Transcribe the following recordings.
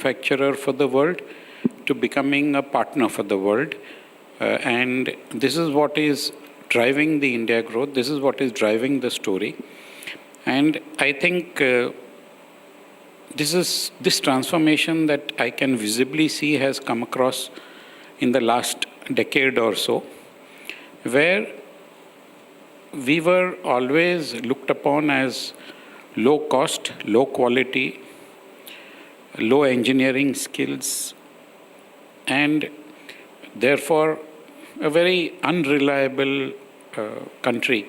manufacturer for the world to becoming a partner for the world. And this is what is driving the India growth. This is what is driving the story. And I think this transformation that I can visibly see has come across in the last decade or so, where we were always looked upon as low cost, low quality, low engineering skills, and therefore a very unreliable country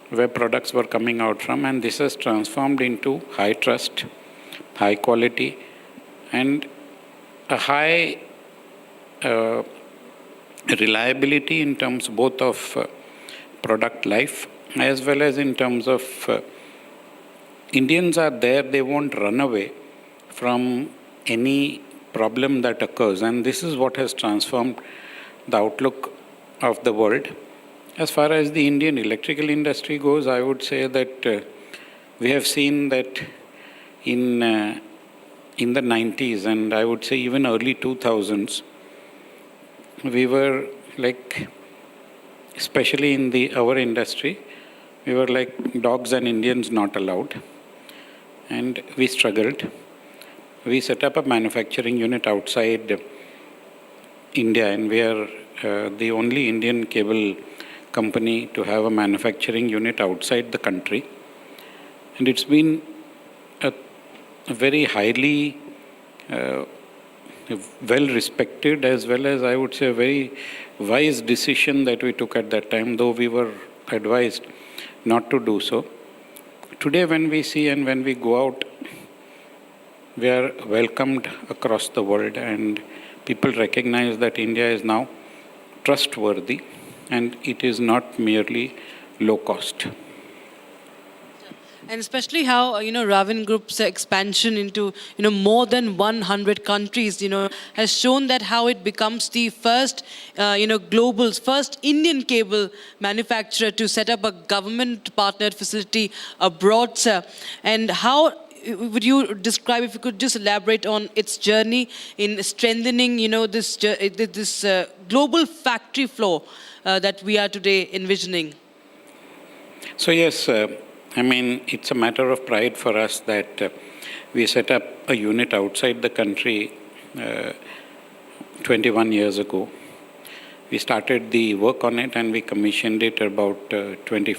where products were coming out from. And this has transformed into high trust, high quality, and a high reliability in terms both of product life as well as in terms of Indians are there, they won't run away from any problem that occurs. And this is what has transformed the outlook of the world. As far as the Indian electrical industry goes, I would say that we have seen that in the 90s, and I would say even early 2000s, we were like, especially in our industry, we were like dogs and Indians not allowed. And we struggled. We set up a manufacturing unit outside India, and we are the only Indian cable company to have a manufacturing unit outside the country. And it's been a very highly well respected, as well as I would say a very wise decision that we took at that time, though we were advised not to do so. Today when we see and when we go out, we are welcomed across the world, and people recognize that India is now trustworthy and it is not merely low cost. And especially how, Ravin Group's expansion into, more than 100 countries, has shown that how it becomes the first, global's first Indian cable manufacturer to set up a government-partnered facility abroad, sir. And how would you describe, if you could just elaborate on its journey in strengthening, this global factory floor that we are today envisioning? So yes, it's a matter of pride for us that we set up a unit outside the country 21 years ago. We started the work on it and we commissioned it about 20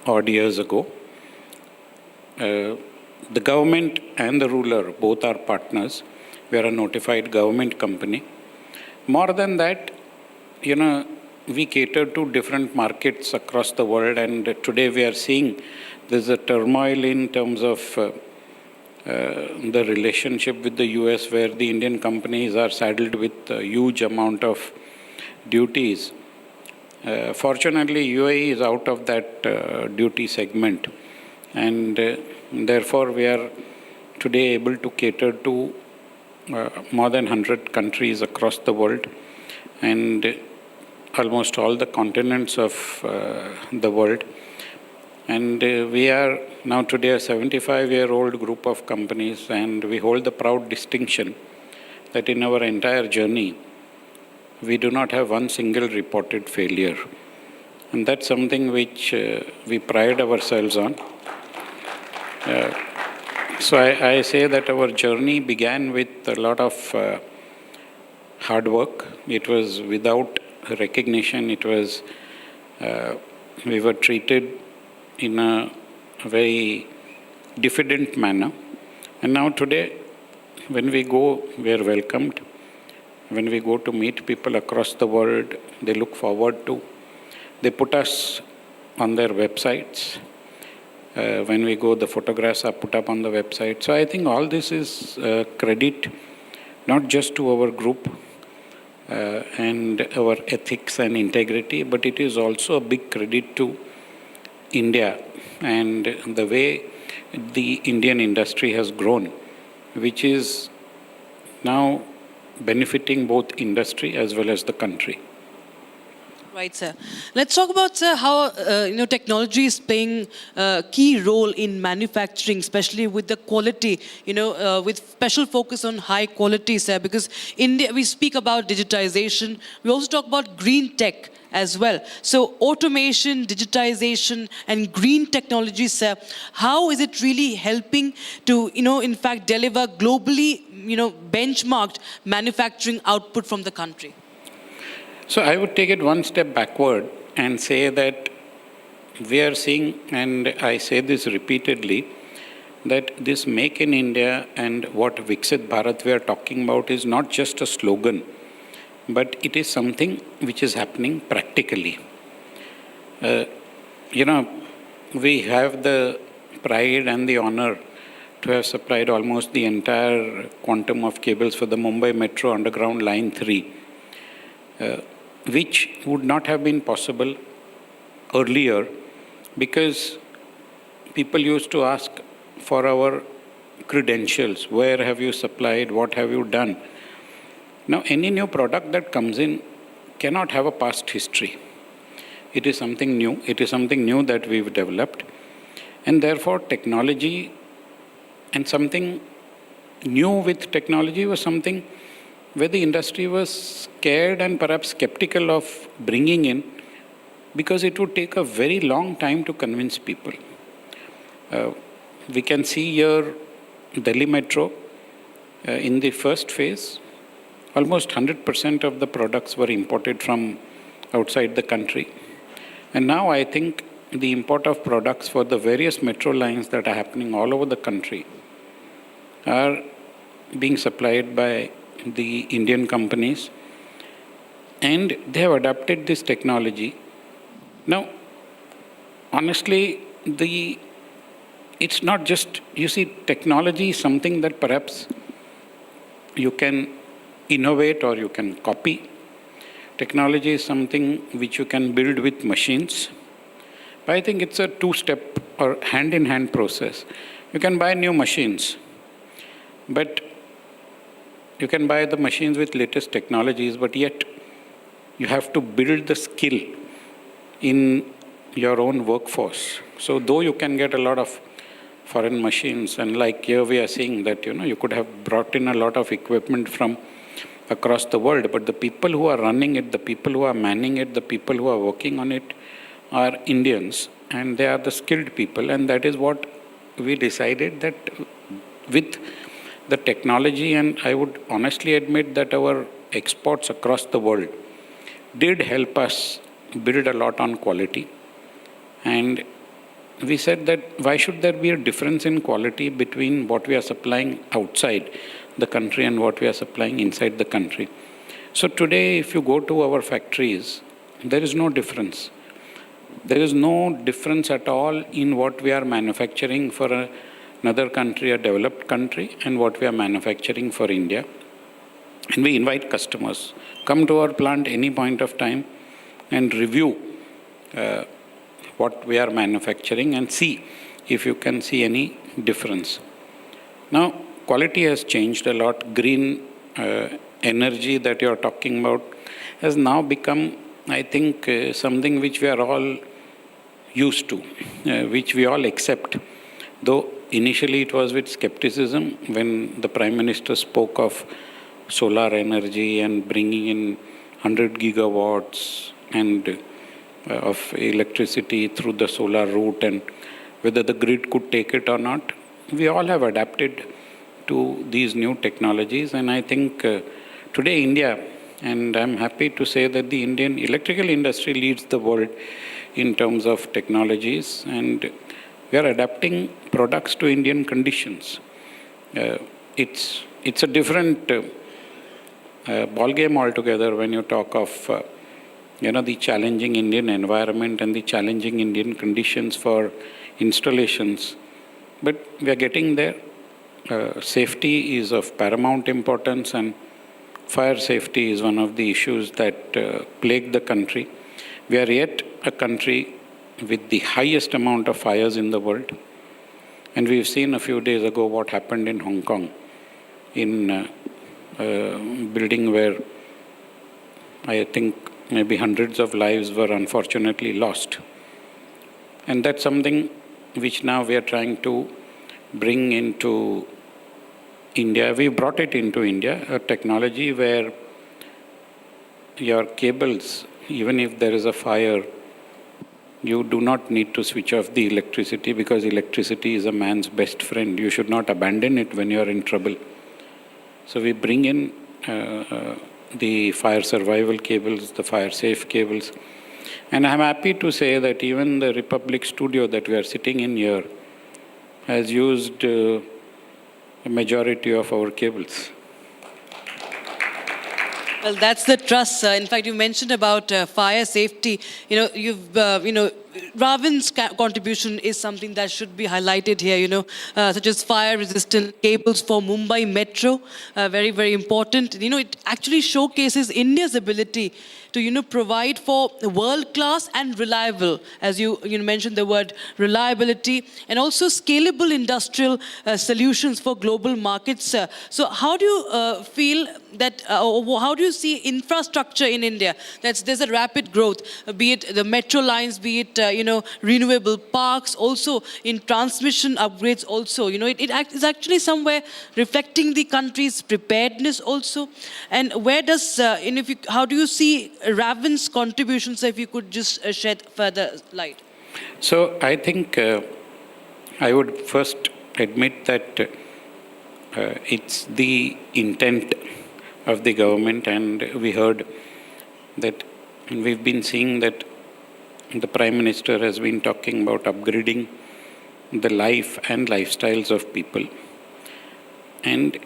odd years ago. The government and the ruler both are partners. We are a notified government company. More than that, we cater to different markets across the world, and today we are seeing there's a turmoil in terms of the relationship with the US, where the Indian companies are saddled with a huge amount of duties. Fortunately, UAE is out of that duty segment, and therefore we are today able to cater to more than 100 countries across the world, and almost all the continents of the world. And we are now today a 75-year-old group of companies, and we hold the proud distinction that in our entire journey, we do not have one single reported failure. And that's something which we pride ourselves on. So I say that our journey began with a lot of hard work. It was without recognition. It was, we were treated in a very diffident manner. And now today, when we go, we are welcomed. When we go to meet people across the world, they look forward to. They put us on their websites. When we go, the photographs are put up on the website. So I think all this is credit not just to our group and our ethics and integrity, but it is also a big credit to India and the way the Indian industry has grown, which is now benefiting both industry as well as the country. Right, sir. Let's talk about, sir, how technology is playing a key role in manufacturing, especially with the quality, with special focus on high quality, sir. Because India, we speak about digitization. We also talk about green tech as well. So automation, digitization, and green technology, sir. How is it really helping to, in fact, deliver globally, benchmarked manufacturing output from the country? So I would take it one step backward and say that we are seeing, and I say this repeatedly, that this Make in India and what Viksit Bharat we are talking about is not just a slogan, but it is something which is happening practically. Uh, we have the pride and the honor to have supplied almost the entire quantum of cables for the Mumbai Metro Underground Line 3. Which would not have been possible earlier because people used to ask for our credentials. Where have you supplied? What have you done? Now, any new product that comes in cannot have a past history. It is something new. It is something new that we've developed. And therefore, technology and something new with technology was something where the industry was scared and perhaps skeptical of bringing in because it would take a very long time to convince people. We can see here Delhi Metro in the first phase, almost 100% of the products were imported from outside the country. And now I think the import of products for the various metro lines that are happening all over the country are being supplied by the Indian companies, and they have adapted this technology. Now, honestly, it's not just, technology is something that perhaps you can innovate or you can copy. Technology is something which you can build with machines. But I think it's a two-step or hand-in-hand process. You can buy new machines, but you can buy the machines with latest technologies, but yet you have to build the skill in your own workforce. So though you can get a lot of foreign machines, and like here we are seeing that, you could have brought in a lot of equipment from across the world, but the people who are running it, the people who are manning it, the people who are working on it are Indians, and they are the skilled people, and that is what we decided that with the technology, and I would honestly admit that our exports across the world did help us build a lot on quality. And we said that why should there be a difference in quality between what we are supplying outside the country and what we are supplying inside the country. So today, if you go to our factories, there is no difference. There is no difference at all in what we are manufacturing for another country, a developed country, and what we are manufacturing for India. And we invite customers, come to our plant any point of time and review what we are manufacturing and see if you can see any difference. Now, quality has changed a lot. Green energy that you are talking about has now become, I think, something which we are all used to, which we all accept. Though initially it was with skepticism when the Prime Minister spoke of solar energy and bringing in 100 gigawatts and of electricity through the solar route, and whether the grid could take it or not. We all have adapted to these new technologies, and I think today India, and I'm happy to say that the Indian electrical industry leads the world in terms of technologies, and we are adapting products to Indian conditions. It's a different ball game altogether when you talk of the challenging Indian environment and the challenging Indian conditions for installations. But we are getting there. Safety is of paramount importance, and fire safety is one of the issues that plague the country. We are yet a country with the highest amount of fires in the world. And we've seen a few days ago what happened in Hong Kong, in a building where I think maybe hundreds of lives were unfortunately lost. And that's something which now we are trying to bring into India. We brought it into India, a technology where your cables, even if there is a fire, you do not need to switch off the electricity because electricity is a man's best friend. You should not abandon it when you are in trouble. So we bring in the fire survival cables, the fire safe cables. And I'm happy to say that even the Republic studio that we are sitting in here has used a majority of our cables. Well, that's the trust, sir. In fact, you mentioned about fire safety. Ravin's contribution is something that should be highlighted here, such as fire-resistant cables for Mumbai Metro, very, very important. It actually showcases India's ability to, provide for world-class and reliable, as you mentioned the word reliability, and also scalable industrial solutions for global markets. So how do you feel that, how do you see infrastructure in India? There's a rapid growth, be it the metro lines, be it renewable parks, also in transmission upgrades also. It is actually somewhere reflecting the country's preparedness also. And where does, how do you see Ravin's contributions, if you could just shed further light? So I think I would first admit that it's the intent of the government, and we heard that, and we've been seeing that the Prime Minister has been talking about upgrading the life and lifestyles of people. And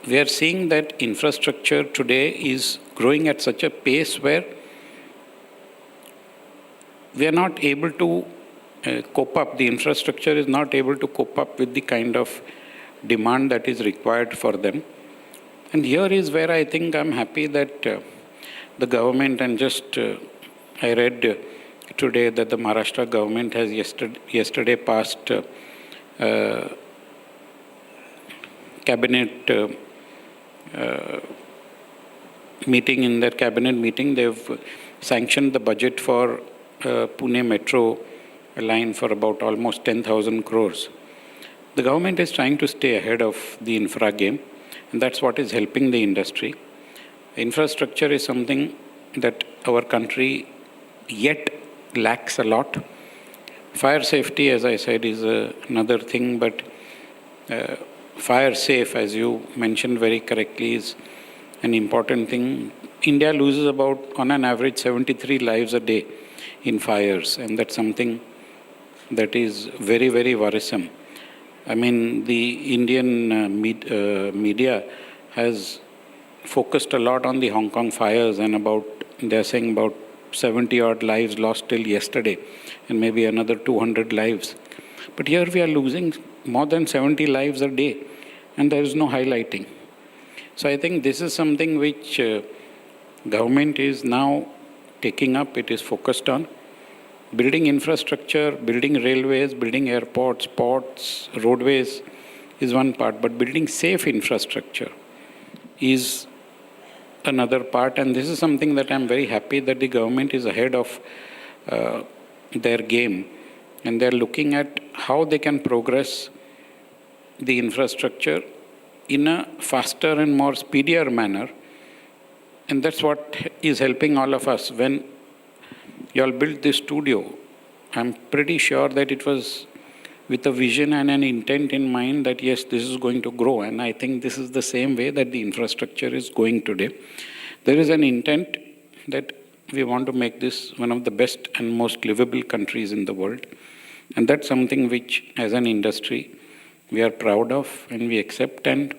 we are seeing that infrastructure today is growing at such a pace where we are not able to cope up. The infrastructure is not able to cope up with the kind of demand that is required for them. And here is where I think I'm happy that the government, and just I read today that the Maharashtra government has yesterday passed cabinet meeting. In their cabinet meeting, they've sanctioned the budget for Pune Metro line for about almost 10,000 crores. The government is trying to stay ahead of the infra game, and that's what is helping the industry. Infrastructure is something that our country yet lacks a lot. Fire safety, as I said, is another thing, but fire safe, as you mentioned very correctly, is an important thing. India loses about, on an average, 73 lives a day in fires, and that's something that is very, very worrisome. I mean, the Indian media has focused a lot on the Hong Kong fires, and they're saying about 70 odd lives lost till yesterday, and maybe another 200 lives. But here we are losing more than 70 lives a day, and there is no highlighting. So I think this is something which government is now taking up. It is focused on building infrastructure, building railways, building airports, ports, roadways is one part, but building safe infrastructure is another part. And this is something that I'm very happy that the government is ahead of their game, and they're looking at how they can progress the infrastructure in a faster and more speedier manner. And that's what is helping all of us. When you all built this studio, I'm pretty sure that it was with a vision and an intent in mind that yes, this is going to grow. And I think this is the same way that the infrastructure is going today. There is an intent that we want to make this one of the best and most livable countries in the world. And that's something which, as an industry, we are proud of and we accept, and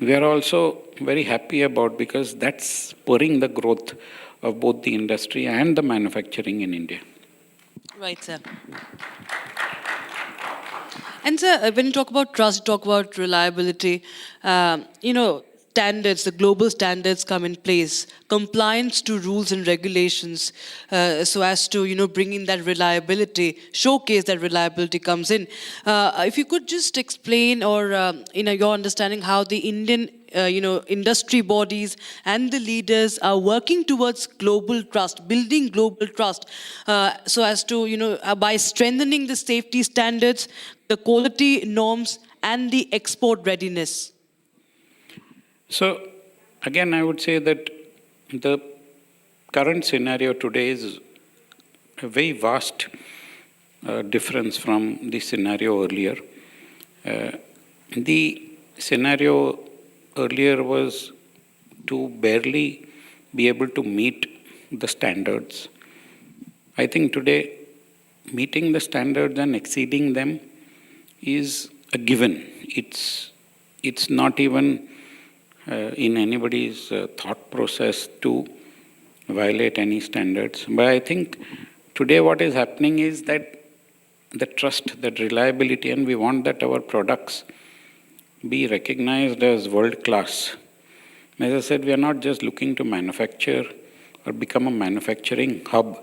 we are also very happy about, because that's spurring the growth of both the industry and the manufacturing in India. Right, sir. And sir, when you talk about trust, you talk about reliability, standards, the global standards come in place, compliance to rules and regulations, so as to, bring in that reliability, showcase that reliability comes in. If you could just explain, or, your understanding how the Indian industry bodies and the leaders are working towards global trust, building global trust, so as to, by strengthening the safety standards, the quality norms, and the export readiness? So, again, I would say that the current scenario today is a very vast difference from the scenario earlier. The scenario earlier was to barely be able to meet the standards. I think today, meeting the standards and exceeding them is a given. It's not even in anybody's thought process to violate any standards. But I think today what is happening is that the trust, that reliability, and we want that our products be recognized as world class. As I said, we are not just looking to manufacture or become a manufacturing hub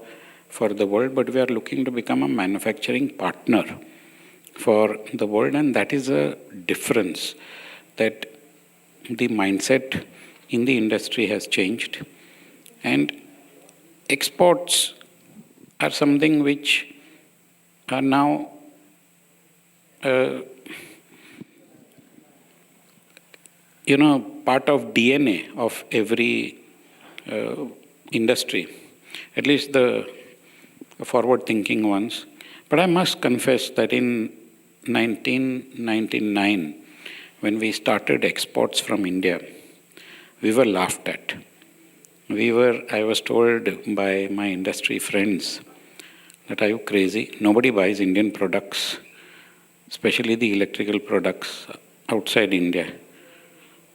for the world, but we are looking to become a manufacturing partner for the world, and that is a difference, that the mindset in the industry has changed. And exports are something which are now part of DNA of every industry, at least the forward-thinking ones. But I must confess that in 1999, when we started exports from India, we were laughed at. I was told by my industry friends that, are you crazy? Nobody buys Indian products, especially the electrical products, outside India.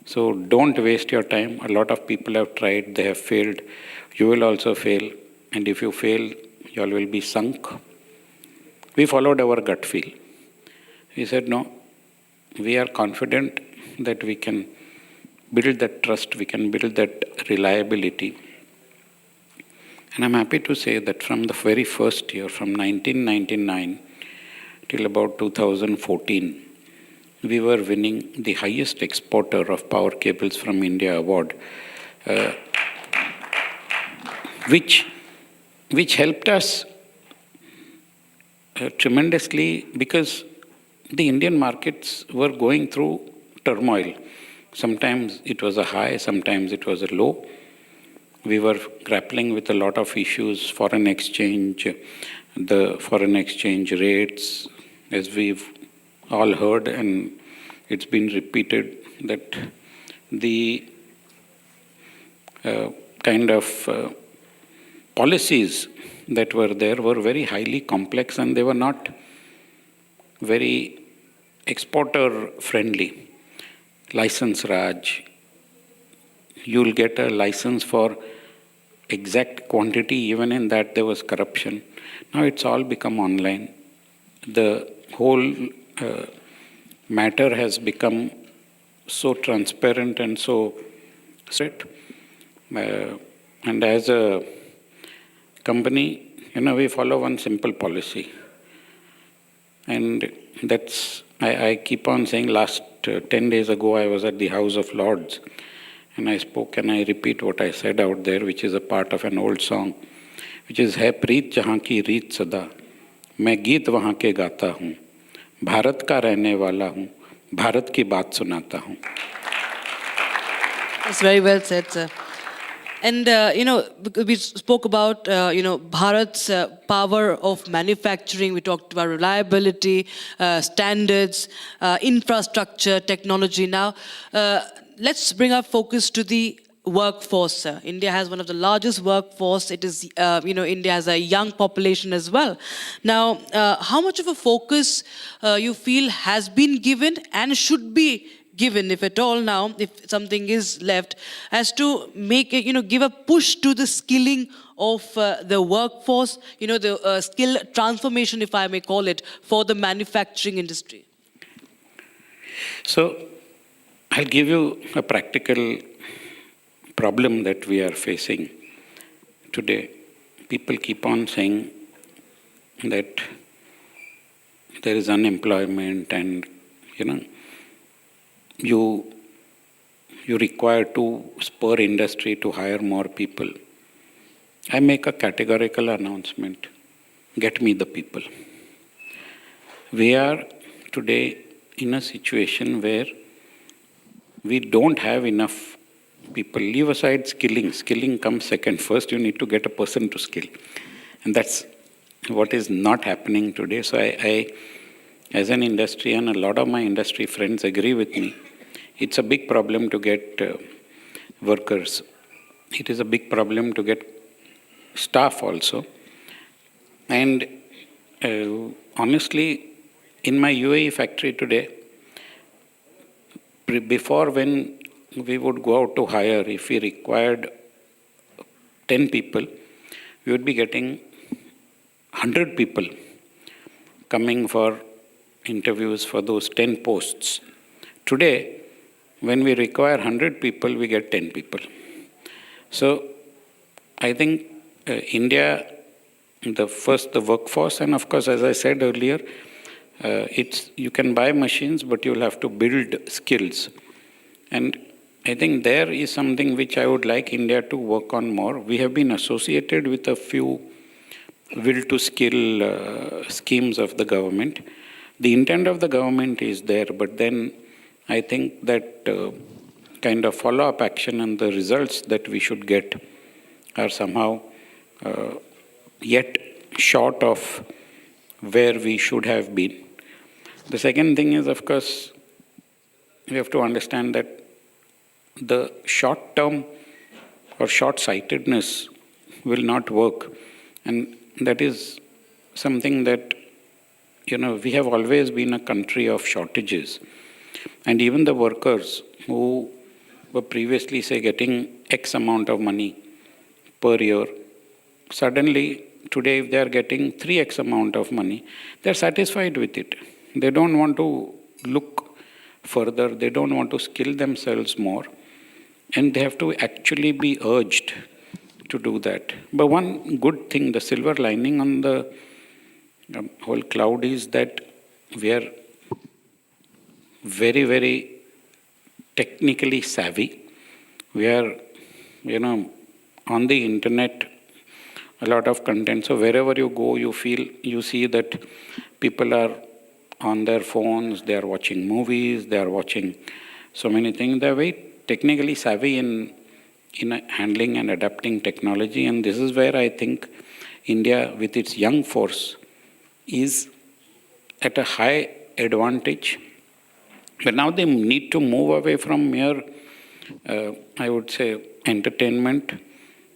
So don't waste your time. A lot of people have tried, they have failed. You will also fail. And if you fail, you all will be sunk. We followed our gut feel. We said, no, we are confident that we can build that trust, we can build that reliability. And I'm happy to say that from the very first year, from 1999 till about 2014, we were winning the highest exporter of power cables from India award, which helped us tremendously, because the Indian markets were going through turmoil. Sometimes it was a high, sometimes it was a low. We were grappling with a lot of issues, foreign exchange, the foreign exchange rates, as we've all heard, and it's been repeated, that the kind of policies that were there were very highly complex, and they were not very exporter-friendly. License Raj, you'll get a license for exact quantity, even in that there was corruption. Now it's all become online. The whole matter has become so transparent and so straight. And as a company, we follow one simple policy. And that's, I keep on saying, last 10 days ago I was at the House of Lords, and I spoke and I repeat what I said out there, which is a part of an old song, which is, है प्रीत जहाँ की रीत सदा, मैं गीत वहाँ के गाता हूँ, भारत का रहने वाला हूँ, भारत की बात सुनाता हूँ. That's very well said, sir. And, we spoke about, Bharat's power of manufacturing. We talked about reliability, standards, infrastructure, technology. Now, let's bring our focus to the workforce, sir. India has one of the largest workforce. It is, India has a young population as well. Now, how much of a focus you feel has been given and should be given, if at all now, if something is left, as to make it, give a push to the skilling of the workforce, the skill transformation, if I may call it, for the manufacturing industry? So, I'll give you a practical problem that we are facing today. People keep on saying that there is unemployment, and you you require to spur industry to hire more people, I make a categorical announcement. Get me the people. We are today in a situation where we don't have enough people. Leave aside skilling. Skilling comes second. First, you need to get a person to skill. And that's what is not happening today. So I as an industry, and a lot of my industry friends agree with me, it's a big problem to get workers. It is a big problem to get staff also. And honestly, in my UAE factory today, before when we would go out to hire, if we required 10 people, we would be getting 100 people coming for interviews for those 10 posts. Today, when we require 100 people, we get 10 people. So I think India, the workforce, and of course, as I said earlier, you can buy machines, but you'll have to build skills. And I think there is something which I would like India to work on more. We have been associated with a few will to skill schemes of the government. The intent of the government is there, but then I think that kind of follow-up action and the results that we should get are somehow yet short of where we should have been. The second thing is, of course, we have to understand that the short-term or short-sightedness will not work. And that is something that, we have always been a country of shortages. And even the workers who were previously, say, getting X amount of money per year, suddenly today if they are getting 3X amount of money, they are satisfied with it. They don't want to look further. They don't want to skill themselves more. And they have to actually be urged to do that. But one good thing, the silver lining on the whole cloud is that we are very, very technically savvy. We are, on the internet, a lot of content. So wherever you go, you see that people are on their phones, they are watching movies, they are watching so many things. They are very technically savvy in handling and adapting technology. And this is where I think India, with its young force, is at a high advantage. But now they need to move away from mere, I would say, entertainment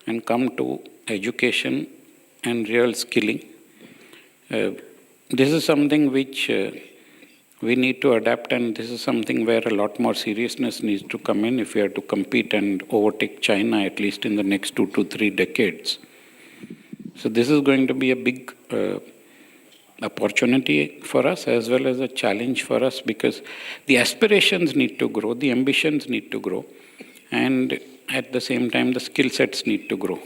and come to education and real skilling. This is something which we need to adapt, and this is something where a lot more seriousness needs to come in if we are to compete and overtake China, at least in the next 2 to 3 decades. So this is going to be a big opportunity for us as well as a challenge for us, because the aspirations need to grow, the ambitions need to grow, and at the same time the skill sets need to grow.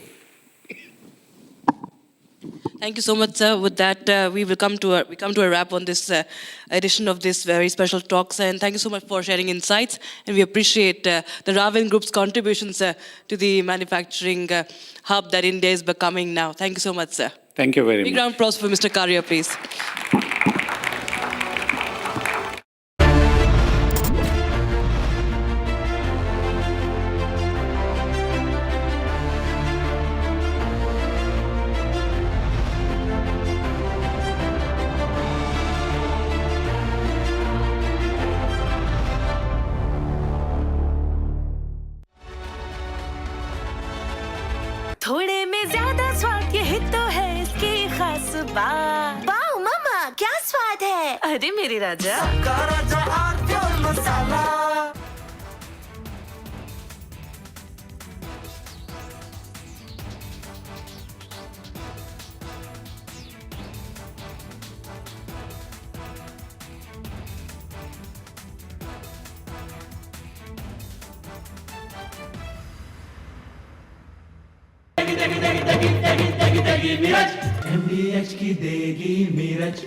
Thank you so much, sir. With that, we come to a wrap on this edition of this very special talk, sir. And thank you so much for sharing insights. And we appreciate the Ravin Group's contributions to the manufacturing hub that India is becoming now. Thank you so much, sir. Thank you very much. Big round of applause for Mr. Karia, please. थोड़े में ज्यादा स्वाद यही तो है इसकी खास बात। वाओ मामा, क्या स्वाद है? अरे मेरे राजा, मसाला। MDH की देगी मिर्च,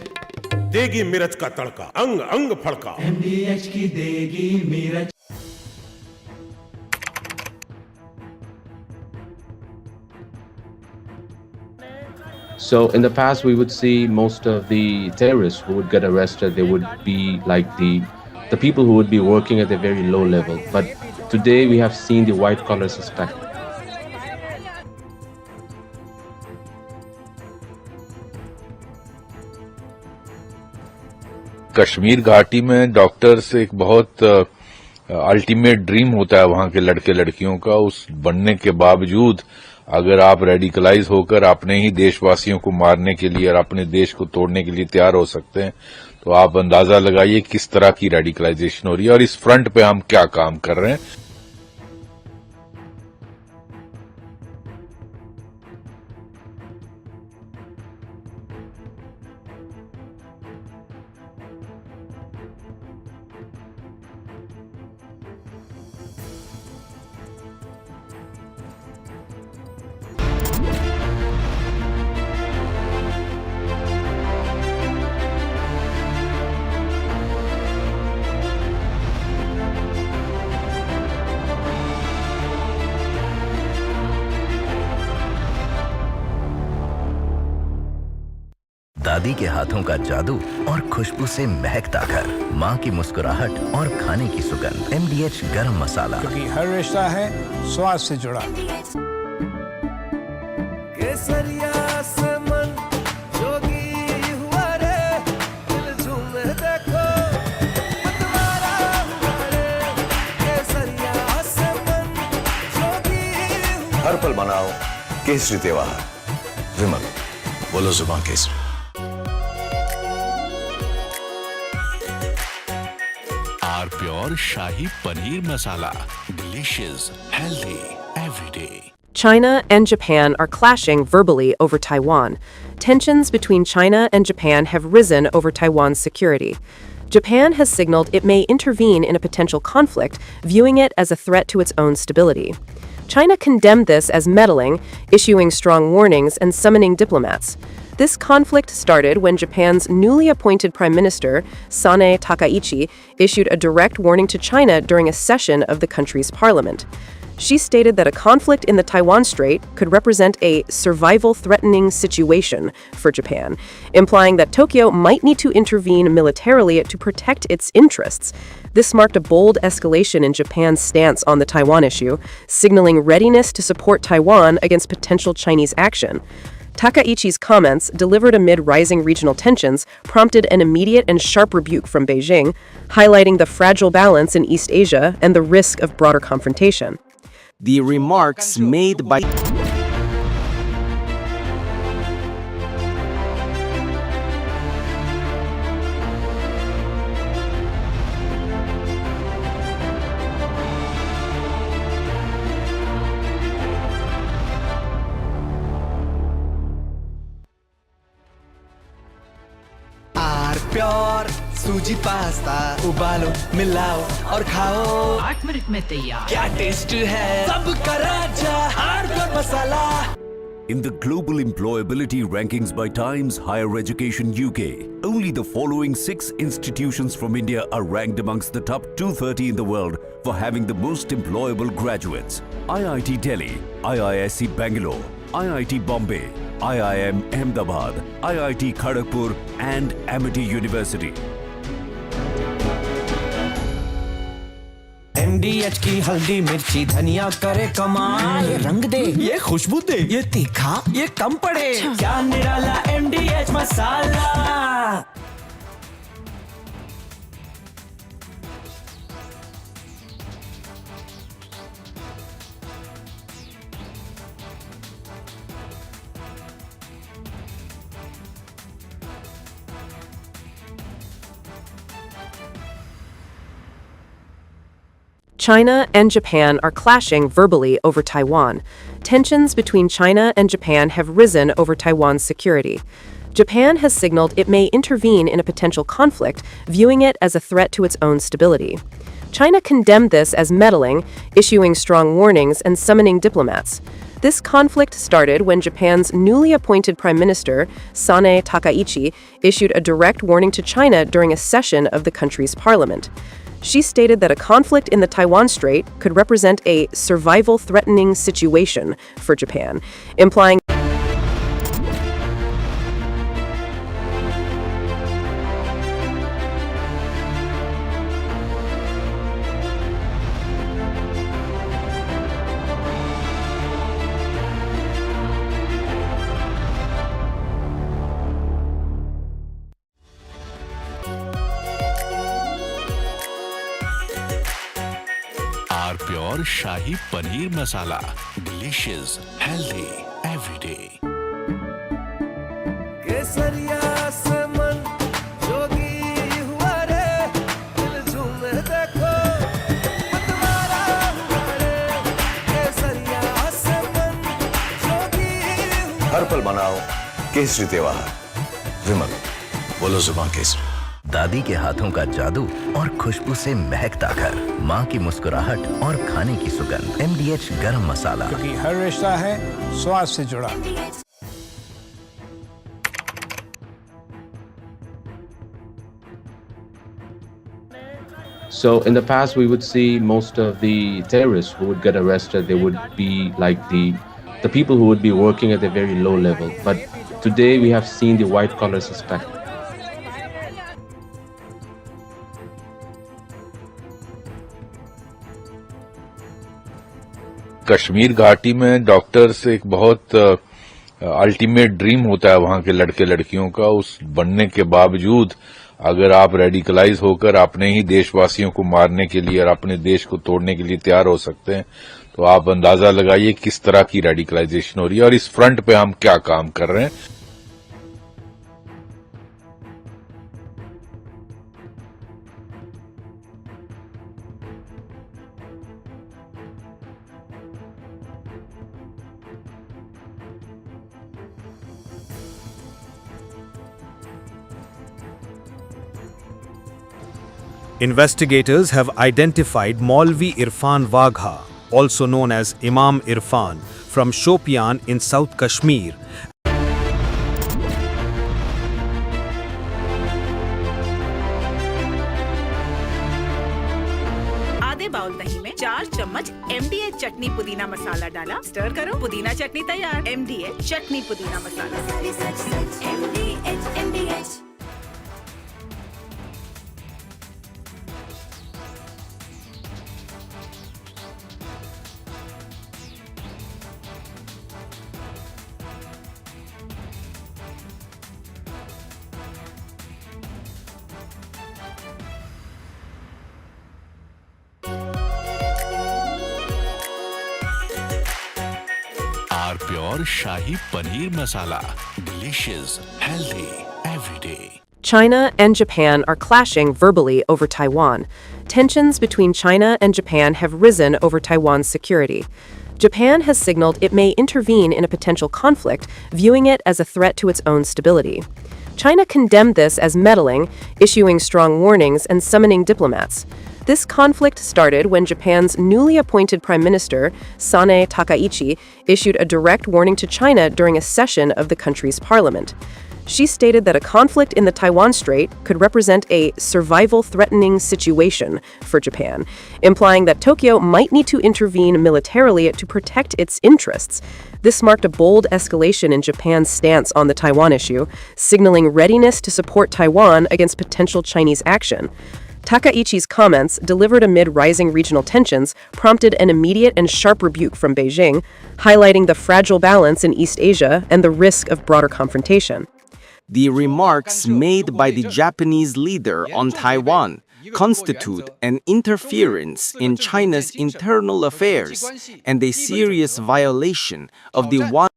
देगी मिर्च का तड़का, अंग अंग फड़का। MDH की देगी मिर्च। So in the past, we would see most of the terrorists who would get arrested, they would be like the people who would be working at a very low level. But today we have seen the white collar suspect. Kashmir घाटी में doctors एक बहुत ultimate dream होता है वहां के लड़के लड़कियों का, उस बनने के बावजूद अगर आप रेडिकलाइज होकर अपने ही देशवासियों को मारने के लिए और अपने देश को तोड़ने के लिए तैयार हो सकते हैं, तो आप अंदाजा लगाइए किस तरह की रेडिकलाइजेशन हो रही है और इस फ्रंट पे हम क्या काम कर रहे हैं। दादी के हाथों का जादू और खुशबू से महकता घर, माँ की मुस्कुराहट और खाने की सुगंध। MDH गरम मसाला, क्योंकि हर रिश्ता है स्वाद से जुड़ा। केसरिया से मन जोगी हुआ रे, दिल झूमे देखो मतवारा हुआ रे। केसरिया से मन जोगी हुआ। हर पल मनाओ केसरी त्योहार। विमल, बोलो जुबान Kesari. Pure Shahi Paneer Masala. Delicious, healthy, every day. China and Japan are clashing verbally over Taiwan. Tensions between China and Japan have risen over Taiwan's security. Japan has signaled it may intervene in a potential conflict, viewing it as a threat to its own stability. China condemned this as meddling, issuing strong warnings and summoning diplomats. This conflict started when Japan's newly appointed Prime Minister, Sanae Takaichi, issued a direct warning to China during a session of the country's parliament. She stated that a conflict in the Taiwan Strait could represent a survival-threatening situation for Japan, implying that Tokyo might need to intervene militarily to protect its interests. This marked a bold escalation in Japan's stance on the Taiwan issue, signaling readiness to support Taiwan against potential Chinese action. Takaichi's comments, delivered amid rising regional tensions, prompted an immediate and sharp rebuke from Beijing, highlighting the fragile balance in East Asia and the risk of broader confrontation. The remarks made by pure सूजी pasta उबालो मिलाओ और खाओ 8 minute में तैयार। क्या taste है सबका राजा hardcore masala. In the global employability rankings by Times Higher Education UK, only the following 6 institutions from India are ranked amongst the top 230 in the world for having the most employable graduates. IIT Delhi, IISc Bangalore, IIT Bombay, IIM Ahmedabad, IIT Kharagpur and Amity University. MDH की हल्दी मिर्ची धनिया करे कमाल। ये रंग दे, ये खुशबू दे, ये तीखा, ये कम पड़े। क्या निराला MDH masala. China and Japan are clashing verbally over Taiwan. Tensions between China and Japan have risen over Taiwan's security. Japan has signaled it may intervene in a potential conflict, viewing it as a threat to its own stability. China condemned this as meddling, issuing strong warnings and summoning diplomats. This conflict started when Japan's newly appointed Prime Minister, Sanae Takaichi, issued a direct warning to China during a session of the country's parliament. She stated that a conflict in the Taiwan Strait could represent a survival-threatening situation for Japan, implying are pure shahi paneer masala, delicious, healthy everyday. केसरिया से मन जोगी हुआ रे, दिल झूमे देखो मतवारा हुआ रे। केसरिया से मन जोगी हुआ। हर पल मनाओ केसरी त्योहार। विमल, बोलो जुबान केसरी। दादी के हाथों का जादू और खुशबू से महकता घर, माँ की मुस्कुराहट और खाने की सुगंध। MDH गरम मसाला, क्योंकि हर रिश्ता है स्वाद से जुड़ा। So in the past, we would see most of the terrorists who would get arrested, they would be like the people who would be working at a very low level. But today we have seen the white collar suspect. Kashmir घाटी में doctors एक बहुत ultimate dream होता है वहां के लड़के लड़कियों का। उस बनने के बावजूद अगर आप रेडिकलाइज होकर अपने ही देशवासियों को मारने के लिए और अपने देश को तोड़ने के लिए तैयार हो सकते हैं, तो आप अंदाजा लगाइए किस तरह की रेडिकलाइजेशन हो रही है और इस फ्रंट पे हम क्या काम कर रहे हैं। Investigators have identified Maulvi Irfan Wagha, also known as Imam Irfan, from Shopian in South Kashmir. आधे बाउल दही में 4 चम्मच MDH चटनी पुदीना मसाला डाला, स्टर करो, पुदीना चटनी तैयार। MDH चटनी पुदीना masala. MDH। R pure shahi paneer masala, delicious, healthy everyday. China and Japan are clashing verbally over Taiwan. Tensions between China and Japan have risen over Taiwan's security. Japan has signaled it may intervene in a potential conflict, viewing it as a threat to its own stability. China condemned this as meddling, issuing strong warnings and summoning diplomats. This conflict started when Japan's newly appointed Prime Minister, Sanae Takaichi, issued a direct warning to China during a session of the country's parliament. She stated that a conflict in the Taiwan Strait could represent a survival-threatening situation for Japan, implying that Tokyo might need to intervene militarily to protect its interests. This marked a bold escalation in Japan's stance on the Taiwan issue, signaling readiness to support Taiwan against potential Chinese action. Takaichi's comments, delivered amid rising regional tensions, prompted an immediate and sharp rebuke from Beijing, highlighting the fragile balance in East Asia and the risk of broader confrontation. The remarks made by the Japanese leader on Taiwan constitute an interference in China's internal affairs and a serious violation of the one.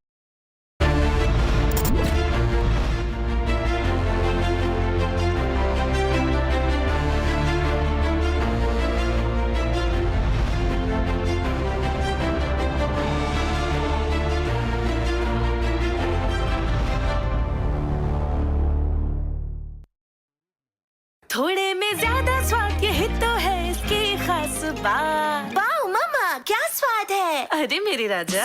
थोड़े में ज्यादा स्वाद, यही तो है इसकी खास बात। वाओ मम्मा, क्या स्वाद है। अरे मेरी राजा,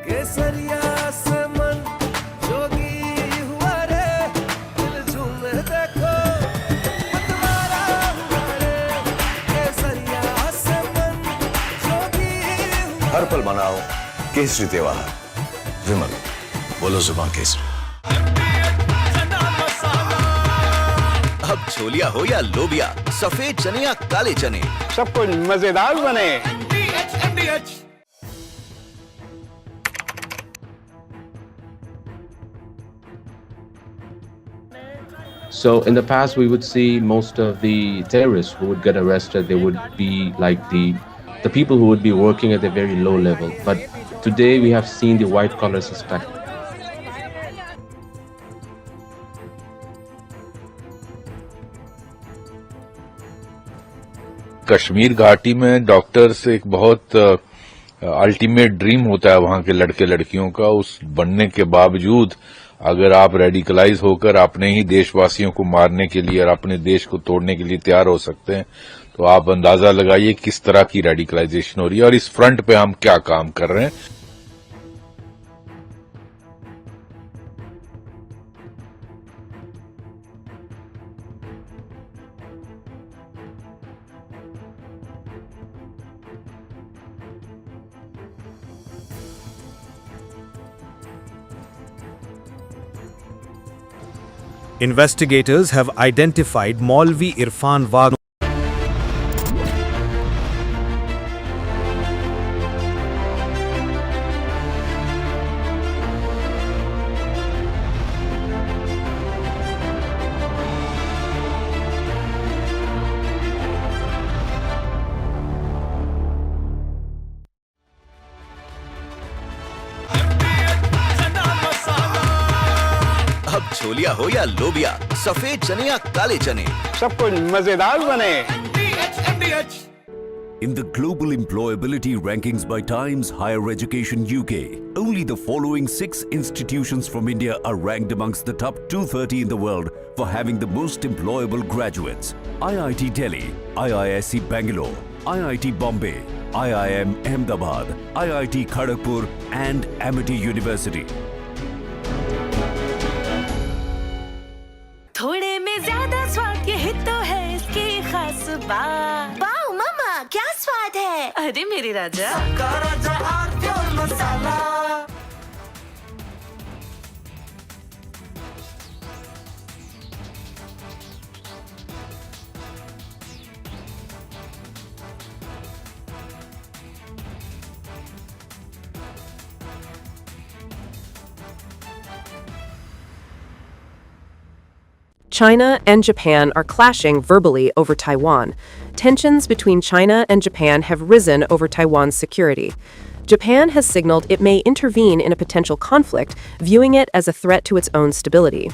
केसरिया से मन जोगी हुआ रे, दिल झूमे देखो मतवारा हुआ रे। केसरिया से मन जोगी हुआ। हर पल मनाओ केसरी त्योहार। विमल, बोलो जुबान केसरी। अब छोलिया हो या लोबिया, सफेद चने या काले चने, सब कुछ मजेदार बने। So in the past, we would see most of the terrorists who would get arrested, they would be like the people who would be working at a very low level. But today we have seen the white collar suspect. Kashmir घाटी में doctors एक बहुत ultimate dream होता है वहां के लड़के लड़कियों का, उस बनने के बावजूद अगर आप रेडिकलाइज होकर अपने ही देशवासियों को मारने के लिए और अपने देश को तोड़ने के लिए तैयार हो सकते हैं, तो आप अंदाजा लगाइए किस तरह की रेडिकलाइजेशन हो रही है और इस फ्रंट पे हम क्या काम कर रहे हैं. Investigators have identified Maulvi Irfan Wagh. अब छोलिया हो या लोबिया, सफेद चने या काले चने, सब कुछ मजेदार बने. In the global employability rankings by Times Higher Education UK, only the following 6 institutions from India are ranked amongst the top 230 in the world for having the most employable graduates. IIT Delhi, IISc Bangalore, IIT Bombay, IIM Ahmedabad, IIT Kharagpur and Amity University. थोड़े में ज्यादा स्वाद, ये तो है इसकी खास बात. वाओ मामा, क्या स्वाद है? अरे मेरे राजा, मसाला. China and Japan are clashing verbally over Taiwan. Tensions between China and Japan have risen over Taiwan's security. Japan has signaled it may intervene in a potential conflict, viewing it as a threat to its own stability.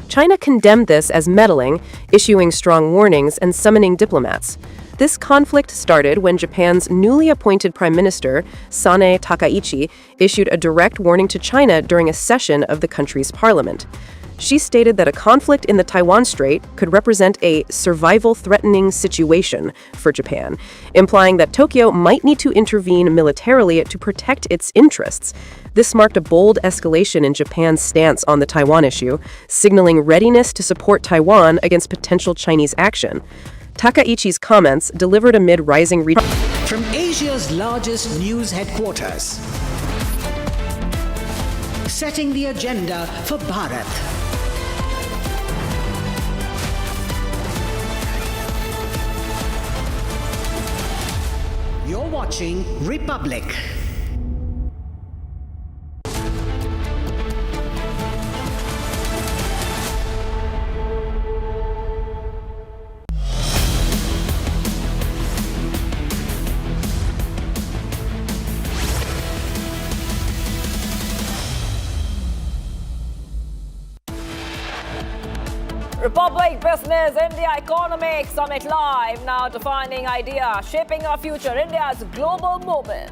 China condemned this as meddling, issuing strong warnings and summoning diplomats. This conflict started when Japan's newly appointed Prime Minister, Sanae Takaichi, issued a direct warning to China during a session of the country's parliament. She stated that a conflict in the Taiwan Strait could represent a survival-threatening situation for Japan, implying that Tokyo might need to intervene militarily to protect its interests. This marked a bold escalation in Japan's stance on the Taiwan issue, signaling readiness to support Taiwan against potential Chinese action. Takaichi's comments, delivered amid rising From Asia's largest news headquarters, setting the agenda for Bharat. You're watching Republic. Republic Business India Economic Summit Live, now defining idea, shaping our future, India's global movement.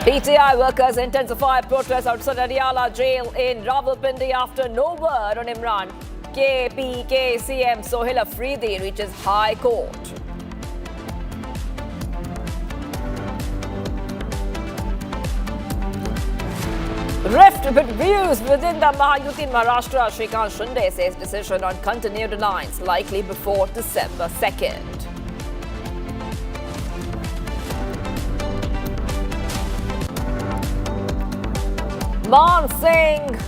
PTI workers intensify protests outside Adiala Jail in Rawalpindi after no word on Imran. KPK CM Sohail Afridi reaches High Court. Rift with views within the Mahayuti in Maharashtra. Shrikant Shinde says decision on continued alliance likely before December 2nd. Man Singh,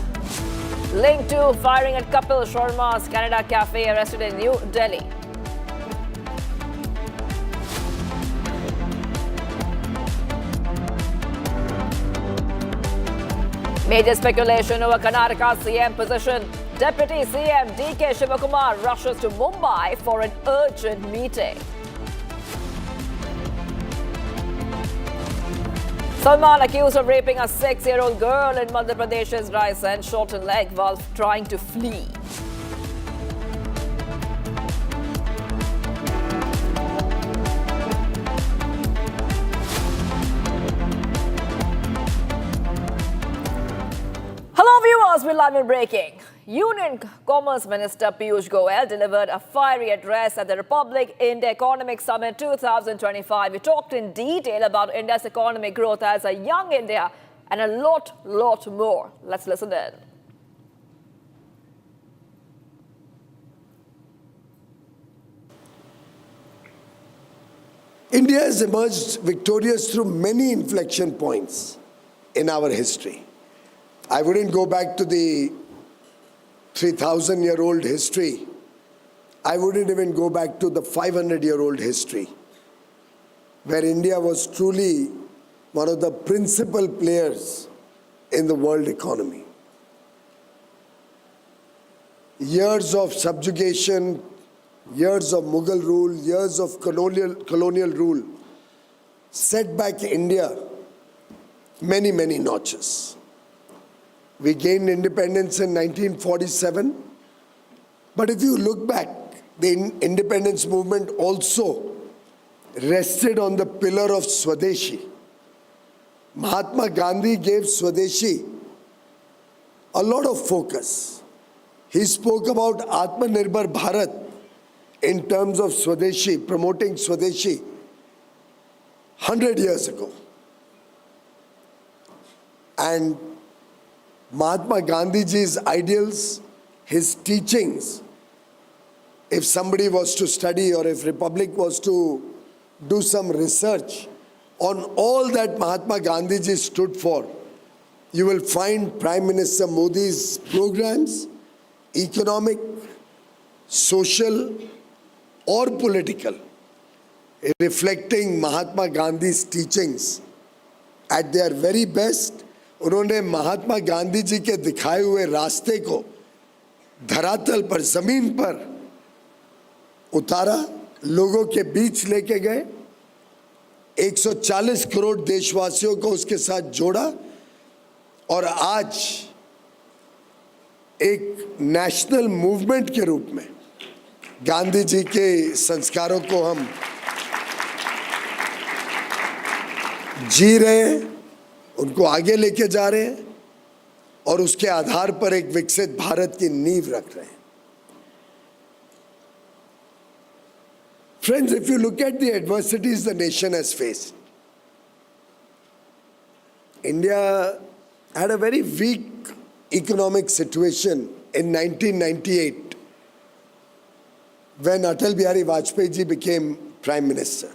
linked to firing at Kapil Sharma's Canada Cafe, arrested in New Delhi. Major speculation over Karnataka CM position. Deputy CM DK Shivakumar rushes to Mumbai for an urgent meeting. Salman accused of raping a 6-year-old girl in Madhya Pradesh's Raisen shot her leg while trying to flee. Hello viewers, we're live in breaking. Union Commerce Minister Piyush Goyal delivered a fiery address at the Republic India Economic Summit 2025. We talked in detail about India's economic growth as a young India and a lot more. Let's listen in. India has emerged victorious through many inflection points in our history. I wouldn't go back to the 3,000-year-old history. I wouldn't even go back to the 500-year-old history, where India was truly one of the principal players in the world economy. Years of subjugation, years of Mughal rule, years of colonial rule set back India many notches. We gained independence in 1947, but if you look back, the independence movement also rested on the pillar of Swadeshi. Mahatma Gandhi gave Swadeshi a lot of focus. He spoke about Atmanirbhar Bharat in terms of Swadeshi, promoting Swadeshi 100 years ago. And Mahatma Gandhiji's ideals, his teachings, if somebody was to study or if Republic was to do some research on all that Mahatma Gandhiji stood for, you will find Prime Minister Modi's programs, economic, social or political, reflecting Mahatma Gandhi's teachings at their very best. उन्होंने महात्मा गांधी जी के दिखाए हुए रास्ते को धरातल पर, जमीन पर उतारा, लोगों के बीच लेके गए, 140 करोड़ देशवासियों को उसके साथ जोड़ा और आज एक नेशनल मूवमेंट के रूप में गांधी जी के संस्कारों को हम जी रहे हैं, उनको आगे लेके जा रहे हैं और उसके आधार पर एक विकसित भारत की नींव रख रहे हैं. Friends, if you look at the adversities the nation has faced, India had a very weak economic situation in 1998 when Atal Bihari Vajpayee ji became Prime Minister.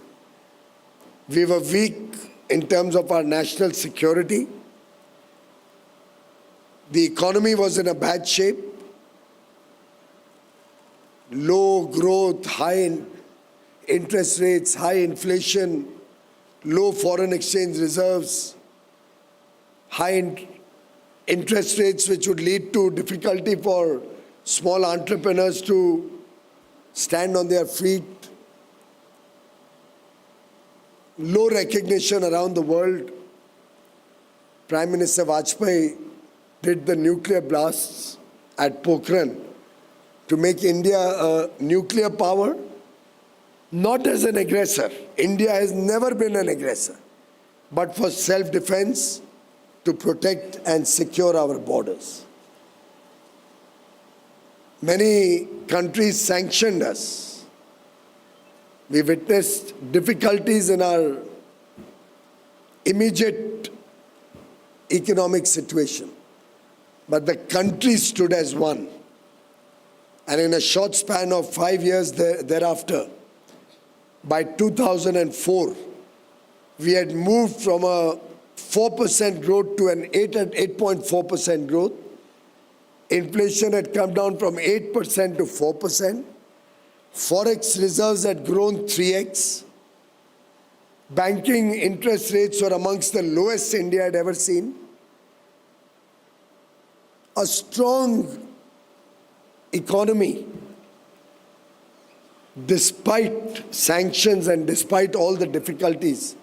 We were weak in terms of our national security. The economy was in a bad shape. Low growth, high interest rates, high inflation, low foreign exchange reserves, high interest rates which would lead to difficulty for small entrepreneurs to stand on their feet. Low recognition around the world. Prime Minister Vajpayee did the nuclear blasts at Pokhran to make India a nuclear power, not as an aggressor. India has never been an aggressor, but for self-defense, to protect and secure our borders. Many countries sanctioned us. We witnessed difficulties in our immediate economic situation. But the country stood as one. And in a short span of 5 years thereafter, by 2004, we had moved from a 4% growth to an 8.4% growth. Inflation had come down from 8% to 4%. Forex reserves had grown 3x. Banking interest rates were amongst the lowest India had ever seen. a strong economy, despite sanctions and despite all the difficulties.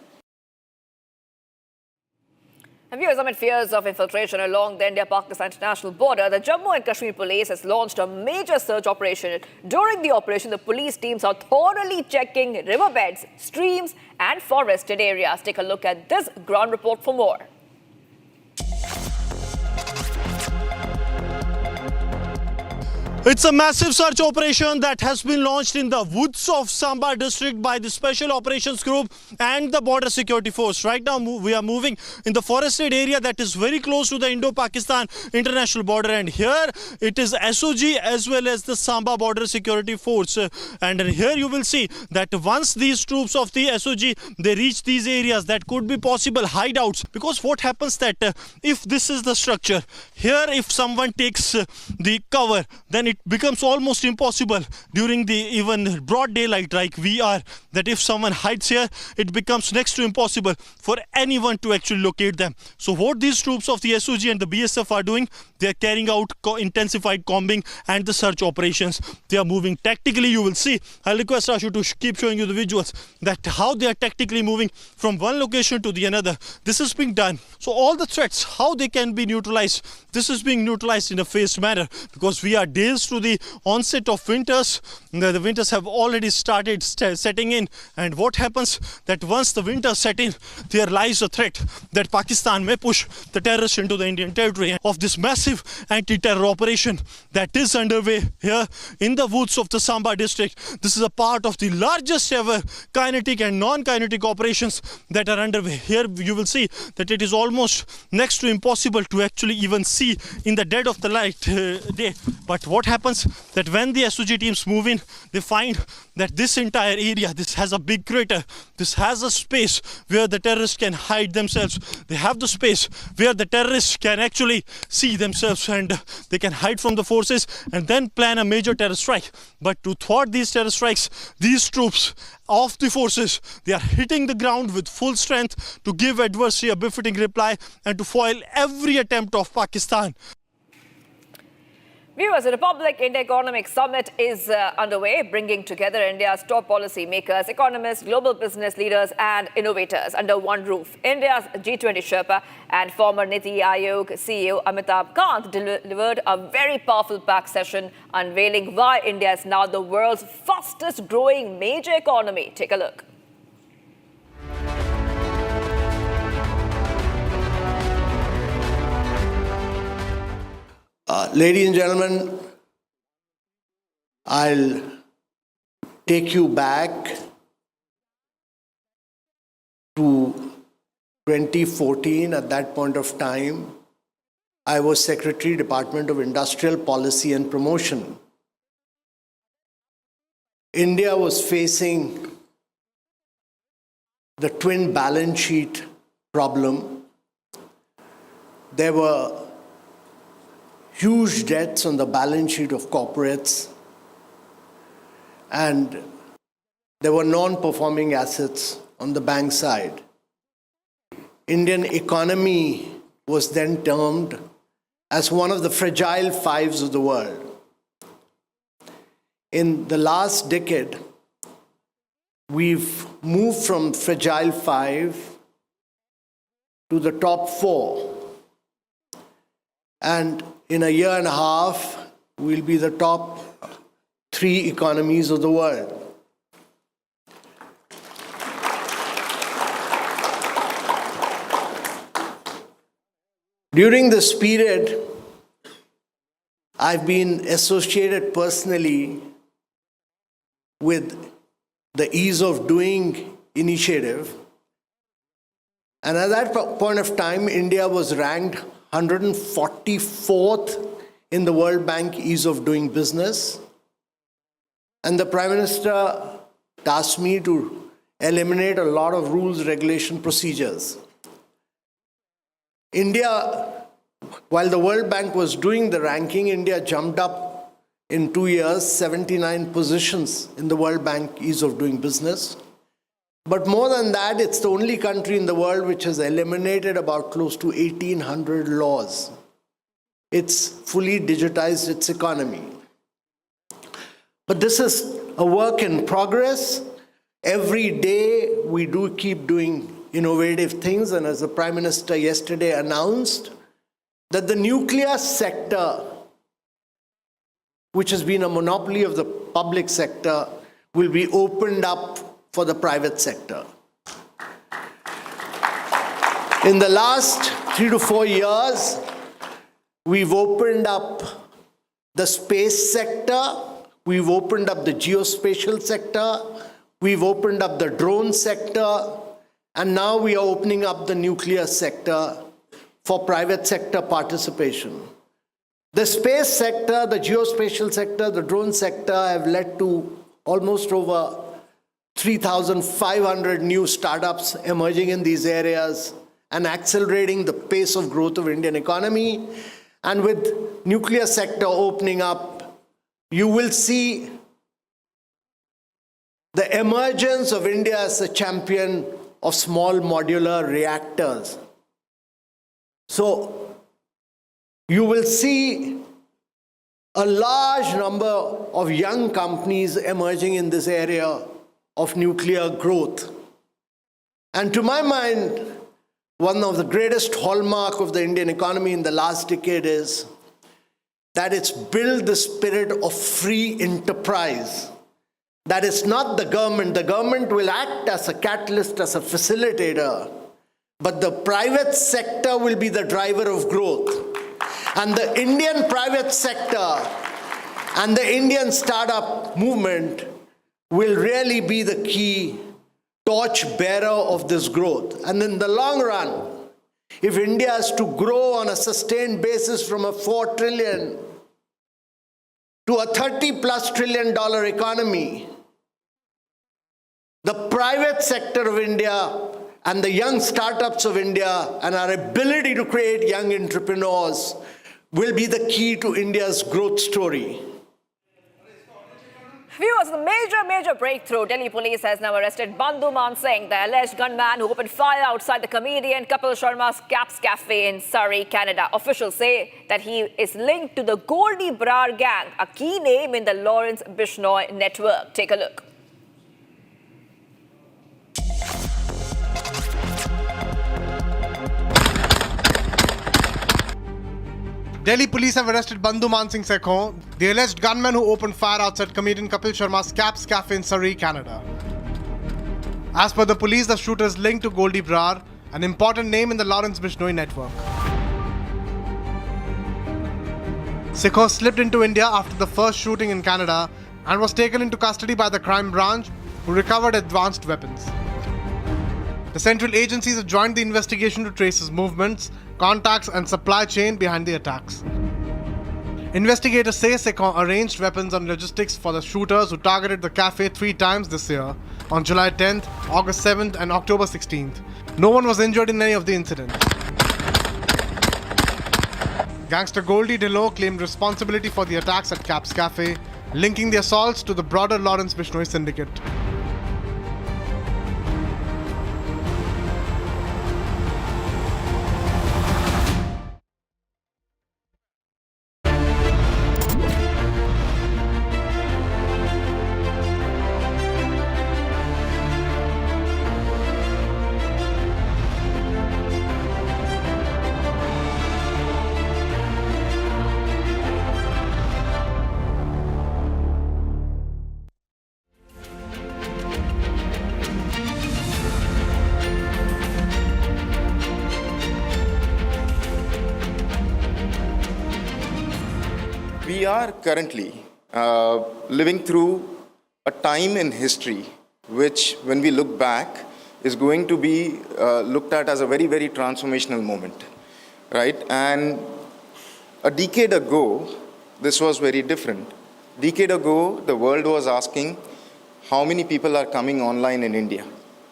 And viewers, amid fears of infiltration along the India-Pakistan international border, the Jammu and Kashmir police has launched a major search operation. During the operation, the police teams are thoroughly checking riverbeds, streams and forested areas. Take a look at this ground report for more. It's a massive search operation that has been launched in the woods of Samba district by the Special Operations Group and the Border Security Force. Right now, we are moving in the forested area that is very close to the Indo-Pakistan international border. And here it is SOG as well as the Samba Border Security Force. And here you will see that once these troops of the SOG, they reach these areas, that could be possible hideouts. Because what happens that if this is the structure, here if someone takes the cover, then it becomes almost impossible during the even broad daylight like we are, that if someone hides here, it becomes next to impossible for anyone to actually locate them. So what these troops of the SOG and the BSF are doing, they are carrying out intensified combing and the search operations. They are moving tactically. You will see, I'll request Ashu to keep showing you the visuals, that how they are tactically moving from one location to the another. This is being done. So all the threats, how they can be neutralized, this is being neutralized in a phased manner, because we are days to the onset of winters. The winters have already started setting in, and what happens that once the winters set in, there lies a threat that Pakistan may push the terrorists into the Indian territory. Of this massive anti-terror operation that is underway here in the woods of the Samba district, this is a part of the largest ever kinetic and non-kinetic operations that are underway. Here you will see that it is almost next to impossible to actually even see in the dead of the light day. But what happens that when the SOG teams move in, they find that this entire area, this has a big crater, this has a space where the terrorists can hide themselves. They have the space where the terrorists can actually see themselves and they can hide from the forces and then plan a major terror strike. But to thwart these terror strikes, these troops of the forces, they are hitting the ground with full strength to give adversary a befitting reply and to foil every attempt of Pakistan. Viewers, the Republic India Economic Summit is underway, bringing together India's top policy makers, economists, global business leaders and innovators under one roof. India's G20 Sherpa and former Niti Aayog CEO Amitabh Kant delivered a very powerful packed session unveiling why India is now the world's fastest growing major economy. Take a look. Ladies and gentlemen, I'll take you back to 2014. At that point of time, I was Secretary, Department of Industrial Policy and Promotion. India was facing the twin balance sheet problem. There were huge debts on the balance sheet of corporates, and there were non-performing assets on the bank side. Indian economy was then termed as one of the fragile fives of the world. In the last decade, we've moved from fragile five to the top four. And in a year and a half, we'll be the top 3 economies of the world. During this period, I've been associated personally with the Ease of Doing initiative. And at that point of time, India was ranked 144th in the World Bank Ease of Doing Business. And the Prime Minister tasked me to eliminate a lot of rules, regulation, procedures. India, while the World Bank was doing the ranking, India jumped up in 2 years, 79 positions in the World Bank Ease of Doing Business. But more than that, it's the only country in the world which has eliminated about close to 1,800 laws. it's fully digitized its economy. But this is a work in progress. Every day we do keep doing innovative things, and as the Prime Minister yesterday announced, that the nuclear sector, which has been a monopoly of the public sector, will be opened up for the private sector. In the last 3 to 4 years, we've opened up the space sector, we've opened up the geospatial sector, we've opened up the drone sector, and now we are opening up the nuclear sector for private sector participation. The space sector, the geospatial sector, the drone sector have led to almost over 3,500 new startups emerging in these areas and accelerating the pace of growth of Indian economy. And with nuclear sector opening up, you will see the emergence of India as a champion of small modular reactors. So you will see a large number of young companies emerging in this area of nuclear growth. And to my mind, one of the greatest hallmark of the Indian economy in the last decade is that it's built the spirit of free enterprise. That is not the government. The government will act as a catalyst, as a facilitator, but the private sector will be the driver of growth. And the Indian private sector and the Indian startup movement will really be the key torch bearer of this growth. And in the long run, if India is to grow on a sustained basis from a 4 trillion to a 30+ trillion dollar economy, the private sector of India and the young startups of India and our ability to create young entrepreneurs will be the key to India's growth story. Viewers, a major breakthrough. Delhi police has now arrested Bandhu Man Singh, the alleged gunman who opened fire outside the comedian Kapil Sharma's Caps Cafe in Surrey, Canada. Officials say that he is linked to the Goldie Brar gang, a key name in the Lawrence Bishnoi network. Take a look. Delhi police have arrested Bandhu Man Singh Sekhon, the alleged gunman who opened fire outside comedian Kapil Sharma's Caps Cafe in Surrey, Canada. As per the police, the shooter is linked to Goldie Brar, an important name in the Lawrence Bishnoi network. Sekhon slipped into India after the first shooting in Canada and was taken into custody by the crime branch, who recovered advanced weapons. The central agencies have joined the investigation to trace his movements, contacts and supply chain behind the attacks. Investigators say Sekhon arranged weapons and logistics for the shooters who targeted the cafe 3 times this year, on July 10th, August 7th and October 16th. No one was injured in any of the incidents. Gangster Goldie Delo claimed responsibility for the attacks at Caps Cafe, linking the assaults to the broader Lawrence Bishnoi syndicate. We are currently living through a time in history which, when we look back, is going to be looked at as a very, very transformational moment, right? And a decade ago, this was very different. Decade ago, the world was asking how many people are coming online in India,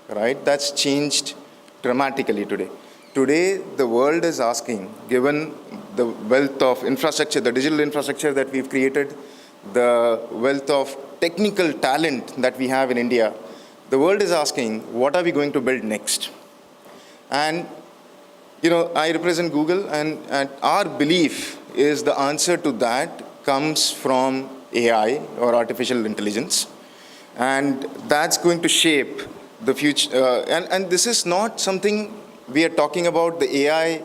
right? That's changed dramatically today. Today, the world is asking, given the wealth of infrastructure, the digital infrastructure that we've created, the wealth of technical talent that we have in India, the world is asking, what are we going to build next? And, you know, I represent Google, and our belief is the answer to that comes from AI or artificial intelligence. And that's going to shape the future. And this is not something we are talking about, the AI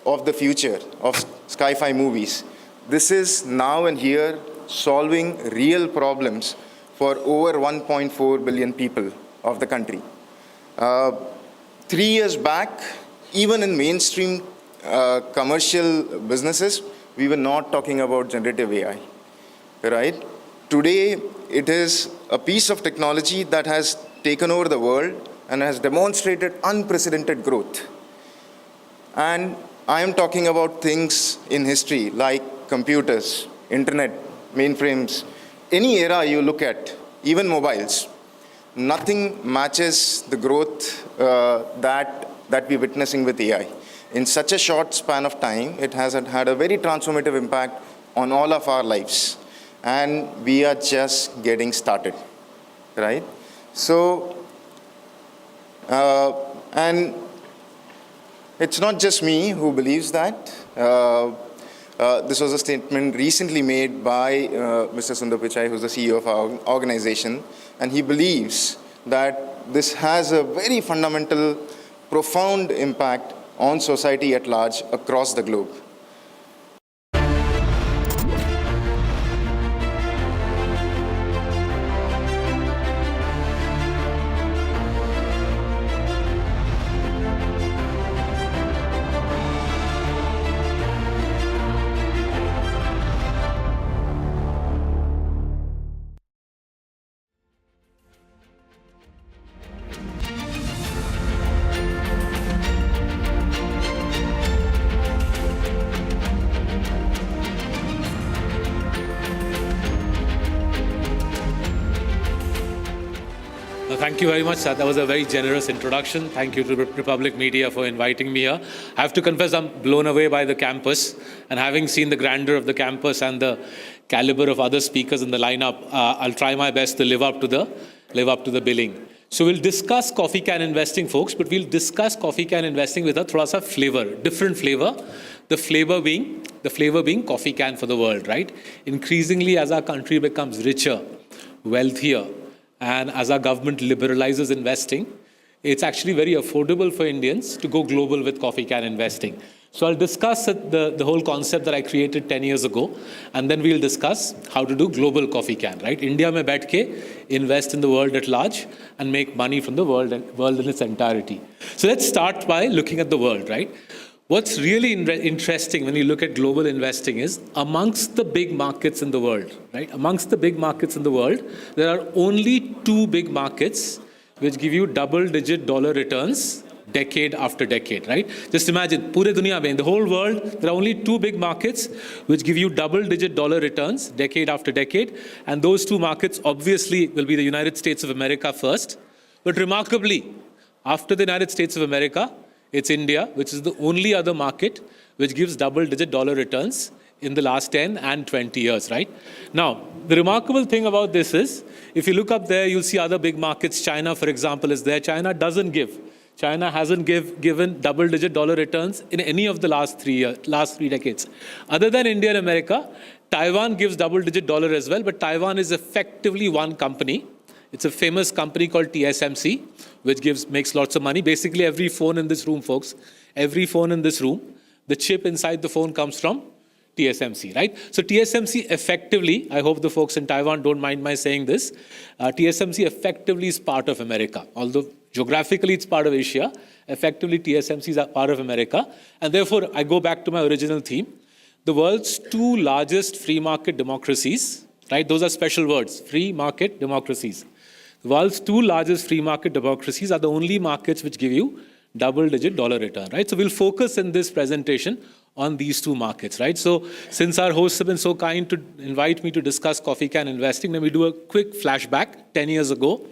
of the future, of sci-fi movies. This is now and here solving real problems for over 1.4 billion people of the country. 3 years back, even in mainstream commercial businesses, we were not talking about generative AI, right? Today, it is a piece of technology that has taken over the world and has demonstrated unprecedented growth. And I am talking about things in history like computers, internet, mainframes, any era you look at, even mobiles. Nothing matches the growth that we're witnessing with AI. In such a short span of time, it has had a very transformative impact on all of our lives. And we are just getting started, right? So, and it's not just me who believes that. This was a statement recently made by Mr. Sundar Pichai, who's the CEO of our organization, and he believes that this has a very fundamental, profound impact on society at large across the globe. Thank you very much, sir. That was a very generous introduction. Thank you to Republic Media for inviting me here. I have to confess, I'm blown away by the campus, and having seen the grandeur of the campus and the caliber of other speakers in the lineup, I'll try my best to live up to the billing. So we'll discuss coffee can investing, folks, but we'll discuss coffee can investing with a thoda sa flavor, different flavor. The flavor being coffee can for the world, right? Increasingly, as our country becomes richer, wealthier, and as our government liberalizes investing, it's actually very affordable for Indians to go global with coffee can investing. So I'll discuss the whole concept that I created 10 years ago, and then we'll discuss how to do global coffee can, right? India mein baith ke invest in the world at large and make money from the world in its entirety. So let's start by looking at the world, right? What's really interesting when you look at global investing is amongst the big markets in the world, right? Amongst the big markets in the world, there are only 2 big markets which give you double-digit dollar returns decade after decade, right? Just imagine, pure duniya mein, in the whole world, there are only 2 big markets which give you double-digit dollar returns decade after decade. And those 2 markets obviously will be the United States of America first. But remarkably, after the United States of America, it's India, which is the only other market which gives double-digit dollar returns in the last 10 and 20 years, right? Now, the remarkable thing about this is, if you look up there, you'll see other big markets. China, for example, is there. China hasn't given double-digit dollar returns in any of the last 3 decades. Other than India and America, Taiwan gives double-digit dollar as well, but Taiwan is effectively one company. It's a famous company called TSMC, which makes lots of money. Basically, every phone in this room, folks, every phone in this room, the chip inside the phone comes from TSMC, right? So TSMC effectively, I hope the folks in Taiwan don't mind my saying this, TSMC effectively is part of America. Although geographically it's part of Asia, effectively TSMC is a part of America. And therefore, I go back to my original theme. The world's 2 largest free market democracies, right? Those are special words, free market democracies. The world's 2 largest free market democracies are the only markets which give you double-digit dollar return, right? So we'll focus in this presentation on these 2 markets, right? So since our hosts have been so kind to invite me to discuss coffee can investing, let me do a quick flashback. 10 years ago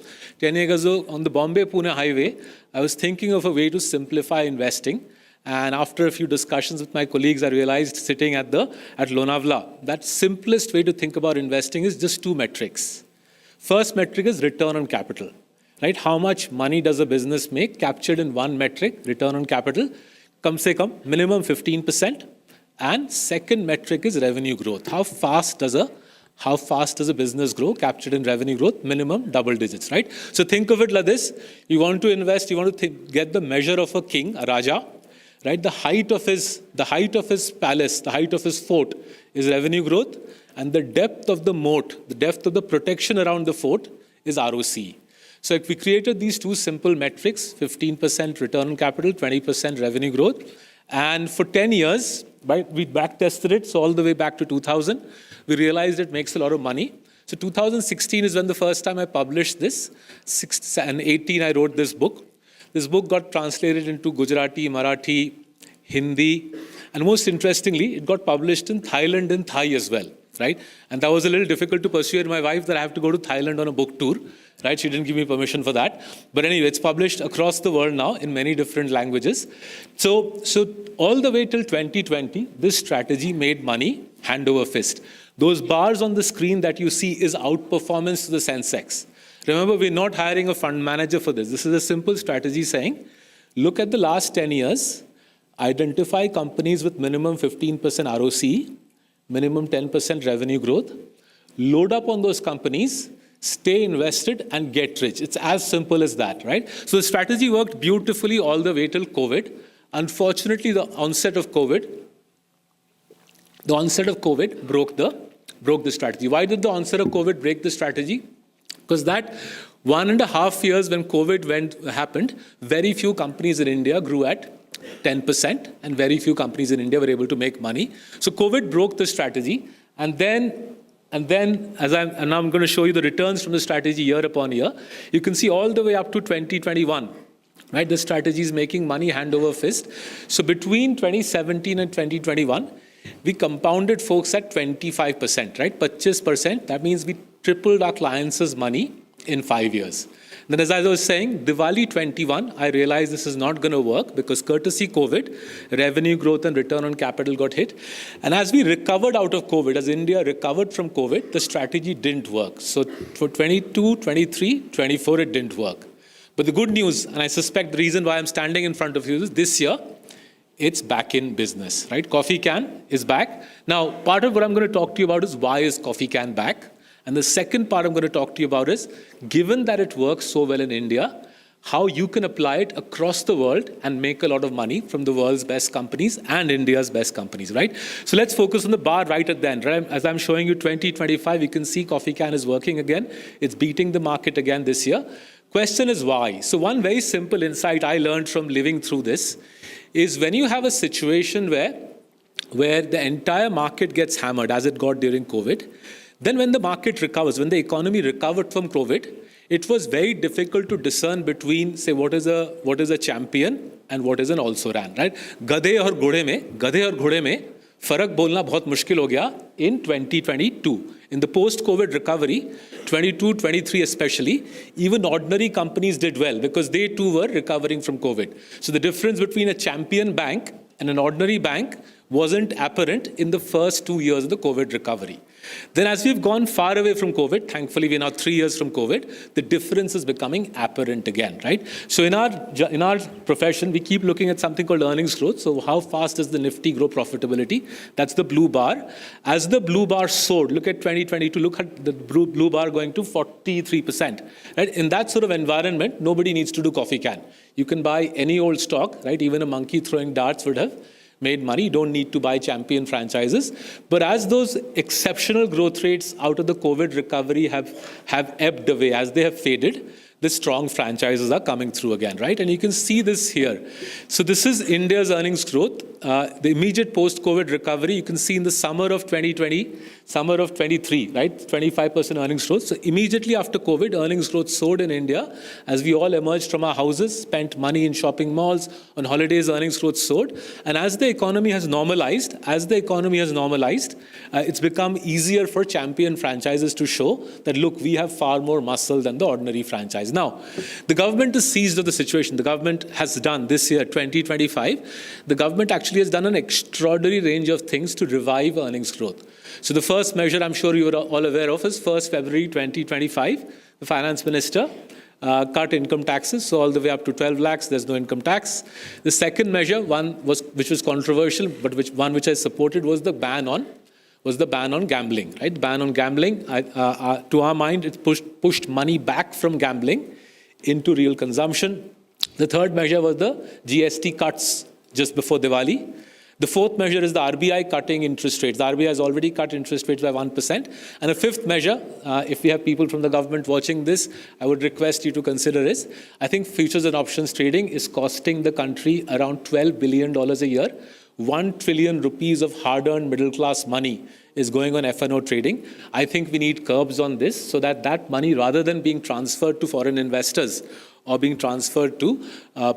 on the Bombay-Pune highway, I was thinking of a way to simplify investing. And after a few discussions with my colleagues, I realized sitting at Lonavala, that simplest way to think about investing is just 2 metrics. First metric is return on capital, right? How much money does a business make captured in one metric, return on capital? Kam se kam, minimum 15%, And second metric is revenue growth. How fast does a business grow, captured in revenue growth? Minimum double digits, right? So think of it like this. You want to invest, you want to get the measure of a king, a Raja, right? The height of his palace, the height of his fort is revenue growth, and the depth of the moat, the depth of the protection around the fort is ROC. So if we created these two simple metrics, 15% return on capital, 20% revenue growth, and for 10 years, we back tested it, so all the way back to 2000, we realized it makes a lot of money. So 2016 is when the first time I published this. 2018 I wrote this book. This book got translated into Gujarati, Marathi, Hindi, and most interestingly, it got published in Thailand and Thai as well, right? And that was a little difficult to persuade my wife that I have to go to Thailand on a book tour, right? She didn't give me permission for that. But anyway, it's published across the world now in many different languages. So all the way till 2020, this strategy made money hand over fist. Those bars on the screen that you see is outperformance to the Sensex. Remember, we're not hiring a fund manager for this. This is a simple strategy saying, look at the last 10 years, identify companies with minimum 15% ROCE, minimum 10% revenue growth, load up on those companies, stay invested, and get rich. It's as simple as that, right? So the strategy worked beautifully all the way till COVID. Unfortunately, the onset of COVID broke the strategy. Why did the onset of COVID break the strategy? Because that 1.5 years when COVID happened, very few companies in India grew at 10%, and very few companies in India were able to make money. So COVID broke the strategy, and then I'm going to show you the returns from the strategy year upon year. You can see all the way up to 2021, right? The strategy is making money hand over fist. So between 2017 and 2021, we compounded folks at 25%, right? 25%. That means we tripled our clients' money in 5 years. Then, as I was saying, Diwali 21, I realized this is not going to work because courtesy COVID, revenue growth and return on capital got hit. And as we recovered out of COVID, as India recovered from COVID, the strategy didn't work. So for 22, 23, 24, it didn't work. But the good news, and I suspect the reason why I'm standing in front of you is this year, it's back in business, right? Coffee Can is back. Now, part of what I'm going to talk to you about is why is Coffee Can back? And the second part I'm going to talk to you about is, given that it works so well in India, how you can apply it across the world and make a lot of money from the world's best companies and India's best companies, right? So let's focus on the bar right at the end, right? As I'm showing you 2025, you can see Coffee Can is working again. It's beating the market again this year. Question is why? So one very simple insight I learned from living through this is when you have a situation where the entire market gets hammered, as it got during COVID, then when the market recovers, when the economy recovered from COVID, it was very difficult to discern between, say, what is a champion and what is an also-ran, right? Gadhe aur ghode mein farak bolna bahut mushkil ho gaya in 2022. In the post-COVID recovery, 22, 23 especially, even ordinary companies did well because they too were recovering from COVID. So the difference between a champion bank and an ordinary bank wasn't apparent in the first 2 years of the COVID recovery. Then as we've gone far away from COVID, thankfully we're now 3 years from COVID, the difference is becoming apparent again, right? So in our profession, we keep looking at something called earnings growth. So how fast does the Nifty grow profitability? That's the blue bar. As the blue bar soared, look at 2022, look at the blue bar going to 43%. Right? In that sort of environment, nobody needs to do Coffee Can. You can buy any old stock, right? Even a monkey throwing darts would have made money. You don't need to buy champion franchises. But as those exceptional growth rates out of the COVID recovery have ebbed away, as they have faded, the strong franchises are coming through again, right? And you can see this here. So this is India's earnings growth. The immediate post-COVID recovery, you can see in the summer of 2020, summer of 23, right? 25% earnings growth. So immediately after COVID, earnings growth soared in India. As we all emerged from our houses, spent money in shopping malls, on holidays, earnings growth soared. And as the economy has normalized, it's become easier for champion franchises to show that, look, we have far more muscle than the ordinary franchise. Now, the government is seized of the situation. The government has done this year, 2025, the government actually has done an extraordinary range of things to revive earnings growth. So the first measure I'm sure you are all aware of is 1st February 2025, the finance minister cut income taxes. So all the way up to 12 lakhs, there's no income tax. The second measure, which was controversial, but which I supported, was the ban on gambling. Right, ban on gambling. To our mind, it pushed money back from gambling into real consumption. The third measure was the GST cuts just before Diwali. The fourth measure is the RBI cutting interest rates. The RBI has already cut interest rates by 1%. And a fifth measure, if we have people from the government watching this, I would request you to consider is, I think futures and options trading is costing the country around $12 billion a year. 1 trillion rupees of hard-earned middle-class money is going on F&O trading. I think we need curbs on this so that that money, rather than being transferred to foreign investors or being transferred to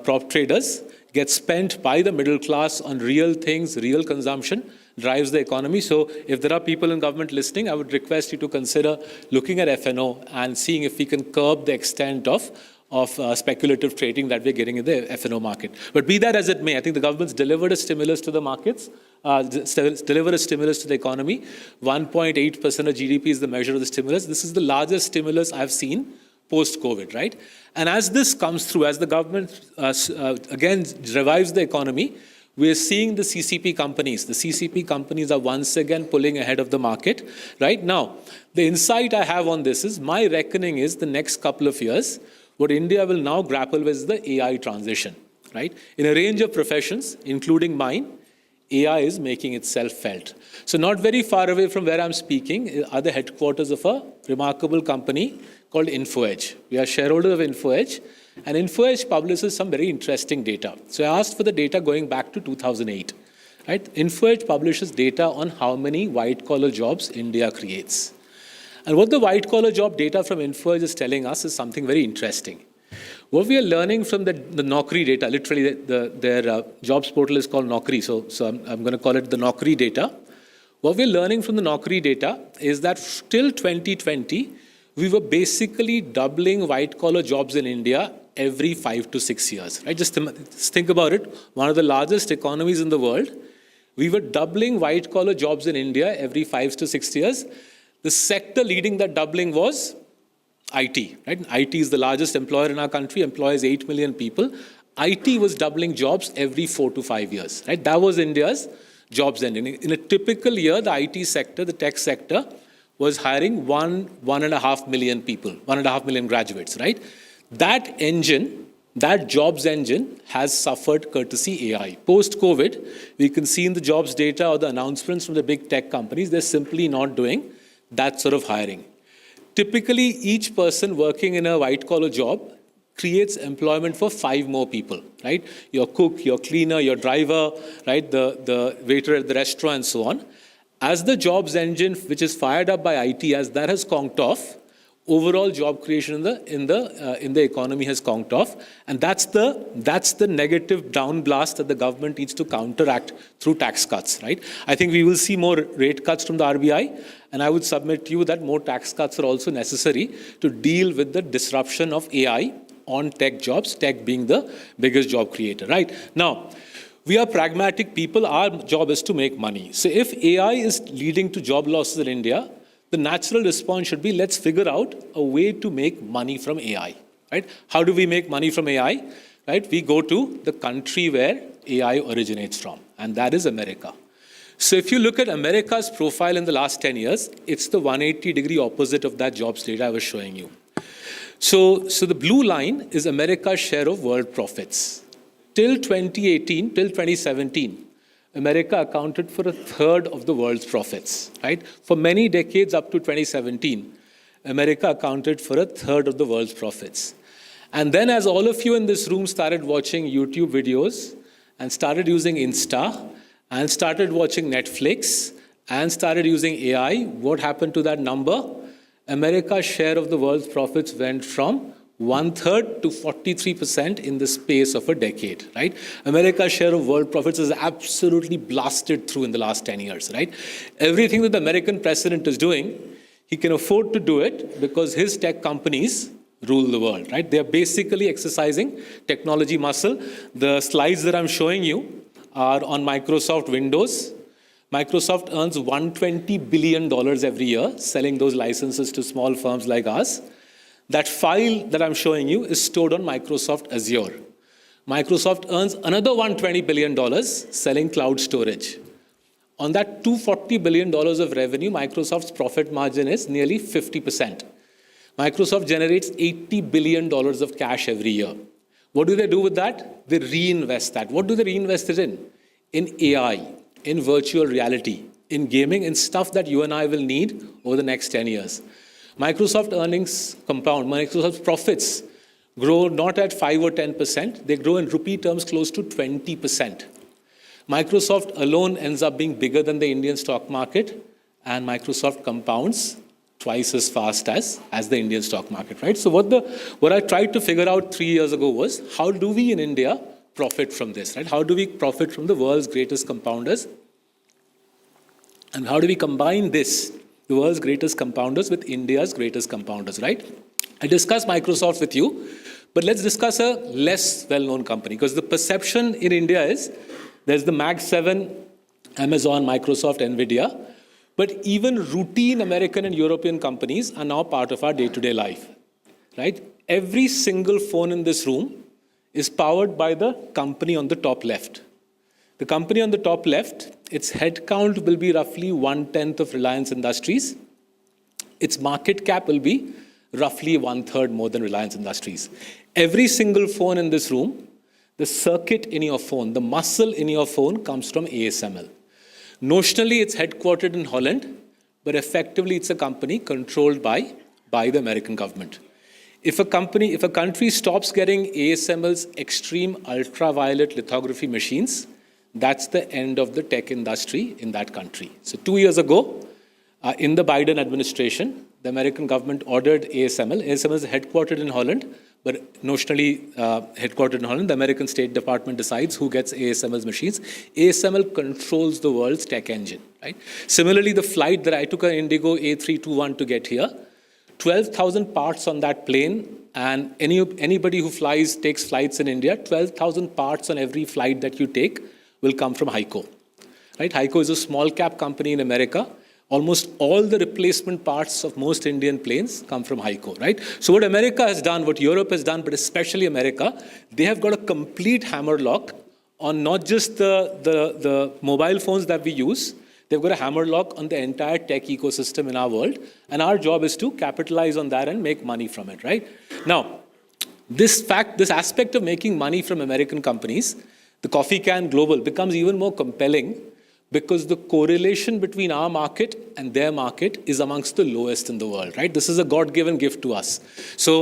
prop traders, gets spent by the middle class on real things, real consumption, drives the economy. So if there are people in government listening, I would request you to consider looking at F&O and seeing if we can curb the extent of speculative trading that we're getting in the F&O market. But be that as it may, I think the government's delivered a stimulus to the markets, delivered a stimulus to the economy. 1.8% of GDP is the measure of the stimulus. This is the largest stimulus I've seen post-COVID, right? And as this comes through, as the government again revives the economy, we are seeing the CCP companies. The CCP companies are once again pulling ahead of the market. Right now, the insight I have on this is, my reckoning is the next couple of years, what India will now grapple with is the AI transition, right? In a range of professions, including mine, AI is making itself felt. So not very far away from where I'm speaking are the headquarters of a remarkable company called InfoEdge. We are shareholders of InfoEdge, and InfoEdge publishes some very interesting data. So I asked for the data going back to 2008. Right? InfoEdge publishes data on how many white-collar jobs India creates. And what the white-collar job data from InfoEdge is telling us is something very interesting. What we are learning from the Naukri data, literally their jobs portal is called Naukri, so I'm going to call it the Naukri data. What we're learning from the Naukri data is that till 2020, we were basically doubling white-collar jobs in India every 5 to 6 years. Right? Just think about it. One of the largest economies in the world, we were doubling white-collar jobs in India every 5 to 6 years. The sector leading that doubling was IT. Right? IT is the largest employer in our country, employs 8 million people. IT was doubling jobs every 4 to 5 years. Right? That was India's jobs engine. In a typical year, the IT sector, the tech sector, was hiring 1.5 million people, 1.5 million graduates, right? That engine, that jobs engine has suffered courtesy AI. Post-COVID, we can see in the jobs data or the announcements from the big tech companies, they're simply not doing that sort of hiring. Typically, each person working in a white-collar job creates employment for 5 more people, right? Your cook, your cleaner, your driver, right? The waiter at the restaurant and so on. As the jobs engine, which is fired up by IT, as that has conked off, overall job creation in the economy has conked off, and that's the negative downblast that the government needs to counteract through tax cuts. Right? I think we will see more rate cuts from the RBI, and I would submit to you that more tax cuts are also necessary to deal with the disruption of AI on tech jobs. Tech being the biggest job creator. Right now. We are pragmatic people. Our job is to make money. So if AI is leading to job losses in India, the natural response should be, let's figure out a way to make money from AI. Right? How do we make money from AI? Right? We go to the country where AI originates from, and that is America. So if you look at America's profile in the last 10 years, it's the 180-degree opposite of that jobs data I was showing you. So the blue line is America's share of world profits. Till 2018, till 2017, America accounted for 1/3 of the world's profits, right? For many decades up to 2017, America accounted for 1/3 of the world's profits. And then as all of you in this room started watching YouTube videos and started using Insta and started watching Netflix and started using AI, what happened to that number? America's share of the world's profits went from 1/3 to 43% in the space of a decade, right? America's share of world profits is absolutely blasted through in the last 10 years, right? Everything that the American president is doing, he can afford to do it because his tech companies rule the world, right? They are basically exercising technology muscle. The slides that I'm showing you are on Microsoft Windows. Microsoft earns $120 billion every year selling those licenses to small firms like us. That file that I'm showing you is stored on Microsoft Azure. Microsoft earns another $120 billion selling cloud storage. On that $240 billion of revenue, Microsoft's profit margin is nearly 50%. Microsoft generates $80 billion of cash every year. What do they do with that? They reinvest that. What do they reinvest it in? In AI, in virtual reality, in gaming, in stuff that you and I will need over the next 10 years. Microsoft earnings compound. Microsoft's profits grow not at 5 or 10%. They grow in rupee terms close to 20%. Microsoft alone ends up being bigger than the Indian stock market, and Microsoft compounds twice as fast as the Indian stock market, right? So what I tried to figure out 3 years ago was, how do we in India profit from this, right? How do we profit from the world's greatest compounders? And how do we combine this, the world's greatest compounders, with India's greatest compounders, right? I discussed Microsoft with you, but let's discuss a less well-known company, because the perception in India is there's the Mag 7, Amazon, Microsoft, Nvidia, but even routine American and European companies are now part of our day-to-day life, right? Every single phone in this room is powered by the company on the top left. The company on the top left, its headcount will be roughly 1/10 of Reliance Industries. Its market cap will be roughly 1/3 more than Reliance Industries. Every single phone in this room, the circuit in your phone, the muscle in your phone comes from ASML. Notionally, it's headquartered in Holland, but effectively it's a company controlled by the American government. If a country stops getting ASML's extreme ultraviolet lithography machines, that's the end of the tech industry in that country. So 2 years ago, in the Biden administration, the American government ordered ASML. ASML is headquartered in Holland, but notionally headquartered in Holland. The American State Department decides who gets ASML's machines. ASML controls the world's tech engine, right? Similarly, the flight that I took, an Indigo A321 to get here, 12,000 parts on that plane, and anybody who takes flights in India, 12,000 parts on every flight that you take will come from HEICO, right? HEICO is a small cap company in America. Almost all the replacement parts of most Indian planes come from HEICO, right? So what America has done, what Europe has done, but especially America, they have got a complete hammer lock on not just the mobile phones that we use, they've got a hammer lock on the entire tech ecosystem in our world, and our job is to capitalize on that and make money from it, right? Now, this aspect of making money from American companies, the coffee can global, becomes even more compelling because the correlation between our market and their market is amongst the lowest in the world, right? This is a God-given gift to us. So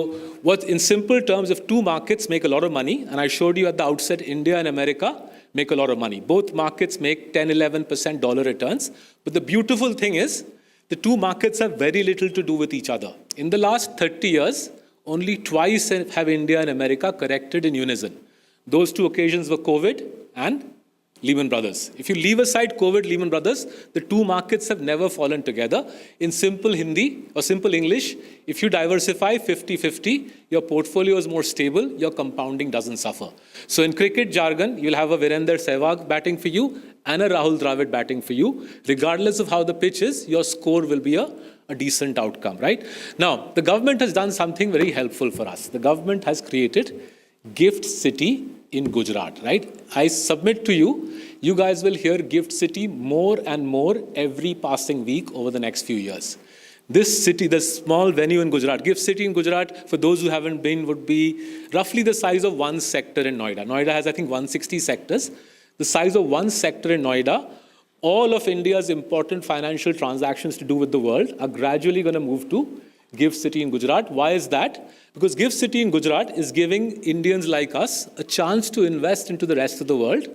in simple terms, if two markets make a lot of money, and I showed you at the outset, India and America make a lot of money. Both markets make 10-11% dollar returns. But the beautiful thing is, the two markets have very little to do with each other. In the last 30 years, only twice have India and America corrected in unison. Those two occasions were COVID and Lehman Brothers. If you leave aside COVID, Lehman Brothers, the two markets have never fallen together. In simple Hindi or simple English, if you diversify 50-50, your portfolio is more stable, your compounding doesn't suffer. So in cricket jargon, you'll have a Virender Sehwag batting for you and a Rahul Dravid batting for you. Regardless of how the pitch is, your score will be a decent outcome, right? Now, the government has done something very helpful for us. The government has created Gift City in Gujarat, right? I submit to you, you guys will hear Gift City more and more every passing week over the next few years. This city, this small venue in Gujarat, Gift City in Gujarat, for those who haven't been, would be roughly the size of one sector in Noida. Noida has, I think, 160 sectors. The size of one sector in Noida, all of India's important financial transactions to do with the world are gradually going to move to Gift City in Gujarat. Why is that? Because Gift City in Gujarat is giving Indians like us a chance to invest into the rest of the world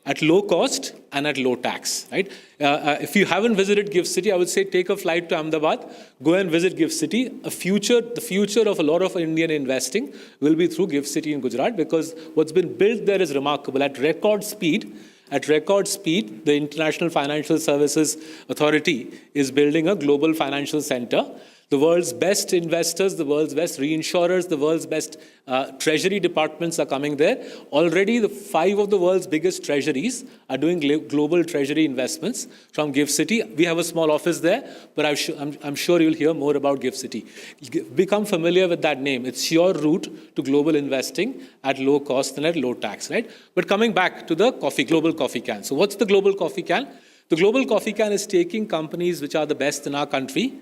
at low cost and at low tax, right? If you haven't visited Gift City, I would say take a flight to Ahmedabad, go and visit Gift City. The future of a lot of Indian investing will be through Gift City in Gujarat, because what's been built there is remarkable. At record speed, the International Financial Services Authority is building a global financial center. The world's best investors, the world's best reinsurers, the world's best treasury departments are coming there. Already, the 5 of the world's biggest treasuries are doing global treasury investments from GIFT City. We have a small office there, but I'm sure you'll hear more about GIFT City. Become familiar with that name. It's your route to global investing at low cost and at low tax, right? But coming back to the global coffee can. So what's the global coffee can? The global coffee can is taking companies which are the best in our country,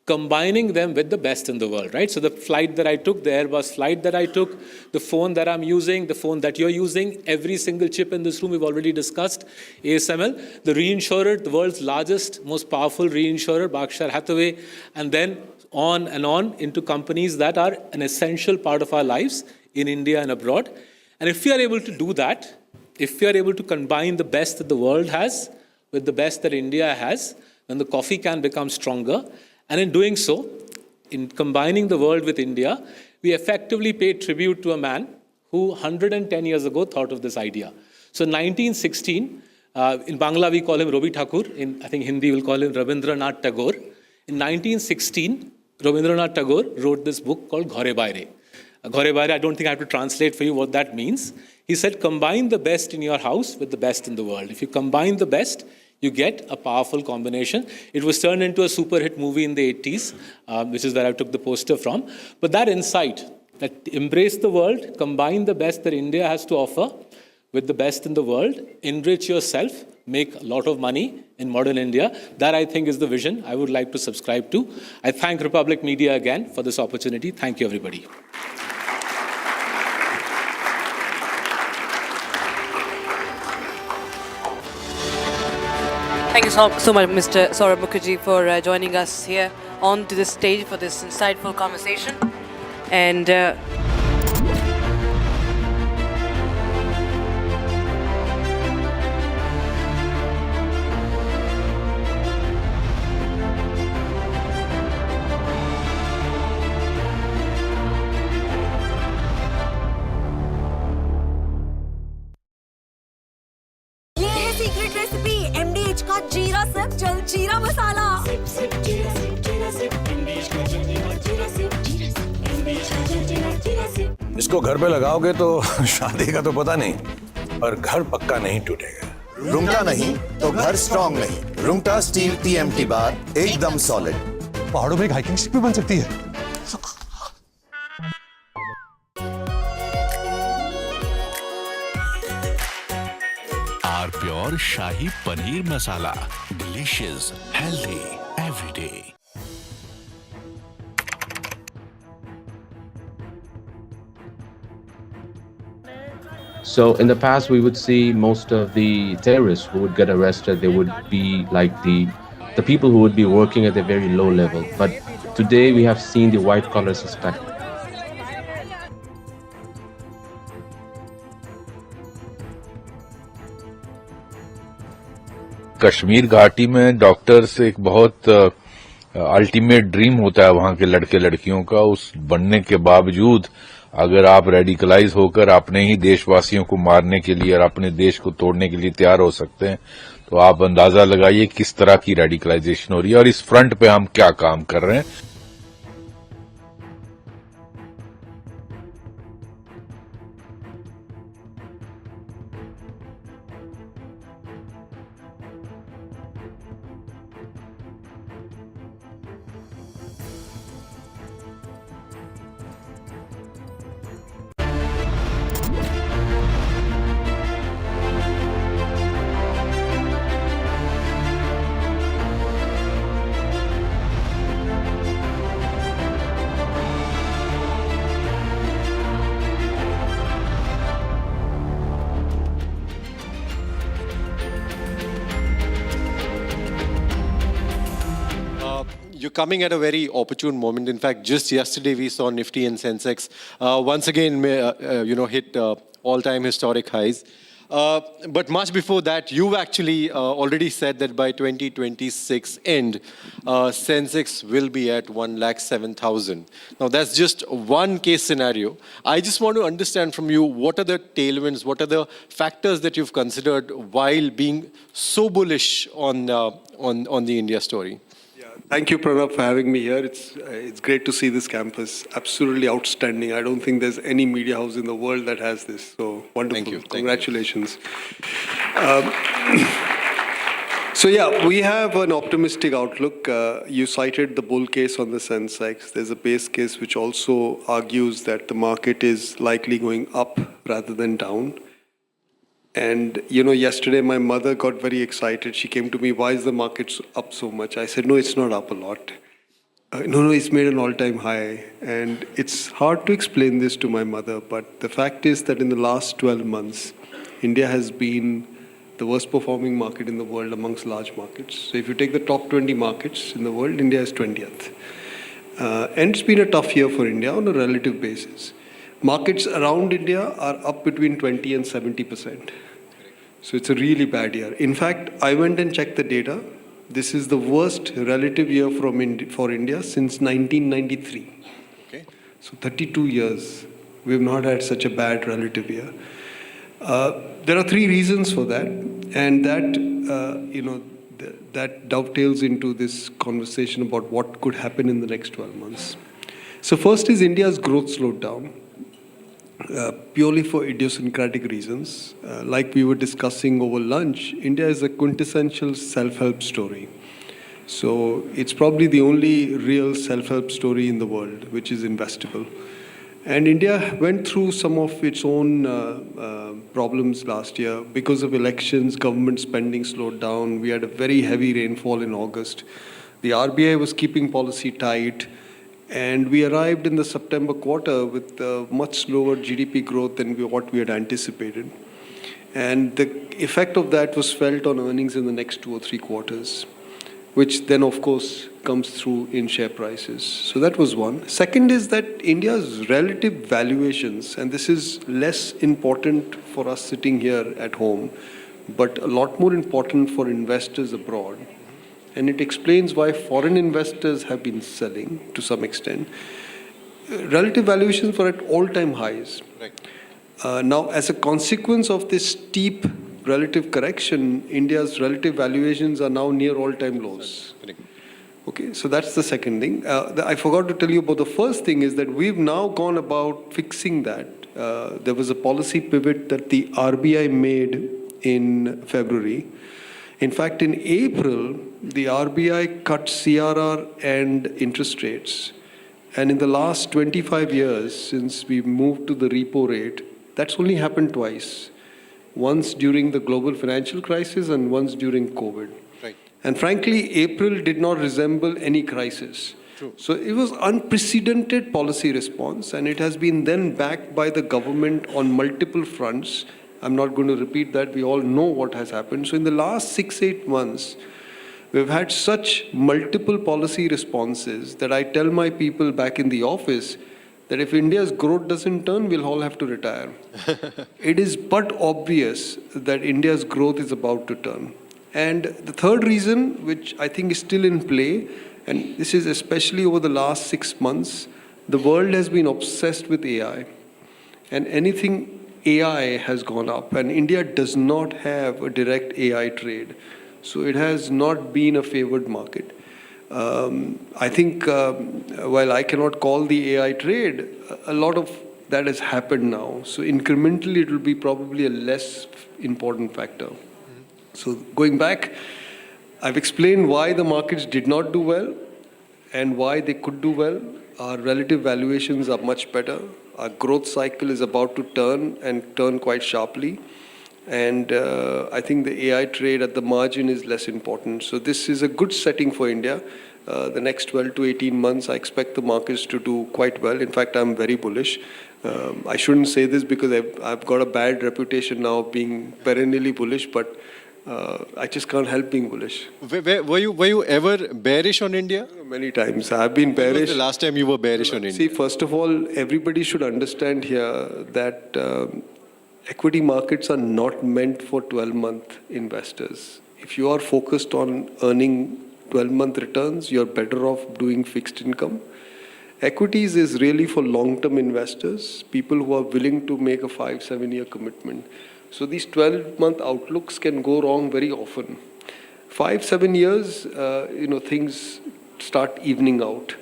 combining them with the best in the world, right? So the flight that I took, the Airbus flight that I took, the phone that I'm using, the phone that you're using, every single chip in this room we've already discussed, ASML, the reinsurer, the world's largest, most powerful reinsurer, Berkshire Hathaway, and then on and on into companies that are an essential part of our lives in India and abroad. And if we are able to do that, if we are able to combine the best that the world has with the best that India has, then the coffee can become stronger. And in doing so, in combining the world with India, we effectively pay tribute to a man who 110 years ago thought of this idea. So in 1916, in Bangla we call him Rabi Thakur, in I think Hindi we'll call him Rabindranath Tagore. In 1916, Rabindranath Tagore wrote this book called Ghare Baire. Ghare Baire, I don't think I have to translate for you what that means. He said, combine the best in your house with the best in the world. If you combine the best, you get a powerful combination. It was turned into a super hit movie in the 80s, which is where I took the poster from. But that insight, that embrace the world, combine the best that India has to offer with the best in the world, enrich yourself, make a lot of money in modern India, that I think is the vision I would like to subscribe to. I thank Republic Media again for this opportunity. Thank you, everybody. Thank you so much, Mr. Saurabh Mukherjee, for joining us here onto the stage for this insightful conversation. And secret recipe MDH का jeera SIP जल जीरा मसाला इसको घर पे लगाओगे तो शादी का तो पता नहीं, पर घर पक्का नहीं टूटेगा। रुंगटा नहीं तो घर स्ट्रॉन्ग नहीं। रुंगटा स्टील TMT बार एकदम सॉलिड। पहाड़ों में एक हाइकिंग स्टिक भी बन सकती है। R pure shahi paneer masala, delicious, healthy every day. So in the past, we would see most of the terrorists who would get arrested, they would be like the people who would be working at a very low level. But today we have seen the white collar suspect. Kashmir घाटी में doctors एक बहुत ultimate dream होता है वहां के लड़के लड़कियों का। उस बनने के बावजूद अगर आप रेडिकलाइज होकर अपने ही देशवासियों को मारने के लिए और अपने देश को तोड़ने के लिए तैयार हो सकते हैं, तो आप अंदाजा लगाइए किस तरह की रेडिकलाइजेशन हो रही है और इस फ्रंट पे हम क्या काम कर रहे हैं। You're coming at a very opportune moment. In fact, just yesterday we saw Nifty and Sensex once again, hit all-time historic highs. But much before that, you've actually already said that by 2026 end, Sensex will be at 107,000. Now, that's just one case scenario. I just want to understand from you, what are the tailwinds, what are the factors that you've considered while being so bullish on the India story? Thank you, Pranav, for having me here. It's great to see this campus. Absolutely outstanding. I don't think there's any media house in the world that has this. So wonderful. Thank you. Congratulations. So yeah, we have an optimistic outlook. You cited the bull case on the Sensex. There's a base case which also argues that the market is likely going up rather than down. And, yesterday my mother got very excited. She came to me, why is the market up so much? I said, no, it's not up a lot. No, it's made an all-time high. And it's hard to explain this to my mother, but the fact is that in the last 12 months, India has been the worst performing market in the world amongst large markets. So if you take the top 20 markets in the world, India is 20th. And it's been a tough year for India on a relative basis. Markets around India are up between 20 and 70%. So it's a really bad year. In fact, I went and checked the data. This is the worst relative year for India since 1993. Okay. So 32 years, we've not had such a bad relative year. There are three reasons for that, and that dovetails into this conversation about what could happen in the next 12 months. So first is India's growth slowed down. Purely for idiosyncratic reasons. Like we were discussing over lunch, India is a quintessential self-help story. So it's probably the only real self-help story in the world which is investable. And India went through some of its own problems last year. Because of elections, government spending slowed down. We had a very heavy rainfall in August. The RBI was keeping policy tight. And we arrived in the September quarter with much slower GDP growth than what we had anticipated. And the effect of that was felt on earnings in the next 2 or 3 quarters, which then, of course, comes through in share prices. So that was one. Second is that India's relative valuations, and this is less important for us sitting here at home, but a lot more important for investors abroad. And it explains why foreign investors have been selling to some extent. Relative valuations were at all-time highs. Right. Now, as a consequence of this steep relative correction, India's relative valuations are now near all-time lows. Okay, so that's the second thing. I forgot to tell you about the first thing is that we've now gone about fixing that. There was a policy pivot that the RBI made in February. In fact, in April, the RBI cut CRR and interest rates. And in the last 25 years, since we moved to the repo rate, that's only happened twice. Once during the global financial crisis and once during COVID. Right. And frankly, April did not resemble any crisis. True. So it was unprecedented policy response, and it has been then backed by the government on multiple fronts. I'm not going to repeat that. We all know what has happened. So in the last 6-8 months, we've had such multiple policy responses that I tell my people back in the office that if India's growth doesn't turn, we'll all have to retire. It is but obvious that India's growth is about to turn. And the third reason, which I think is still in play, and this is especially over the last 6 months, the world has been obsessed with AI. And anything AI has gone up, and India does not have a direct AI trade. So it has not been a favored market. I think while I cannot call the AI trade, a lot of that has happened now. So incrementally, it will be probably a less important factor. So going back, I've explained why the markets did not do well and why they could do well. Our relative valuations are much better. Our growth cycle is about to turn and turn quite sharply. And I think the AI trade at the margin is less important. So this is a good setting for India. The next 12 to 18 months, I expect the markets to do quite well. In fact, I'm very bullish. I shouldn't say this because I've got a bad reputation now of being perennially bullish, but I just can't help being bullish. Were you ever bearish on India? Many times. I've been bearish. When was the last time you were bearish on India? See, first of all, everybody should understand here that equity markets are not meant for 12-month investors. If you are focused on earning 12-month returns, you're better off doing fixed income. Equities is really for long-term investors, people who are willing to make a 5-7 year commitment. So these 12-month outlooks can go wrong very often. 5-7 years, things start evening out.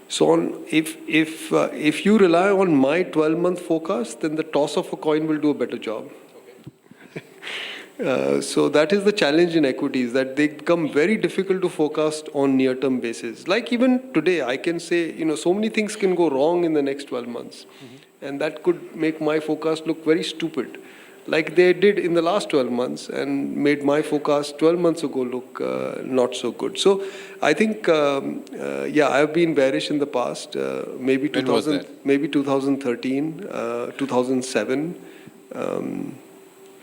So if you rely on my 12-month forecast, then the toss of a coin will do a better job. So that is the challenge in equities, that they become very difficult to forecast on near-term basis. Like even today, I can say, so many things can go wrong in the next 12 months. And that could make my forecast look very stupid, like they did in the last 12 months and made my forecast 12 months ago look not so good. So I think, I've been bearish in the past, maybe 2013, 2007.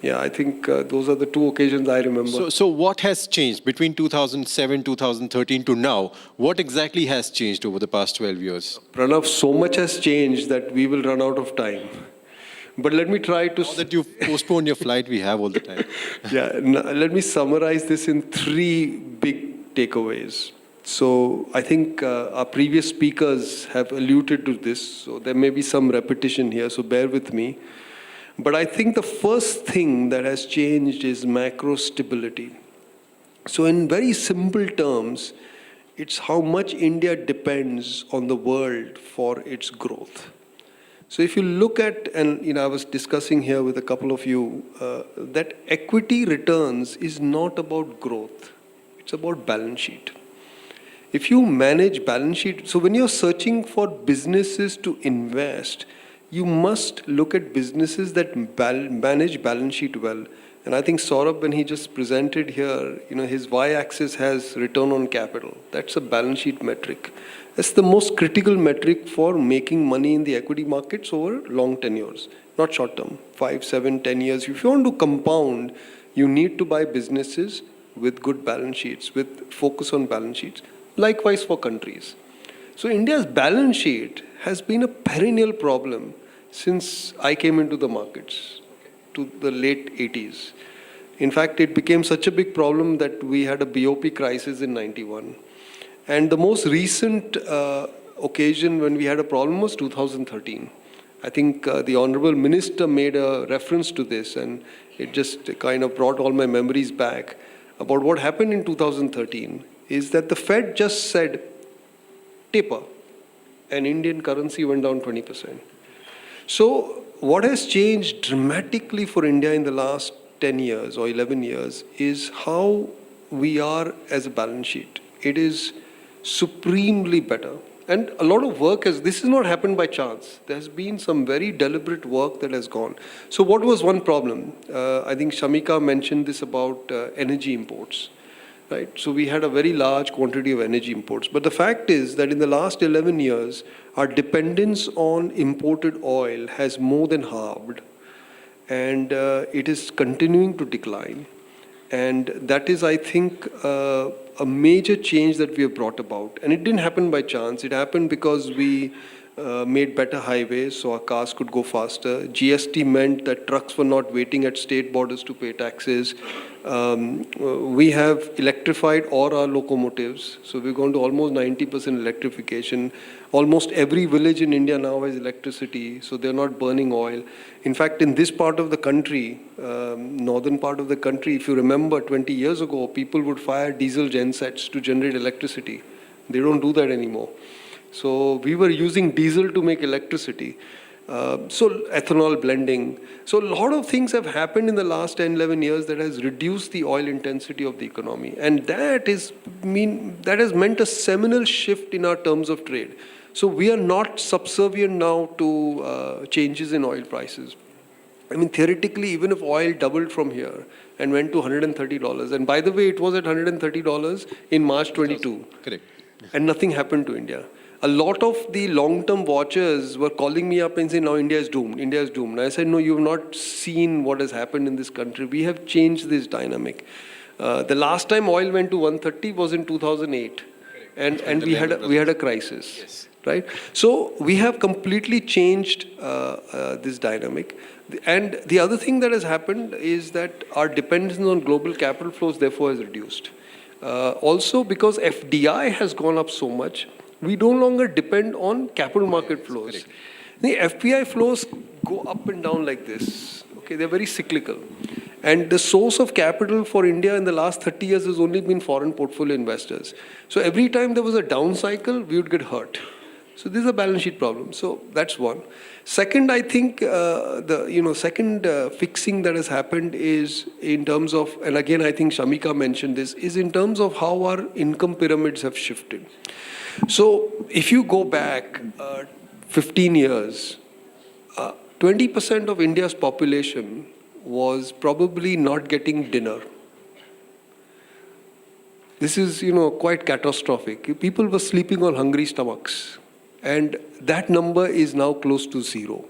I think those are the two occasions I remember. So what has changed between 2007, 2013 to now? What exactly has changed over the past 12 years? Pranav, so much has changed that we will run out of time. But let me try to... Now that you've postponed your flight, we have all the time. Let me summarize this in 3 big takeaways. So I think our previous speakers have alluded to this, so there may be some repetition here, so bear with me. But I think the first thing that has changed is macro stability. So in very simple terms, it's how much India depends on the world for its growth. So if you look at, and I was discussing here with a couple of you, that equity returns is not about growth. It's about balance sheet. If you manage balance sheet, so when you're searching for businesses to invest, you must look at businesses that manage balance sheet well. And I think Saurabh, when he just presented here, his y-axis has return on capital. That's a balance sheet metric. That's the most critical metric for making money in the equity markets over long tenures, not short term, 5, 7, 10 years. If you want to compound, you need to buy businesses with good balance sheets, with focus on balance sheets. Likewise for countries. So India's balance sheet has been a perennial problem since I came into the markets to the late 80s. In fact, it became such a big problem that we had a BOP crisis in 91. And the most recent occasion when we had a problem was 2013. I think the Honorable Minister made a reference to this, and it just kind of brought all my memories back about what happened in 2013 is that the Fed just said, taper, and Indian currency went down 20%. So what has changed dramatically for India in the last 10 years or 11 years is how we are as a balance sheet. It is supremely better. And a lot of work this has not happened by chance. There has been some very deliberate work that has gone. So what was one problem? I think Shamika mentioned this about energy imports. Right? So we had a very large quantity of energy imports. But the fact is that in the last 11 years, our dependence on imported oil has more than halved. And it is continuing to decline. And that is, I think, a major change that we have brought about. And it didn't happen by chance. It happened because we made better highways so our cars could go faster. GST meant that trucks were not waiting at state borders to pay taxes. We have electrified all our locomotives. So we've gone to almost 90% electrification. Almost every village in India now has electricity, so they're not burning oil. In fact, in this part of the country, northern part of the country, if you remember 20 years ago, people would fire diesel gensets to generate electricity. They don't do that anymore. So we were using diesel to make electricity. So ethanol blending. So a lot of things have happened in the last 10, 11 years that has reduced the oil intensity of the economy. And that has meant a seminal shift in our terms of trade. So we are not subservient now to changes in oil prices. I mean, theoretically, even if oil doubled from here and went to $130, and by the way, it was at $130 in March 22. Correct. And nothing happened to India. A lot of the long-term watchers were calling me up and saying, now India is doomed, India is doomed. And I said, no, you've not seen what has happened in this country. We have changed this dynamic. The last time oil went to 130 was in 2008. And we had a crisis. Yes. Right? So we have completely changed this dynamic. And the other thing that has happened is that our dependence on global capital flows therefore has reduced. Also because FDI has gone up so much, we no longer depend on capital market flows. The FPI flows go up and down like this. Okay, they're very cyclical. And the source of capital for India in the last 30 years has only been foreign portfolio investors. So every time there was a down cycle, we would get hurt. So this is a balance sheet problem. So that's one. Second, I think second fixing that has happened is in terms of, and again I think Shamika mentioned this, is in terms of how our income pyramids have shifted. So if you go back 15 years, 20% of India's population was probably not getting dinner. This is, quite catastrophic. People were sleeping on hungry stomachs. And that number is now close to zero.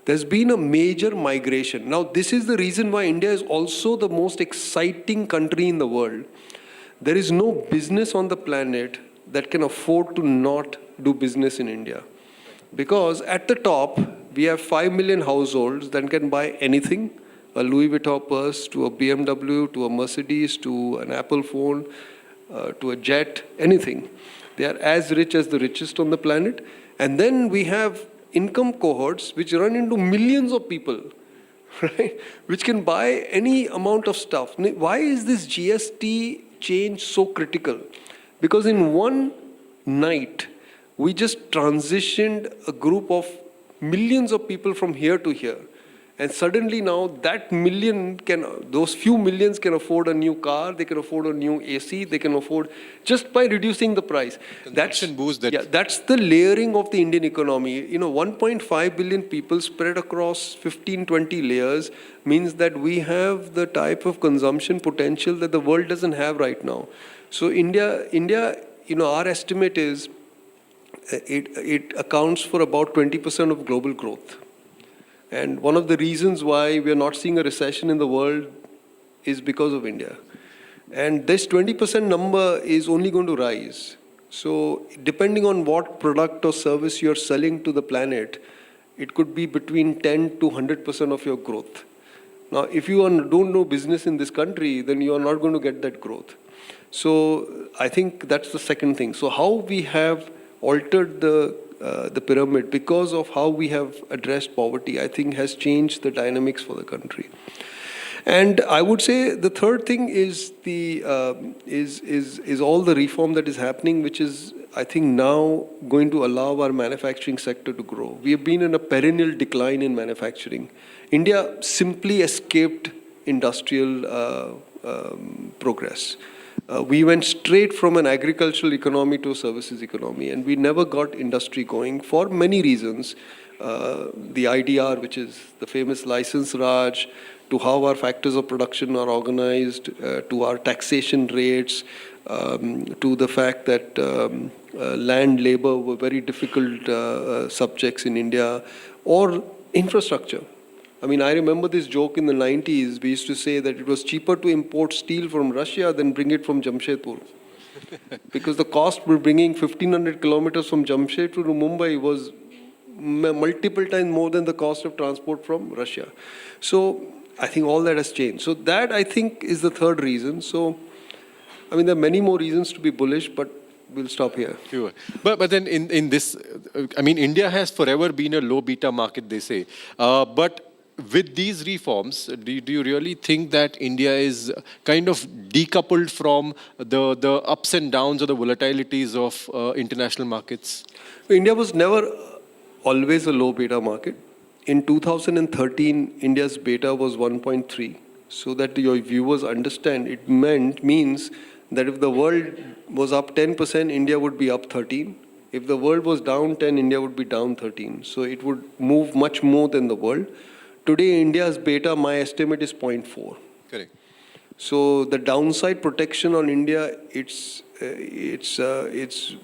There's been a major migration. Now, this is the reason why India is also the most exciting country in the world. There is no business on the planet that can afford to not do business in India. Because at the top, we have 5 million households that can buy anything, a Louis Vuitton purse, to a BMW, to a Mercedes, to an Apple phone, to a jet, anything. They are as rich as the richest on the planet. And then we have income cohorts which run into millions of people, right? Which can buy any amount of stuff. Why is this GST change so critical? Because in one night, we just transitioned a group of millions of people from here to here. And suddenly now that those few millions can afford a new car, they can afford a new AC, they can afford, just by reducing the price. That's the layering of the Indian economy. 1.5 billion people spread across 15, 20 layers means that we have the type of consumption potential that the world doesn't have right now. So India, our estimate is it accounts for about 20% of global growth. And one of the reasons why we are not seeing a recession in the world is because of India. And this 20% number is only going to rise. So depending on what product or service you're selling to the planet, it could be between 10 to 100% of your growth. Now, if you don't know business in this country, then you are not going to get that growth. So I think that's the second thing. So how we have altered the pyramid because of how we have addressed poverty, I think has changed the dynamics for the country. And I would say the third thing is is all the reform that is happening, which is, I think, now going to allow our manufacturing sector to grow. We have been in a perennial decline in manufacturing. India simply escaped industrial progress. We went straight from an agricultural economy to a services economy, and we never got industry going for many reasons. The IDR, which is the famous license Raj, to how our factors of production are organized, to our taxation rates, to the fact that land, labor were very difficult subjects in India, or infrastructure. I mean, I remember this joke in the 90s. We used to say that it was cheaper to import steel from Russia than bring it from Jamshedpur. Because the cost for bringing 1,500 kilometers from Jamshedpur to Mumbai was multiple times more than the cost of transport from Russia. So I think all that has changed. So that, I think, is the third reason. So, I mean, there are many more reasons to be bullish, but we'll stop here. Sure. But then in this, I mean, India has forever been a low beta market, they say. But with these reforms, do you really think that India is kind of decoupled from the ups and downs or the volatilities of international markets? India was never always a low beta market. In 2013, India's beta was 1.3. So that your viewers understand, it means that if the world was up 10%, India would be up 13. If the world was down 10, India would be down 13. So it would move much more than the world. Today, India's beta, my estimate, is 0.4. Correct. So the downside protection on India, it's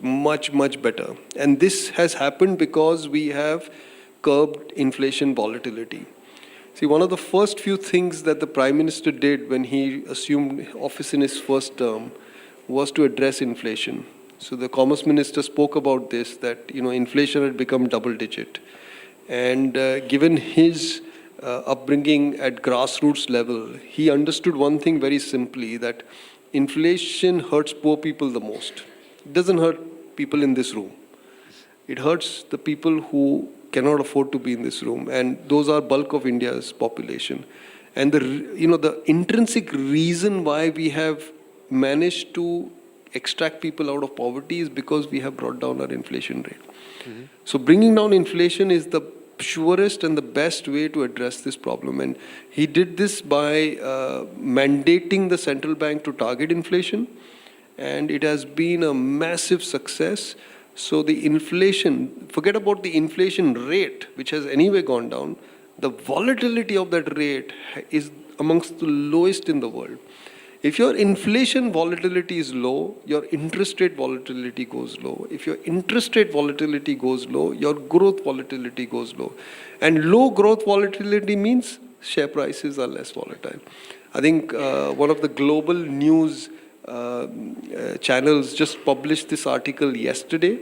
much better. And this has happened because we have curbed inflation volatility. See, one of the first few things that the Prime Minister did when he assumed office in his first term was to address inflation. So the Commerce Minister spoke about this, that inflation had become double digit. And given his upbringing at grassroots level, he understood one thing very simply, that inflation hurts poor people the most. It doesn't hurt people in this room. It hurts the people who cannot afford to be in this room, and those are bulk of India's population. And the intrinsic reason why we have managed to extract people out of poverty is because we have brought down our inflation rate. So bringing down inflation is the surest and the best way to address this problem. And he did this by mandating the central bank to target inflation. And it has been a massive success. So the inflation, forget about the inflation rate, which has anyway gone down. The volatility of that rate is amongst the lowest in the world. If your inflation volatility is low, your interest rate volatility goes low. If your interest rate volatility goes low, your growth volatility goes low. And low growth volatility means share prices are less volatile. I think one of the global news channels just published this article yesterday,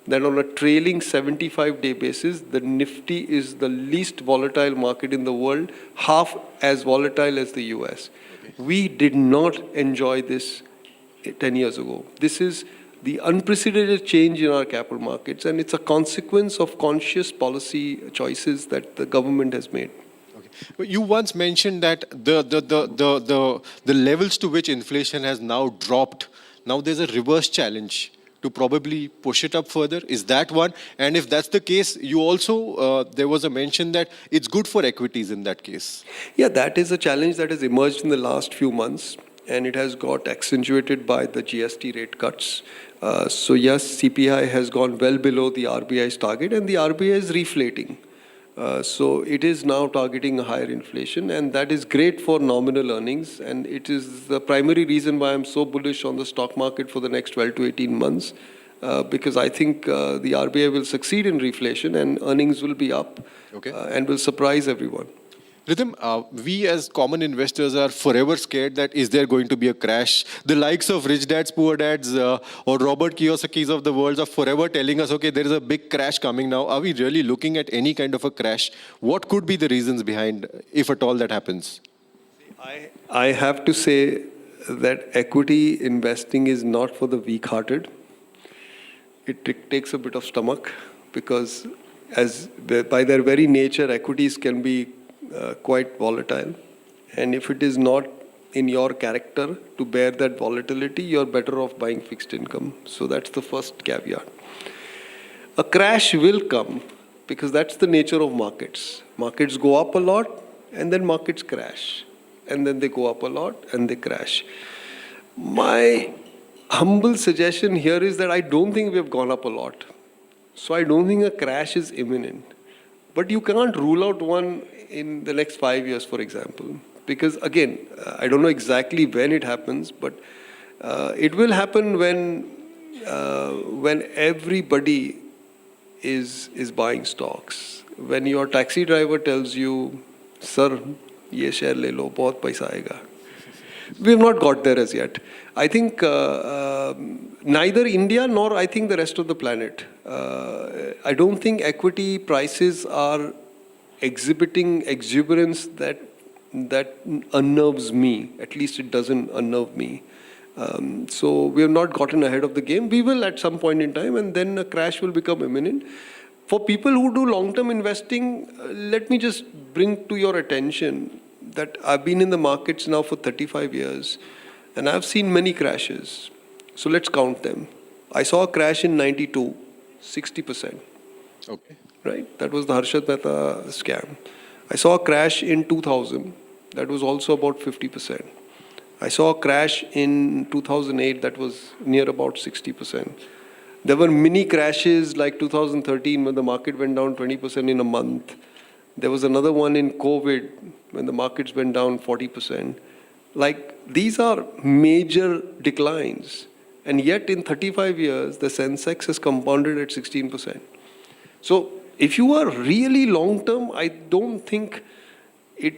that on a trailing 75-day basis, the Nifty is the least volatile market in the world, half as volatile as the US. We did not enjoy this 10 years ago. This is the unprecedented change in our capital markets, and it's a consequence of conscious policy choices that the government has made. You once mentioned that the levels to which inflation has now dropped, now there's a reverse challenge to probably push it up further. Is that one? And if that's the case, you also, there was a mention that it's good for equities in that case. Yeah, that is a challenge that has emerged in the last few months, and it has got accentuated by the GST rate cuts. So yes, CPI has gone well below the RBI's target, and the RBI is reflating. So it is now targeting a higher inflation, and that is great for nominal earnings. And it is the primary reason why I'm so bullish on the stock market for the next 12 to 18 months, because I think the RBI will succeed in reflation and earnings will be up and will surprise everyone. Rhythm, we as common investors are forever scared that is there going to be a crash? The likes of Rich Dads, Poor Dads or Robert Kiyosaki's of the world are forever telling us, okay, there is a big crash coming now. Are we really looking at any kind of a crash? What could be the reasons behind, if at all that happens? I have to say that equity investing is not for the weak-hearted. It takes a bit of stomach, because by their very nature, equities can be quite volatile, and if it is not in your character to bear that volatility, you're better off buying fixed income. So that's the first caveat. A crash will come, because that's the nature of markets. Markets go up a lot and then markets crash, and then they go up a lot and they crash. My humble suggestion here is that I don't think we have gone up a lot, so I don't think a crash is imminent. But you can't rule out one in the next 5 years, for example, because again, I don't know exactly when it happens, but it will happen when everybody is buying stocks. When your taxi driver tells you, "Sir, ye share le lo, bahut paisa aayega." We have not got there as yet. I think neither India nor I think the rest of the planet. I don't think equity prices are exhibiting exuberance that unnerves me. At least it doesn't unnerve me. So we have not gotten ahead of the game. We will at some point in time, and then a crash will become imminent. For people who do long-term investing, let me just bring to your attention that I've been in the markets now for 35 years, and I've seen many crashes. So let's count them. I saw a crash in 92, 60%. Okay. Right? That was the Harshad Mehta scam. I saw a crash in 2000. That was also about 50%. I saw a crash in 2008. That was near about 60%. There were mini crashes like 2013 when the market went down 20% in a month. There was another one in COVID when the markets went down 40%. Like, these are major declines. And yet in 35 years, the Sensex has compounded at 16%. So if you are really long-term, I don't think it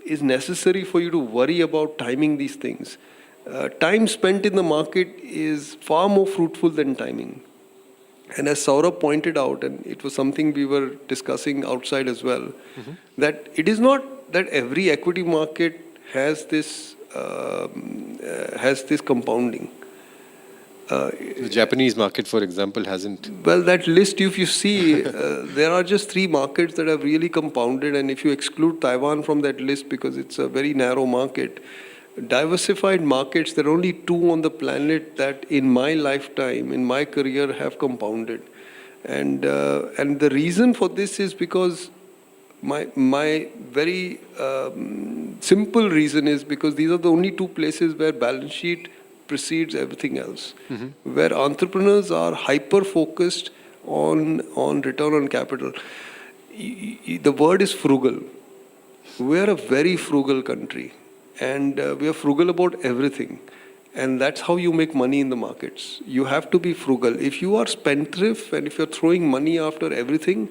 is necessary for you to worry about timing these things. Time spent in the market is far more fruitful than timing. And as Saurabh pointed out, and it was something we were discussing outside as well, that it is not that every equity market has this compounding. The Japanese market, for example, hasn't. Well, that list, if you see, there are just 3 markets that have really compounded, and if you exclude Taiwan from that list because it's a very narrow market, diversified markets, there are only 2 on the planet that in my lifetime, in my career, have compounded. And the reason for this is because my very simple reason is because these are the only 2 places where balance sheet precedes everything else, where entrepreneurs are hyper-focused on return on capital. The word is frugal. We are a very frugal country, and we are frugal about everything. And that's how you make money in the markets. You have to be frugal. If you are spendthrift and if you're throwing money after everything,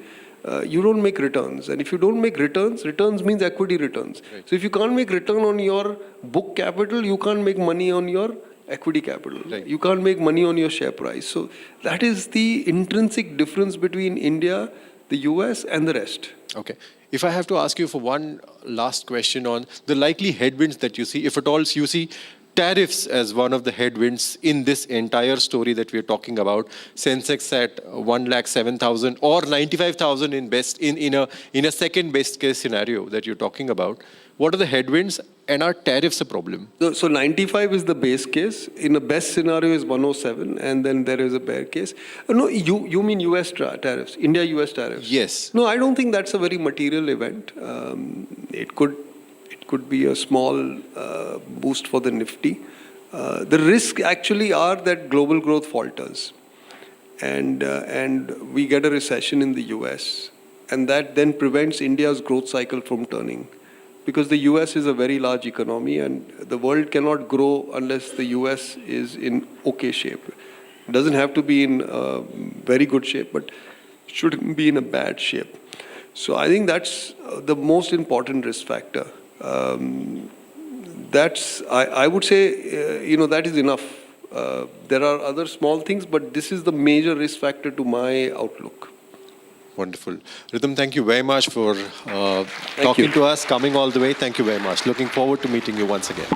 you don't make returns. And if you don't make returns means equity returns. Right. So if you can't make return on your book capital, you can't make money on your equity capital. Right. You can't make money on your share price. So that is the intrinsic difference between India, the US, and the rest. Okay. If I have to ask you for one last question on the likely headwinds that you see, if at all you see tariffs as one of the headwinds in this entire story that we are talking about, Sensex at 1,07,000 or 95,000 in a second best case scenario that you're talking about. What are the headwinds, and are tariffs a problem? So 95 is the base case. In a best scenario is 107, and then there is a bear case. No, you mean US tariffs, India-US tariffs? Yes. No, I don't think that's a very material event. It could be a small boost for the Nifty. The risk actually are that global growth falters, and we get a recession in the US, and that then prevents India's growth cycle from turning. Because the US is a very large economy, and the world cannot grow unless the US is in okay shape. It doesn't have to be in very good shape, but it shouldn't be in a bad shape. So I think that's the most important risk factor. I would say, that is enough. There are other small things, but this is the major risk factor to my outlook. Wonderful. Rhythm, thank you very much for talking to us, coming all the way. Thank you very much. Looking forward to meeting you once again.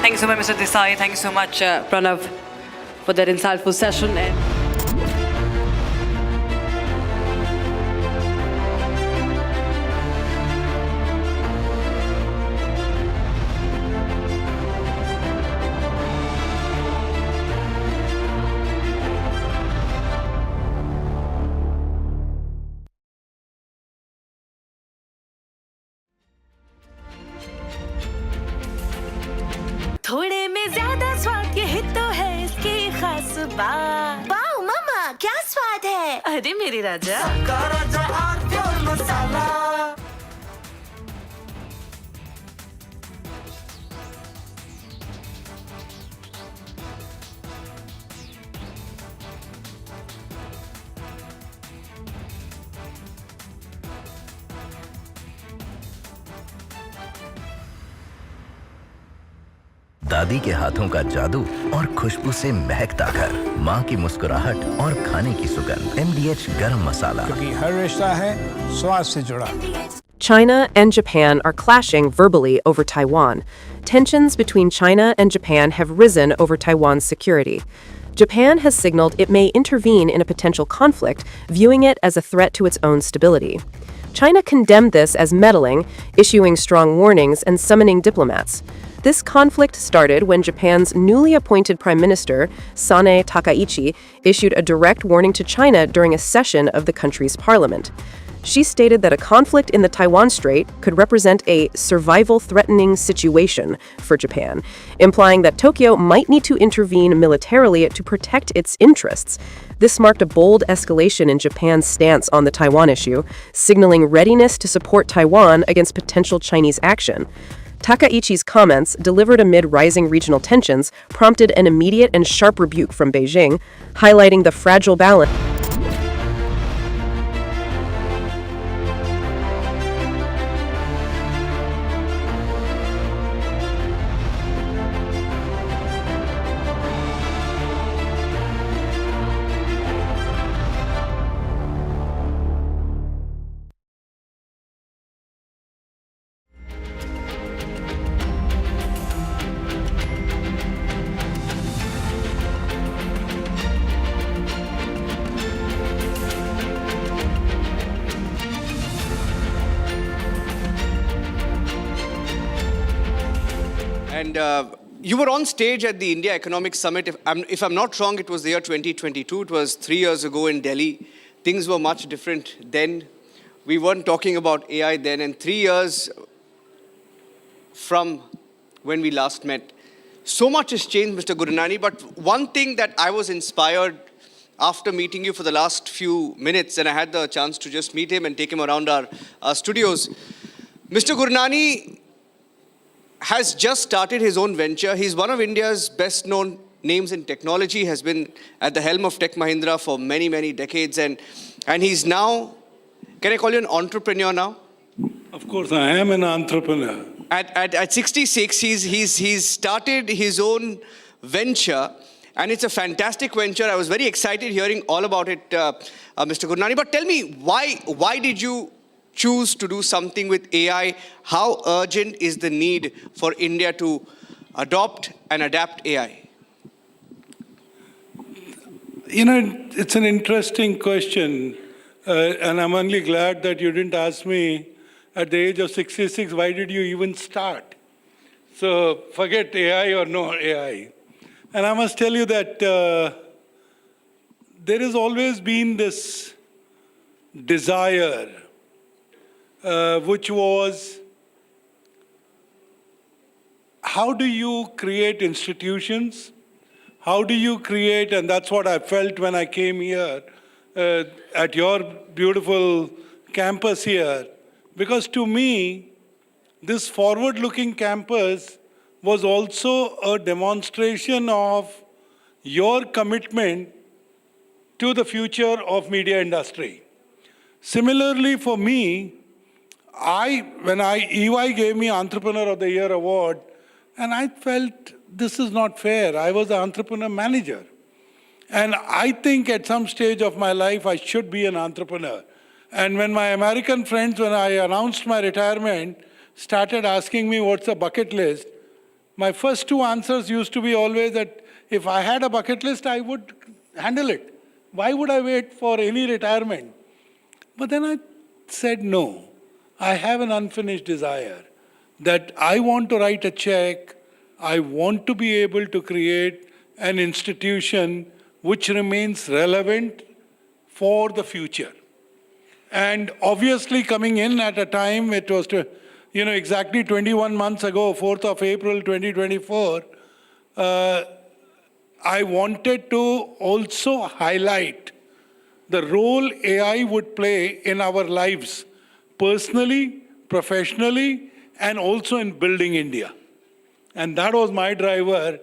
Thank you so much, Mr. Desai. Thank you so much, Pranav, for that insightful session. थोड़े में ज्यादा स्वाद, यही तो है इसकी खास बात। वाओ मम्मा, क्या स्वाद है? अरे मेरे राजा, राजा और प्योर मसाला। दादी के हाथों का जादू और खुशबू से महकता घर, माँ की मुस्कुराहट और खाने की सुगंध। MDH गरम मसाला, क्योंकि हर रिश्ता है स्वाद से जुड़ा। China and Japan are clashing verbally over Taiwan. Tensions between China and Japan have risen over Taiwan's security. Japan has signaled it may intervene in a potential conflict, viewing it as a threat to its own stability. China condemned this as meddling, issuing strong warnings and summoning diplomats. This conflict started when Japan's newly appointed Prime Minister, Sanae Takaichi, issued a direct warning to China during a session of the country's parliament. She stated that a conflict in the Taiwan Strait could represent a survival-threatening situation for Japan, implying that Tokyo might need to intervene militarily to protect its interests. This marked a bold escalation in Japan's stance on the Taiwan issue, signaling readiness to support Taiwan against potential Chinese action. Takaichi's comments, delivered amid rising regional tensions, prompted an immediate and sharp rebuke from Beijing, highlighting the fragile balance. And you were on stage at the India Economic Summit. If I'm not wrong, it was the year 2022. It was 3 years ago in Delhi. Things were much different then. We weren't talking about AI then. And 3 years from when we last met, so much has changed, Mr. Gurnani. But one thing that I was inspired after meeting you for the last few minutes, and I had the chance to just meet him and take him around our studios. Mr. Gurnani has just started his own venture. He's one of India's best-known names in technology, has been at the helm of Tech Mahindra for many, many decades. And he's now, can I call you an entrepreneur now? Of course, I am an entrepreneur. At 66, he's started his own venture, and it's a fantastic venture. I was very excited hearing all about it, Mr. Gurnani. But tell me, why did you choose to do something with AI? How urgent is the need for India to adopt and adapt AI? You know, it's an interesting question, and I'm only glad that you didn't ask me at the age of 66, why did you even start? So forget AI or no AI. And I must tell you that there has always been this desire, which was, how do you create institutions? How do you create, and that's what I felt when I came here at your beautiful campus here. Because to me, this forward-looking campus was also a demonstration of your commitment to the future of media industry. Similarly, for me, when EY gave me Entrepreneur of the Year award, and I felt this is not fair. I was an entrepreneur manager. And I think at some stage of my life, I should be an entrepreneur. And when my American friends, when I announced my retirement, started asking me what's a bucket list, my first two answers used to be always that if I had a bucket list, I would handle it. Why would I wait for any retirement? But then I said, no, I have an unfinished desire that I want to write a check. I want to be able to create an institution which remains relevant for the future. And obviously coming in at a time, it was exactly 21 months ago, 4th of April 2024, I wanted to also highlight the role AI would play in our lives, personally, professionally, and also in building India. And that was my driver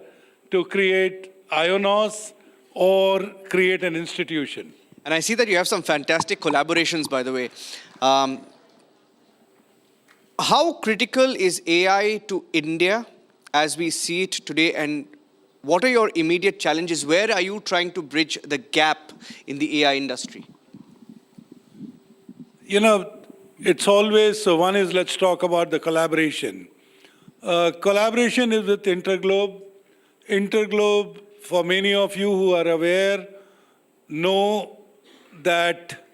to create IONOS or create an institution. And I see that you have some fantastic collaborations, by the way. How critical is AI to India as we see it today, and what are your immediate challenges? Where are you trying to bridge the gap in the AI industry? You know, it's always, so one is, let's talk about the collaboration. Collaboration is with Interglobe. Interglobe, for many of you who are aware, know that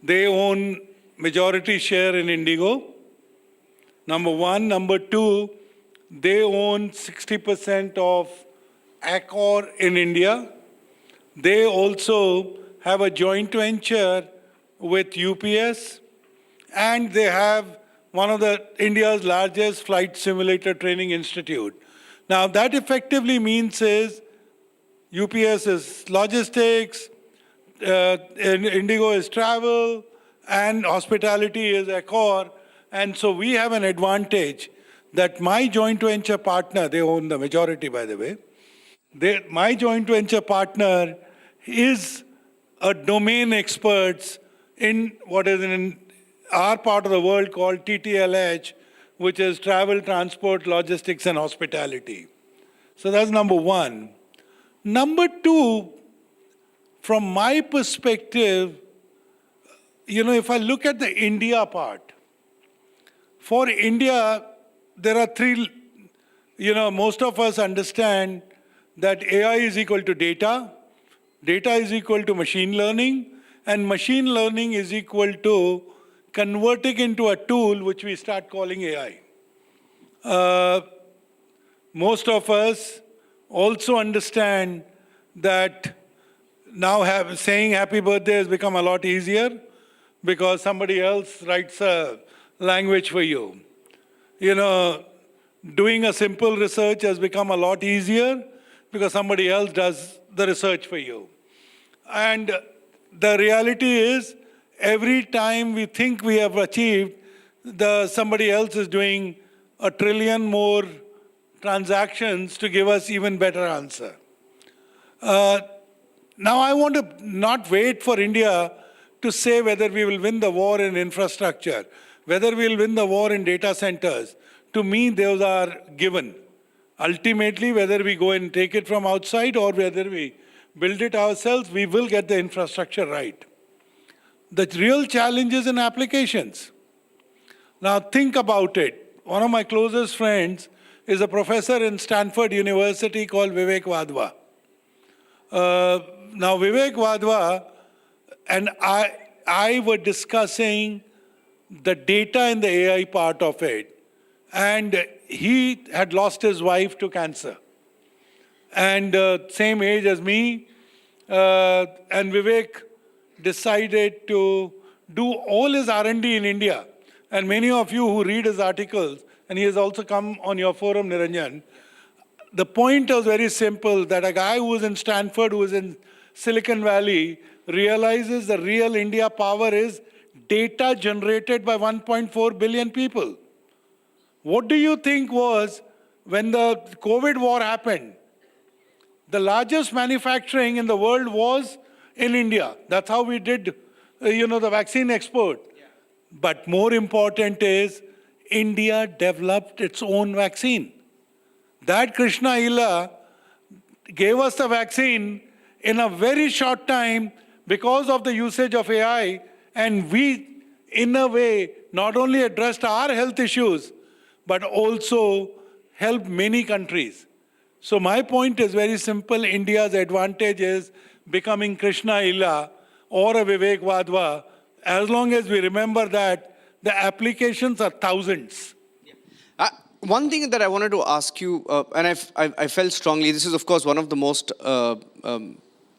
they own majority share in Indigo, number one. Number two, they own 60% of Accor in India. They also have a joint venture with UPS, and they have one of India's largest flight simulator training institute. Now that effectively means is UPS is logistics, Indigo is travel, and hospitality is Accor. And so we have an advantage that my joint venture partner, they own the majority by the way, my joint venture partner is a domain expert in what is in our part of the world called TTLH, which is travel, transport, logistics, and hospitality. So that's number one. Number two, from my perspective, if I look at the India part, for India, there are three, most of us understand that AI is equal to data, data is equal to machine learning, and machine learning is equal to converting into a tool which we start calling AI. most of us also understand that now saying happy birthday has become a lot easier because somebody else writes a language for you. You know, doing a simple research has become a lot easier because somebody else does the research for you. And the reality is, every time we think we have achieved, somebody else is doing a trillion more transactions to give us even better answer. Now I want to not wait for India to say whether we will win the war in infrastructure, whether we will win the war in data centers. To me, those are given. Ultimately, whether we go and take it from outside or whether we build it ourselves, we will get the infrastructure right. The real challenge is in applications. Now think about it. One of my closest friends is a professor in Stanford University called Vivek Wadhwa. Now Vivek Wadhwa and I were discussing the data in the AI part of it. And he had lost his wife to cancer. And same age as me. And Vivek decided to do all his R&D in India. And many of you who read his articles, and he has also come on your forum, Niranjan, the point was very simple, that a guy who was in Stanford, who was in Silicon Valley, realizes the real India power is data generated by 1.4 billion people. What do you think was, when the COVID war happened, the largest manufacturing in the world was in India. That's how we did, the vaccine export. Yeah. But more important is, India developed its own vaccine. That Krishna Ila gave us the vaccine in a very short time because of the usage of AI, and we, in a way, not only addressed our health issues, but also helped many countries. So my point is very simple. India's advantage is becoming Krishna Ila or a Vivek Wadhwa. As long as we remember that, the applications are thousands. One thing that I wanted to ask you, and I felt strongly, this is of course one of the most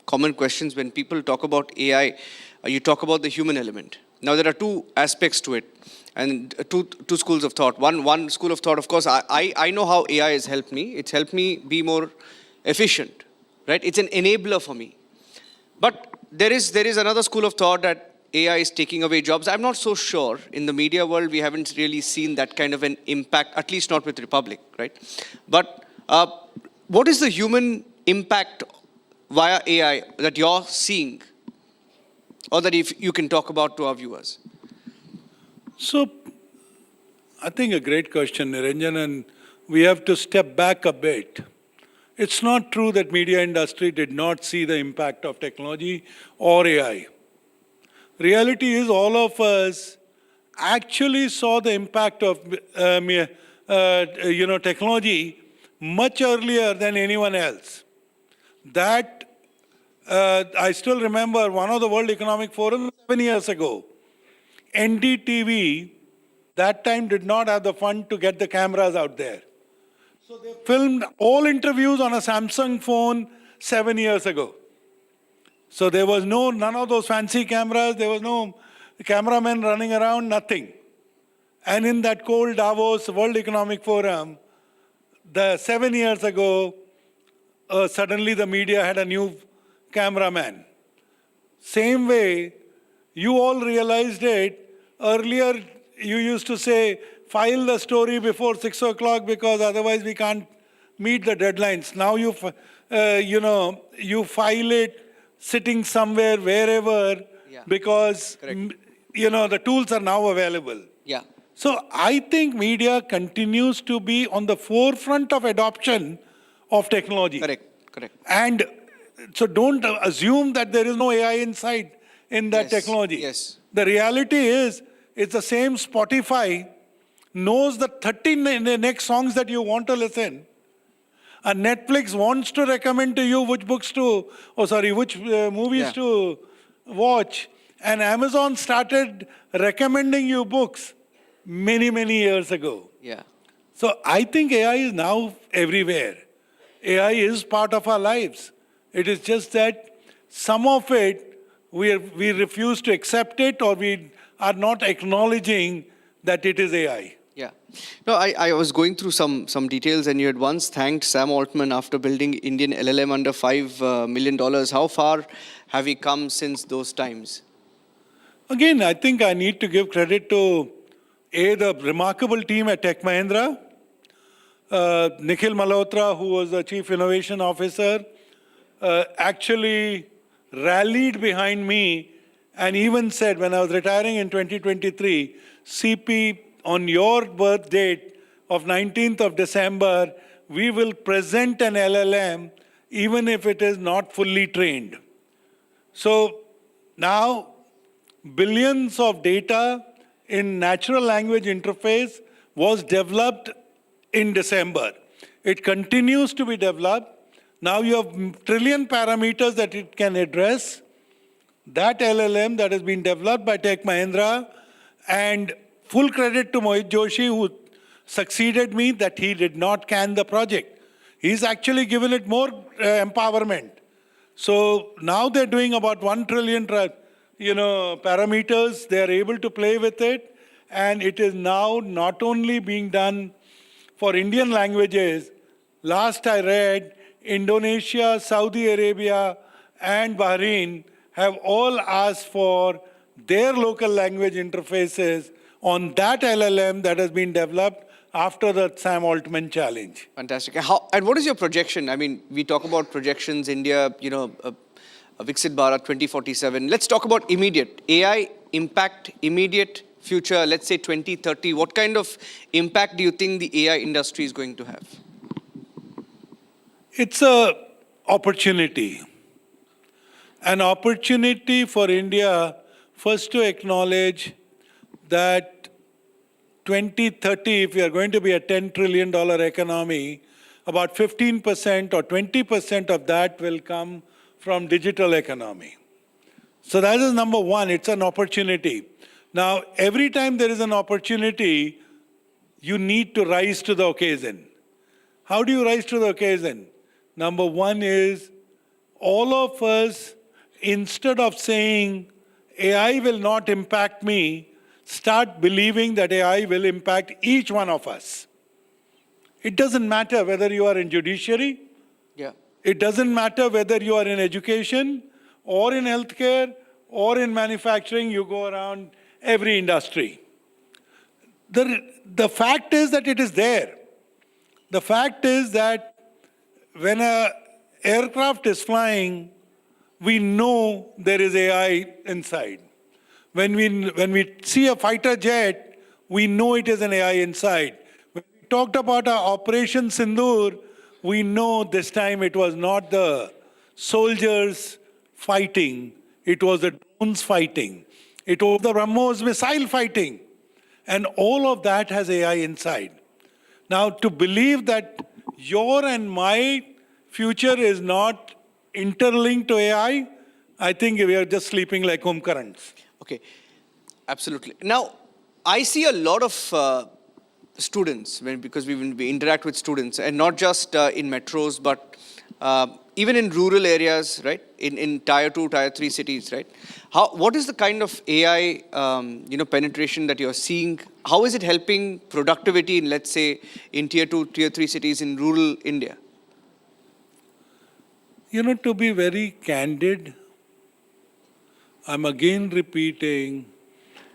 common questions when people talk about AI, you talk about the human element. Now there are two aspects to it, and two schools of thought. One school of thought, of course, I know how AI has helped me. It's helped me be more efficient, right? It's an enabler for me. But there is another school of thought that AI is taking away jobs. I'm not so sure. In the media world, we haven't really seen that kind of an impact, at least not with Republic, right? But what is the human impact via AI that you're seeing, or that if you can talk about to our viewers? So, I think a great question, Niranjan, and we have to step back a bit. It's not true that media industry did not see the impact of technology or AI. Reality is, all of us actually saw the impact of technology much earlier than anyone else. That I still remember one of the World Economic Forum 7 years ago. NDTV that time did not have the fund to get the cameras out there. So they filmed all interviews on a Samsung phone 7 years ago. So there was none of those fancy cameras, there was no cameramen running around, nothing. And in that cold Davos World Economic Forum, 7 years ago, suddenly the media had a new cameraman. Same way, you all realized it. Earlier, you used to say, file the story before 6 o'clock because otherwise we can't meet the deadlines. Now you file it sitting somewhere, wherever, because, the tools are now available. Yeah. So I think media continues to be on the forefront of adoption of technology. Correct. And so don't assume that there is no AI inside in that technology. Yes. The reality is, it's the same Spotify knows the 30 next songs that you want to listen. And Netflix wants to recommend to you which movies to watch. And Amazon started recommending you books many, many years ago. Yeah. So I think AI is now everywhere. AI is part of our lives. It is just that some of it, we refuse to accept it, or we are not acknowledging that it is AI. Yeah. No, I was going through some details, and you had once thanked Sam Altman after building Indian LLM under $5 million. How far have we come since those times? Again, I think I need to give credit to the remarkable team at Tech Mahindra, Nikhil Malhotra, who was the Chief Innovation Officer, actually rallied behind me and even said, when I was retiring in 2023, CP, on your birth date of 19th of December, we will present an LLM even if it is not fully trained. So now, billions of data in natural language interface was developed in December. It continues to be developed. Now you have trillion parameters that it can address. That LLM that has been developed by Tech Mahindra, and full credit to Mohit Joshi, who succeeded me, that he did not can the project. He's actually given it more empowerment. So now they're doing about 1 trillion parameters. They are able to play with it. And it is now not only being done for Indian languages. Last I read, Indonesia, Saudi Arabia, and Bahrain have all asked for their local language interfaces on that LLM that has been developed after the Sam Altman challenge. Fantastic. And what is your projection? I mean, we talk about projections, India, Viksit Bharat 2047. Let's talk about immediate. AI impact, immediate future, let's say 2030. What kind of impact do you think the AI industry is going to have? It's an opportunity. An opportunity for India, first to acknowledge that 2030, if we are going to be a $10 trillion economy, about 15% or 20% of that will come from digital economy. So that is number one, it's an opportunity. Now, every time there is an opportunity, you need to rise to the occasion. How do you rise to the occasion? Number one is, all of us, instead of saying, AI will not impact me, start believing that AI will impact each one of us. It doesn't matter whether you are in judiciary. Yeah. It doesn't matter whether you are in education or in healthcare or in manufacturing. You go around every industry. The fact is that it is there. The fact is that when an aircraft is flying, we know there is AI inside. When we see a fighter jet, we know it is an AI inside. When we talked about our Operation Sindoor, we know this time it was not the soldiers fighting, it was the drones fighting. It was the Rumours missile fighting. And all of that has AI inside. Now, to believe that your and my future is not interlinked to AI, I think we are just sleeping like home currents. Okay, absolutely. Now, I see a lot of students, because we interact with students, and not just in metros, but even in rural areas, right? In tier 2, tier 3 cities, right? What is the kind of AI, penetration that you're seeing? How is it helping productivity in, let's say, in tier 2, tier 3 cities in rural India? To be very candid, I'm again repeating,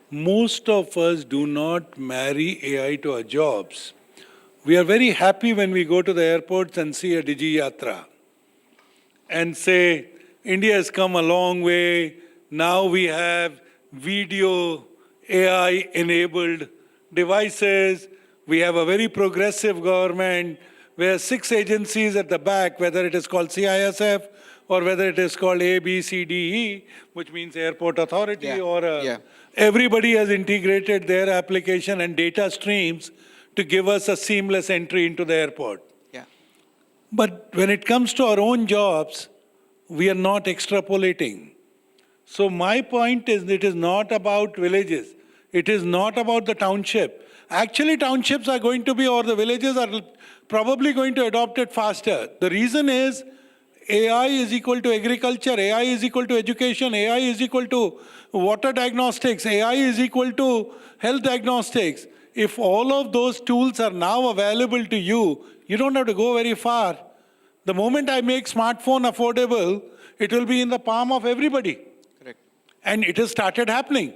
most of us do not marry AI to our jobs. We are very happy when we go to the airports and see a Digi Yatra and say, India has come a long way. Now we have video AI-enabled devices. We have a very progressive government where 6 agencies at the back, whether it is called CISF or whether it is called ABCDE, which means Airport Authority, everybody has integrated their application and data streams to give us a seamless entry into the airport. Yeah. But when it comes to our own jobs, we are not extrapolating. So my point is, it is not about villages. It is not about the township. Actually, townships are going to be, or the villages are probably going to adopt it faster. The reason is AI is equal to agriculture, AI is equal to education, AI is equal to water diagnostics, AI is equal to health diagnostics. If all of those tools are now available to you, you don't have to go very far. The moment I make smartphone affordable, it will be in the palm of everybody. Correct. And it has started happening.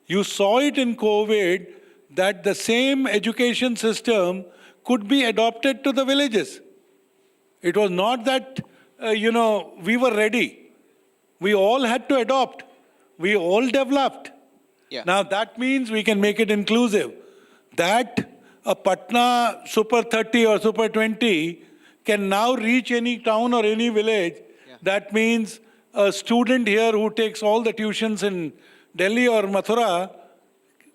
You saw it in COVID that the same education system could be adopted to the villages. It was not that, we were ready. We all had to adopt. We all developed. Yeah. Now that means we can make it inclusive. That a Patna Super 30 or Super 20 can now reach any town or any village. Yeah. That means a student here who takes all the tuitions in Delhi or Mathura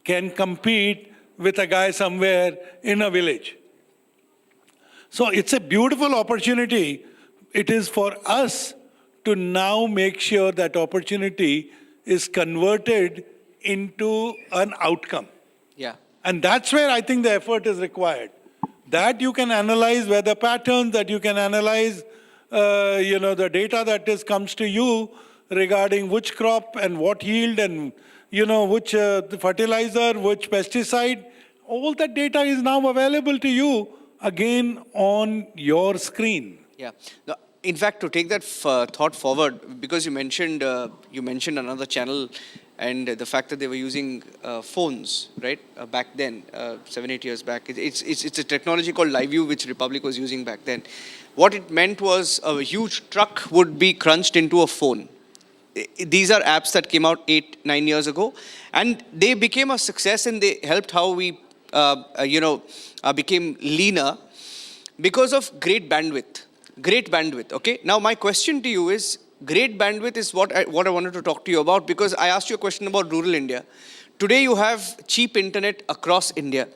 can compete with a guy somewhere in a village. So it's a beautiful opportunity. It is for us to now make sure that opportunity is converted into an outcome. Yeah. And that's where I think the effort is required. That you can analyze weather patterns, that you can analyze the data that comes to you regarding which crop and what yield and which fertilizer, which pesticide. All that data is now available to you again on your screen. Yeah. Now, in fact, to take that thought forward, because you mentioned another channel and the fact that they were using phones, right, back then, 7-8 years back. It's a technology called Live View, which Republic was using back then. What it meant was a huge truck would be crunched into a phone. These are apps that came out 8-9 years ago, and they became a success, and they helped how we, became leaner because of great bandwidth. Great bandwidth, okay? Now, my question to you is, great bandwidth is what I wanted to talk to you about, because I asked you a question about rural India. Today, you have cheap internet across India.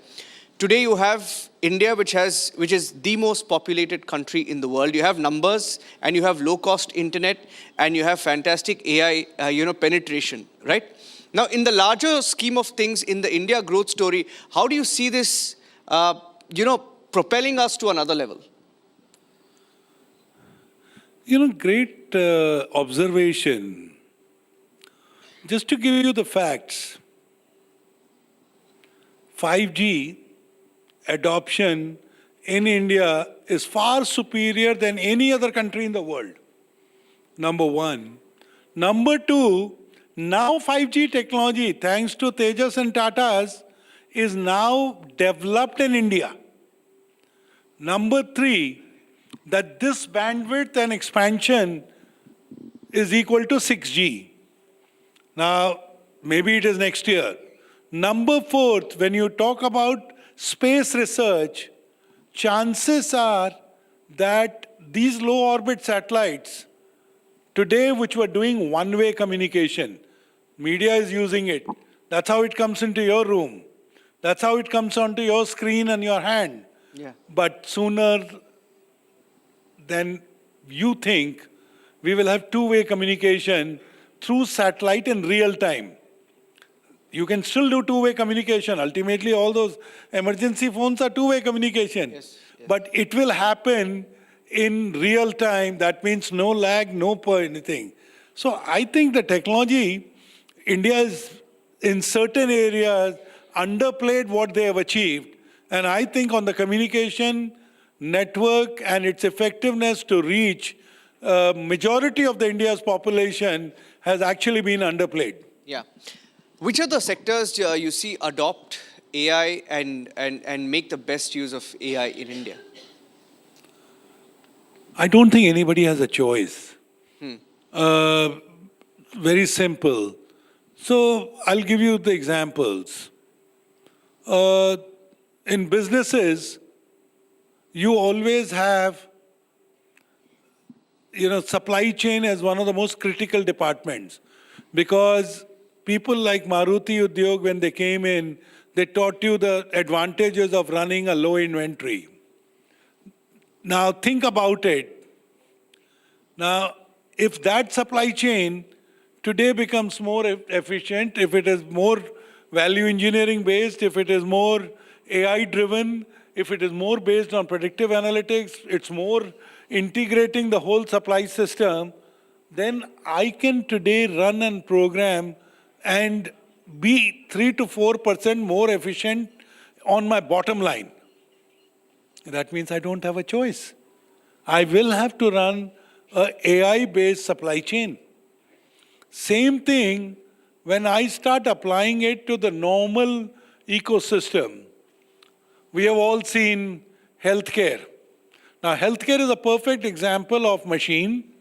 Today, you have India, which is the most populated country in the world. You have numbers, and you have low-cost internet, and you have fantastic AI, penetration, right? Now, in the larger scheme of things, in the India growth story, how do you see this, propelling us to another level? Great observation. Just to give you the facts, 5G adoption in India is far superior than any other country in the world. Number one. Number two, now 5G technology, thanks to Tejas and Tatas, is now developed in India. Number three, that this bandwidth and expansion is equal to 6G. Now, maybe it is next year. Number fourth, when you talk about space research, chances are that these low orbit satellites, today which were doing one-way communication, media is using it. That's how it comes into your room. That's how it comes onto your screen and your hand. Yeah. But sooner than you think, we will have two-way communication through satellite in real time. You can still do two-way communication. Ultimately, all those emergency phones are two-way communication. Yes. But it will happen in real time. That means no lag, no anything. So I think the technology, India is in certain areas underplayed what they have achieved. And I think on the communication network and its effectiveness to reach majority of the India's population has actually been underplayed. Yeah. Which are the sectors you see adopt AI and make the best use of AI in India? I don't think anybody has a choice. Very simple. So I'll give you the examples. In businesses, you always have, supply chain as one of the most critical departments, because people like Maruti Udyog, when they came in, they taught you the advantages of running a low inventory. Now think about it. Now, if that supply chain today becomes more efficient, if it is more value engineering based, if it is more AI driven, if it is more based on predictive analytics, it's more integrating the whole supply system, then I can today run and program and be 3 to 4% more efficient on my bottom line. That means I don't have a choice. I will have to run an AI-based supply chain. Same thing when I start applying it to the normal ecosystem. We have all seen healthcare. Now, healthcare is a perfect example of machine.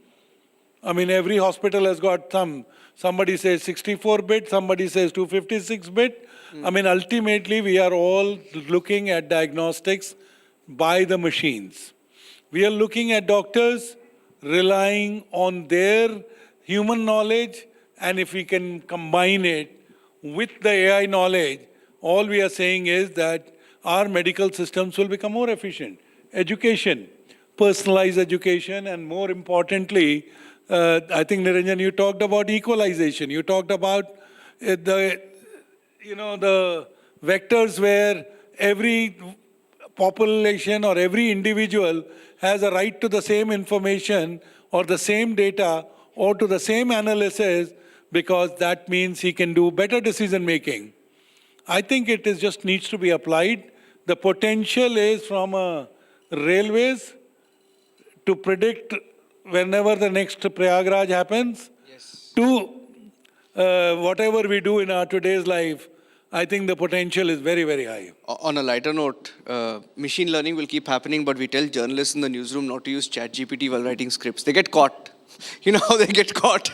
I mean, every hospital has got somebody says 64-bit, somebody says 256-bit. I mean, ultimately, we are all looking at diagnostics by the machines. We are looking at doctors relying on their human knowledge, and if we can combine it with the AI knowledge, all we are saying is that our medical systems will become more efficient. Education, personalized education, and more importantly, I think, Niranjan, you talked about equalization. You talked about the vectors where every population or every individual has a right to the same information or the same data or to the same analysis, because that means he can do better decision making. I think it just needs to be applied. The potential is from railways to predict whenever the next Prayagraj happens, to whatever we do in our today's life. I think the potential is very, very high. On a lighter note, machine learning will keep happening, but we tell journalists in the newsroom not to use ChatGPT while writing scripts. They get caught. You know how they get caught?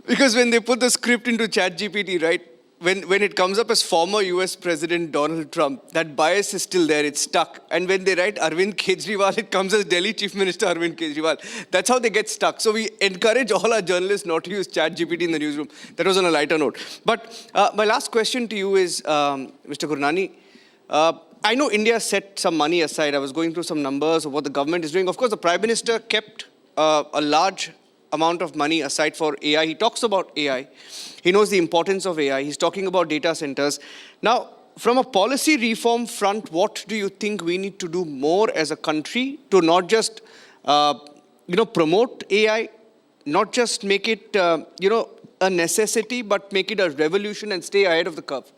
Because when they put the script into ChatGPT, right, when it comes up as former US President Donald Trump, that bias is still there, it's stuck. And when they write Arvind Kejriwal, it comes as Delhi Chief Minister Arvind Kejriwal. That's how they get stuck. So we encourage all our journalists not to use ChatGPT in the newsroom. That was on a lighter note. But my last question to you is, Mr. Gurnani, I know India set some money aside. I was going through some numbers of what the government is doing. Of course, the Prime Minister kept a large amount of money aside for AI. He talks about AI. He knows the importance of AI. He's talking about data centers. Now, from a policy reform front, what do you think we need to do more as a country to not just, promote AI, not just make it, a necessity, but make it a revolution and stay ahead of the curve?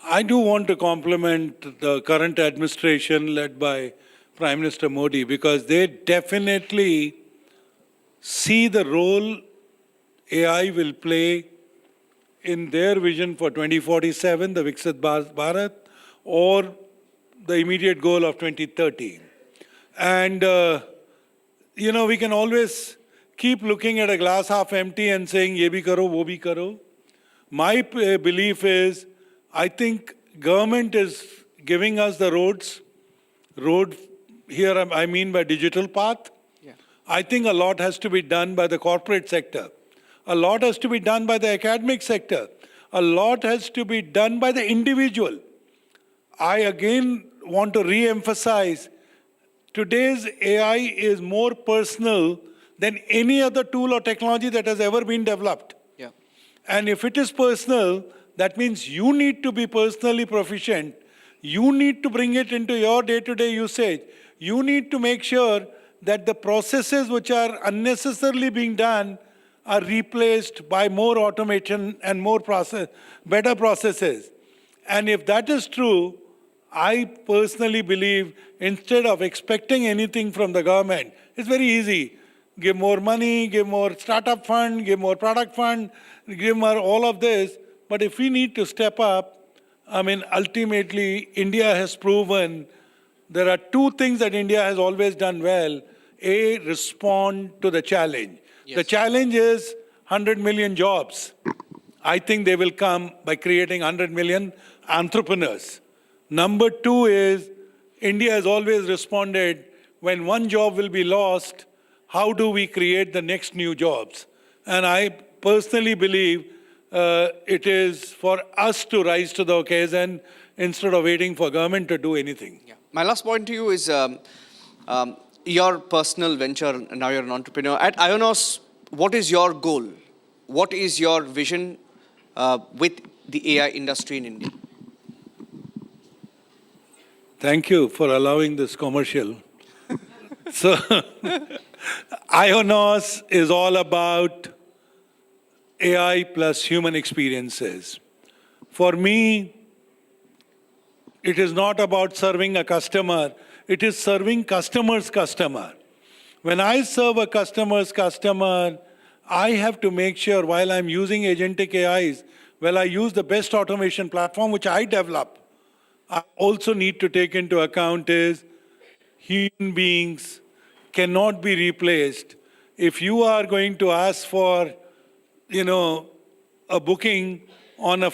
I do want to compliment the current administration led by Prime Minister Modi, because they definitely see the role AI will play in their vision for 2047, the Viksit Bharat, or the immediate goal of 2030. And, we can always keep looking at a glass half empty and saying, ye bhi karo, wo bhi karo. My belief is, I think government is giving us the roads. Road here I mean by digital path. I think a lot has to be done by the corporate sector. A lot has to be done by the academic sector. A lot has to be done by the individual. I again want to re-emphasize, today's AI is more personal than any other tool or technology that has ever been developed. Yeah. And if it is personal, that means you need to be personally proficient. You need to bring it into your day-to-day usage. You need to make sure that the processes which are unnecessarily being done are replaced by more automation and better processes. And if that is true, I personally believe instead of expecting anything from the government, it's very easy. Give more money, give more startup fund, give more product fund, give more all of this. But if we need to step up, ultimately, India has proven there are two things that India has always done well. A, respond to the challenge. Yes. The challenge is 100 million jobs. I think they will come by creating 100 million entrepreneurs. Number two is, India has always responded, when one job will be lost, how do we create the next new jobs? And I personally believe it is for us to rise to the occasion instead of waiting for government to do anything. Yeah. My last point to you is your personal venture, now you're an entrepreneur. At IONOS, what is your goal? What is your vision with the AI industry in India? Thank you for allowing this commercial. So, IONOS is all about AI plus human experiences. For me, it is not about serving a customer, it is serving customer's customer. When I serve a customer's customer, I have to make sure while I'm using agentic AIs, I use the best automation platform which I develop. I also need to take into account is human beings cannot be replaced. If you are going to ask for, a booking on a,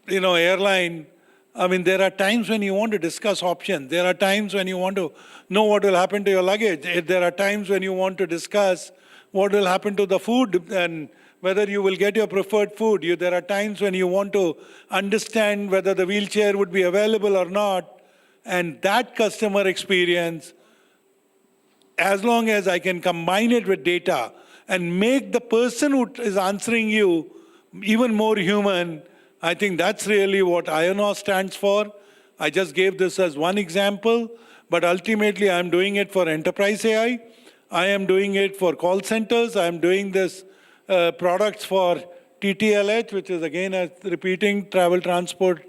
airline, I mean, there are times when you want to discuss options. There are times when you want to know what will happen to your luggage. There are times when you want to discuss what will happen to the food and whether you will get your preferred food. There are times when you want to understand whether the wheelchair would be available or not. And that customer experience, as long as I can combine it with data and make the person who is answering you even more human, I think that's really what IONOS stands for. I just gave this as one example, but ultimately I'm doing it for enterprise AI. I am doing it for call centers. I am doing this products for TTLH, which is again repeating travel, transport,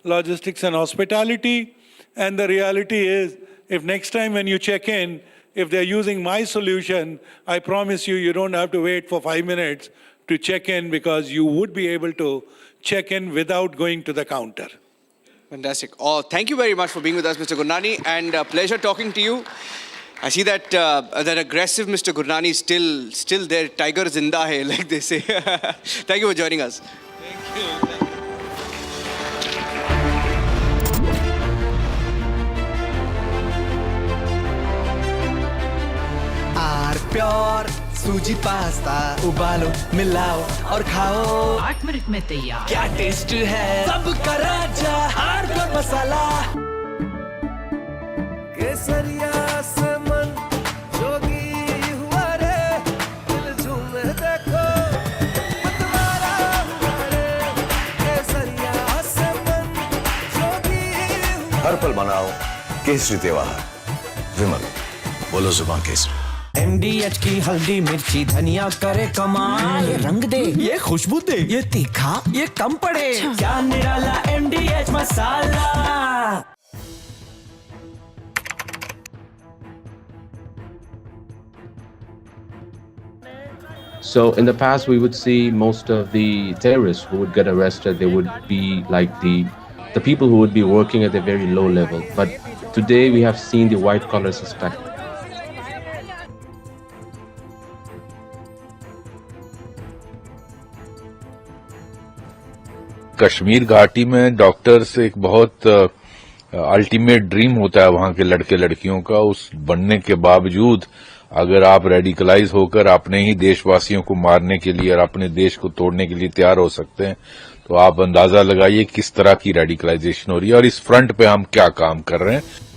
logistics and hospitality. And the reality is, if next time when you check in, if they're using my solution, I promise you, you don't have to wait for 5 minutes to check in because you would be able to check in without going to the counter. Fantastic. Oh, thank you very much for being with us, Mr. Gurnani, and pleasure talking to you. I see that that aggressive Mr. Gurnani is still there. Tiger zinda hai, like they say. Thank you for joining us. Thank you. Pure सूजी pasta उबालो मिलाओ और खाओ 8 minute में तैयार। क्या taste है सबका राजा हार्डकोर मसाला केसरिया से मन जोगी हुआ रे दिल झूमे देखो मतवारा हुआ रे केसरिया से मन जोगी हर पल मनाओ केसरी त्योहार विमल बोलो जुबान केसरी MDH की हल्दी मिर्ची धनिया करे कमाल ये रंग दे ये खुशबू दे ये तीखा ये कम पड़े क्या निराला MDH masala. So in the past, we would see most of the terrorists who would get arrested, they would be like the people who would be working at a very low level. But today we have seen the white collar suspect. Kashmir घाटी में doctors एक बहुत ultimate dream होता है वहां के लड़के लड़कियों का। उस बनने के बावजूद अगर आप रेडिकलाइज होकर अपने ही देशवासियों को मारने के लिए और अपने देश को तोड़ने के लिए तैयार हो सकते हैं, तो आप अंदाजा लगाइए किस तरह की रेडिकलाइजेशन हो रही है और इस फ्रंट पे हम क्या काम कर रहे हैं।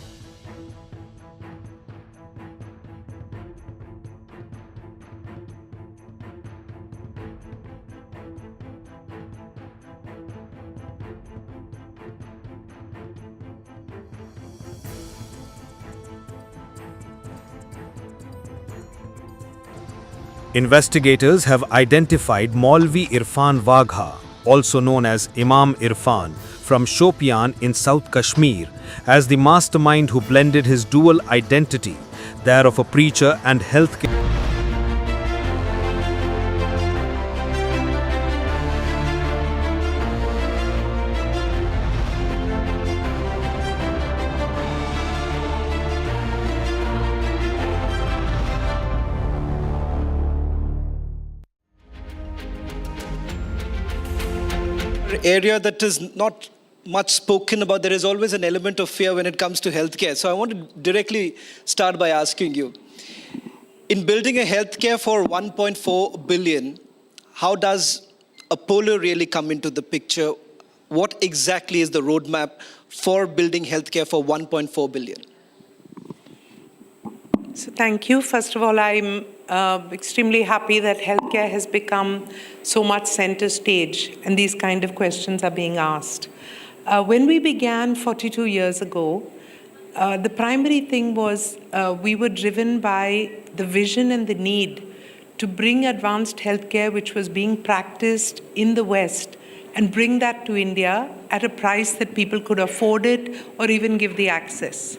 Investigators have identified Maulvi Irfan Wagha, also known as Imam Irfan, from Shopian in South Kashmir, as the mastermind who blended his dual identity, that of a preacher and healthcare. Area that is not much spoken about. There is always an element of fear when it comes to healthcare. So I want to directly start by asking you, in building a healthcare for 1.4 billion, how does Apollo really come into the picture? What exactly is the roadmap for building healthcare for 1.4 billion? So thank you. First of all, I'm extremely happy that healthcare has become so much center stage and these kind of questions are being asked. When we began 42 years ago, the primary thing was we were driven by the vision and the need to bring advanced healthcare which was being practiced in the West and bring that to India at a price that people could afford it or even give the access.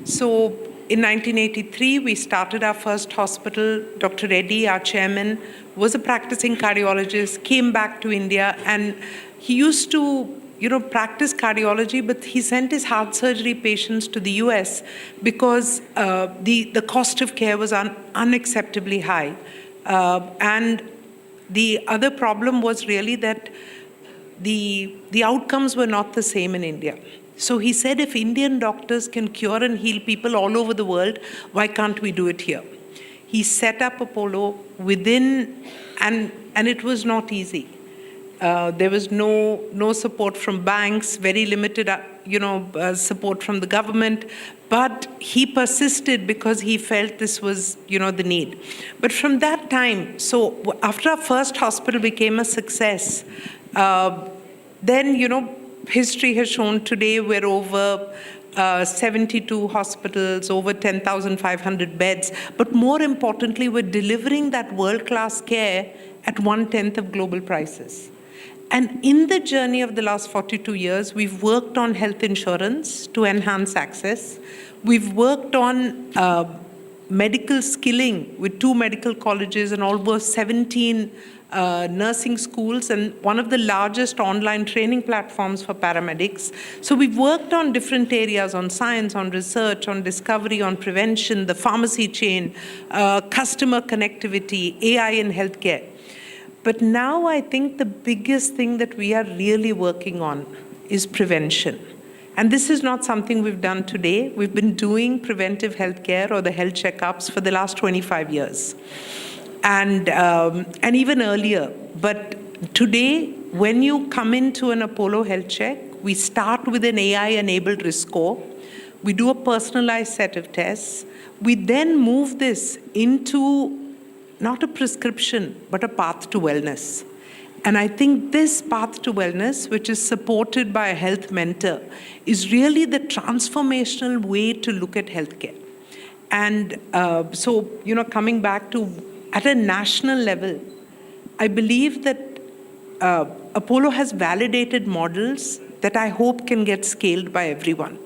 So in 1983, we started our first hospital. Dr. Reddy, our chairman, was a practicing cardiologist, came back to India, and he used to practice cardiology, but he sent his heart surgery patients to the US because the cost of care was unacceptably high. And the other problem was really that the outcomes were not the same in India. So he said, if Indian doctors can cure and heal people all over the world, why can't we do it here? He set up Apollo within, and it was not easy. There was no support from banks, very limited, support from the government. But he persisted because he felt this was, the need. But from that time, so after our first hospital became a success, then, history has shown today we're over 72 hospitals, over 10,500 beds. But more importantly, we're delivering that world-class care at 1/10 of global prices. And in the journey of the last 42 years, we've worked on health insurance to enhance access. We've worked on medical skilling with 2 medical colleges and almost 17 nursing schools and one of the largest online training platforms for paramedics. So we've worked on different areas, on science, on research, on discovery, on prevention, the pharmacy chain, customer connectivity, AI in healthcare. But now I think the biggest thing that we are really working on is prevention. And this is not something we've done today. We've been doing preventive healthcare or the health checkups for the last 25 years. And even earlier. But today, when you come into an Apollo health check, we start with an AI-enabled risk score. We do a personalized set of tests. We then move this into not a prescription, but a path to wellness. And I think this path to wellness, which is supported by a health mentor, is really the transformational way to look at healthcare. And so, coming back to at a national level, I believe that Apollo has validated models that I hope can get scaled by everyone.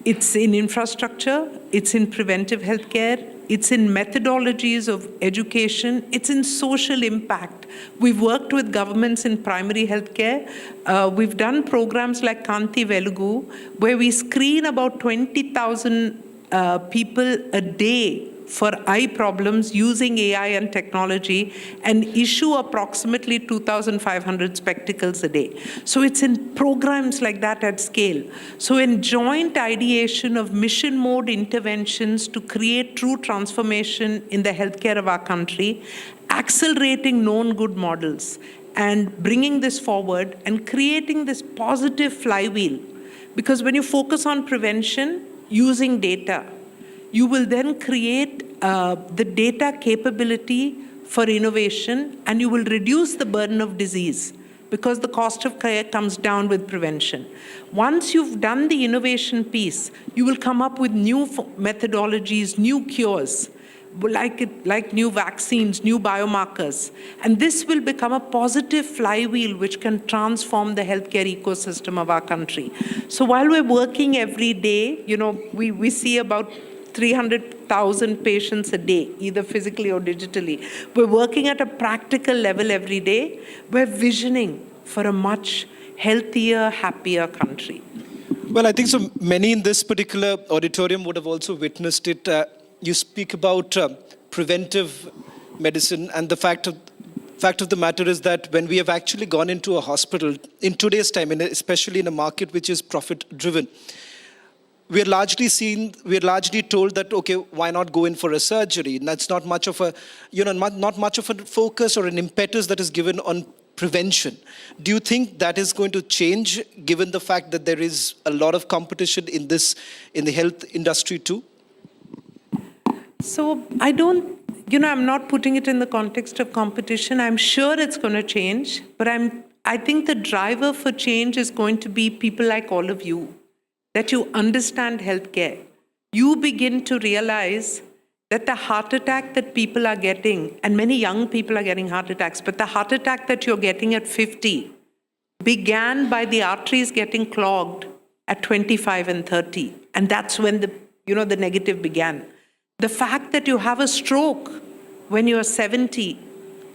It's in infrastructure, it's in preventive healthcare, it's in methodologies of education, it's in social impact. We've worked with governments in primary healthcare. We've done programs like Kanti Velugu, where we screen about 20,000 people a day for eye problems using AI and technology and issue approximately 2,500 spectacles a day. So it's in programs like that at scale. So in joint ideation of mission mode interventions to create true transformation in the healthcare of our country, accelerating known good models and bringing this forward and creating this positive flywheel. Because when you focus on prevention using data, you will then create the data capability for innovation, and you will reduce the burden of disease because the cost of care comes down with prevention. Once you've done the innovation piece, you will come up with new methodologies, new cures, like new vaccines, new biomarkers. And this will become a positive flywheel which can transform the healthcare ecosystem of our country. So while we're working every day, we see about 300,000 patients a day, either physically or digitally. We're working at a practical level every day. We're visioning for a much healthier, happier country. Well, I think so many in this particular auditorium would have also witnessed it. You speak about preventive medicine, and the fact of the matter is that when we have actually gone into a hospital in today's time, and especially in a market which is profit-driven, we're largely told that, okay, why not go in for a surgery? And that's not much of a, not much of a focus or an impetus that is given on prevention. Do you think that is going to change given the fact that there is a lot of competition in the health industry too? So I don't, I'm not putting it in the context of competition. I'm sure it's going to change, but I think the driver for change is going to be people like all of you, that you understand healthcare. You begin to realize that the heart attack that people are getting, and many young people are getting heart attacks, but the heart attack that you're getting at 50 began by the arteries getting clogged at 25 and 30. And that's when the negative began. The fact that you have a stroke when you're 70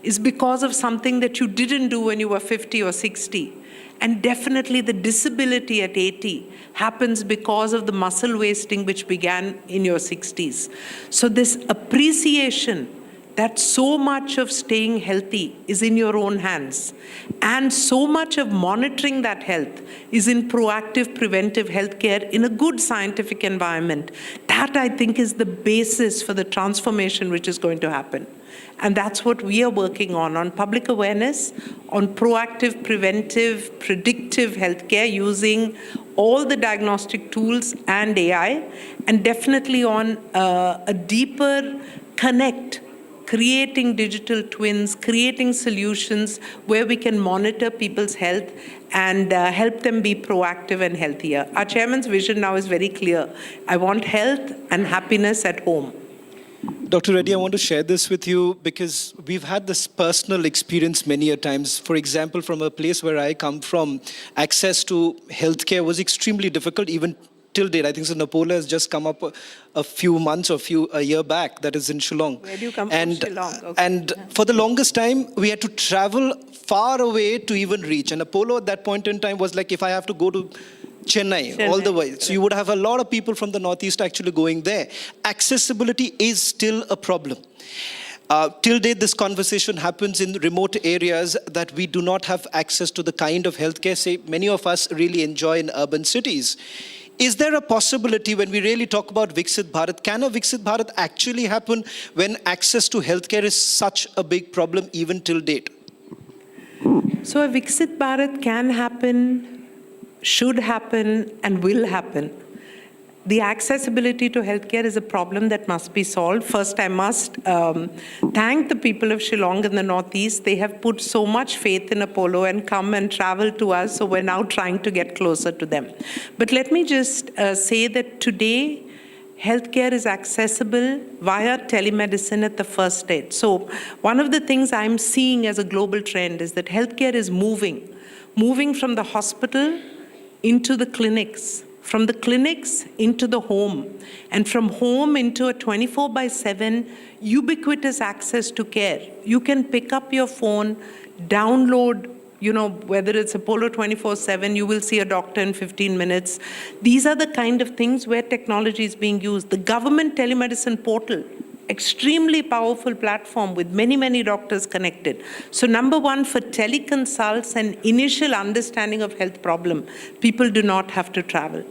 is because of something that you didn't do when you were 50 or 60. And definitely the disability at 80 happens because of the muscle wasting which began in your 60s. So this appreciation that so much of staying healthy is in your own hands, and so much of monitoring that health is in proactive preventive healthcare in a good scientific environment. That, I think, is the basis for the transformation which is going to happen. And that's what we are working on public awareness, on proactive, preventive, predictive healthcare using all the diagnostic tools and AI, and definitely on a deeper connect, creating digital twins, creating solutions where we can monitor people's health and help them be proactive and healthier. Our chairman's vision now is very clear. I want health and happiness at home. Dr. Reddy, I want to share this with you because we've had this personal experience many a times. For example, from a place where I come from, access to healthcare was extremely difficult, even till date. I think so Napola has just come up a few months or a year back, that is in Shillong. Where do you come from? Shillong. Okay. And for the longest time, we had to travel far away to even reach. And Apollo at that point in time was like, if I have to go to Chennai, all the way. So you would have a lot of people from the Northeast actually going there. Accessibility is still a problem. Till date, this conversation happens in remote areas that we do not have access to the kind of healthcare, say, many of us really enjoy in urban cities. Is there a possibility when we really talk about Viksit Bharat, can a Viksit Bharat actually happen when access to healthcare is such a big problem even till date? So a Viksit Bharat can happen, should happen, and will happen. The accessibility to healthcare is a problem that must be solved. First, I must thank the people of Shillong in the Northeast. They have put so much faith in Apollo and come and travel to us, so we're now trying to get closer to them. But let me just say that today, healthcare is accessible via telemedicine at the first stage. So one of the things I'm seeing as a global trend is that healthcare is moving from the hospital into the clinics, from the clinics into the home, and from home into a 24/7 ubiquitous access to care. You can pick up your phone, download, whether it's Apollo 24/7, you will see a doctor in 15 minutes. These are the kind of things where technology is being used. The government telemedicine portal, extremely powerful platform with many, many doctors connected. So number one, for teleconsults and initial understanding of health problem, people do not have to travel.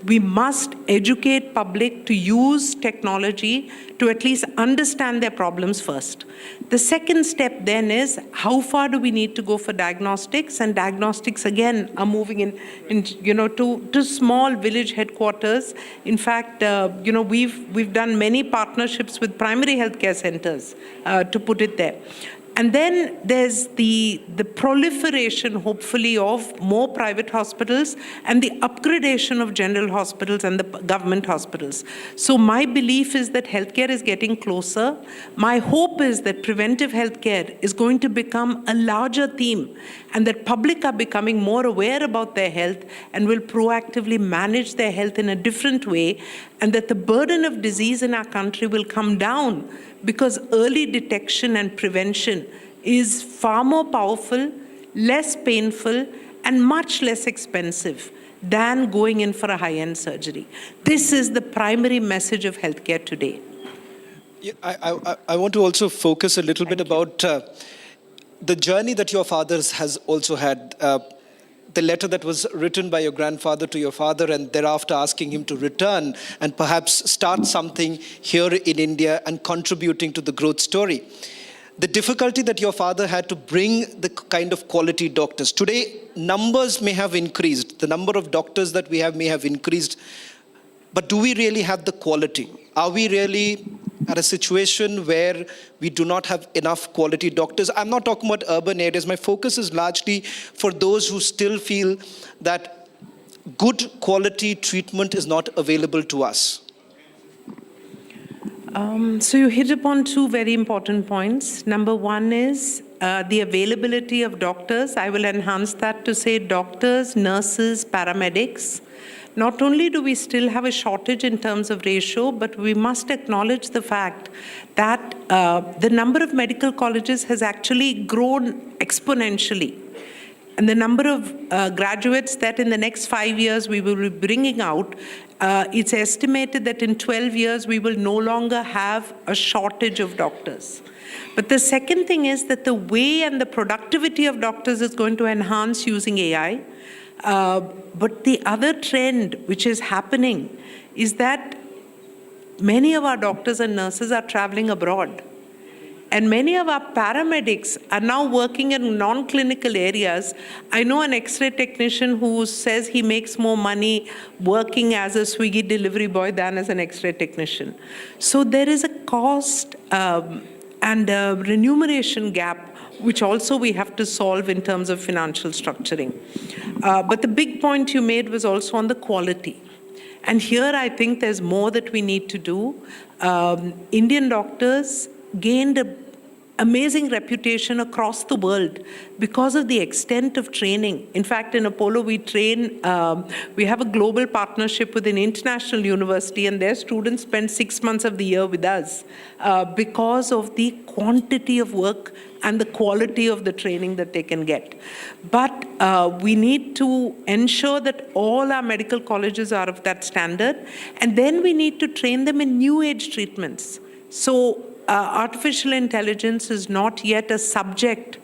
We must educate public to use technology to at least understand their problems first. The second step then is, how far do we need to go for diagnostics? And diagnostics, again, are moving to small village headquarters. In fact, we've done many partnerships with primary healthcare centers, to put it there. And then there's the proliferation, hopefully, of more private hospitals and the upgradation of general hospitals and the government hospitals. So my belief is that healthcare is getting closer. My hope is that preventive healthcare is going to become a larger theme, and that public are becoming more aware about their health and will proactively manage their health in a different way, and that the burden of disease in our country will come down, because early detection and prevention is far more powerful, less painful, and much less expensive than going in for a high-end surgery. This is the primary message of healthcare today. Yeah, I want to also focus a little bit about the journey that your father has also had. The letter that was written by your grandfather to your father, and thereafter asking him to return and perhaps start something here in India and contributing to the growth story. The difficulty that your father had to bring the kind of quality doctors. Today, numbers may have increased. The number of doctors that we have may have increased. But do we really have the quality? Are we really at a situation where we do not have enough quality doctors. I'm not talking about urban areas. My focus is largely for those who still feel that good quality treatment is not available to us. So you hit upon two very important points. Number one is the availability of doctors. I will enhance that to say doctors, nurses, paramedics. Not only do we still have a shortage in terms of ratio, but we must acknowledge the fact that the number of medical colleges has actually grown exponentially. And the number of graduates that in the next 5 years we will be bringing out, it's estimated that in 12 years we will no longer have a shortage of doctors. But the second thing is that the way and the productivity of doctors is going to enhance using AI. But the other trend which is happening is that many of our doctors and nurses are traveling abroad. And many of our paramedics are now working in non-clinical areas. I know an X-ray technician who says he makes more money working as a Swiggy delivery boy than as an X-ray technician. So there is a cost and a remuneration gap which also we have to solve in terms of financial structuring. But the big point you made was also on the quality. And here I think there's more that we need to do. Indian doctors gained an amazing reputation across the world because of the extent of training. In fact, in Apollo, we have a global partnership with an international university, and their students spend 6 months of the year with us because of the quantity of work and the quality of the training that they can get. But we need to ensure that all our medical colleges are of that standard, and then we need to train them in new age treatments. So artificial intelligence is not yet a subject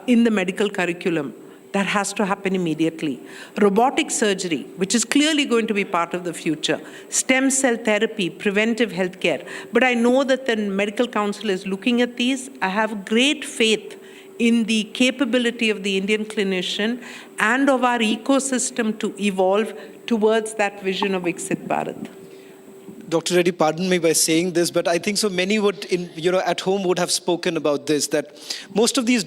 in the medical curriculum. That has to happen immediately. Robotic surgery, which is clearly going to be part of the future. Stem cell therapy, preventive healthcare. But I know that the Medical Council is looking at these. I have great faith in the capability of the Indian clinician and of our ecosystem to evolve towards that vision of Viksit Bharat. Dr. Reddy, pardon me by saying this, but I think so many would, at home would have spoken about this, that most of these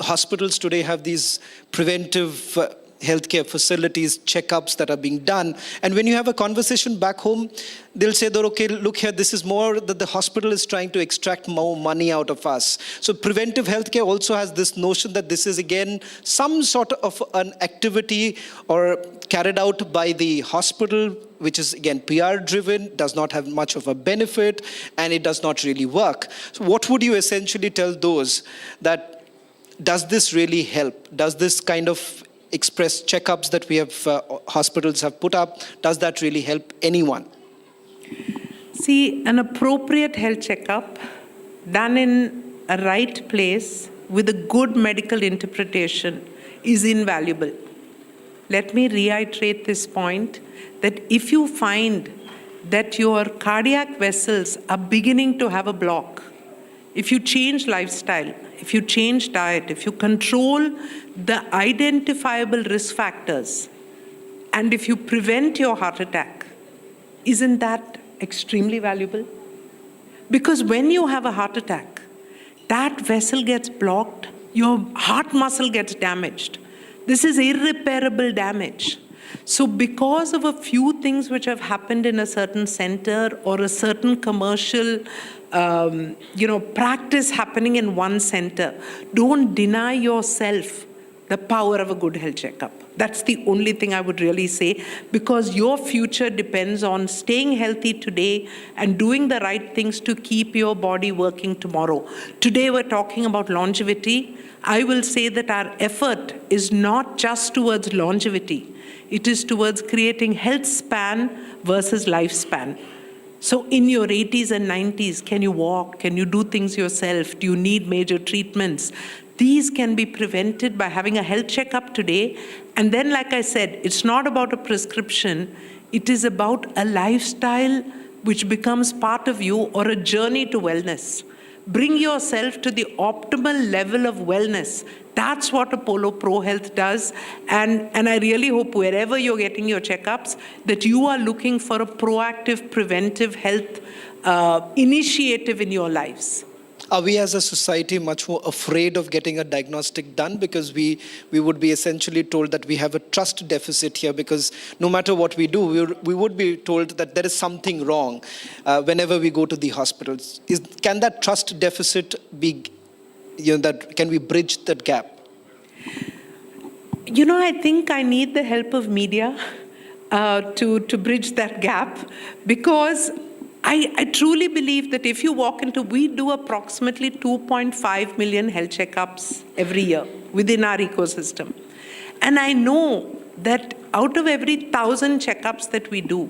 hospitals today have these preventive healthcare facilities, checkups that are being done. And when you have a conversation back home, they'll say that, okay, look here, this is more that the hospital is trying to extract more money out of us. So preventive healthcare also has this notion that this is, again, some sort of an activity or carried out by the hospital, which is, again, PR-driven, does not have much of a benefit, and it does not really work. So what would you essentially tell those that, does this really help? Does this kind of express checkups that we have, hospitals have put up, does that really help anyone? See, an appropriate health checkup done in a right place with a good medical interpretation is invaluable. Let me reiterate this point, that if you find that your cardiac vessels are beginning to have a block, if you change lifestyle, if you change diet, if you control the identifiable risk factors, and if you prevent your heart attack, isn't that extremely valuable? Because when you have a heart attack, that vessel gets blocked, your heart muscle gets damaged. This is irreparable damage. So because of a few things which have happened in a certain center or a certain commercial practice happening in one center, don't deny yourself the power of a good health checkup. That's the only thing I would really say, because your future depends on staying healthy today and doing the right things to keep your body working tomorrow. Today we're talking about longevity. I will say that our effort is not just towards longevity. It is towards creating health span versus lifespan. So in your 80s and 90s, can you walk? Can you do things yourself? Do you need major treatments? These can be prevented by having a health checkup today. And then, like I said, it's not about a prescription. It is about a lifestyle which becomes part of you, or a journey to wellness. Bring yourself to the optimal level of wellness. That's what Apollo Pro Health does. And I really hope wherever you're getting your checkups, that you are looking for a proactive, preventive health initiative in your lives. Are we as a society much more afraid of getting a diagnostic done because we would be essentially told that we have a trust deficit here, because no matter what we do, we would be told that there is something wrong whenever we go to the hospitals. Can that trust deficit be, can we bridge that gap? I think I need the help of media to bridge that gap, because I truly believe that if you walk into, we do approximately 2.5 million health checkups every year within our ecosystem. And I know that out of every 1,000 checkups that we do,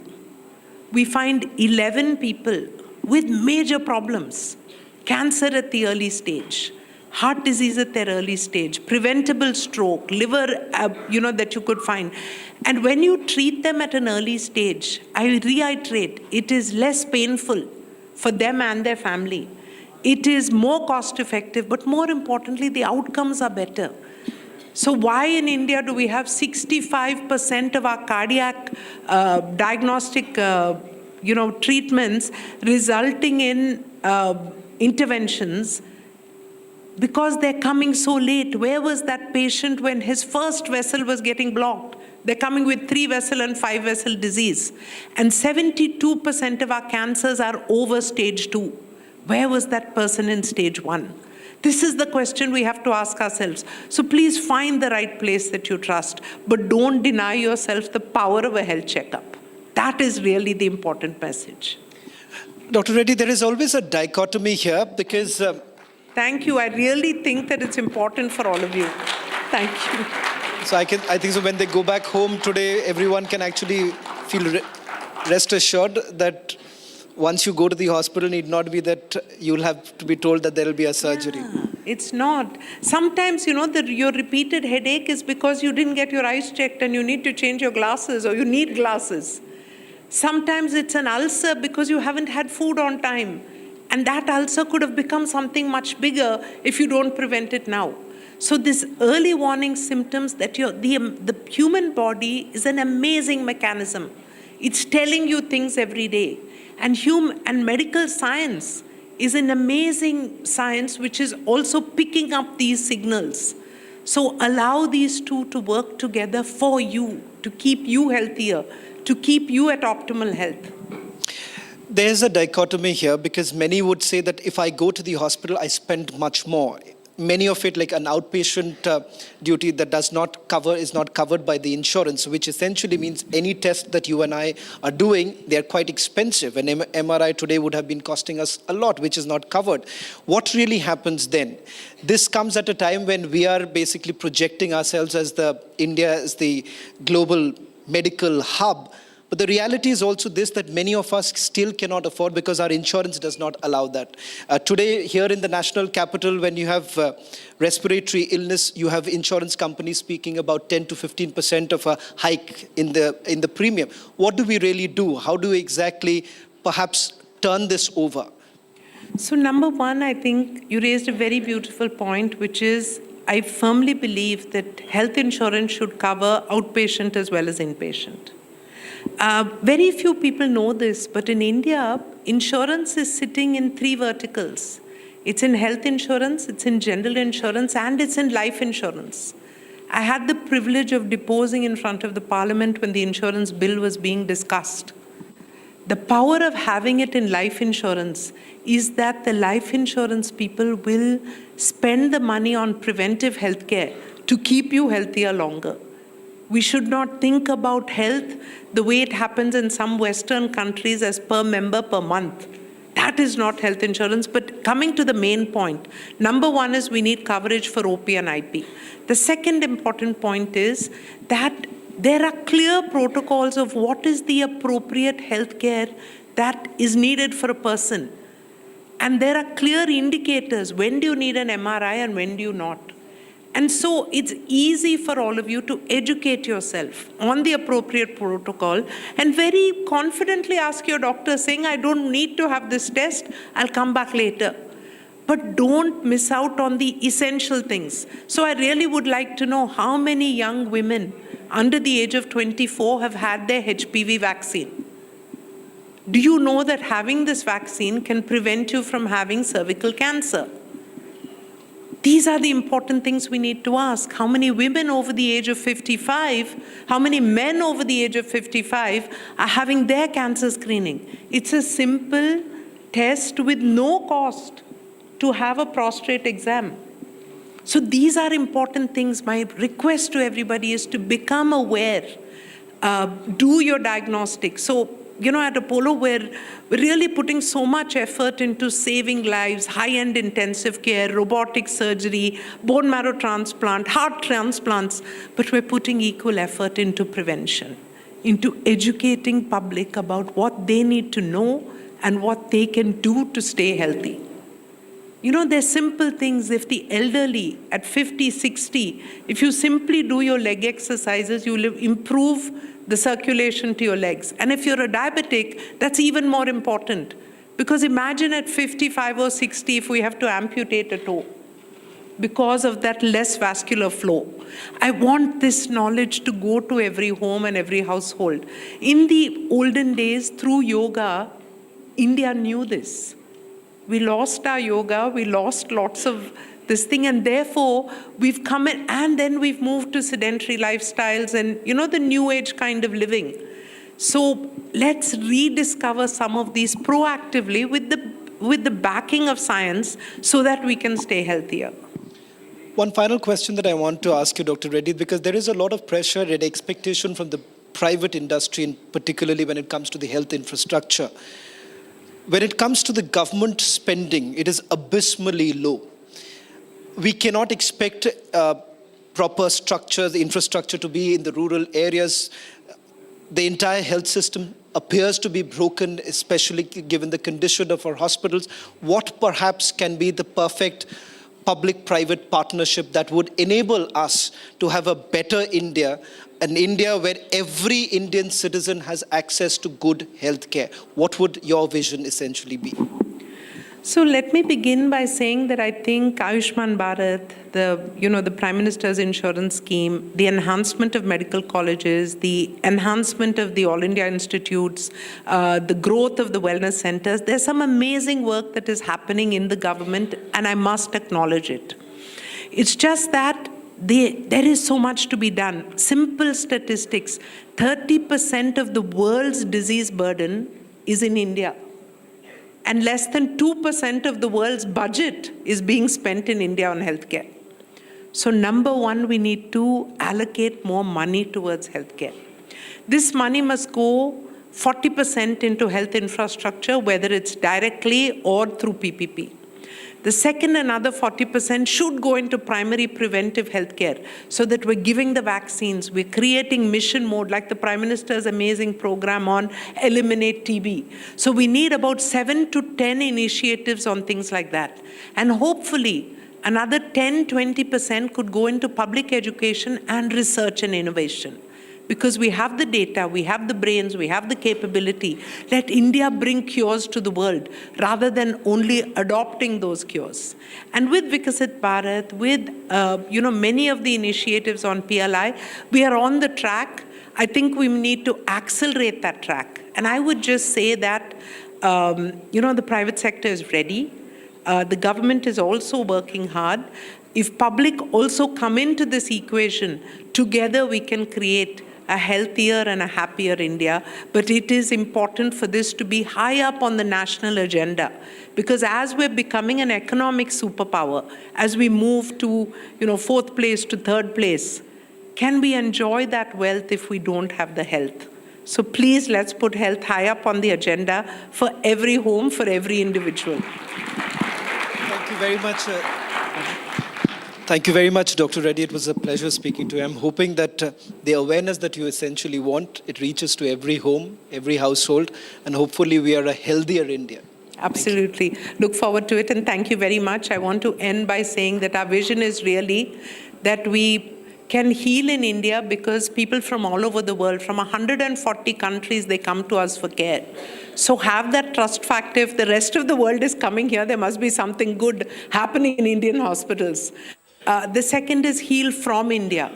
we find 11 people with major problems. Cancer at the early stage, heart disease at their early stage, preventable stroke, liver, that you could find. And when you treat them at an early stage, I reiterate, it is less painful for them and their family. It is more cost effective, but more importantly, the outcomes are better. So why in India do we have 65% of our cardiac diagnostic treatments resulting in interventions? Because they're coming so late. Where was that patient when his first vessel was getting blocked? They're coming with 3-vessel and 5-vessel disease. And 72% of our cancers are over stage 2. Where was that person in stage 1? This is the question we have to ask ourselves. So please find the right place that you trust, but don't deny yourself the power of a health checkup. That is really the important message. Dr. Reddy, there is always a dichotomy here because... Thank you. I really think that it's important for all of you. Thank you. So I think so when they go back home today, everyone can actually feel rest assured that once you go to the hospital, need not be that you'll have to be told that there will be a surgery. Yeah, it's not. Sometimes, your repeated headache is because you didn't get your eyes checked and you need to change your glasses or you need glasses. Sometimes it's an ulcer because you haven't had food on time. And that ulcer could have become something much bigger if you don't prevent it now. So this early warning symptoms that the human body is an amazing mechanism. It's telling you things every day. And medical science is an amazing science which is also picking up these signals. So allow these two to work together for you, to keep you healthier, to keep you at optimal health. There's a dichotomy here because many would say that if I go to the hospital, I spend much more. Many of it like an outpatient duty that is not covered by the insurance, which essentially means any test that you and I are doing, they're quite expensive. An MRI today would have been costing us a lot, which is not covered. What really happens then? This comes at a time when we are basically projecting ourselves as India as the global medical hub. But the reality is also this, that many of us still cannot afford because our insurance does not allow that. Today, here in the national capital, when you have respiratory illness, you have insurance companies speaking about 10 to 15% of a hike in the premium. What do we really do? How do we exactly perhaps turn this over? So number one, I think you raised a very beautiful point, which is I firmly believe that health insurance should cover outpatient as well as inpatient. Very few people know this, but in India, insurance is sitting in 3 verticals. It's in health insurance, it's in general insurance, and it's in life insurance. I had the privilege of deposing in front of the parliament when the insurance bill was being discussed. The power of having it in life insurance is that the life insurance people will spend the money on preventive health care to keep you healthier longer. We should not think about health the way it happens in some Western countries as per member per month. That is not health insurance. But coming to the main point, number one is we need coverage for OP and IP. The second important point is that there are clear protocols of what is the appropriate health care that is needed for a person. And there are clear indicators. When do you need an MRI and when do you not? And so it's easy for all of you to educate yourself on the appropriate protocol and very confidently ask your doctor saying, I don't need to have this test, I'll come back later. But don't miss out on the essential things. So I really would like to know how many young women under the age of 24 have had their HPV vaccine. Do you know that having this vaccine can prevent you from having cervical cancer? These are the important things we need to ask. How many women over the age of 55, how many men over the age of 55 are having their cancer screening? It's a simple test with no cost to have a prostate exam. So these are important things. My request to everybody is to become aware. Do your diagnostics. So, at Apollo, we're really putting so much effort into saving lives, high-end intensive care, robotic surgery, bone marrow transplant, heart transplants, but we're putting equal effort into prevention, into educating public about what they need to know and what they can do to stay healthy. There's simple things. If the elderly at 50, 60, if you simply do your leg exercises, you will improve the circulation to your legs. And if you're a diabetic, that's even more important. Because imagine at 55 or 60 if we have to amputate a toe because of that less vascular flow. I want this knowledge to go to every home and every household. In the olden days, through yoga, India knew this. We lost our yoga, we lost lots of this thing, and therefore we've come in, and then we've moved to sedentary lifestyles and, the new age kind of living. So let's rediscover some of these proactively with the backing of science so that we can stay healthier. One final question that I want to ask you, Dr. Reddy, because there is a lot of pressure and expectation from the private industry, and particularly when it comes to the health infrastructure. When it comes to the government spending, it is abysmally low. We cannot expect proper structure, the infrastructure to be in the rural areas. The entire health system appears to be broken, especially given the condition of our hospitals. What perhaps can be the perfect public-private partnership that would enable us to have a better India, an India where every Indian citizen has access to good health care? What would your vision essentially be? So let me begin by saying that I think Ayushman Bharat, the Prime Minister's insurance scheme, the enhancement of medical colleges, the enhancement of the All India Institutes, the growth of the wellness centers, there's some amazing work that is happening in the government, and I must acknowledge it. It's just that there is so much to be done. Simple statistics, 30% of the world's disease burden is in India. And less than 2% of the world's budget is being spent in India on healthcare. So number one, we need to allocate more money towards healthcare. This money must go 40% into health infrastructure, whether it's directly or through PPP. The second, another 40% should go into primary preventive healthcare so that we're giving the vaccines, we're creating mission mode, like the Prime Minister's amazing program on Eliminate TB. So we need about 7 to 10 initiatives on things like that. And hopefully, another 10-20% could go into public education and research and innovation. Because we have the data, we have the brains, we have the capability. Let India bring cures to the world rather than only adopting those cures. And with Vikasit Bharat, with many of the initiatives on PLI, we are on the track. I think we need to accelerate that track. And I would just say that the private sector is ready. The government is also working hard. If public also come into this equation, together we can create a healthier and a happier India. But it is important for this to be high up on the national agenda. Because as we're becoming an economic superpower, as we move to, fourth place to third place, can we enjoy that wealth if we don't have the health? So please, let's put health high up on the agenda for every home, for every individual. Thank you very much. Thank you very much, Dr. Reddy. It was a pleasure speaking to you. I'm hoping that the awareness that you essentially want, it reaches to every home, every household, and hopefully we are a healthier India. Absolutely. Look forward to it, and thank you very much. I want to end by saying that our vision is really that we can heal in India because people from all over the world, from 140 countries, they come to us for care. So have that trust factor. If the rest of the world is coming here, there must be something good happening in Indian hospitals. The second is heal from India.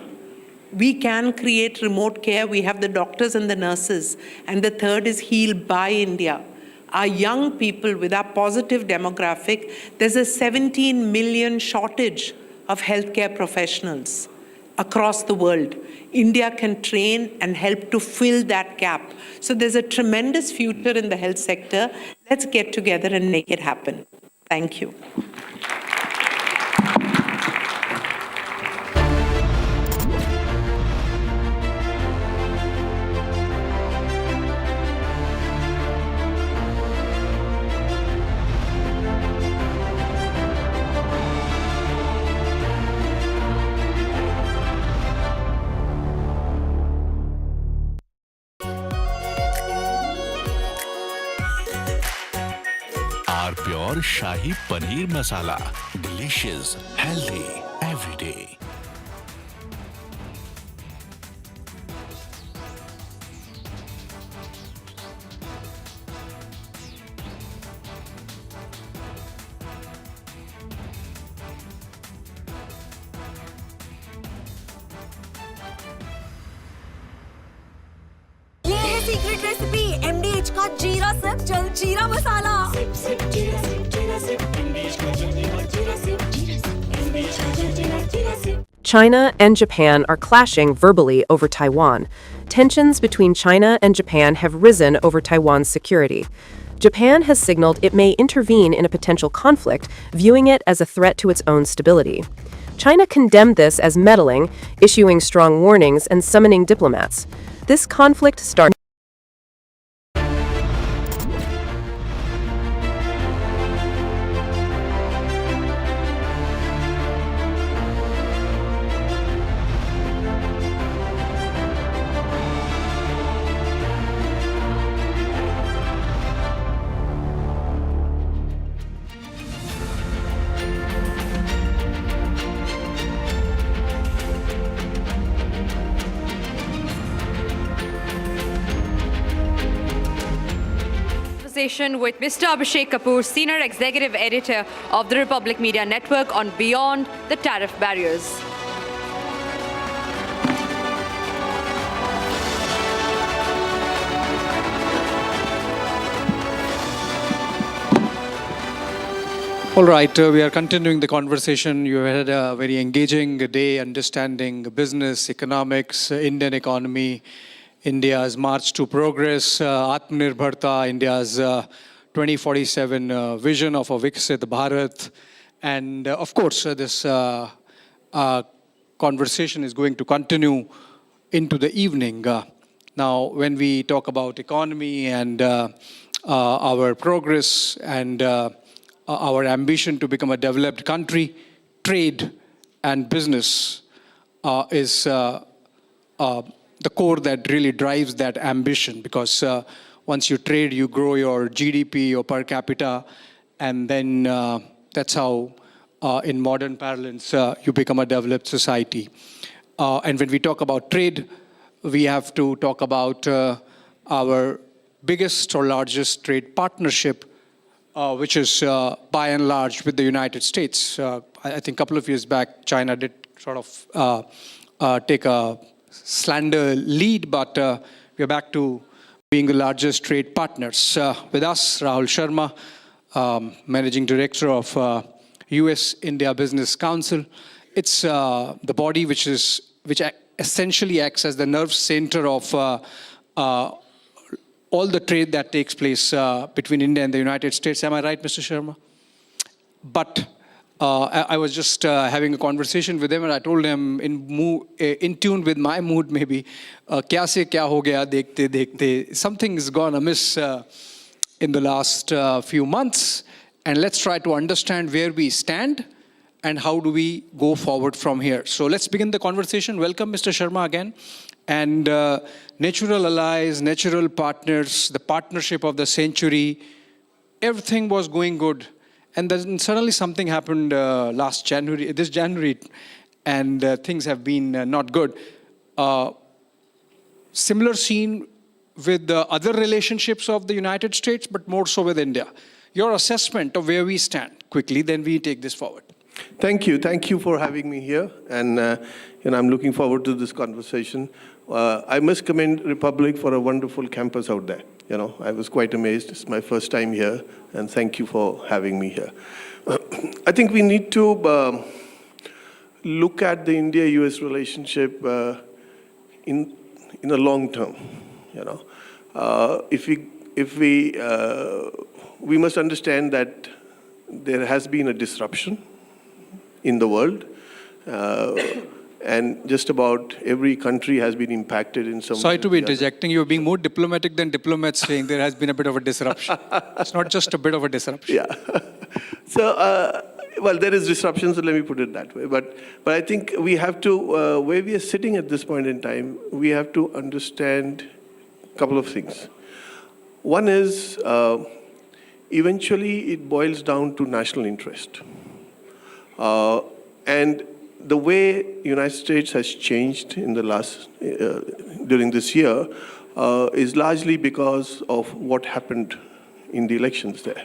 We can create remote care. We have the doctors and the nurses. And the third is Heal by India. Our young people with our positive demographic, there's a 17 million shortage of healthcare professionals across the world. India can train and help to fill that gap. So there's a tremendous future in the health sector. Let's get together and make it happen. Thank you. Our pure Shahi Paneer Masala. Delicious, healthy, every day. ये है secret recipe MDH का jeera sip jaljeera masala. China and Japan are clashing verbally over Taiwan. Tensions between China and Japan have risen over Taiwan's security. Japan has signaled it may intervene in a potential conflict, viewing it as a threat to its own stability. China condemned this as meddling, issuing strong warnings and summoning diplomats. This conflict started. With Mr. Abhishek Kapoor, Senior Executive Editor of the Republic Media Network, on Beyond the Tariff Barriers. All right, we are continuing the conversation. You had a very engaging day understanding business, economics, Indian economy, India's march to progress, Atmanirbharta, India's 2047 vision of a Viksit Bharat. And of course, this conversation is going to continue into the evening. Now, when we talk about economy and our progress and our ambition to become a developed country, trade and business is the core that really drives that ambition, because once you trade, you grow your GDP, your per capita, and then that's how, in modern parlance, you become a developed society. And when we talk about trade, we have to talk about our biggest or largest trade partnership, which is by and large with the United States. I think a couple of years back, China did sort of take a slander lead, but we're back to being the largest trade partners. With us, Rahul Sharma, Managing Director of US-India Business Council. It's the body which essentially acts as the nerve center of all the trade that takes place between India and the United States. Am I right, Mr. Sharma? But I was just having a conversation with him, and I told him, in tune with my mood maybe, kya se kya ho gaya dekhte dekhte, something's gone amiss in the last few months, and let's try to understand where we stand and how do we go forward from here. So let's begin the conversation. Welcome, Mr. Sharma, again. And natural allies, natural partners, the partnership of the century, everything was going good. And then suddenly something happened this January, and things have been not good. Similar scene with the other relationships of the United States, but more so with India. Your assessment of where we stand, quickly, then we take this forward. Thank you. Thank you for having me here. And I'm looking forward to this conversation. I must commend Republic for a wonderful campus out there. I was quite amazed. It's my first time here, and thank you for having me here. I think we need to look at the India-US relationship in a long term. We must understand that there has been a disruption in the world, and just about every country has been impacted in some way. Sorry to be interjecting. You're being more diplomatic than diplomats saying there has been a bit of a disruption. It's not just a bit of a disruption. Yeah. So, well, there is disruption, so let me put it that way. But I think we have to, where we are sitting at this point in time, we have to understand a couple of things. One is, eventually it boils down to national interest. And the way United States has changed in the last, during this year, is largely because of what happened in the elections there,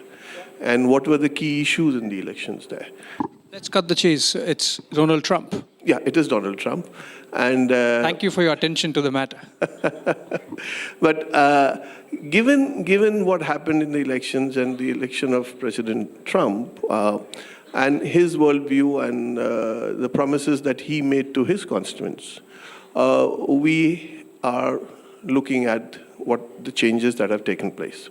and what were the key issues in the elections there. Let's cut the chase. It's Donald Trump. Yeah, it is Donald Trump. And thank you for your attention to the matter. But given what happened in the elections and the election of President Trump, and his worldview and the promises that he made to his constituents, we are looking at what the changes that have taken place.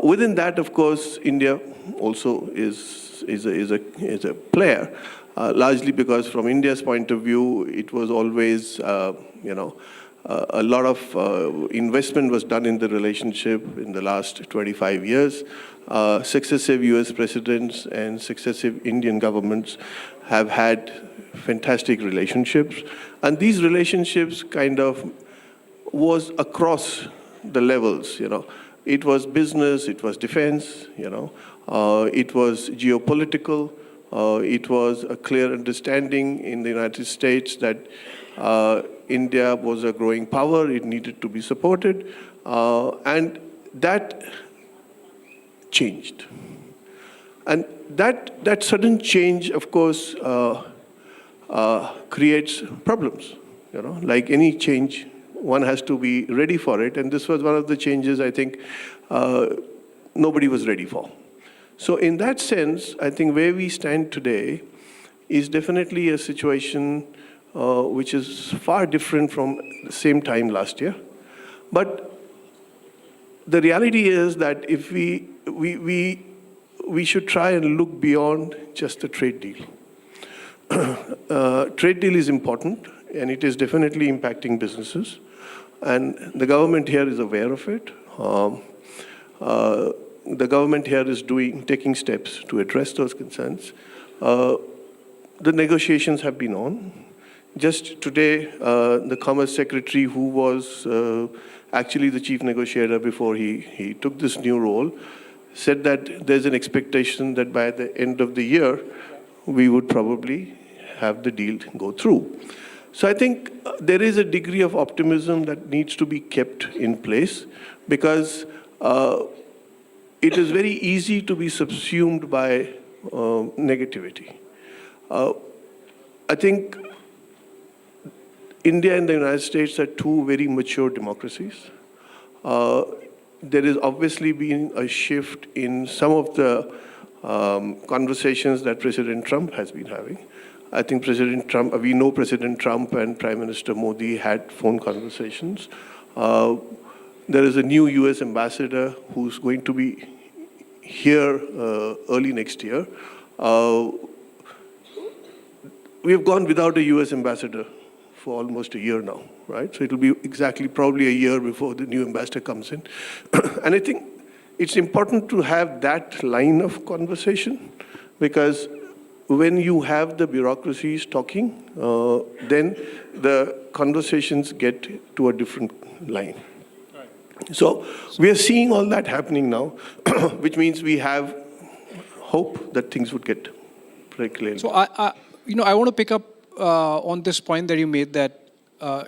Within that, of course, India also is a player, largely because from India's point of view, it was always, a lot of investment was done in the relationship in the last 25 years. Successive US presidents and successive Indian governments have had fantastic relationships. And these relationships kind of was across the levels, It was business, it was defense, it was geopolitical. It was a clear understanding in the United States that India was a growing power, it needed to be supported, and that changed. And that sudden change, of course, creates problems. Like any change, one has to be ready for it, and this was one of the changes I think nobody was ready for. So in that sense, I think where we stand today is definitely a situation which is far different from the same time last year. But the reality is that if we should try and look beyond just the trade deal. Trade deal is important, and it is definitely impacting businesses. And the government here is aware of it. The government here is taking steps to address those concerns. The negotiations have been on. Just today, the Commerce Secretary, who was actually the chief negotiator before he took this new role, said that there's an expectation that by the end of the year, we would probably have the deal go through. So I think there is a degree of optimism that needs to be kept in place, because it is very easy to be subsumed by negativity. I think India and the United States are two very mature democracies. There has obviously been a shift in some of the conversations that President Trump has been having. I think we know President Trump and Prime Minister Modi had phone conversations. There is a new US ambassador who's going to be here early next year. We've gone without a US ambassador for almost a year now, right? So it'll be exactly probably a year before the new ambassador comes in. And I think it's important to have that line of conversation, because when you have the bureaucracies talking, then the conversations get to a different line. So we are seeing all that happening now, which means we have hope that things would get very clear. So I want to pick up on this point that you made, that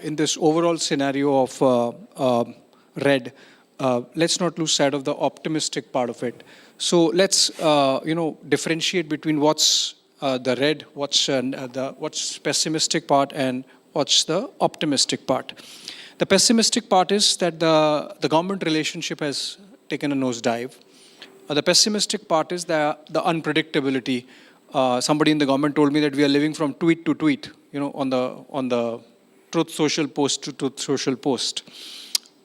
in this overall scenario of red, let's not lose sight of the optimistic part of it. So let's differentiate between what's the red, what's pessimistic part, and what's the optimistic part. The pessimistic part is that the government relationship has taken a nosedive. The pessimistic part is the unpredictability. Somebody in the government told me that we are living from tweet to tweet, on the Truth Social post to Truth Social post.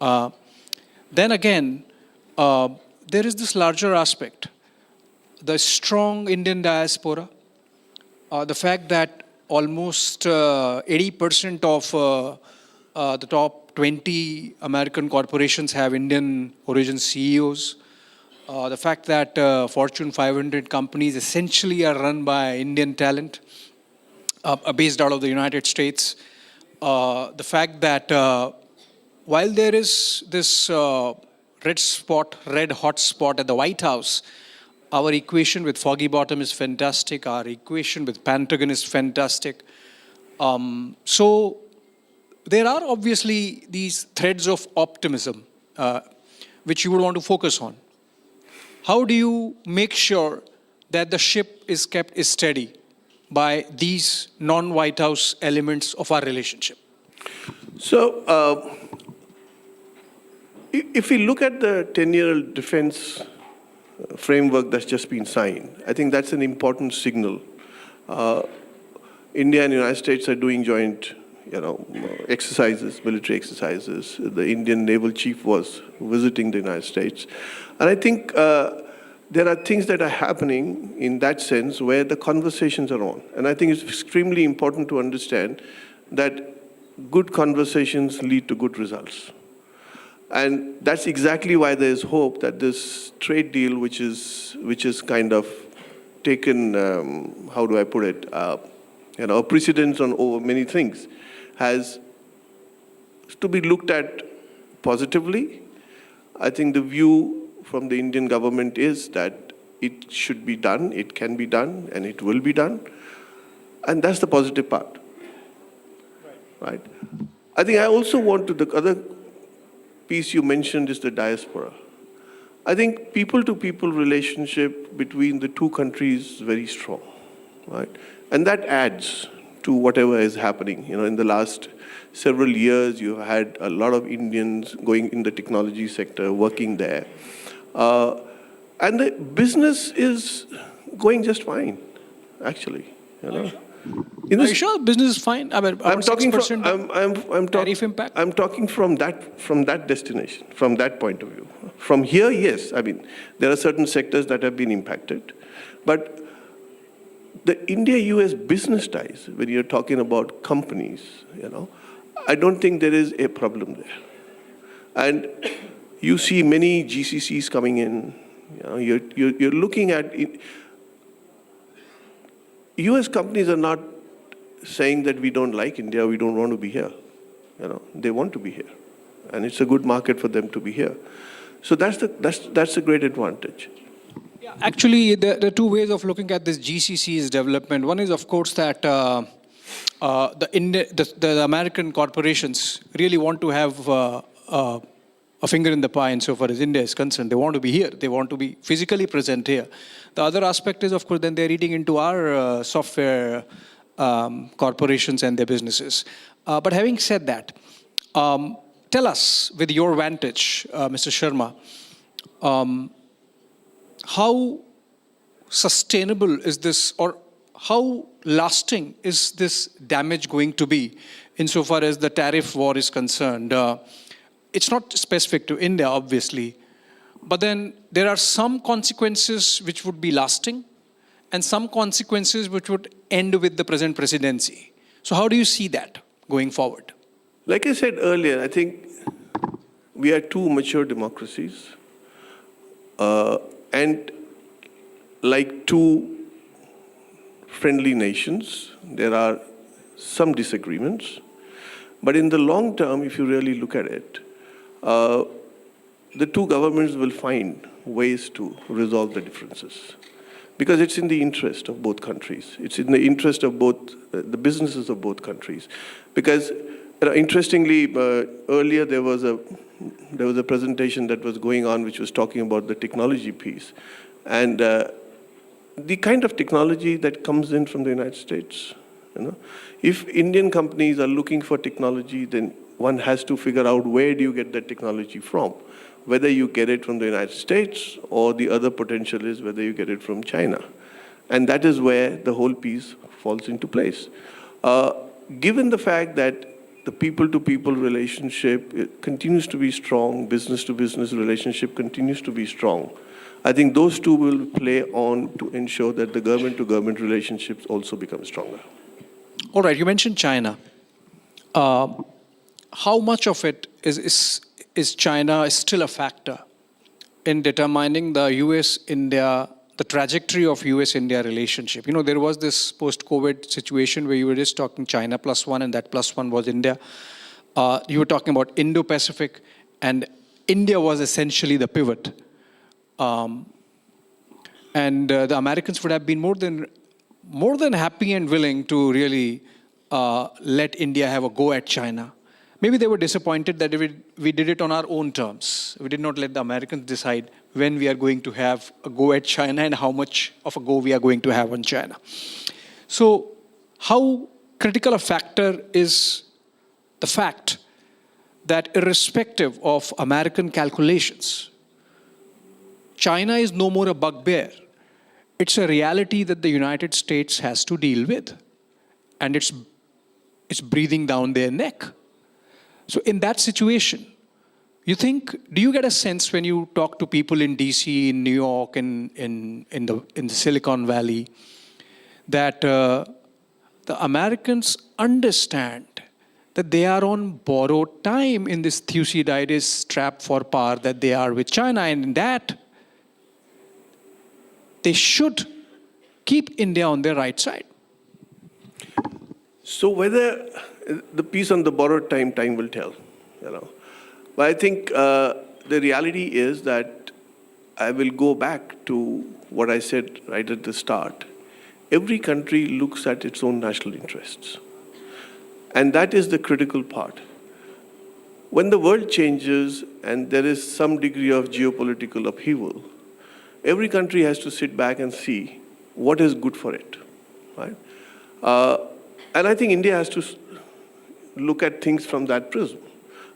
Then again, there is this larger aspect. The strong Indian diaspora, the fact that almost 80% of the top 20 American corporations have Indian origin CEOs. The fact that Fortune 500 companies essentially are run by Indian talent, based out of the United States. The fact that while there is this red hot spot at the White House, our equation with Foggy Bottom is fantastic. Our equation with Pentagon is fantastic. So there are obviously these threads of optimism which you would want to focus on. How do you make sure that the ship is kept steady by these non-White House elements of our relationship? So, if we look at the 10-year defense framework that's just been signed, I think that's an important signal. India and the United States are doing joint exercises, military exercises. The Indian naval chief was visiting the United States. And I think there are things that are happening in that sense where the conversations are on. And I think it's extremely important to understand that good conversations lead to good results. And that's exactly why there's hope that this trade deal, which is kind of taken, how do I put it, a precedence on over many things, has to be looked at positively. I think the view from the Indian government is that it should be done, it can be done, and it will be done. And that's the positive part. Right? I think I also want to, the other piece you mentioned is the diaspora. I think people-to-people relationship between the two countries is very strong, right? And that adds to whatever is happening. In the last several years, you had a lot of Indians going in the technology sector, working there. And the business is going just fine, actually. Are you sure business is fine? I mean, I'm talking tariff impact? I'm talking from that destination, from that point of view. From here, yes. I mean, there are certain sectors that have been impacted, but the India-US business ties, when you're talking about companies, I don't think there is a problem there. And you see many GCCs coming in. You're looking at it. US companies are not saying that we don't like India, we don't want to be here. They want to be here. And it's a good market for them to be here. So that's a great advantage. Yeah, actually, there are two ways of looking at this GCC's development. One is, of course, that the American corporations really want to have a finger in the pie insofar as India is concerned. They want to be here. They want to be physically present here. The other aspect is, of course, then they're eating into our software corporations and their businesses. But having said that, tell us, with your vantage, Mr. Sharma, how sustainable is this, or how lasting is this damage going to be insofar as the tariff war is concerned? It's not specific to India, obviously, but then there are some consequences which would be lasting and some consequences which would end with the present presidency. So how do you see that going forward? Like I said earlier, I think we are two mature democracies. And like two friendly nations, there are some disagreements. But in the long term, if you really look at it, the two governments will find ways to resolve the differences. Because it's in the interest of both countries. It's in the interest of both the businesses of both countries. Because interestingly, earlier there was a presentation that was going on which was talking about the technology piece. And the kind of technology that comes in from the United States. If Indian companies are looking for technology, then one has to figure out where do you get that technology from, whether you get it from the United States or the other potential is whether you get it from China. And that is where the whole piece falls into place. Given the fact that the people-to-people relationship continues to be strong, business-to-business relationship continues to be strong, I think those two will play on to ensure that the government-to-government relationships also become stronger. All right, you mentioned China. How much of it is China still a factor in determining the US-India, the trajectory of US-India relationship? There was this post-COVID situation where you were just talking China +1, and that +1 was India. You were talking about Indo-Pacific, and India was essentially the pivot. And the Americans would have been more than happy and willing to really let India have a go at China. Maybe they were disappointed that we did it on our own terms. We did not let the Americans decide when we are going to have a go at China and how much of a go we are going to have on China. So how critical a factor is the fact that irrespective of American calculations, China is no more a bugbear. It's a reality that the United States has to deal with. And it's breathing down their neck. So in that situation, do you get a sense when you talk to people in DC, in New York, in the Silicon Valley, that the Americans understand that they are on borrowed time in this Thucydides trap for power that they are with China, and in that they should keep India on their right side? So whether the piece on the borrowed time will tell, But I think the reality is that I will go back to what I said right at the start. Every country looks at its own national interests. And that is the critical part. When the world changes and there is some degree of geopolitical upheaval, every country has to sit back and see what is good for it, right? And I think India has to look at things from that prism.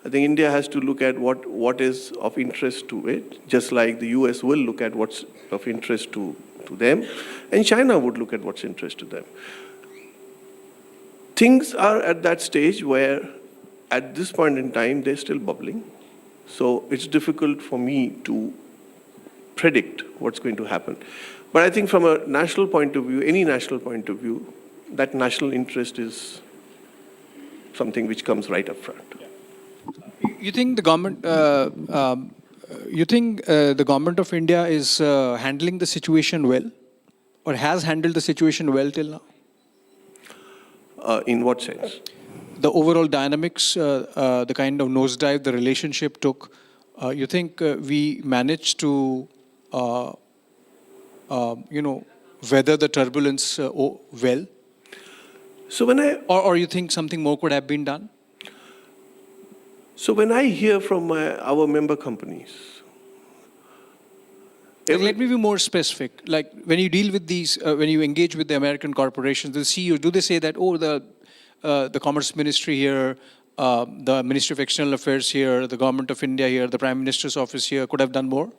I think India has to look at what is of interest to it, just like the US will look at what's of interest to them, and China would look at what's interest to them. Things are at that stage where, at this point in time, they're still bubbling. So it's difficult for me to predict what's going to happen. But I think from a national point of view, any national point of view, that national interest is something which comes right up front. You think the government? The government of India is handling the situation well, or has handled the situation well till now? In what sense? The overall dynamics, the kind of nosedive the relationship took. You think we managed to, weather the turbulence well? So when or you think something more could have been done? So when I hear from our member companies, let me be more specific. Like when you deal with these, when you engage with the American corporations, the CEOs, do they say that, the Commerce Ministry here, the Ministry of External Affairs here, the Government of India here, the Prime Minister's office here could have done more?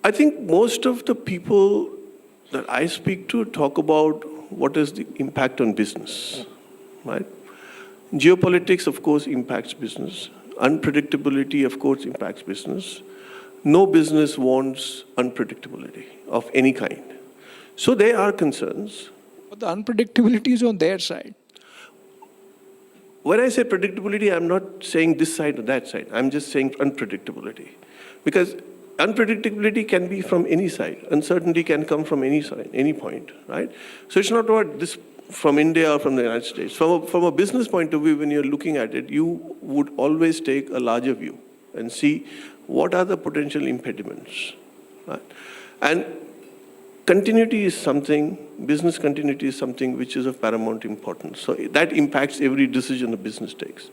I think most of the people that I speak to talk about what is the impact on business, right? Geopolitics, of course, impacts business. Unpredictability, of course, impacts business. No business wants unpredictability of any kind. So there are concerns. But the unpredictability is on their side. When I say predictability, I'm not saying this side or that side. I'm just saying unpredictability. Because unpredictability can be from any side. Uncertainty can come from any side, any point, right? So it's not about this from India or from the United States. From a business point of view, when you're looking at it, you would always take a larger view and see what are the potential impediments, right? And continuity is something, business continuity is something which is of paramount importance. So that impacts every decision a business takes.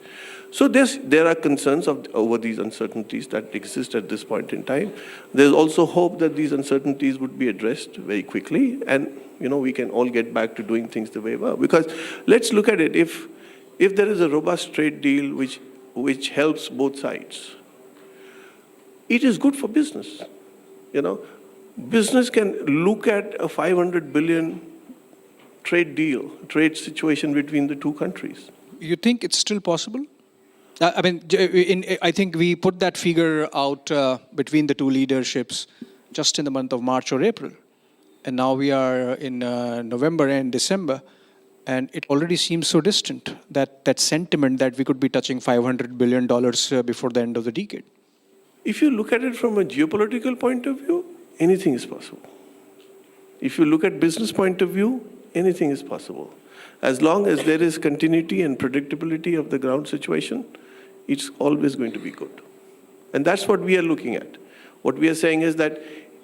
So there are concerns over these uncertainties that exist at this point in time. There's also hope that these uncertainties would be addressed very quickly, and we can all get back to doing things the way we were. Because let's look at it. If there is a robust trade deal which helps both sides, it is good for business. Business can look at a 500 billion trade situation between the two countries. You think it's still possible? I think we put that figure out between the two leaderships just in the month of March or April. And now we are in November and December, and it already seems so distant, that sentiment that we could be touching $500 billion before the end of the decade. If you look at it from a geopolitical point of view, anything is possible. If you look at business point of view, anything is possible. As long as there is continuity and predictability of the ground situation, it's always going to be good. And that's what we are looking at. What we are saying is that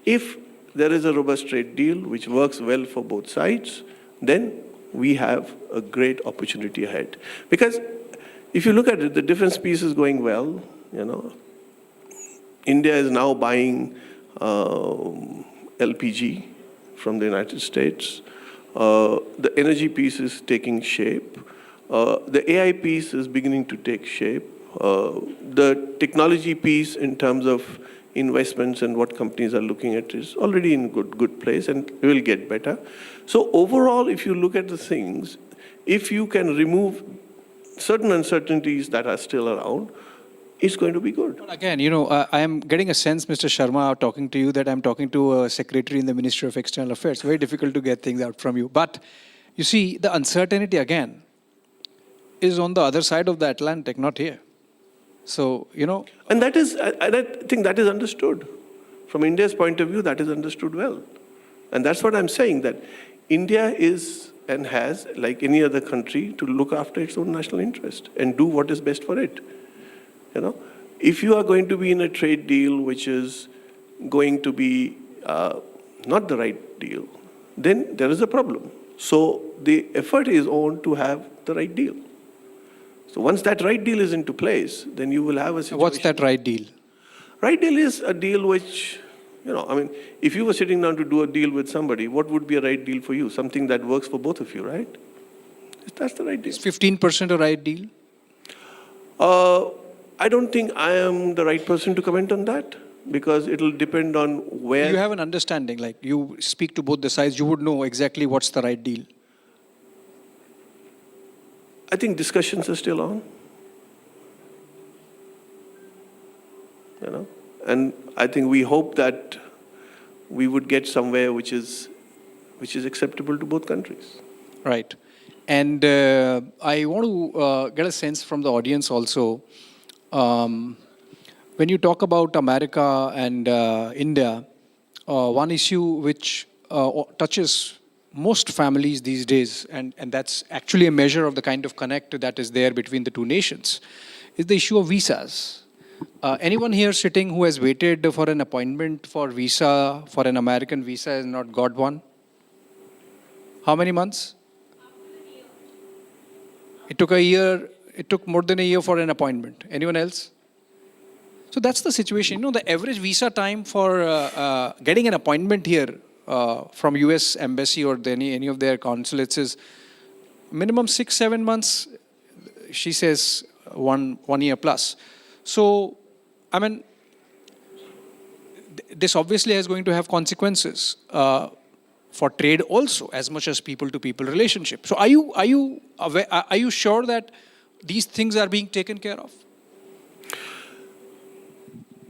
if there is a robust trade deal which works well for both sides, then we have a great opportunity ahead. Because if you look at it, the defense piece is going well. India is now buying LPG from the United States. The energy piece is taking shape. The AI piece is beginning to take shape. The technology piece in terms of investments and what companies are looking at is already in good place, and will get better. So overall, if you look at the things, if you can remove certain uncertainties that are still around, it's going to be good. Again, I am getting a sense, Mr. Sharma, talking to you, that I'm talking to a secretary in the Ministry of External Affairs. Very difficult to get things out from you. But you see, the uncertainty again is on the other side of the Atlantic, not here. So, And I think that is understood. From India's point of view, that is understood well. And that's what I'm saying, that India is and has, like any other country, to look after its own national interest and do what is best for it. If you are going to be in a trade deal which is going to be not the right deal, then there is a problem. So the effort is on to have the right deal. So once that right deal is into place, then you will have a situation. What's that right deal? Right deal is a deal which, if you were sitting down to do a deal with somebody, what would be a right deal for you? Something that works for both of you, right? That's the right deal. Is 15% a right deal? I don't think I am the right person to comment on that, because it will depend on where... You have an understanding, like you speak to both the sides, you would know exactly what's the right deal. I think discussions are still on. And I think we hope that we would get somewhere which is acceptable to both countries. Right. And I want to get a sense from the audience also. When you talk about America and India, one issue which touches most families these days, and that's actually a measure of the kind of connect that is there between the two nations, is the issue of visas. Anyone here sitting who has waited for an appointment for visa, for an American visa, has not got one? How many months? It took a year. It took more than a year for an appointment. Anyone else? So that's the situation. The average visa time for getting an appointment here from US Embassy or any of their consulates is minimum 6-7 months. She says one year plus. So, this obviously is going to have consequences for trade also, as much as people-to-people relationship. So, are you sure that these things are being taken care of?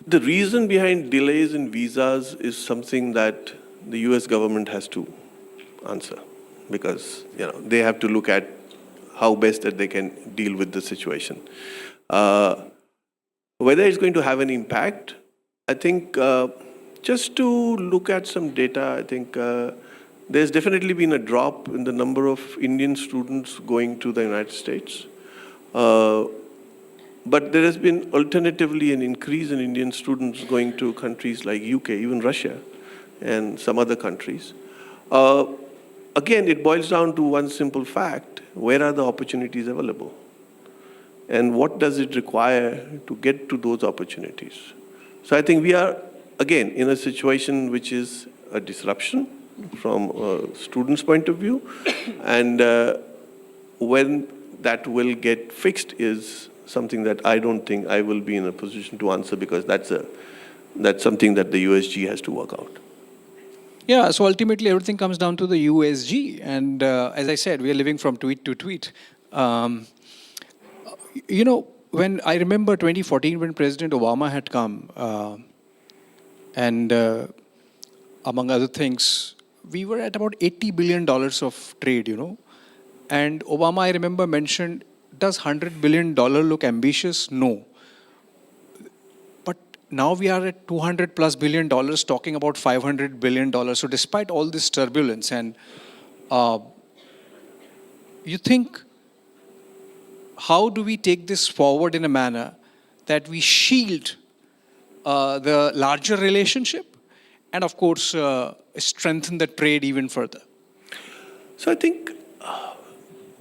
The reason behind delays in visas is something that the US government has to answer, because they have to look at how best that they can deal with the situation. Whether it's going to have an impact, I think just to look at some data, I think there's definitely been a drop in the number of Indian students going to the United States. But there has been alternatively an increase in Indian students going to countries like UK, even Russia, and some other countries. Again, it boils down to one simple fact: where are the opportunities available? and what does it require to get to those opportunities. So I think we are, again, in a situation which is a disruption from a student's point of view, and when that will get fixed is something that I don't think I will be in a position to answer, because that's something that the USG has to work out. Yeah, so ultimately everything comes down to the USG. And as I said, we are living from tweet to tweet. You know, when I remember 2014, when President Obama had come, and among other things, we were at about $80 billion of trade, you know. And Obama, I remember, mentioned, does $100 billion look ambitious? No. But now we are at $200+ billion, talking about $500 billion. So despite all this turbulence, and you think, how do we take this forward in a manner that we shield the larger relationship and, of course, strengthen the trade even further? So I think,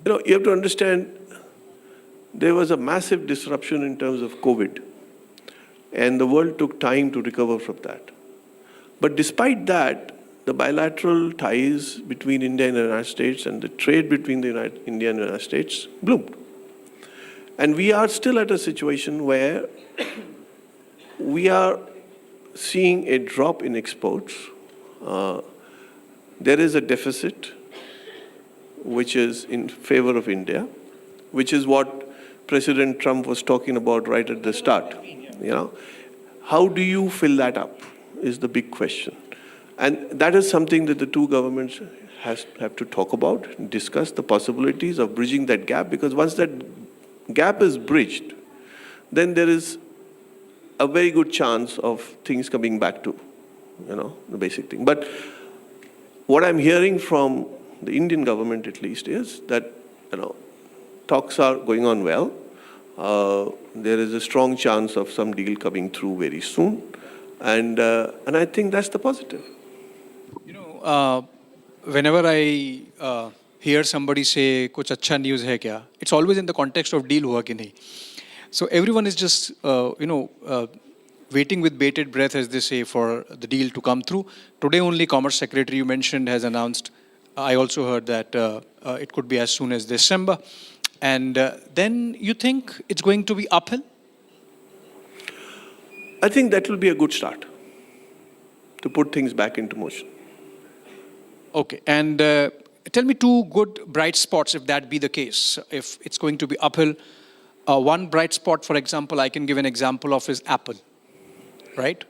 you have to understand, there was a massive disruption in terms of COVID, and the world took time to recover from that. But despite that, the bilateral ties between India and the United States and the trade between India and the United States bloomed. And we are still at a situation where we are seeing a drop in exports. There is a deficit which is in favor of India, which is what President Trump was talking about right at the start. How do you fill that up is the big question. And that is something that the two governments have to talk about, discuss the possibilities of bridging that gap, because once that gap is bridged, then there is a very good chance of things coming back to, the basic thing. But what I'm hearing from the Indian government, at least, is that, talks are going on well. There is a strong chance of some deal coming through very soon. And I think that's the positive. Whenever I hear somebody say, "Kuch acha news hai kya?" it's always in the context of deal hua ki nahi. So everyone is just, waiting with bated breath, as they say, for the deal to come through. Today only Commerce Secretary you mentioned has announced, I also heard that it could be as soon as December. And then you think it's going to be uphill? I think that will be a good start to put things back into motion. Okay, and tell me two good bright spots, if that be the case, if it's going to be uphill. One bright spot, for example, I can give an example of is Apple, right?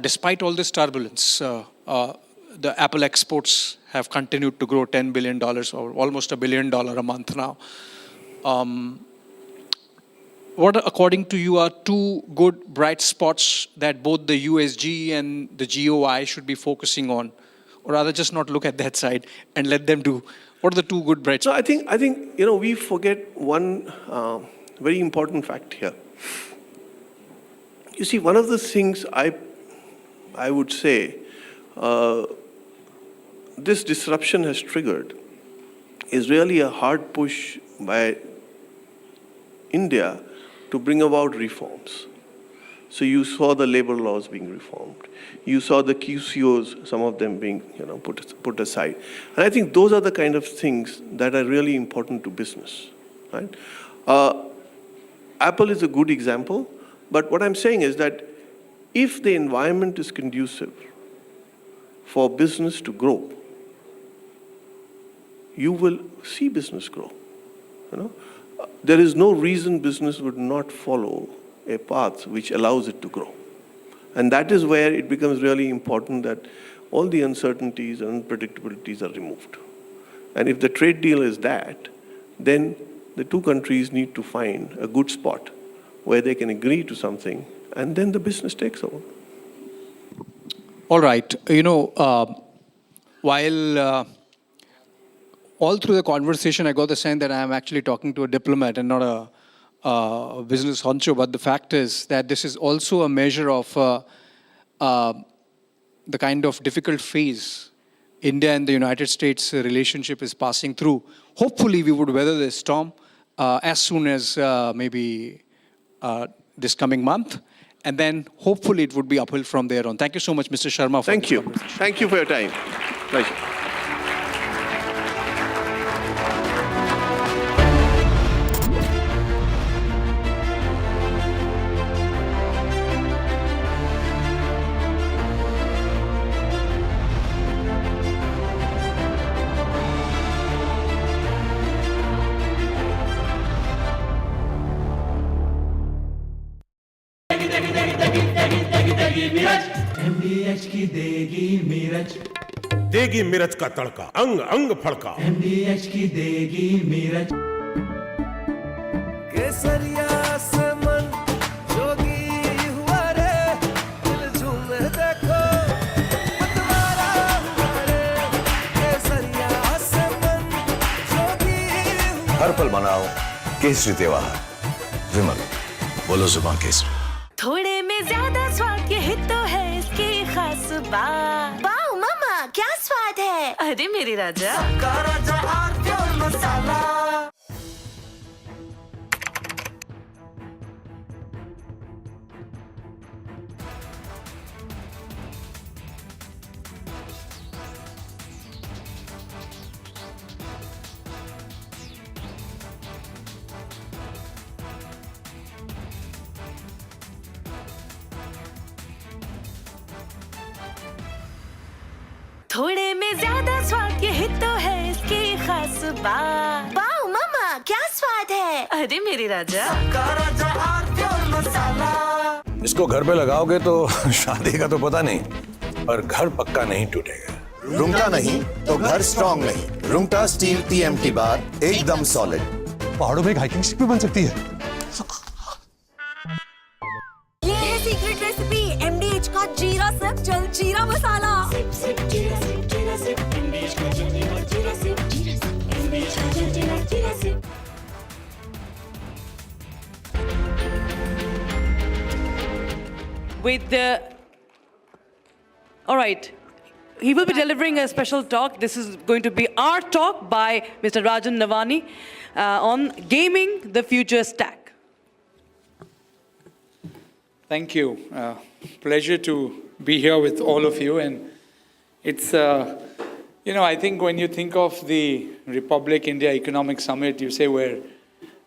Despite all this turbulence, the Apple exports have continued to grow $10 billion, or almost $1 billion a month now. What, according to you, are two good bright spots that both the USG and the GOI should be focusing on? Or rather just not look at that side and let them do? What are the two good bright spots? So I think we forget one very important fact here. You see, one of the things I would say this disruption has triggered is really a hard push by India to bring about reforms. So you saw the labor laws being reformed. You saw the QCOs, some of them being put aside. And I think those are the kind of things that are really important to business. Right? Apple is a good example, but what I'm saying is that if the environment is conducive for business to grow, you will see business grow. There is no reason business would not follow a path which allows it to grow. And that is where it becomes really important that all the uncertainties and unpredictabilities are removed. And if the trade deal is that, then the two countries need to find a good spot where they can agree to something, and then the business takes over. All right. While all through the conversation, I got the sense that I am actually talking to a diplomat and not a business honcho. But the fact is that this is also a measure of the kind of difficult phase India and the United States relationship is passing through. Hopefully, we would weather this storm. as soon as maybe this coming month. And then hopefully it would be uphill from there on. Thank you so much, Mr. Sharma. For Thank you. Thank you for your time. Pleasure. MDH की देगी मीरज, देगी मिर्च का तड़का, अंग अंग फड़का। MDH की देगी मीरज। केसरिया से मन जोगी हुआ रे, दिल झूमे देखो मतवारा हुआ रे। केसरिया से मन जोगी हुआ। हर पल मनाओ केसरी त्योहार। विमल, बोलो जुबान केसरी। थोड़े में ज्यादा स्वाद, यही तो है इसकी खास बात। वाओ मामा, क्या स्वाद है। अरे मेरे राजा, राजा और प्योर मसाला। थोड़े में ज्यादा स्वाद, यही तो है इसकी खास बात। वाओ मामा, क्या स्वाद है। अरे मेरे राजा, राजा और प्योर मसाला। इसको घर पे लगाओगे तो शादी का तो पता नहीं, पर घर पक्का नहीं टूटेगा। रुंगटा नहीं तो घर स्ट्रॉन्ग नहीं। रुंगटा स्टील TMT बार एकदम सॉलिड। पहाड़ों में एक हाइकिंग स्टिक भी बन सकती है। ये है सीक्रेट रेसिपी MDH का जीरा सिप जल जीरा मसाला। With the, all right, he will be delivering a special talk. This is going to be our talk by Mr. Rajan Navani on gaming, the future stack. Thank you. Pleasure to be here with all of you. And it's, I think when you think of the Republic India Economic Summit, you say where,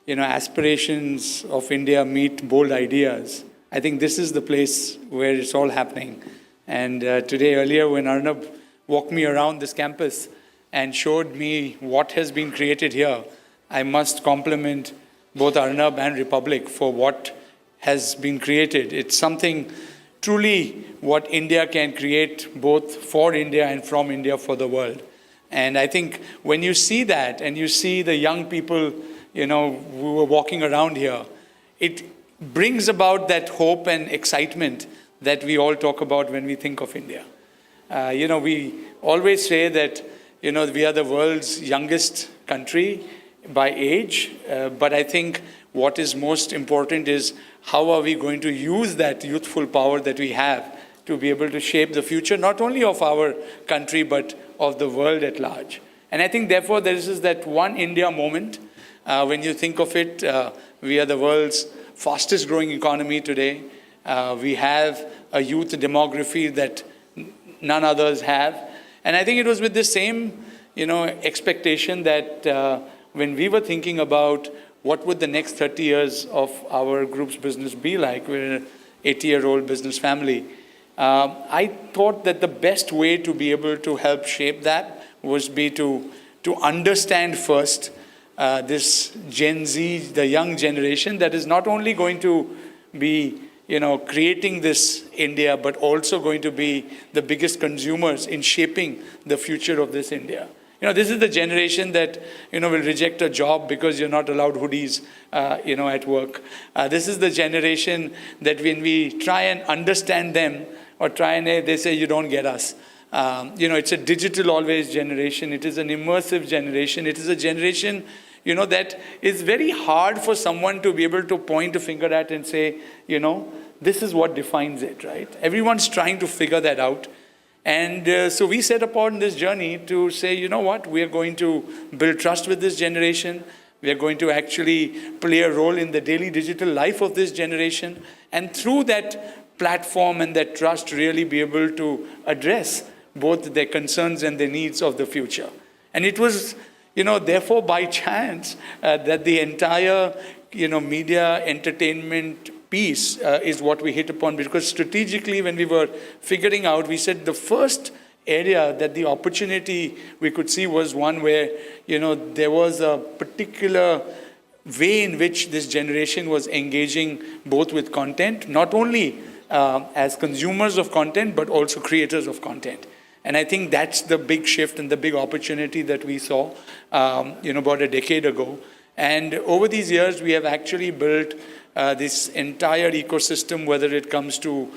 aspirations of India meet bold ideas. I think this is the place where it's all happening. And today, earlier, when Arnab walked me around this campus and showed me what has been created here, I must compliment both Arnab and Republic for what has been created. It's something truly what India can create both for India and from India for the world. And I think when you see that and you see the young people, who were walking around here, it brings about that hope and excitement that we all talk about when we think of India. We always say that, we are the world's youngest country by age, but I think what is most important is how are we going to use that youthful power that we have to be able to shape the future, not only of our country, but of the world at large. And I think, therefore, there is that one India moment. When you think of it, we are the world's fastest growing economy today. We have a youth demography that none others have. And I think it was with the same, expectation that when we were thinking about what would the next 30 years of our group's business be like, we're an 80-year-old business family, I thought that the best way to be able to help shape that was to understand first this Gen Z, the young generation that is not only going to be, creating this India, but also going to be the biggest consumers in shaping the future of this India. This is the generation that, will reject a job because you're not allowed hoodies, at work. This is the generation that when we try and understand them or they say, you don't get us. It's a digital always generation. It is an immersive generation. It is a generation, that is very hard for someone to be able to point a finger at and say, this is what defines it, right? Everyone's trying to figure that out. And so we set upon this journey to say, we are going to build trust with this generation. We are going to actually play a role in the daily digital life of this generation. And through that platform and that trust, really be able to address both their concerns and their needs of the future. And it was, therefore by chance that the entire, media entertainment piece is what we hit upon, because strategically when we were figuring out, we said the first area that the opportunity we could see was one where, there was a particular way in which this generation was engaging both with content, not only as consumers of content, but also creators of content. And I think that's the big shift and the big opportunity that we saw, about a decade ago. And over these years, we have actually built this entire ecosystem, whether it comes to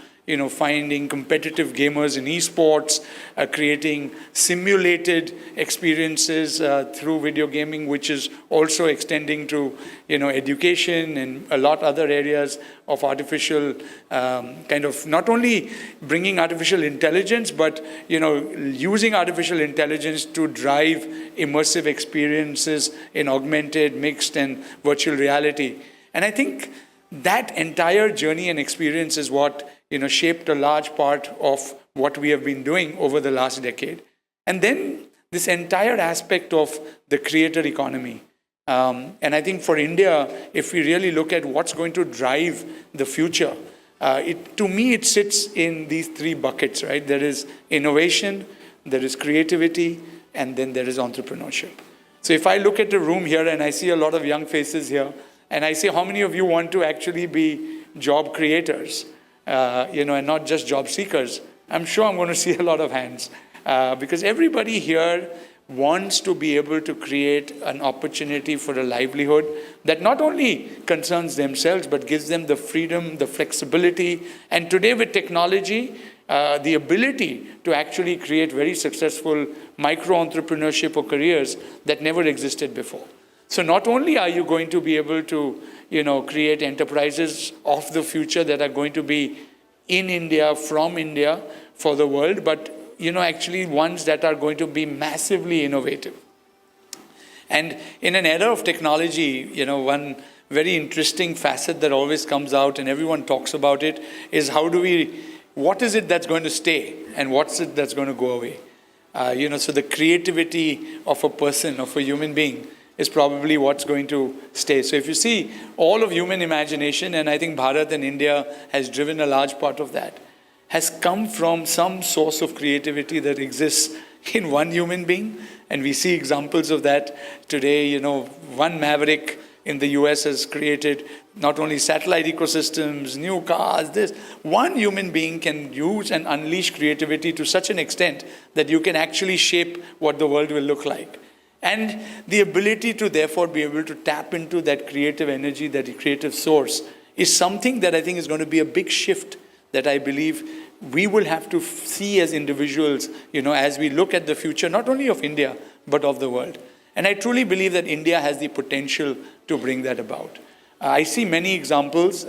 finding competitive gamers in esports, creating simulated experiences through video gaming, which is also extending to, education and a lot other areas of artificial kind of not only bringing artificial intelligence, but, using artificial intelligence to drive immersive experiences in augmented, mixed, and virtual reality. And I think that entire journey and experience is what shaped a large part of what we have been doing over the last decade. And then this entire aspect of the creator economy. And I think for India, if we really look at what's going to drive the future, to me, it sits in these three buckets, right? There is innovation, there is creativity, and then there is entrepreneurship. So if I look at the room here and I see a lot of young faces here, and I say, how many of you want to actually be job creators? And not just job seekers, I'm sure I'm going to see a lot of hands because everybody here wants to be able to create an opportunity for a livelihood that not only concerns themselves, but gives them the freedom, the flexibility, and today with technology, the ability to actually create very successful micro-entrepreneurship or careers that never existed before. So not only are you going to be able to, create enterprises of the future that are going to be in India, from India, for the world, but, actually ones that are going to be massively innovative. And in an era of technology, one very interesting facet that always comes out and everyone talks about it is what is it that's going to stay and what's it that's going to go away? So the creativity of a person, of a human being, is probably what's going to stay. So if you see all of human imagination, and I think Bharat and India has driven a large part of that, has come from some source of creativity that exists in one human being. And we see examples of that today. One maverick in the US has created not only satellite ecosystems, new cars, this. One human being can use and unleash creativity to such an extent that you can actually shape what the world will look like. And the ability to therefore be able to tap into that creative energy, that creative source, is something that I think is going to be a big shift that I believe we will have to see as individuals, as we look at the future, not only of India, but of the world. And I truly believe that India has the potential to bring that about. I see many examples.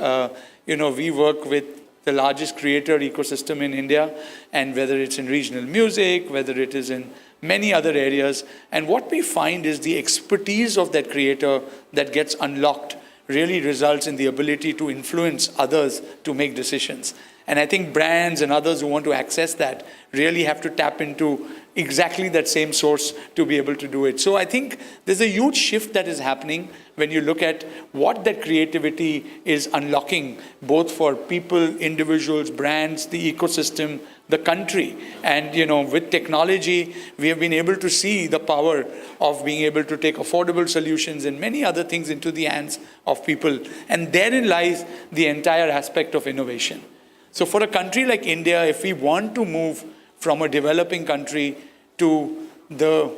We work with the largest creator ecosystem in India, and whether it's in regional music, whether it is in many other areas. And what we find is the expertise of that creator that gets unlocked really results in the ability to influence others to make decisions. And I think brands and others who want to access that really have to tap into exactly that same source to be able to do it. So I think there's a huge shift that is happening when you look at what that creativity is unlocking, both for people, individuals, brands, the ecosystem, the country. And, with technology, we have been able to see the power of being able to take affordable solutions and many other things into the hands of people. And therein lies the entire aspect of innovation. So for a country like India, if we want to move from a developing country to the,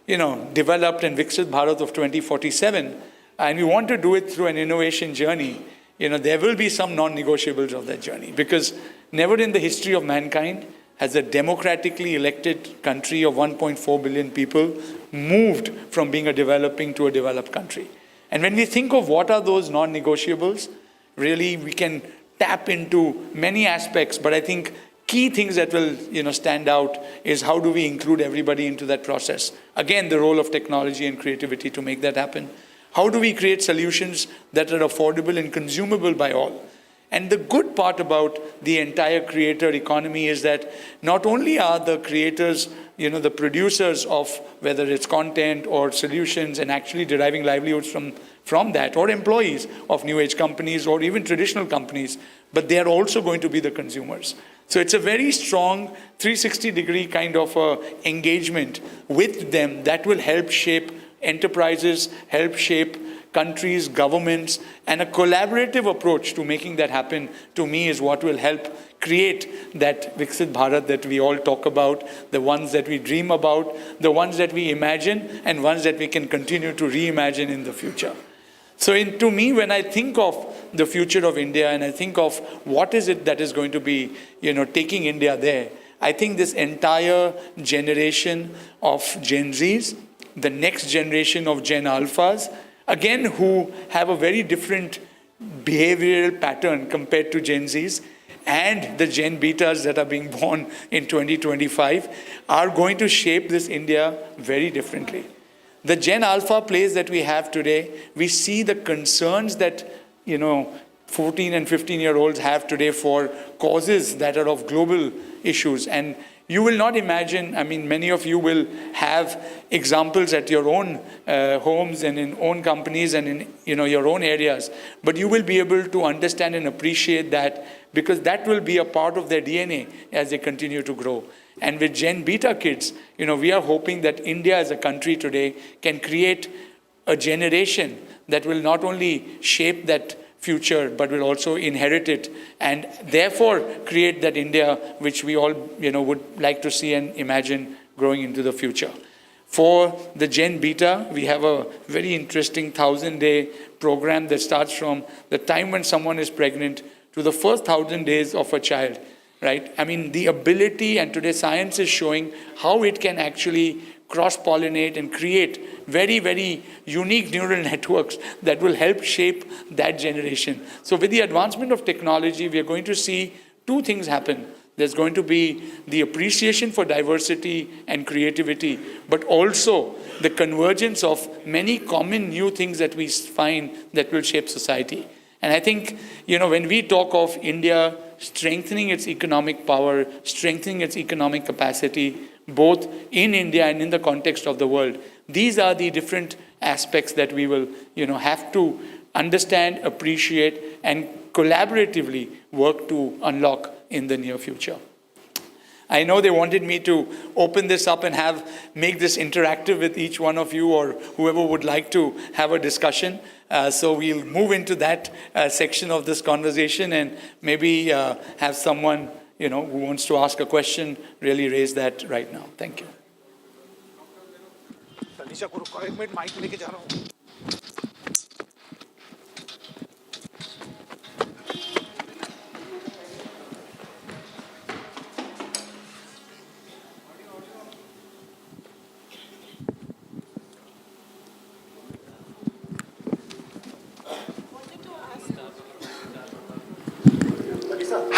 developed and Viksit Bharat of 2047, and we want to do it through an innovation journey, there will be some non-negotiables of that journey, because never in the history of mankind has a democratically elected country of 1.4 billion people moved from being a developing to a developed country. And when we think of what are those non-negotiables, really we can tap into many aspects, but I think key things that will stand out is how do we include everybody into that process. Again, the role of technology and creativity to make that happen. How do we create solutions that are affordable and consumable by all? And the good part about the entire creator economy is that not only are the creators, the producers of whether it's content or solutions and actually deriving livelihoods from that, or employees of new age companies or even traditional companies, but they are also going to be the consumers. So it's a very strong 360-degree kind of engagement with them that will help shape enterprises, help shape countries, governments, and a collaborative approach to making that happen, to me, is what will help create that Viksit Bharat that we all talk about, the ones that we dream about, the ones that we imagine, and ones that we can continue to reimagine in the future. So to me, when I think of the future of India and I think of what is it that is going to be, taking India there, I think this entire generation of Gen Zs, the next generation of Gen Alphas, again, who have a very different behavioral pattern compared to Gen Zs, and the Gen Betas that are being born in 2025 are going to shape this India very differently. The Gen Alpha plays that we have today, we see the concerns that, 14 and 15-year-olds have today for causes that are of global issues. And you will not imagine, many of you will have examples at your own homes and in own companies and in your own areas, but you will be able to understand and appreciate that, because that will be a part of their DNA as they continue to grow. And with Gen Beta kids, we are hoping that India as a country today can create a generation that will not only shape that future, but will also inherit it, and therefore create that India which we all, would like to see and imagine growing into the future. For the Gen Beta, we have a very interesting 1,000-day program that starts from the time when someone is pregnant to the first 1,000 days of a child, right? The ability, and today science is showing how it can actually cross-pollinate and create very, very unique neural networks that will help shape that generation. So with the advancement of technology, we are going to see two things happen. There's going to be the appreciation for diversity and creativity, but also the convergence of many common new things that we find that will shape society. And I think, when we talk of India strengthening its economic power, strengthening its economic capacity, both in India and in the context of the world, these are the different aspects that we will, have to understand, appreciate, and collaboratively work to unlock in the near future. I know they wanted me to open this up and make this interactive with each one of you or whoever would like to have a discussion. So we'll move into that section of this conversation and maybe have someone, who wants to ask a question, really raise that right now. Thank you.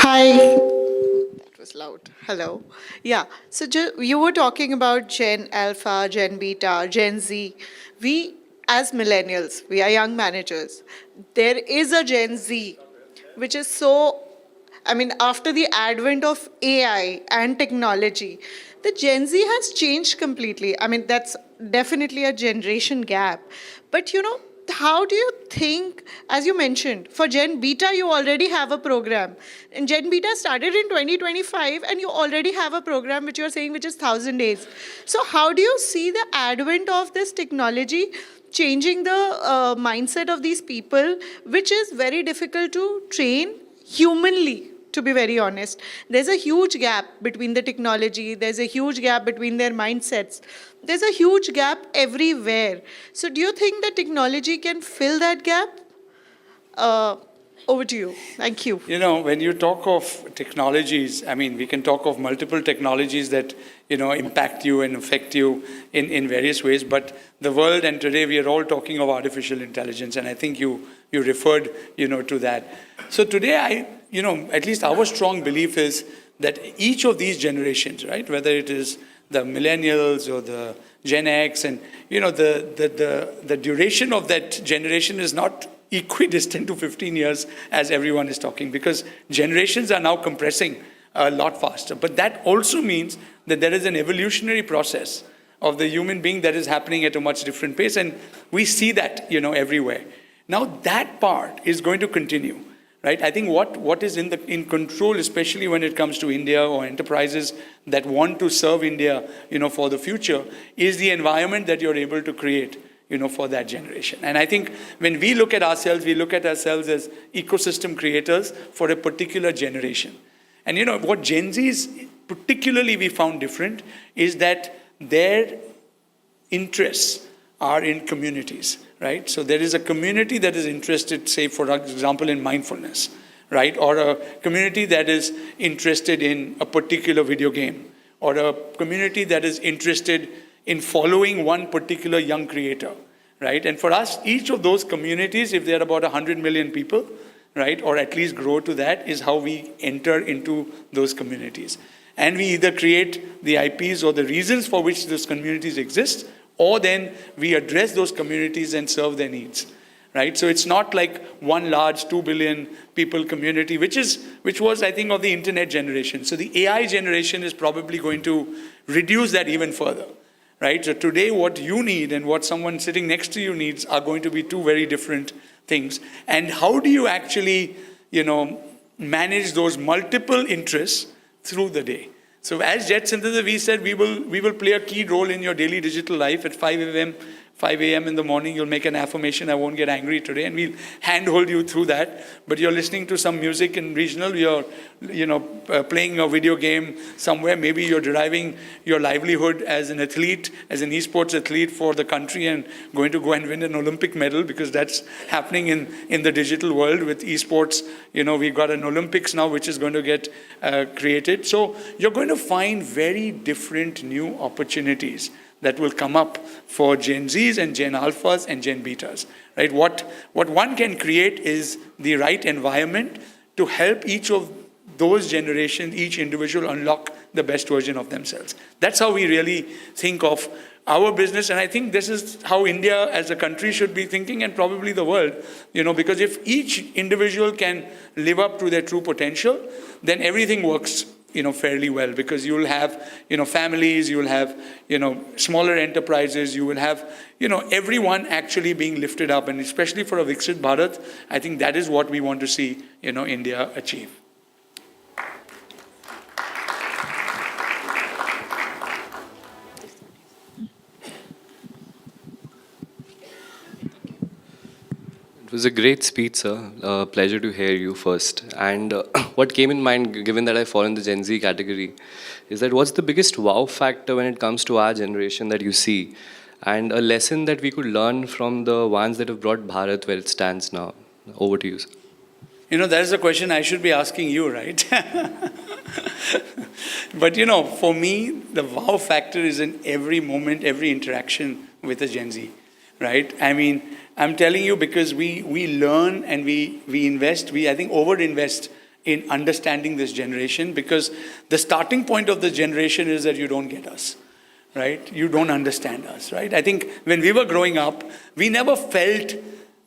Hi. That was loud. Hello. Yeah. So you were talking about Gen Alpha, Gen Beta, Gen Z. We, as millennials, we are young managers. There is a Gen Z, which is so, after the advent of AI and technology, the Gen Z has changed completely. That's definitely a generation gap. But, how do you think, as you mentioned, for Gen Beta, you already have a program. And Gen Beta started in 2025, and you already have a program which you're saying which is 1,000 days. So how do you see the advent of this technology changing the mindset of these people, which is very difficult to train humanly? To be very honest, there's a huge gap between the technology, there's a huge gap between their mindsets, there's a huge gap everywhere. So do you think that technology can fill that gap? Over to you. Thank you. When you talk of technologies, we can talk of multiple technologies that, impact you and affect you in various ways. But the world, and today we are all talking of artificial intelligence, and I think you referred, to that. So today at least our strong belief is that each of these generations, right, whether it is the millennials or the Gen X, and the duration of that generation is not equidistant to 15 years as everyone is talking, because generations are now compressing a lot faster. But that also means that there is an evolutionary process of the human being that is happening at a much different pace, and we see that everywhere. Now that part is going to continue, right? I think what is in control, especially when it comes to India or enterprises that want to serve India, for the future, is the environment that you're able to create, for that generation. And I think when we look at ourselves as ecosystem creators for a particular generation. And what Gen Zs particularly we found different is that their interests are in communities, right? So there is a community that is interested, say, for example, in mindfulness, right? Or a community that is interested in a particular video game, or a community that is interested in following one particular young creator, right? And for us, each of those communities, if they're about 100 million people, right, or at least grow to that, is how we enter into those communities. And we either create the IPs or the reasons for which those communities exist, or then we address those communities and serve their needs, right? So it's not like one large 2 billion people community, which was, I think, of the internet generation. So the AI generation is probably going to reduce that even further, right? So today what you need and what someone sitting next to you needs are going to be two very different things. And how do you actually, manage those multiple interests through the day? So as Jet Synthesis, we said we will play a key role in your daily digital life. At 5 a.m. in the morning, you'll make an affirmation, I won't get angry today, and we'll handhold you through that. But you're listening to some music in regional, you're playing a video game somewhere, maybe you're deriving your livelihood as an athlete, as an esports athlete for the country, and going to go and win an Olympic medal, because that's happening in the digital world with esports. We've got an Olympics now, which is going to get created. So you're going to find very different new opportunities that will come up for Gen Zs and Gen Alphas and Gen Betas, right? What one can create is the right environment to help each of those generations, each individual, unlock the best version of themselves. That's how we really think of our business, and I think this is how India as a country should be thinking, and probably the world, because if each individual can live up to their true potential, then everything works fairly well, because you will have, families, you will have, smaller enterprises, you will have, everyone actually being lifted up. And especially for a Viksit Bharat, I think that is what we want to see, India achieve. It was a great speech, sir. Pleasure to hear you first. And what came in mind, given that I fall in the Gen Z category, is that what's the biggest wow factor when it comes to our generation that you see? And a lesson that we could learn from the ones that have brought Bharat where it stands now. Over to you, sir. That is a question I should be asking you, right? But, for me, the wow factor is in every moment, every interaction with a Gen Z, right? I mean, I'm telling you, because we learn and we invest, I think over-invest in understanding this generation, because the starting point of the generation is that you don't get us, right? You don't understand us, right? I think when we were growing up, we never felt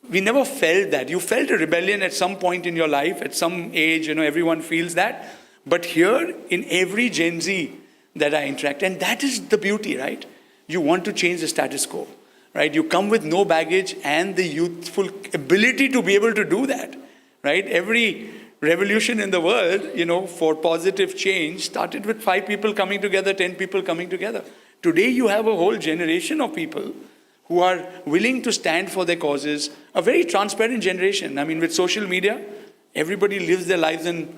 that. You felt a rebellion at some point in your life, at some age, everyone feels that. But here, in every Gen Z that I interact, and that is the beauty, right? You want to change the status quo. Right? You come with no baggage and the youthful ability to be able to do that, right? Every revolution in the world, for positive change started with 5 people coming together, 10 people coming together. Today you have a whole generation of people who are willing to stand for their causes, a very transparent generation. I mean, with social media, everybody lives their lives in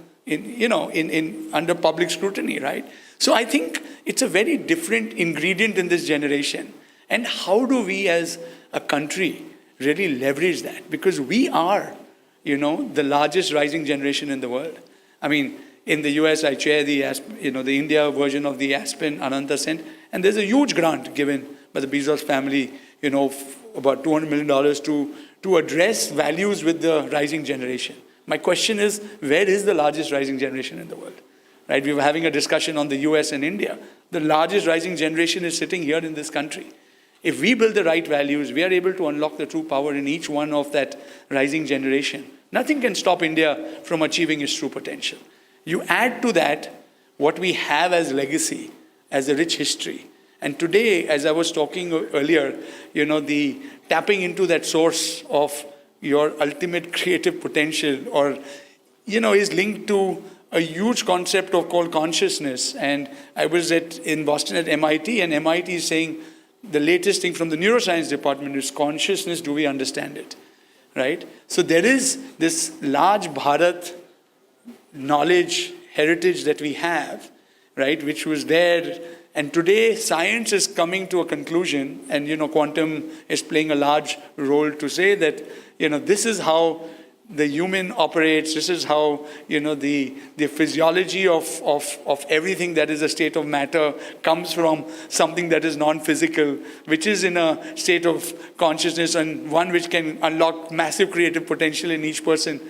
under public scrutiny, right? So I think it's a very different ingredient in this generation. And how do we as a country really leverage that? Because we are, the largest rising generation in the world. I mean, in the US, I chair the India version of the Aspen Ananta Center, and there's a huge grant given by the Bezos family, about $200 million to address values with the rising generation. My question is, where is the largest rising generation in the world? Right? We were having a discussion on the US and India. The largest rising generation is sitting here in this country. If we build the right values, we are able to unlock the true power in each one of that rising generation. Nothing can stop India from achieving its true potential. You add to that what we have as legacy, as a rich history. And today, as I was talking earlier, the tapping into that source of your ultimate creative potential is linked to a huge concept called consciousness. And I was in Boston at MIT, and MIT is saying the latest thing from the neuroscience department is consciousness, do we understand it? Right? So there is this large Bharat knowledge heritage that we have, right, which was there. And today science is coming to a conclusion, and quantum is playing a large role to say that this is how the human operates. This is how the physiology of everything that is a state of matter comes from something that is non-physical, which is in a state of consciousness, and one which can unlock massive creative potential in each person.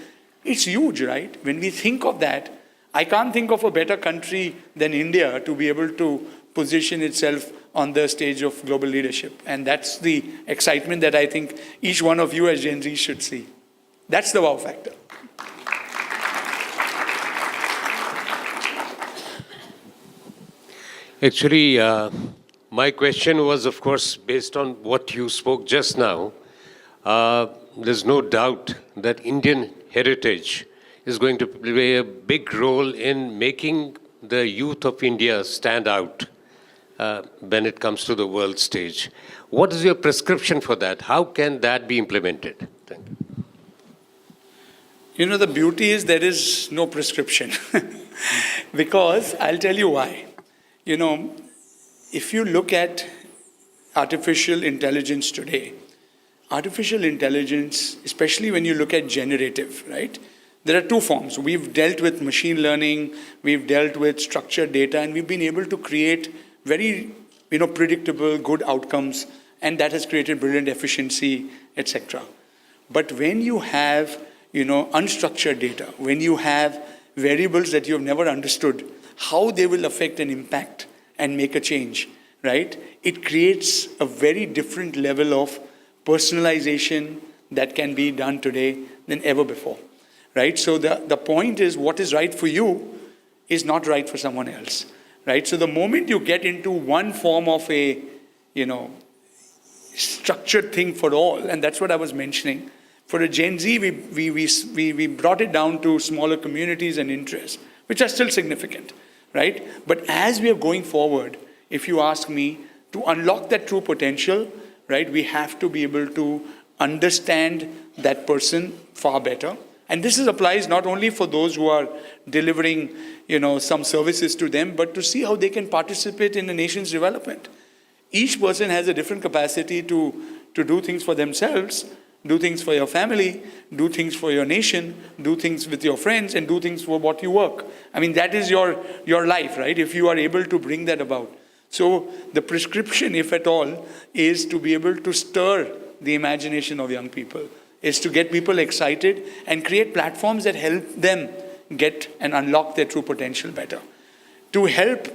It's huge, right? When we think of that, I can't think of a better country than India to be able to position itself on the stage of global leadership. And that's the excitement that I think each one of you as Gen Z should see. That's the wow factor. Actually, my question was, of course, based on what you spoke just now. There's no doubt that Indian heritage is going to play a big role in making the youth of India stand out when it comes to the world stage. What is your prescription for that? How can that be implemented? Thank you. The beauty is there is no prescription. Because I'll tell you why. If you look at artificial intelligence today, artificial intelligence, especially when you look at generative, right? There are two forms. We've dealt with machine learning, we've dealt with structured data, and we've been able to create very, predictable, good outcomes, and that has created brilliant efficiency, etc. But when you have, unstructured data, when you have variables that you have never understood, how they will affect and impact and make a change, right? It creates a very different level of personalization that can be done today than ever before, right? So the point is, what is right for you is not right for someone else, right? So the moment you get into one form of a, structured thing for all, and that's what I was mentioning. For a Gen Z, we brought it down to smaller communities and interests, which are still significant, right? But as we are going forward, if you ask me, to unlock that true potential, right, we have to be able to understand that person far better. And this applies not only for those who are delivering, some services to them, but to see how they can participate in a nation's development. Each person has a different capacity to do things for themselves, do things for your family, do things for your nation, do things with your friends, and do things for what you work. I mean, that is your life, right? If you are able to bring that about. So the prescription, if at all, is to be able to stir the imagination of young people, is to get people excited and create platforms that help them get and unlock their true potential better. To help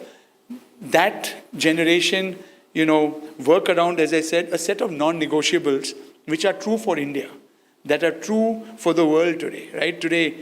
that generation, work around, as I said, a set of non-negotiables which are true for India, that are true for the world today, right? Today,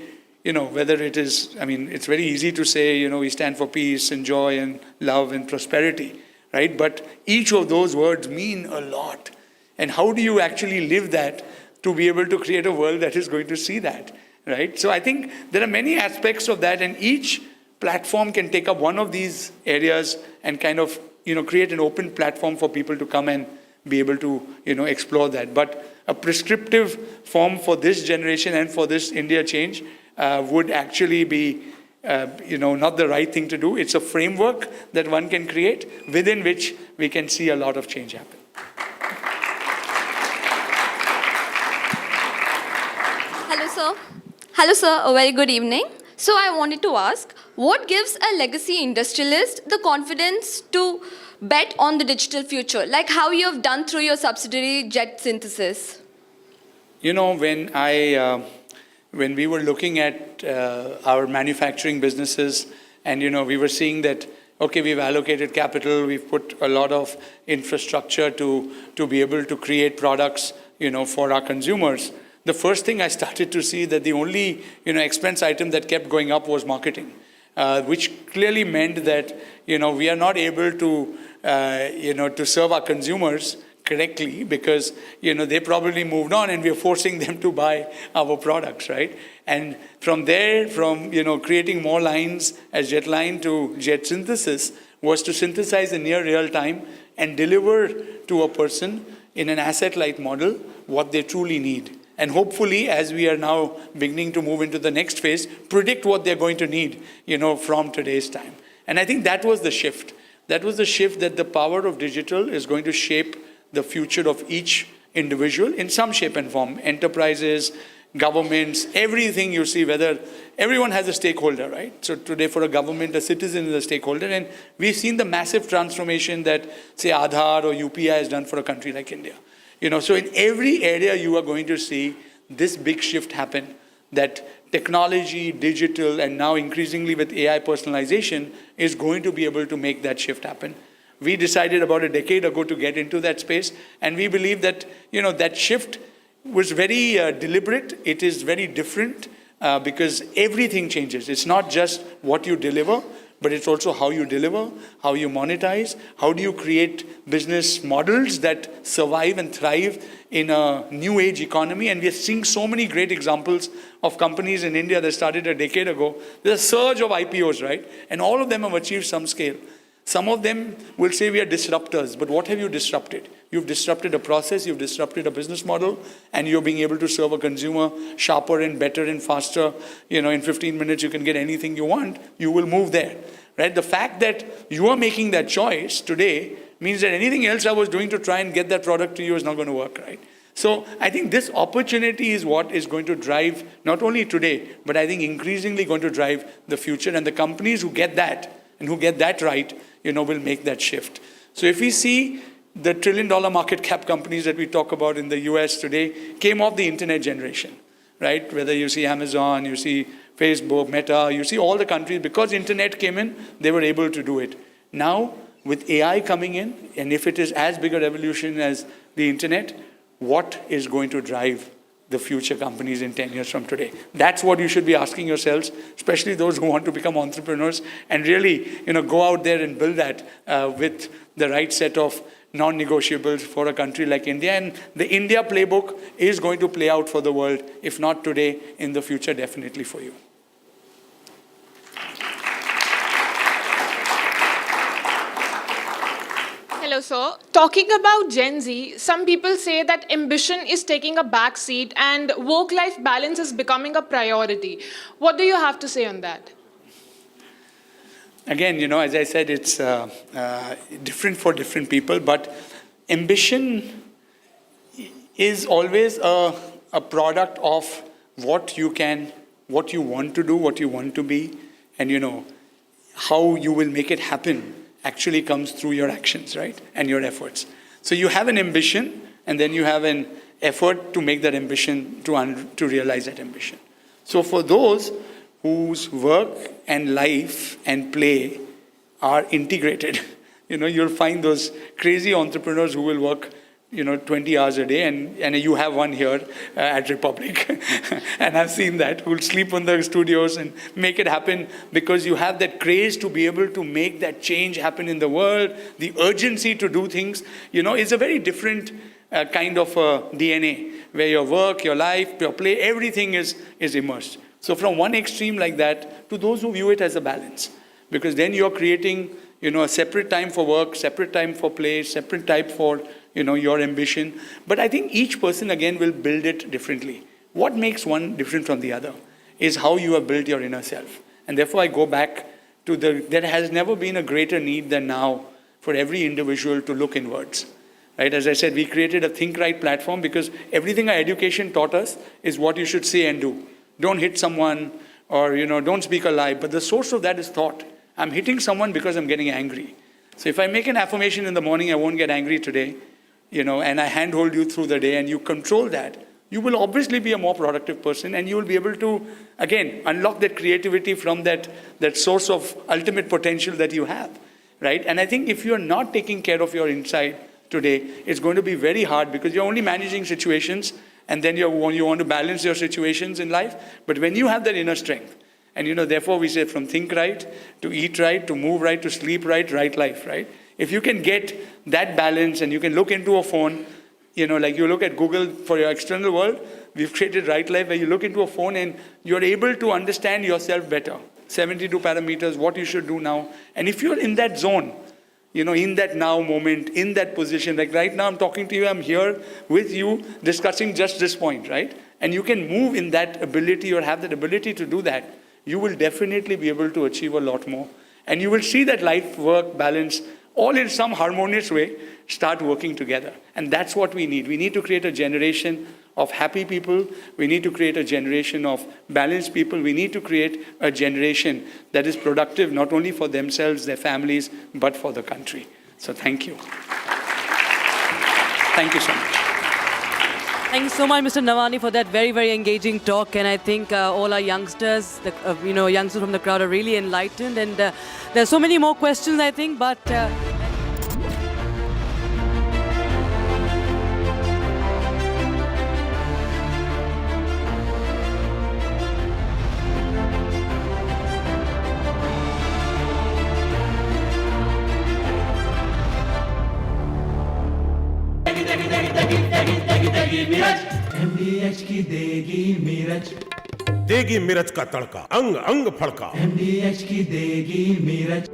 whether it is, it's very easy to say, we stand for peace and joy and love and prosperity, right? But each of those words mean a lot. And how do you actually live that to be able to create a world that is going to see that, right? So I think there are many aspects of that, and each platform can take up one of these areas and kind of, create an open platform for people to come and be able to, explore that. But a prescriptive form for this generation and for this India change would actually be, not the right thing to do. It's a framework that one can create within which we can see a lot of change happen. Hello, sir. Hello, sir. A very good evening. So I wanted to ask, what gives a legacy industrialist the confidence to bet on the digital future, like how you have done through your subsidiary Jet Synthesis? When we were looking at our manufacturing businesses, and we were seeing that okay, we've allocated capital, we've put a lot of infrastructure to be able to create products, for our consumers. The first thing I started to see that the only, expense item that kept going up was marketing, which clearly meant that, we are not able to, to serve our consumers correctly because, they probably moved on and we are forcing them to buy our products, right? And from there, creating more lines as Jetline to Jet Synthesis was to synthesize in near real time and deliver to a person in an asset-light model what they truly need. And hopefully, as we are now beginning to move into the next phase, predict what they're going to need, from today's time. And I think that was the shift. That was the shift that the power of digital is going to shape the future of each individual in some shape and form. Enterprises, governments, everything you see, whether everyone has a stakeholder, right? So today for a government, a citizen is a stakeholder. And we've seen the massive transformation that, say, Aadhaar or UPI has done for a country like India. So in every area you are going to see this big shift happen, that technology, digital, and now increasingly with AI personalization is going to be able to make that shift happen. We decided about a decade ago to get into that space, and we believe that, that shift was very deliberate. It is very different because everything changes. It's not just what you deliver, but it's also how you deliver, how you monetize, how do you create business models that survive and thrive in a new age economy. And we are seeing so many great examples of companies in India that started a decade ago. There's a surge of IPOs, right? And all of them have achieved some scale. Some of them will say we are disruptors, but what have you disrupted? You've disrupted a process, you've disrupted a business model, and you're being able to serve a consumer sharper and better and faster. In 15 minutes you can get anything you want, you will move there, right? The fact that you are making that choice today means that anything else I was doing to try and get that product to you is not going to work, right? So I think this opportunity is what is going to drive not only today, but I think increasingly going to drive the future, and the companies who get that and who get that right, will make that shift. So if we see the $1 trillion market cap companies that we talk about in the US today came off the internet generation, right? Whether you see Amazon, you see Facebook, Meta, you see all the countries, because internet came in, they were able to do it. Now, with AI coming in, and if it is as big a revolution as the internet, what is going to drive the future companies in 10 years from today? That's what you should be asking yourselves, especially those who want to become entrepreneurs and really, go out there and build that with the right set of non-negotiables for a country like India. And the India playbook is going to play out for the world, if not today, in the future, definitely for you. Hello, sir. Talking about Gen Z, some people say that ambition is taking a back seat and work-life balance is becoming a priority. What do you have to say on that? Again, as I said, it's different for different people, but ambition is always a product of what you want to do, what you want to be, and how you will make it happen actually comes through your actions, right? And your efforts. So you have an ambition, and then you have an effort to make that ambition, to realize that ambition. So for those whose work and life and play are integrated, you'll find those crazy entrepreneurs who will work 20 hours a day, and you have one here at Republic, and I've seen that, who'll sleep in the studios and make it happen because you have that craze to be able to make that change happen in the world. The urgency to do things, is a very different kind of DNA, where your work, your life, your play, everything is immersed. So from one extreme like that to those who view it as a balance, because then you're creating, a separate time for work, separate time for play, separate time for your ambition. But I think each person, again, will build it differently. What makes one different from the other is how you have built your inner self. And therefore, I go back to there has never been a greater need than now for every individual to look inwards. Right? As I said, we created a Think Right platform because everything our education taught us is what you should say and do. Don't hit someone, or don't speak a lie. But the source of that is thought. I'm hitting someone because I'm getting angry. So if I make an affirmation in the morning, I won't get angry today, and I handhold you through the day, and you control that, you will obviously be a more productive person, and you will be able to, again, unlock that creativity from that source of ultimate potential that you have. right? And I think if you're not taking care of your inside today, it's going to be very hard because you're only managing situations and then you want to balance your situations in life. But when you have that inner strength, and therefore we say from think right, to eat right, to move right, to sleep right, right life, right? If you can get that balance and you can look into a phone, like you look at Google for your external world, we've created Right Life where you look into a phone and you're able to understand yourself better. 72 parameters, what you should do now. And if you're in that zone, in that now moment, in that position, like right now I'm talking to you, I'm here with you discussing just this point, right? And you can move in that ability or have that ability to do that, you will definitely be able to achieve a lot more. And you will see that life, work, balance, all in some harmonious way start working together. And that's what we need. We need to create a generation of happy people. We need to create a generation of balanced people. We need to create a generation that is productive not only for themselves, their families, but for the country. So thank you. Thank you so much. Thank you so much, Mr. Navani, for that very, very engaging talk. And I think all our youngsters, youngsters from the crowd are really enlightened. And there's so many more questions, I think, but... MDH की देगी मीरज, देगी मिरज का तड़का, अंग अंग फड़का। MDH की देगी Miraj.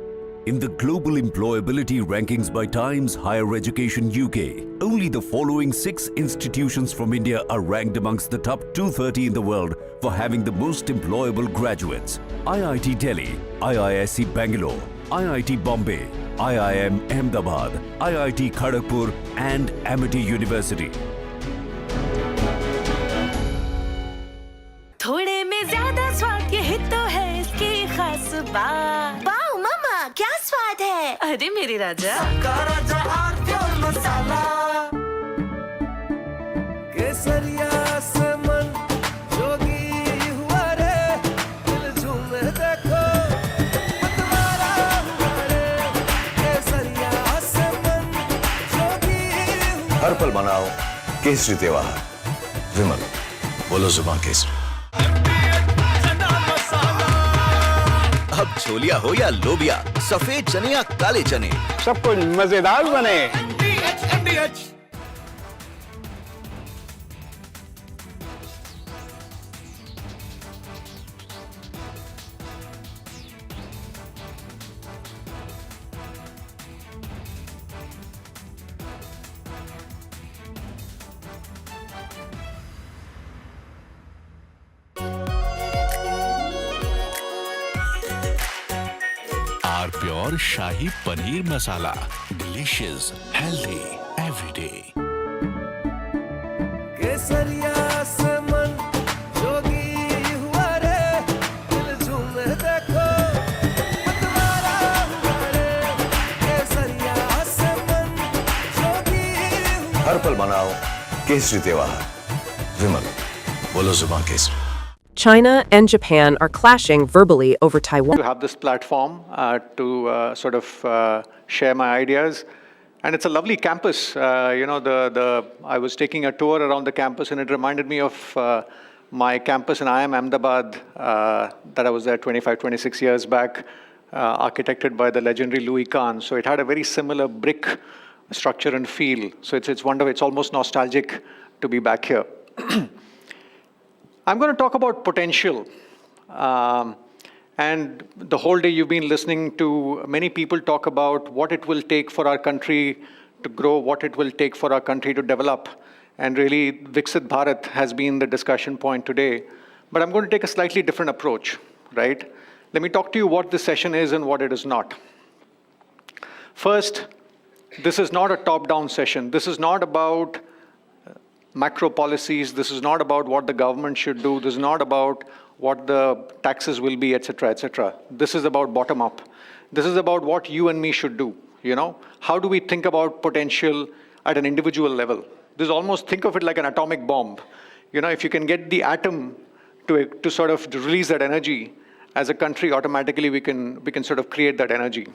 In the global employability rankings by Times Higher Education UK, only the following 6 institutions from India are ranked amongst the top 230 in the world for having the most employable graduates: IIT Delhi, IISc Bangalore, IIT Bombay, IIM Ahmedabad, IIT Kharagpur, and Amity University. थोड़े में ज्यादा स्वाद, यही तो है इसकी खास बात। वाओ मम्मा, क्या स्वाद है? अरे मेरे राजा, राजा और प्योर मसाला, केसरिया से मन जोगी हुआ रे, दिल झूमे देखो मतवारा हुआ रे, केसरिया से मन जोगी हुआ। हर पल मनाओ केसरी त्योहार। विमल, बोलो जुबान केसरी। अब छोलिया हो या लोबिया, सफेद चने या काले चने, सब कुछ मजेदार बने। Pure shahi paneer masala, delicious, healthy everyday. केसरिया से मन जोगी हुआ रे, दिल झूमे देखो मतवारा हुआ रे, केसरिया से मन जोगी हुआ। हर पल मनाओ केसरी त्योहार। विमल, बोलो जुबान Kesari. China and Japan are clashing verbally over Taiwan. To have this platform to sort of share my ideas. And it's a lovely campus. I was taking a tour around the campus and it reminded me of my campus in IIM Ahmedabad that I was there 25, 26 years back, architected by the legendary Louis Kahn. So it had a very similar brick structure and feel. So it's wonderful. It's almost nostalgic to be back here. I'm going to talk about potential. And the whole day you've been listening to many people talk about what it will take for our country to grow, what it will take for our country to develop. And really, Viksit Bharat has been the discussion point today. But I'm going to take a slightly different approach, right? Let me talk to you what this session is and what it is not. First, this is not a top-down session. This is not about macro policies. This is not about what the government should do. This is not about what the taxes will be, etc., etc. This is about bottom-up. This is about what you and me should do. How do we think about potential at an individual level? This is almost, think of it like an atomic bomb. If you can get the atom to sort of release that energy, as a country, automatically we can sort of create that energy.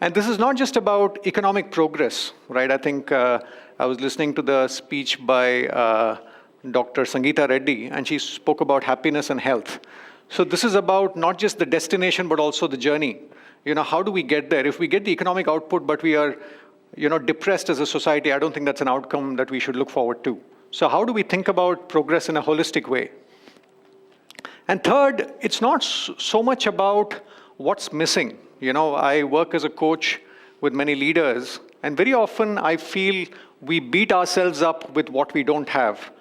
And this is not just about economic progress, right? I think I was listening to the speech by Dr. Sangeeta Reddy, and she spoke about happiness and health. So this is about not just the destination, but also the journey. How do we get there? If we get the economic output, but we are, depressed as a society, I don't think that's an outcome that we should look forward to. So how do we think about progress in a holistic way? And third, it's not so much about what's missing. I work as a coach with many leaders, and very often I feel we beat ourselves up with what we don't have.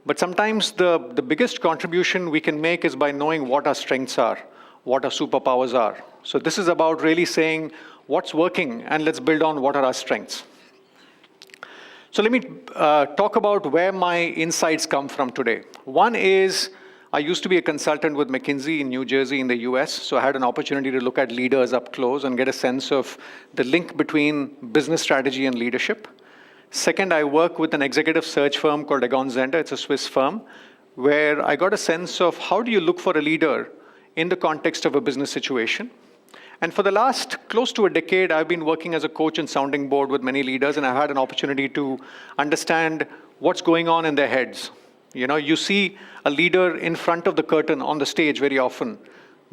But sometimes the biggest contribution we can make is by knowing what our strengths are, what our superpowers are. So this is about really saying what's working, and let's build on what are our strengths. So let me talk about where my insights come from today. One is, I used to be a consultant with McKinsey in New Jersey in the US, so I had an opportunity to look at leaders up close and get a sense of the link between business strategy and leadership. Second, I work with an executive search firm called Egon Zehnder. It's a Swiss firm, where I got a sense of how do you look for a leader in the context of a business situation. And for the last close to a decade, I've been working as a coach and sounding board with many leaders, and I've had an opportunity to understand what's going on in their heads. You see a leader in front of the curtain on the stage very often,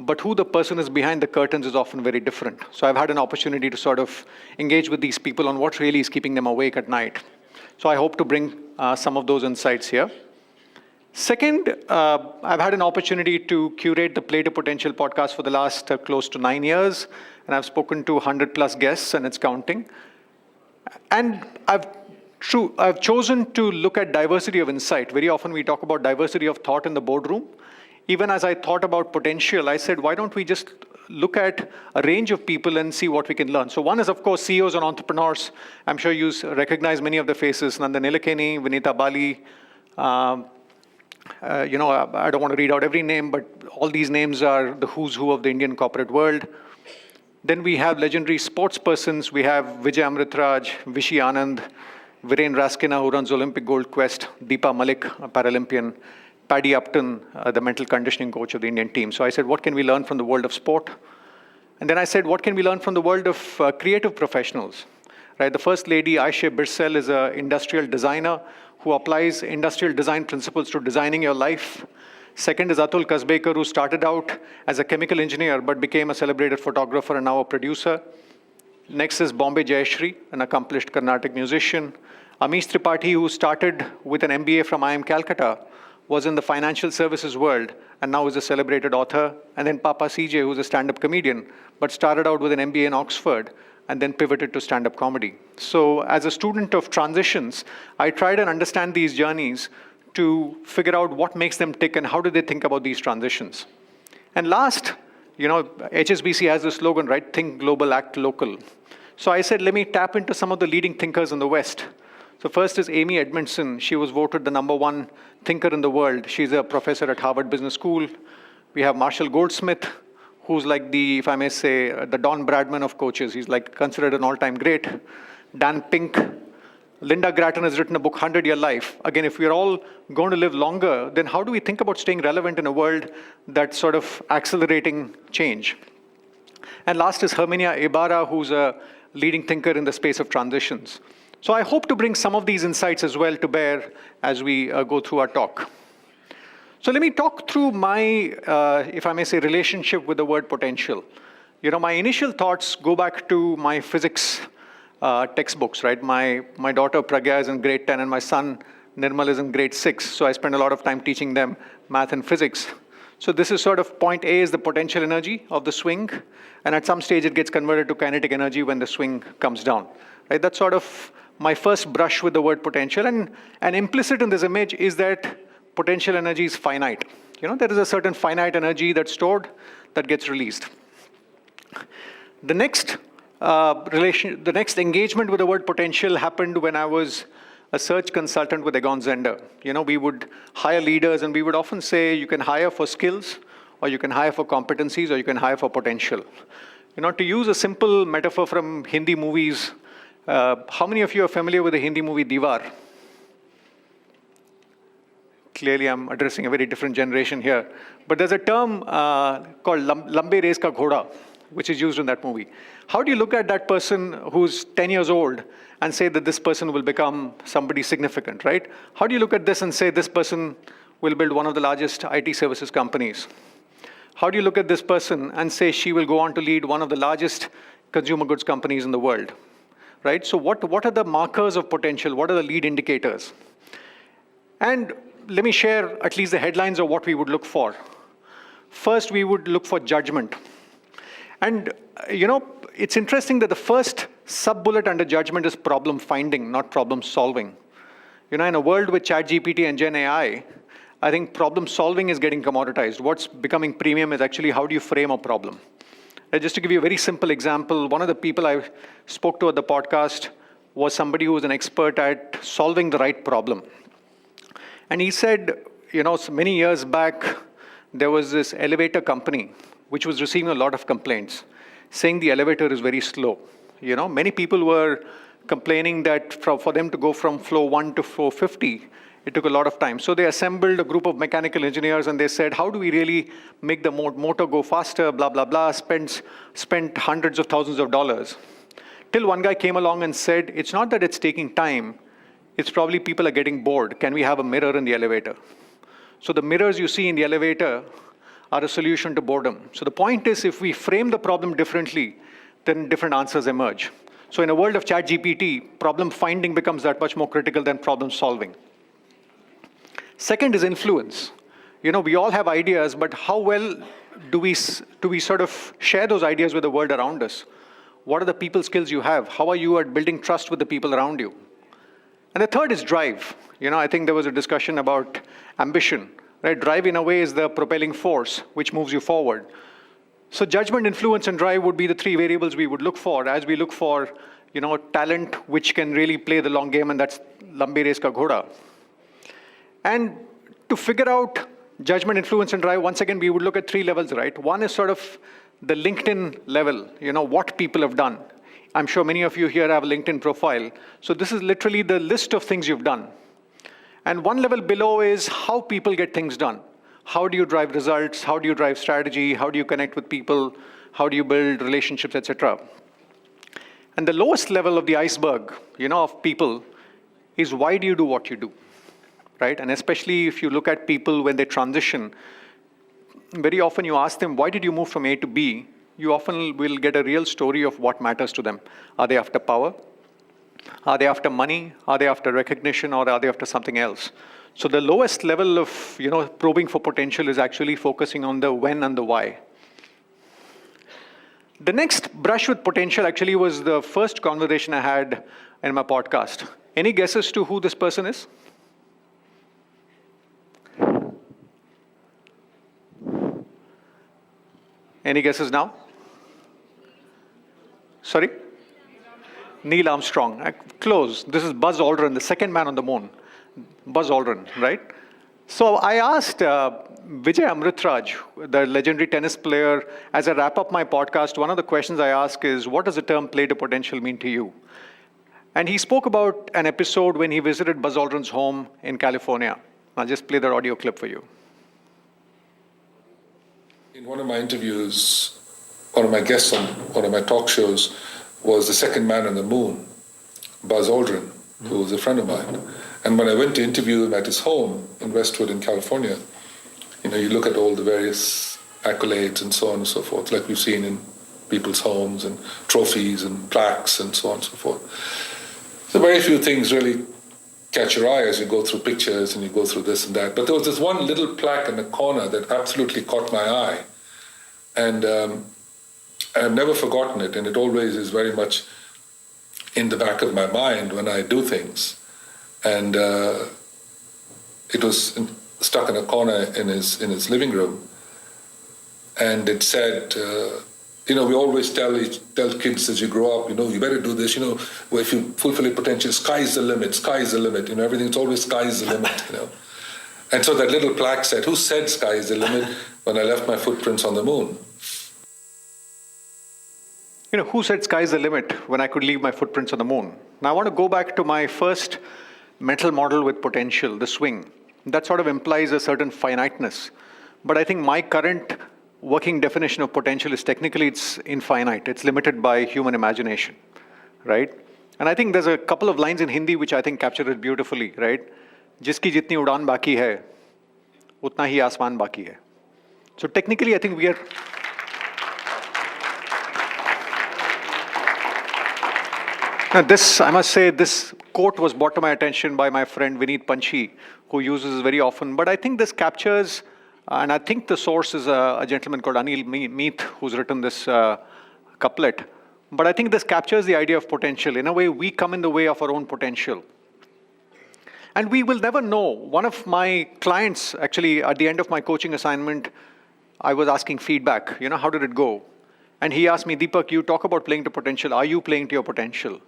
but who the person is behind the curtains is often very different. So I've had an opportunity to sort of engage with these people on what really is keeping them awake at night. So I hope to bring some of those insights here. Second, I've had an opportunity to curate the Play to Potential podcast for the last close to 9 years, and I've spoken to 100 plus guests, and it's counting. And I've chosen to look at diversity of insight. Very often we talk about diversity of thought in the boardroom. Even as I thought about potential, I said, why don't we just look at a range of people and see what we can learn? So one is, of course, CEOs and entrepreneurs. I'm sure you recognize many of the faces. Nandan Nilekani, Vinita Bali. I don't want to read out every name, but all these names are the who's who of the Indian corporate world. Then we have legendary sports persons. We have Vijay Amritraj, Vishy Anand, Viren Raskina, who runs Olympic Gold Quest, Deepa Malik, a Paralympian, Paddy Upton, the mental conditioning coach of the Indian team. So I said, what can we learn from the world of sport? And then I said, what can we learn from the world of creative professionals? Right? The first lady, Aisha Birsel, is an industrial designer who applies industrial design principles to designing your life. Second is Atul Kasbekar, who started out as a chemical engineer but became a celebrated photographer and now a producer. Next is Bombay Jayashree, an accomplished Carnatic musician. Amish Tripathi, who started with an MBA from IIM Calcutta, was in the financial services world and now is a celebrated author. And then Papa CJ, who's a stand-up comedian, but started out with an MBA in Oxford and then pivoted to stand-up comedy. So as a student of transitions, I tried and understand these journeys to figure out what makes them tick and how do they think about these transitions. And last, HSBC has this slogan, right? Think global, act local. So I said, let me tap into some of the leading thinkers in the West. So first is Amy Edmondson. She was voted the #1 thinker in the world. She's a professor at Harvard Business School. We have Marshall Goldsmith, who's like the, if I may say, the Don Bradman of coaches. He's like considered an all-time great. Dan Pink. Linda Grattan has written a book, 100-Year Life. Again, if we're all going to live longer, then how do we think about staying relevant in a world that's sort of accelerating change? And last is Herminia Ibarra, who's a leading thinker in the space of transitions. So I hope to bring some of these insights as well to bear as we go through our talk. So let me talk through my, if I may say, relationship with the word potential. My initial thoughts go back to my physics textbooks, right? My daughter Pragya is in grade 10 and my son Nirmal is in grade 6. So I spend a lot of time teaching them math and physics. So this is sort of point A is the potential energy of the swing. And at some stage it gets converted to kinetic energy when the swing comes down. Right? That's sort of my first brush with the word potential. And implicit in this image is that potential energy is finite. There is a certain finite energy that's stored that gets released. The next engagement with the word potential happened when I was a search consultant with Egon Zehnder. We would hire leaders and we would often say you can hire for skills, or you can hire for competencies, or you can hire for potential. To use a simple metaphor from Hindi movies, how many of you are familiar with the Hindi movie Diwar? Clearly, I'm addressing a very different generation here. But there's a term called Lambe Race Ka Ghoda, which is used in that movie. How do you look at that person who's 10 years old and say that this person will become somebody significant, right? How do you look at this and say this person will build one of the largest IT services companies? How do you look at this person and say she will go on to lead one of the largest consumer goods companies in the world, right? So what are the markers of potential? What are the lead indicators? And let me share at least the headlines of what we would look for. First, we would look for judgment. And, it's interesting that the first sub-bullet under judgment is problem finding, not problem solving. In a world with ChatGPT and Gen AI, I think problem solving is getting commoditized. What's becoming premium is actually how do you frame a problem. Just to give you a very simple example, one of the people I spoke to at the podcast was somebody who was an expert at solving the right problem. And he said, many years back, there was this elevator company which was receiving a lot of complaints, saying the elevator is very slow. Many people were complaining that for them to go from floor 1 to floor 50, it took a lot of time. So they assembled a group of mechanical engineers and they said, how do we really make the motor go faster, blah, blah, blah, spent hundreds of thousands of dollars. Till one guy came along and said, it's not that it's taking time, it's probably people are getting bored. Can we have a mirror in the elevator? So the mirrors you see in the elevator are a solution to boredom. So the point is, if we frame the problem differently, then different answers emerge. So in a world of ChatGPT, problem finding becomes that much more critical than problem solving. Second is influence. We all have ideas, but how well do we sort of share those ideas with the world around us? What are the people skills you have? How are you at building trust with the people around you? And the third is drive. I think there was a discussion about ambition. Right? Drive, in a way, is the propelling force which moves you forward. So judgment, influence, and drive would be the three variables we would look for as we look for, talent which can really play the long game, and that's lambi race ka ghoda. And to figure out judgment, influence, and drive, once again, we would look at three levels, right? One is sort of the LinkedIn level, what people have done. I'm sure many of you here have a LinkedIn profile. So this is literally the list of things you've done. And one level below is how people get things done. How do you drive results? How do you drive strategy? How do you connect with people? How do you build relationships, etc.? And the lowest level of the iceberg, of people is why do you do what you do, right? And especially if you look at people when they transition, very often you ask them, why did you move from A to B? You often will get a real story of what matters to them. Are they after power? Are they after money? Are they after recognition? Or are they after something else? So the lowest level of probing for potential is actually focusing on the when and the why. The next brush with potential actually was the first conversation I had in my podcast. Any guesses to who this person is? Any guesses now? Sorry? Neil Armstrong. Close. This is Buzz Aldrin, the second man on the moon. Buzz Aldrin, right? So I asked Vijay Amritraj, the legendary tennis player, as I wrap up my podcast, one of the questions I ask is, what does the term play to potential mean to you? And he spoke about an episode when he visited Buzz Aldrin's home in California. I'll just play that audio clip for you. In one of my interviews, one of my guests on one of my talk shows was the second man on the moon, Buzz Aldrin, who was a friend of mine. And when I went to interview him at his home in Westwood in California, you look at all the various accolades and so on and so forth, like we've seen in people's homes and trophies and plaques and so on and so forth. So very few things really catch your eye as you go through pictures and you go through this and that. But there was this one little plaque in the corner that absolutely caught my eye. And I've never forgotten it, and it always is very much in the back of my mind when I do things. And it was stuck in a corner in his living room, and it said, we always tell kids as you grow up, you better do this, where if you fulfill your potential, sky's the limit, everything's always sky's the limit, And so that little plaque said, who said sky is the limit when I left my footprints on the moon? Who said sky's the limit when I could leave my footprints on the moon? Now I want to go back to my first mental model with potential, the swing. That sort of implies a certain finiteness. But I think my current working definition of potential is technically it's infinite. It's limited by human imagination, right? And I think there's a couple of lines in Hindi which I think capture it beautifully, right? Jiski jitni udaan baki hai, utna hi asman baki hai. So technically, I think we are... Now this, I must say, this quote was brought to my attention by my friend Vineet Panchi, who uses it very often. But I think this captures, and I think the source is a gentleman called Anil Meeth, who's written this couplet. But I think this captures the idea of potential. In a way, we come in the way of our own potential. And we will never know. One of my clients, actually, at the end of my coaching assignment, I was asking feedback, how did it go? And he asked me, Deepak, you talk about playing to potential. Are you playing to your potential?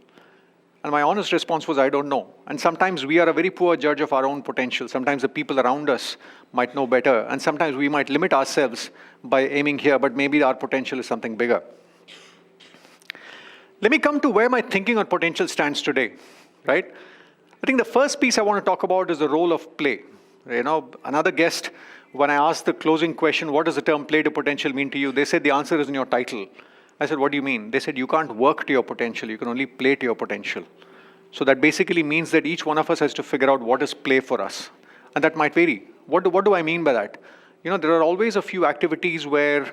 And my honest response was, I don't know. And sometimes we are a very poor judge of our own potential. Sometimes the people around us might know better. And sometimes we might limit ourselves by aiming here, but maybe our potential is something bigger. Let me come to where my thinking on potential stands today, right? I think the first piece I want to talk about is the role of play. Another guest, when I asked the closing question, what does the term play to potential mean to you? They said the answer is in your title. I said, what do you mean? They said, you can't work to your potential. You can only play to your potential. So that basically means that each one of us has to figure out what is play for us. And that might vary. What do I mean by that? There are always a few activities where,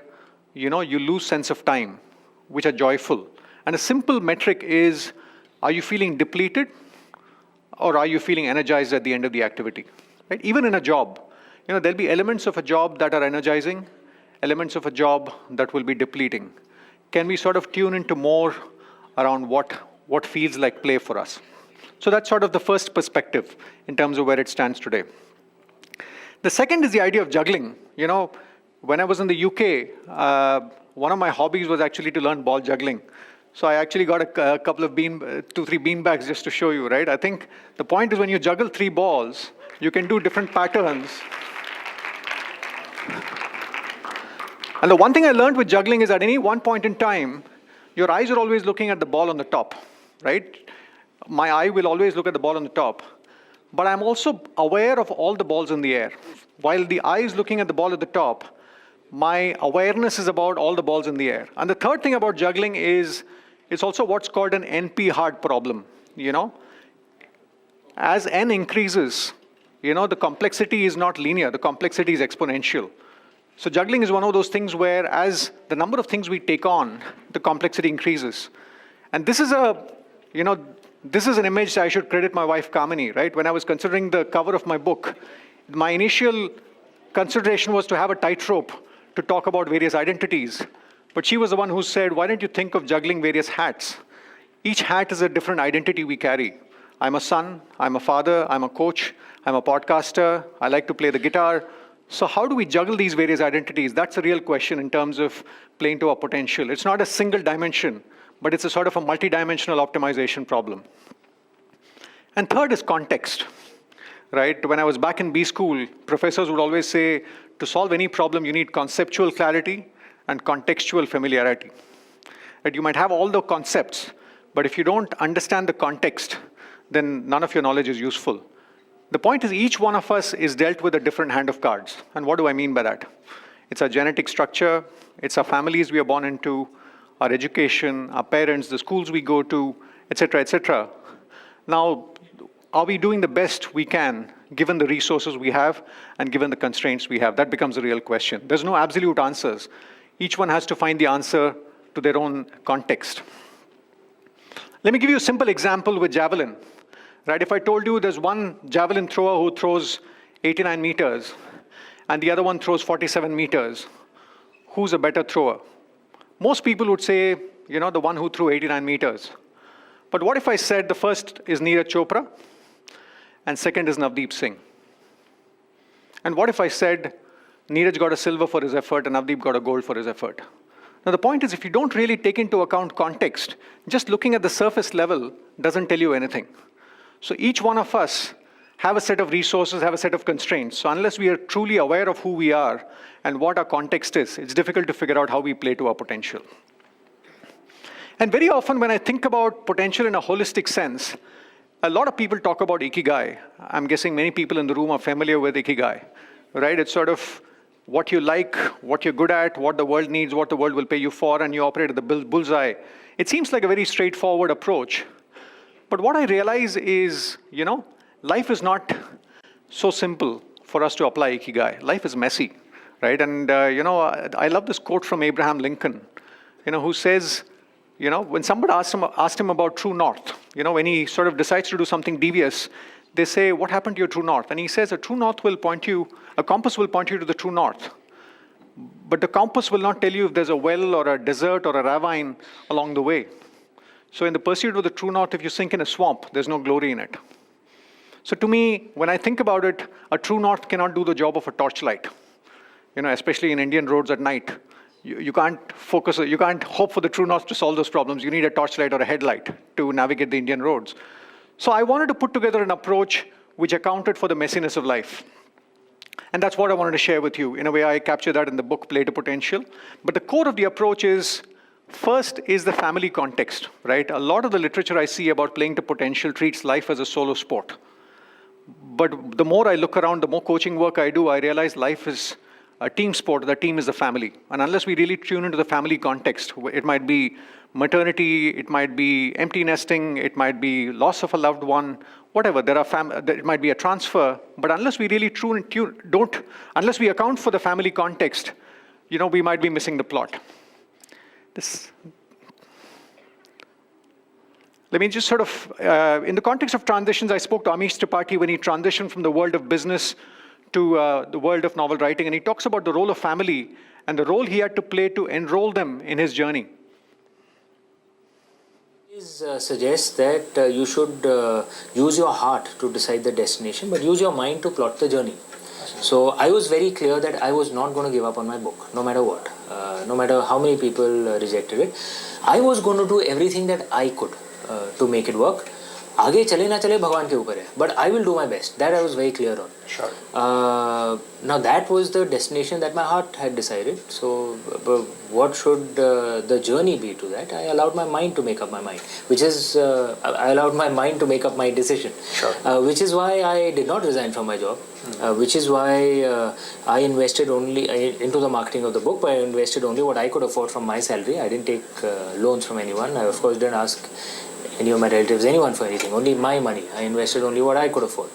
you lose sense of time, which are joyful. And a simple metric is, are you feeling depleted or are you feeling energized at the end of the activity? Right? Even in a job, there'll be elements of a job that are energizing, elements of a job that will be depleting. Can we sort of tune into more around what feels like play for us? So that's sort of the first perspective in terms of where it stands today. The second is the idea of juggling. When I was in the UK, one of my hobbies was actually to learn ball juggling. So I actually got a couple of 2-3 bean bags just to show you, right? I think the point is when you juggle 3 balls, you can do different patterns. And the one thing I learned with juggling is at any one point in time, your eyes are always looking at the ball on the top, right? My eye will always look at the ball on the top. But I'm also aware of all the balls in the air. While the eye is looking at the ball at the top, my awareness is about all the balls in the air. And the third thing about juggling is it's also what's called an NP-hard problem, As N increases, the complexity is not linear. The complexity is exponential. So juggling is one of those things where as the number of things we take on, the complexity increases. And this is this is an image I should credit my wife Kamini, right? When I was considering the cover of my book, my initial consideration was to have a tightrope to talk about various identities. But she was the one who said, why don't you think of juggling various hats? Each hat is a different identity we carry. I'm a son, I'm a father, I'm a coach, I'm a podcaster, I like to play the guitar. So how do we juggle these various identities? That's a real question in terms of playing to our potential. It's not a single dimension, but it's a sort of a multidimensional optimization problem. And third is context, right? When I was back in B school, professors would always say, to solve any problem, you need conceptual clarity and contextual familiarity. Right? You might have all the concepts, but if you don't understand the context, then none of your knowledge is useful. The point is each one of us is dealt with a different hand of cards. And what do I mean by that? It's our genetic structure, it's our families we are born into, our education, our parents, the schools we go to, etc., etc. Now, are we doing the best we can given the resources we have and given the constraints we have? That becomes a real question. There's no absolute answers. Each one has to find the answer to their own context. Let me give you a simple example with javelin. Right? If I told you there's one javelin thrower who throws 89 meters and the other one throws 47 meters, who's a better thrower? Most people would say, the one who threw 89 meters. But what if I said the first is Neeraj Chopra and second is Navdeep Singh? And what if I said Neeraj got a silver for his effort and Navdeep got a gold for his effort? Now the point is if you don't really take into account context, just looking at the surface level doesn't tell you anything. So each one of us have a set of resources, have a set of constraints. So unless we are truly aware of who we are and what our context is, it's difficult to figure out how we play to our potential. And very often when I think about potential in a holistic sense, a lot of people talk about Ikigai. I'm guessing many people in the room are familiar with Ikigai, right? It's sort of what you like, what you're good at, what the world needs, what the world will pay you for, and you operate at the bullseye. It seems like a very straightforward approach. But what I realize is, life is not so simple for us to apply Ikigai. Life is messy, right? And, I love this quote from Abraham Lincoln, who says, when somebody asked him about true north, when he sort of decides to do something devious, they say, what happened to your true north? And he says, a compass will point you to the true north. But the compass will not tell you if there's a well or a desert or a ravine along the way. So in the pursuit of the true north, if you sink in a swamp, there's no glory in it. So to me, when I think about it, a true north cannot do the job of a torchlight. Especially in Indian roads at night. You can't focus, you can't hope for the true north to solve those problems. You need a torchlight or a headlight to navigate the Indian roads. So I wanted to put together an approach which accounted for the messiness of life. And that's what I wanted to share with you. In a way, I capture that in the book, Play to Potential. But the core of the approach is, first is the family context, right? A lot of the literature I see about playing to potential treats life as a solo sport. But the more I look around, the more coaching work I do, I realize life is a team sport. The team is the family. And unless we really tune into the family context, it might be maternity, it might be empty nesting, it might be loss of a loved one, whatever. It might be a transfer. But unless we really unless we account for the family context, we might be missing the plot. Let me just sort of, in the context of transitions, I spoke to Amish Tripathi when he transitioned from the world of business to the world of novel writing. And he talks about the role of family and the role he had to play to enroll them in his journey. Suggests that you should use your heart to decide the destination, but use your mind to plot the journey. So I was very clear that I was not going to give up on my book, no matter what, no matter how many people rejected it. I was going to do everything that I could to make it work. आगे चले ना चले भगवान के ऊपर है, but I will do my best. That I was very clear on. Sure. Now that was the destination that my heart had decided. So, what should the journey be to that? I allowed my mind to make up my mind, which is I allowed my mind to make up my decision. Sure. Which is why I did not resign from my job. Which is why I invested only into the marketing of the book. But I invested only what I could afford from my salary. I didn't take loans from anyone. I of course didn't ask any of my relatives, anyone for anything, only my money. I invested only what I could afford.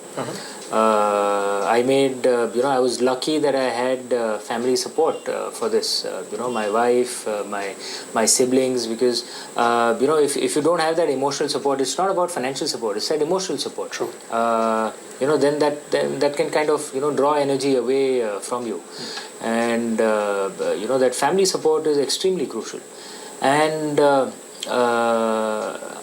I made, I was lucky that I had family support for this. My wife, my siblings, because, if you don't have that emotional support, it's not about financial support, it's that emotional support. True. Then that can kind of, draw energy away from you. And, that family support is extremely crucial. And,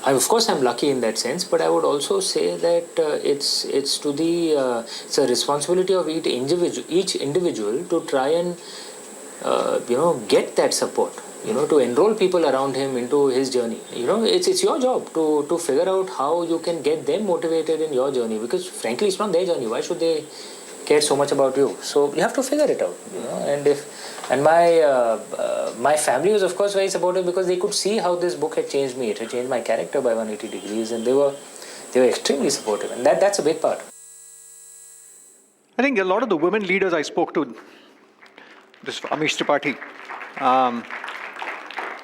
of course, I'm lucky in that sense, but I would also say that it's a responsibility of each individual to try and get that support. To enroll people around him into his journey. It's your job to figure out how you can get them motivated in your journey, because frankly, it's not their journey. Why should they care so much about you? So you have to figure it out. And my family was of course very supportive, because they could see how this book had changed me. It had changed my character by 180 degrees, and they were extremely supportive, and that's a big part. I think a lot of the women leaders I spoke to, this Amish Tripathi,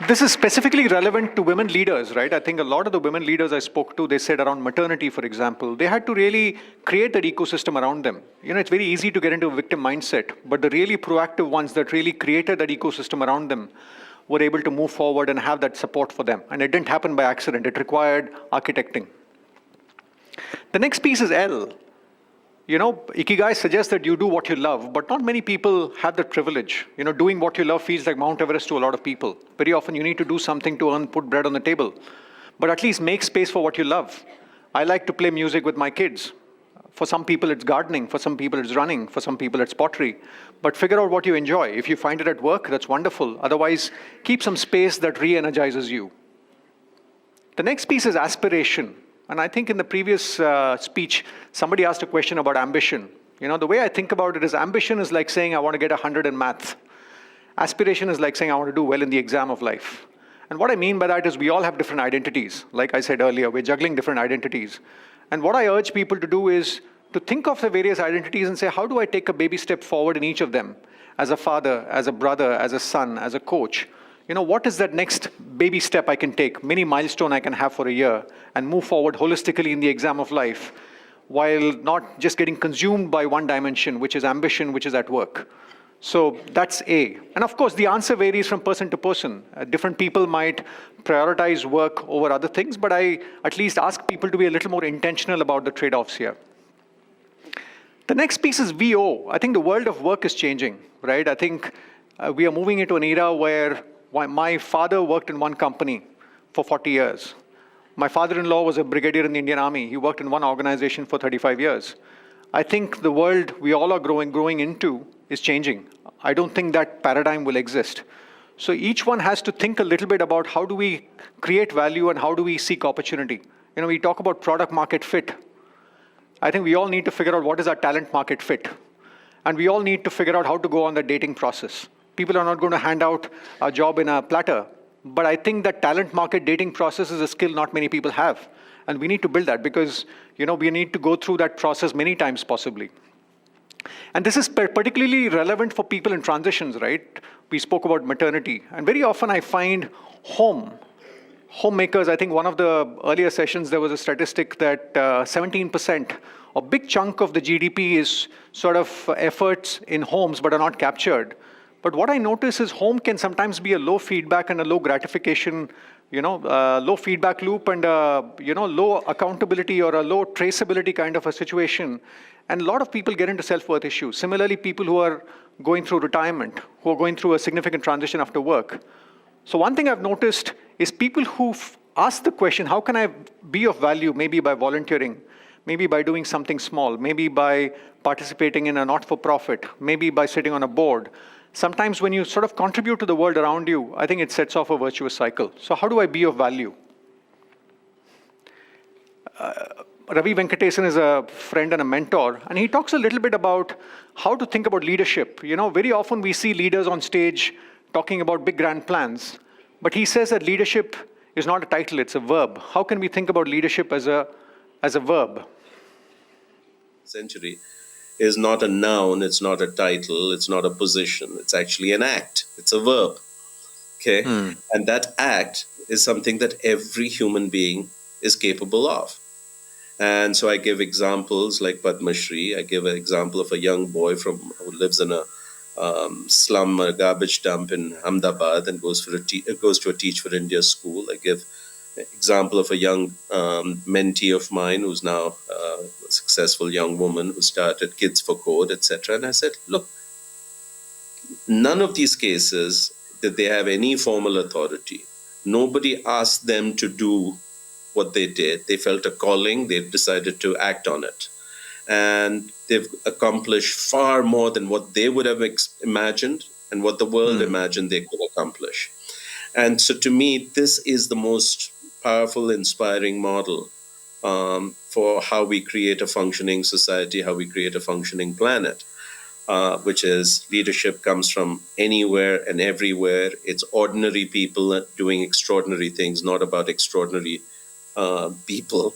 this is specifically relevant to women leaders, right? I think a lot of the women leaders I spoke to, they said around maternity, for example, they had to really create that ecosystem around them. It's very easy to get into a victim mindset, but the really proactive ones that really created that ecosystem around them were able to move forward and have that support for them. And it didn't happen by accident. It required architecting. The next piece is L. Ikigai suggests that you do what you love, but not many people have that privilege. Doing what you love feels like Mount Everest to a lot of people. Very often you need to do something to put bread on the table. But at least make space for what you love. I like to play music with my kids. For some people it's gardening, for some people it's running, for some people it's pottery. But figure out what you enjoy. If you find it at work, that's wonderful. Otherwise, keep some space that re-energizes you. The next piece is aspiration. And I think in the previous speech, somebody asked a question about ambition. The way I think about it is ambition is like saying I want to get 100 in math. Aspiration is like saying I want to do well in the exam of life. And what I mean by that is we all have different identities. Like I said earlier, we're juggling different identities. And what I urge people to do is to think of the various identities and say, how do I take a baby step forward in each of them? as a father, as a brother, as a son, as a coach, what is that next baby step I can take, mini milestone I can have for a year, and move forward holistically in the exam of life, while not just getting consumed by one dimension, which is ambition, which is at work. So that's A. And of course, the answer varies from person to person. Different people might prioritize work over other things, but I at least ask people to be a little more intentional about the trade-offs here. The next piece is VO. I think the world of work is changing, right? I think we are moving into an era where my father worked in one company for 40 years. My father-in-law was a brigadier in the Indian Army. He worked in one organization for 35 years. I think the world we all are growing into is changing. I don't think that paradigm will exist. So each one has to think a little bit about how do we create value and how do we seek opportunity. We talk about product market fit. I think we all need to figure out what is our talent market fit. And we all need to figure out how to go on the dating process. People are not going to hand out a job in a platter. But I think that talent market dating process is a skill not many people have. And we need to build that because, we need to go through that process many times possibly. And this is particularly relevant for people in transitions, right? We spoke about maternity. And very often I find homemakers, I think one of the earlier sessions, there was a statistic that 17%, a big chunk of the GDP is sort of efforts in homes but are not captured. But what I notice is home can sometimes be a low feedback and a low gratification, low feedback loop and low accountability or a low traceability kind of a situation. And a lot of people get into self-worth issues. Similarly, people who are going through retirement, who are going through a significant transition after work. So one thing I've noticed is people who ask the question, how can I be of value? Maybe by volunteering, maybe by doing something small, maybe by participating in a not-for-profit, maybe by sitting on a board. Sometimes when you sort of contribute to the world around you, I think it sets off a virtuous cycle. So how do I be of value? Ravi Venkatesan is a friend and a mentor, and he talks a little bit about how to think about leadership. Very often we see leaders on stage talking about big grand plans, but he says that leadership is not a title, it's a verb. How can we think about leadership as a verb? Century is not a noun, it's not a title, it's not a position, it's actually an act, it's a verb. Okay? And that act is something that every human being is capable of. And so I give examples like Padma Shri. I give an example of a young boy who lives in a slum or garbage dump in Ahmedabad and goes to a Teach for India school. I give an example of a young mentee of mine who's now a successful young woman who started Kids for Code, etc. And I said, look, none of these cases did they have any formal authority. Nobody asked them to do what they did. They felt a calling, they decided to act on it. And they've accomplished far more than what they would have imagined and what the world imagined they could accomplish. And so to me, this is the most powerful, inspiring model for how we create a functioning society, how we create a functioning planet, which is leadership comes from anywhere and everywhere. It's ordinary people doing extraordinary things, not about extraordinary people.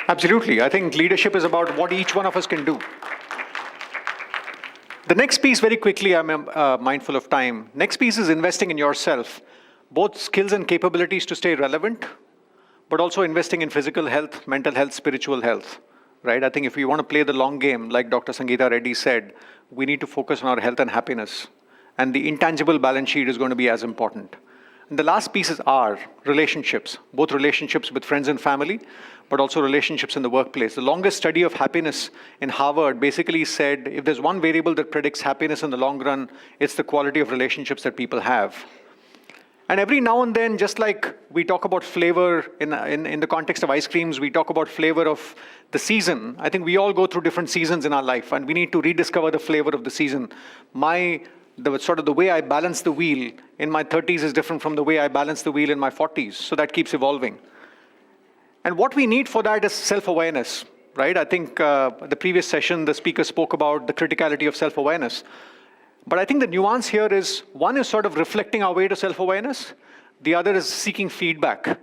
Absolutely. I think leadership is about what each one of us can do. The next piece, very quickly, I'm mindful of time. Next piece is investing in yourself, both skills and capabilities to stay relevant, but also investing in physical health, mental health, spiritual health, right? I think if we want to play the long game, like Dr. Sangeeta Reddy said, we need to focus on our health and happiness. And the intangible balance sheet is going to be as important. And the last piece is our relationships, both relationships with friends and family, but also relationships in the workplace. The longest study of happiness in Harvard basically said, if there's one variable that predicts happiness in the long run, it's the quality of relationships that people have. And every now and then, just like we talk about flavor in the context of ice creams, we talk about flavor of the season. I think we all go through different seasons in our life, and we need to rediscover the flavor of the season. The way I balance the wheel in my 30s is different from the way I balance the wheel in my 40s. So that keeps evolving. And what we need for that is self-awareness, right? I think the previous session, the speaker spoke about the criticality of self-awareness. But I think the nuance here is, one is sort of reflecting our way to self-awareness. The other is seeking feedback.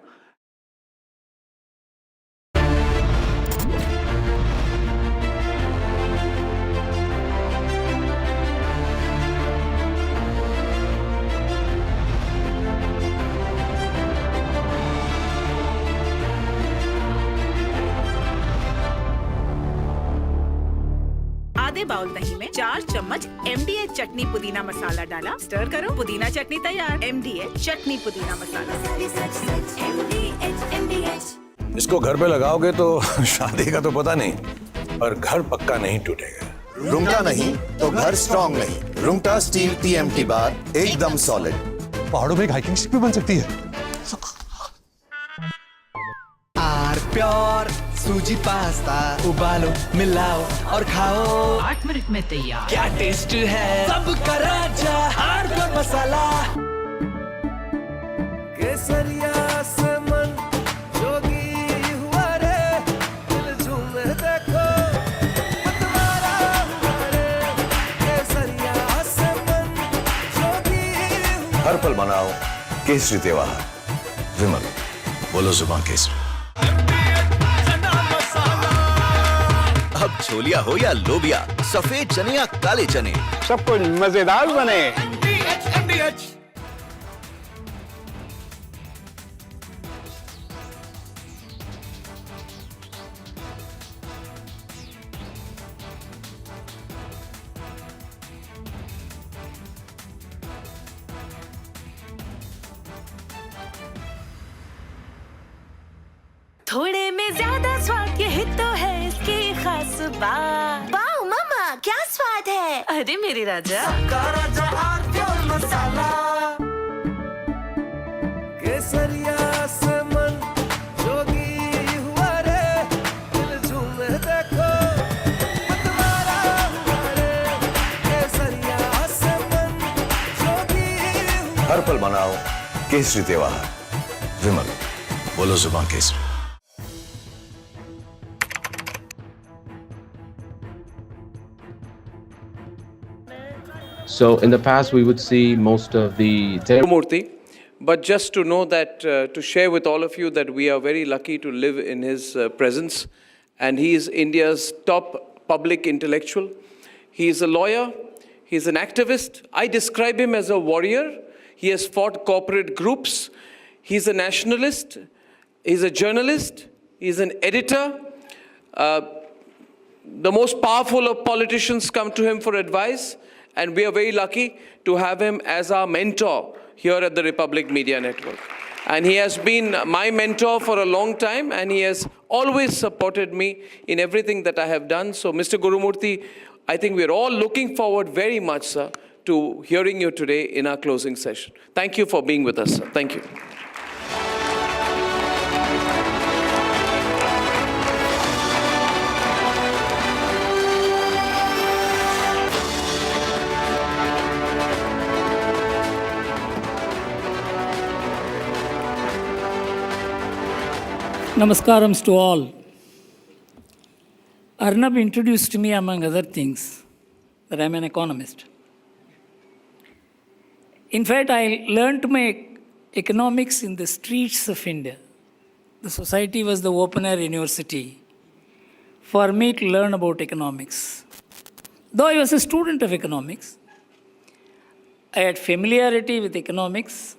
आधे bowl दही में 4 चम्मच MDH chutney पुदीना मसाला डाला, stir करो, पुदीना चटनी तैयार। MDH chutney पुदीना मसाला। इसको घर पे लगाओगे तो शादी का तो पता नहीं, पर घर पक्का नहीं टूटेगा। रूंगटा नहीं तो घर स्ट्रॉन्ग नहीं। रूंगटा स्टील TMT बार एकदम सॉलिड। पहाड़ों में एक हाइकिंग स्टिक भी बन सकती है। आर प्योर सूजी पास्ता उबालो, मिलाओ और खाओ। 8 मिनट में तैयार। क्या टेस्ट है सबका राजा आर प्योर मसाला। केसरिया से मन जोगी हुआ रे, दिल झूमे देखो मतवारा हुआ रे। केसरिया से मन जोगी हुआ। हर पल मनाओ केसरी त्योहार। विमल, बोलो जुबान केसरी। अब छोलिया हो या लोबिया, सफेद चने या काले चने, सब कुछ मजेदार बने। थोड़े में ज्यादा स्वाद, यही तो है इसकी खास बात। वाओ मामा, क्या स्वाद है। अरे मेरे राजा, राजा आर प्योर मसाला। केसरिया से मन जोगी हुआ रे, दिल झूमे देखो मतवारा हुआ रे। केसरिया से मन जोगी हुआ। हर पल मनाओ केसरी त्योहार। विमल, बोलो जुबान Kesari. So in the past, we would see most of the Murthy, but just to know that, to share with all of you that we are very lucky to live in his presence, and he is India's top public intellectual. He is a lawyer, he is an activist. I describe him as a warrior. He has fought corporate groups. He's a nationalist, he's a journalist, he's an editor. The most powerful of politicians come to him for advice, and we are very lucky to have him as our mentor here at the Republic Media Network. And he has been my mentor for a long time, and he has always supported me in everything that I have done. So, Mr. Gurumurthy, I think we're all looking forward very much, sir, to hearing you today in our closing session. Thank you for being with us, sir. Thank you. Namaskarams to all. Arnab introduced me, among other things, that I'm an economist. In fact, I learned my economics in the streets of India. The society was the open-air university for me to learn about economics. Though I was a student of economics, I had familiarity with economics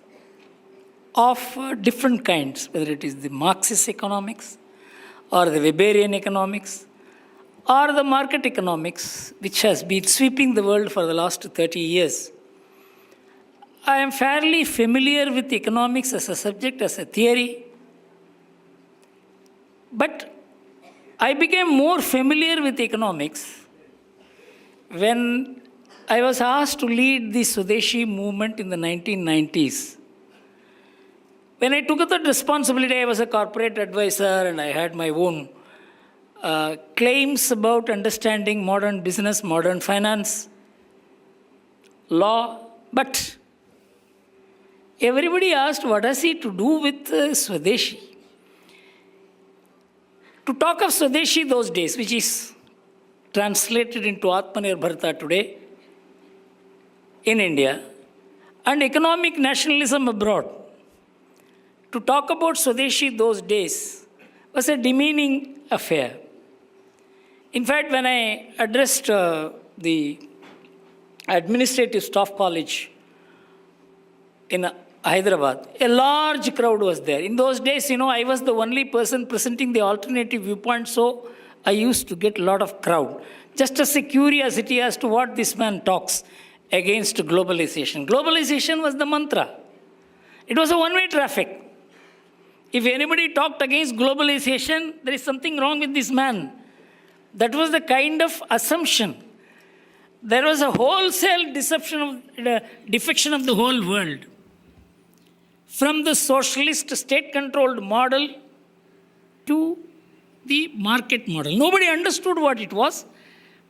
of different kinds, whether it is the Marxist economics or the Weberian economics or the market economics, which has been sweeping the world for the last 30 years. I am fairly familiar with economics as a subject, as a theory, but I became more familiar with economics when I was asked to lead the Swadeshi movement in the 1990s. When I took up that responsibility, I was a corporate advisor and I had my own claims about understanding modern business, modern finance, law. But everybody asked, what has he to do with Swadeshi? To talk of Swadeshi those days, which is translated into Atmanirbharta today in India, and economic nationalism abroad, to talk about Swadeshi those days was a demeaning affair. In fact, when I addressed the administrative staff college in Hyderabad, a large crowd was there. In those days, I was the only person presenting the alternative viewpoint, so I used to get a lot of crowd, just as a curiosity as to what this man talks against globalization. Globalization was the mantra. It was a one-way traffic. If anybody talked against globalization, there is something wrong with this man. That was the kind of assumption. There was a wholesale defection of the whole world. From the socialist state-controlled model to the market model. Nobody understood what it was,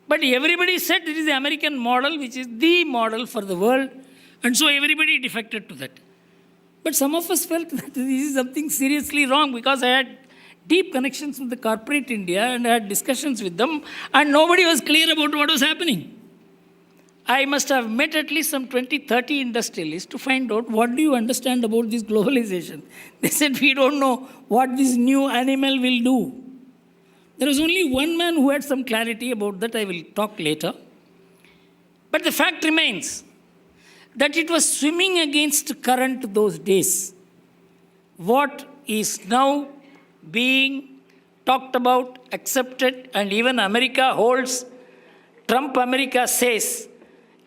but everybody said it is the American model, which is the model for the world, and so everybody defected to that. But some of us felt that this is something seriously wrong, because I had deep connections with the corporate India and I had discussions with them, and nobody was clear about what was happening. I must have met at least some 20, 30 industrialists to find out, what do you understand about this globalization? They said, we don't know what this new animal will do. There was only one man who had some clarity about that. I will talk later. But the fact remains that it was swimming against current those days. What is now being talked about, accepted, and even America holds, Trump America says,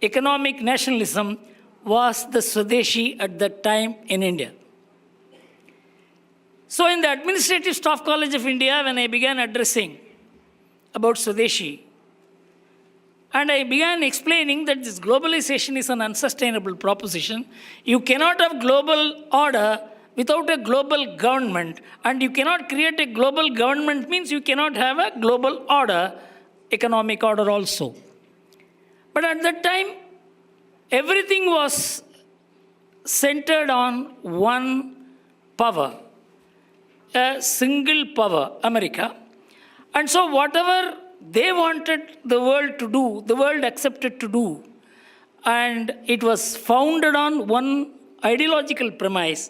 economic nationalism was the Swadeshi at that time in India. So in the Administrative Staff College of India, when I began addressing about Swadeshi, and I began explaining that this globalization is an unsustainable proposition. You cannot have global order without a global government, and you cannot create a global government means you cannot have a global order, economic order also. But at that time, everything was centered on one power, a single power, America. And so whatever they wanted the world to do, the world accepted to do. And it was founded on one ideological premise,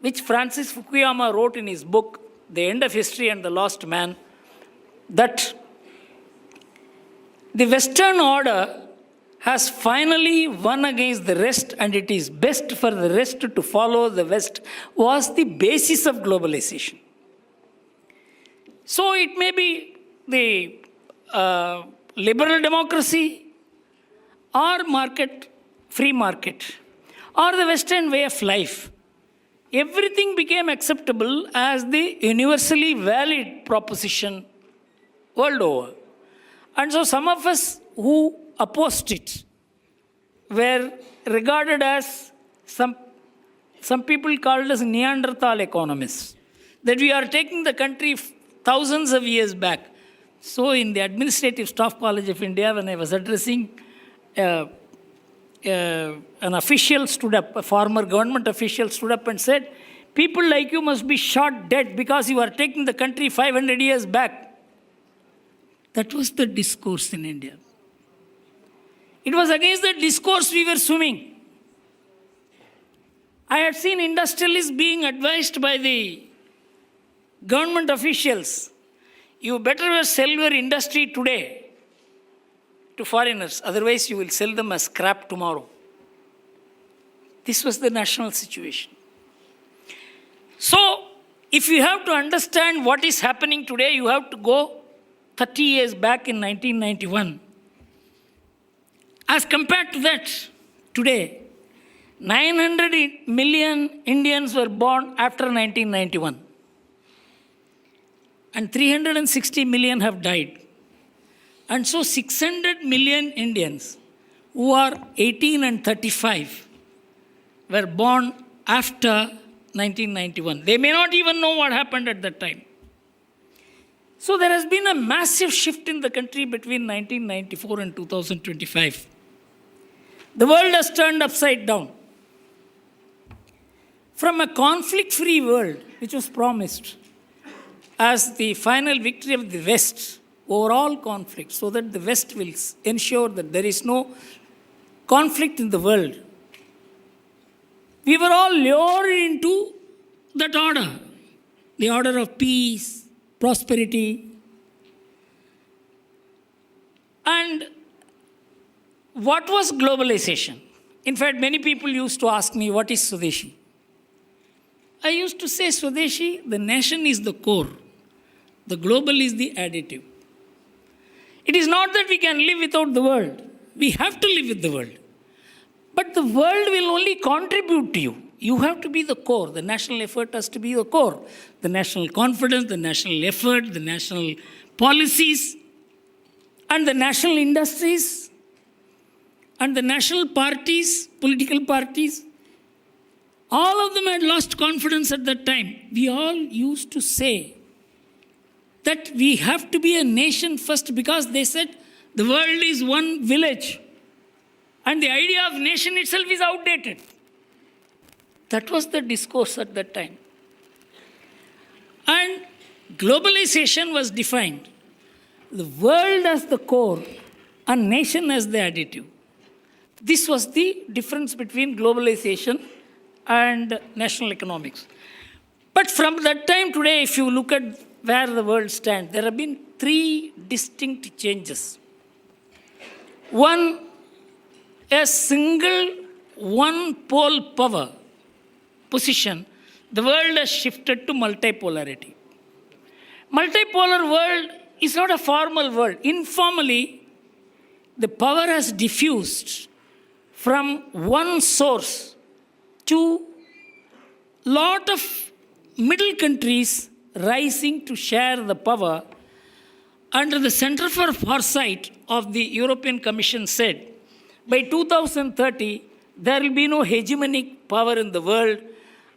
which Francis Fukuyama wrote in his book, The End of History and the Lost Man, that the Western order has finally won against the rest, and it is best for the rest to follow the West, was the basis of globalization. So it may be the liberal democracy or free market, or the Western way of life. Everything became acceptable as the universally valid proposition world over. And so some of us who opposed it were regarded as, some people called us Neanderthal economists, that we are taking the country thousands of years back. So in the Administrative Staff College of India, when I was addressing, an official stood up, a former government official stood up and said, people like you must be shot dead because you are taking the country 500 years back. That was the discourse in India. It was against the discourse we were swimming. I had seen industrialists being advised by the government officials, you better sell your industry today to foreigners, otherwise you will sell them as scrap tomorrow. This was the national situation. So, if you have to understand what is happening today, you have to go 30 years back in 1991. As compared to that, today, 900 million Indians were born after 1991. And 360 million have died. And so 600 million Indians who are 18 and 35 were born after 1991. They may not even know what happened at that time. So there has been a massive shift in the country between 1994 and 2025. The world has turned upside down. From a conflict-free world, which was promised as the final victory of the West over all conflict, so that the West will ensure that there is no conflict in the world, we were all lured into that order, the order of peace, prosperity. And what was globalization? In fact, many people used to ask me, what is Swadeshi? I used to say, Swadeshi, the nation is the core. The global is the additive. It is not that we can live without the world. We have to live with the world. But the world will only contribute to you. You have to be the core. The national effort has to be the core. The national confidence, the national effort, the national policies, and the national industries, and the national parties, political parties. All of them had lost confidence at that time. We all used to say that we have to be a nation first because they said the world is one village. And the idea of nation itself is outdated. That was the discourse at that time. And globalization was defined. The world as the core and nation as the additive. This was the difference between globalization and national economics. But from that time today, if you look at where the world stands, there have been three distinct changes. One, a single one-pole power position, the world has shifted to multipolarity. Multipolar world is not a formal world. Informally, the power has diffused from one source to lot of middle countries rising to share the power. Under the Center for Foresight of the European Commission said, by 2030, there will be no hegemonic power in the world,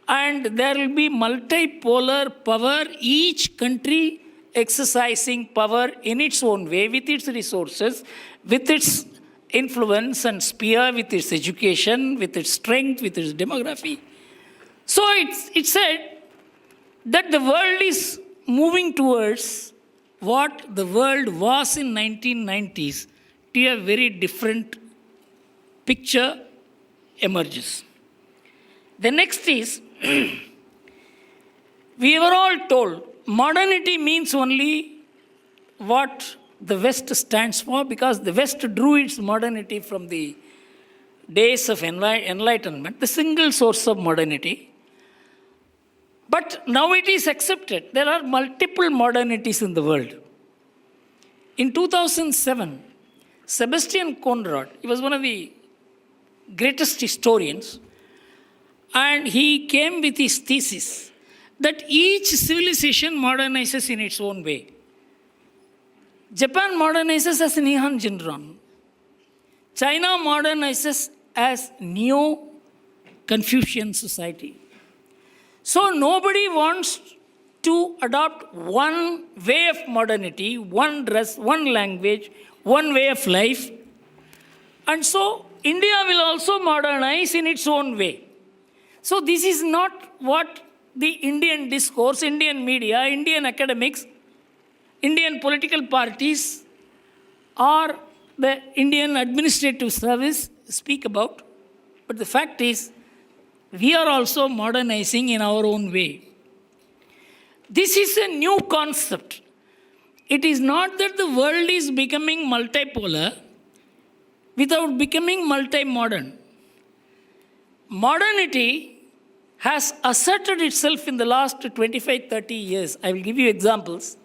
and there will be multipolar power, each country exercising power in its own way, with its resources, with its influence and sphere, with its education, with its strength, with its demography. So it said that the world is moving towards what the world was in 1990s to a very different picture emerges. The next is, we were all told modernity means only what the West stands for, because the West drew its modernity from the days of enlightenment, the single source of modernity. But now it is accepted. There are multiple modernities in the world. In 2007, Sebastian Conrad, he was one of the greatest historians, and he came with his thesis that each civilization modernizes in its own way. Japan modernizes as Nihon Jinran. China modernizes as Neo-Confucian society. So nobody wants to adopt one way of modernity, one dress, one language, one way of life. And so India will also modernize in its own way. So this is not what the Indian discourse, Indian media, Indian academics, Indian political parties, or the Indian administrative service speak about. But the fact is, we are also modernizing in our own way. This is a new concept. It is not that the world is becoming multipolar without becoming multi-modern. Modernity has asserted itself in the last 25-30 years. I will give you examples.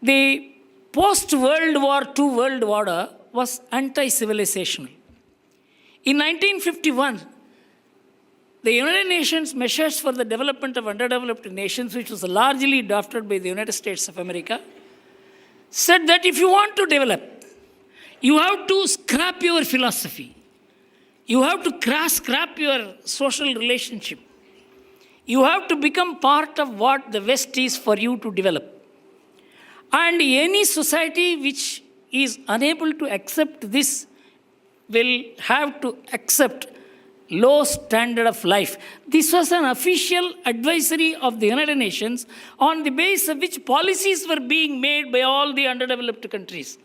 The post-World War II world order was anti-civilizational. In 1951, the United Nations Measures for the Development of Underdeveloped Nations, which was largely drafted by the United States of America, said that if you want to develop, you have to scrap your philosophy. You have to scrap your social relationship. You have to become part of what the West is for you to develop. And any society which is unable to accept this will have to accept low standard of life. This was an official advisory of the United Nations on the basis of which policies were being made by all the underdeveloped countries.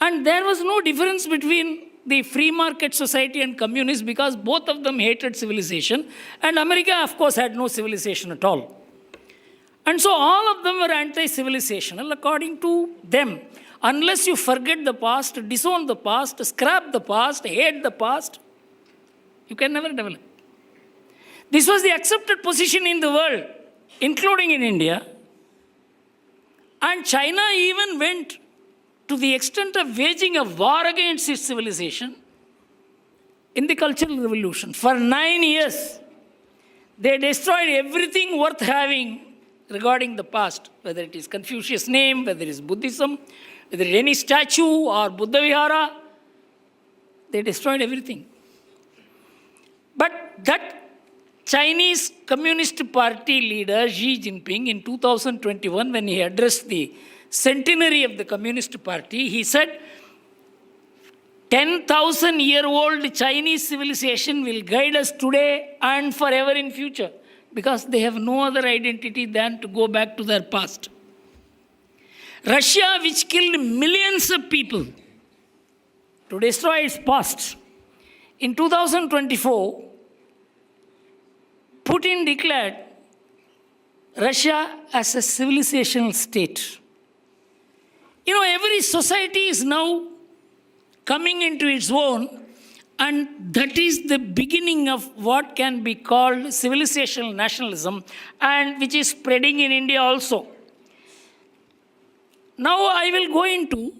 And there was no difference between the free market society and communists because both of them hated civilization. And America, of course, had no civilization at all. And so all of them were anti-civilizational according to them. Unless you forget the past, disown the past, scrap the past, hate the past, you can never develop. This was the accepted position in the world, including in India. And China even went to the extent of waging a war against its civilization in the Cultural Revolution. For 9 years, they destroyed everything worth having regarding the past, whether it is Confucius' name, whether it is Buddhism, whether it is any statue or Buddha Vihara. They destroyed everything. But that Chinese Communist Party leader Xi Jinping in 2021, when he addressed the centenary of the Communist Party, he said, 10,000-year-old Chinese civilization will guide us today and forever in future, because they have no other identity than to go back to their past. Russia, which killed millions of people to destroy its past, in 2024, Putin declared Russia as a civilizational state. You know, every society is now coming into its own, and that is the beginning of what can be called civilizational nationalism, and which is spreading in India also. Now I will go into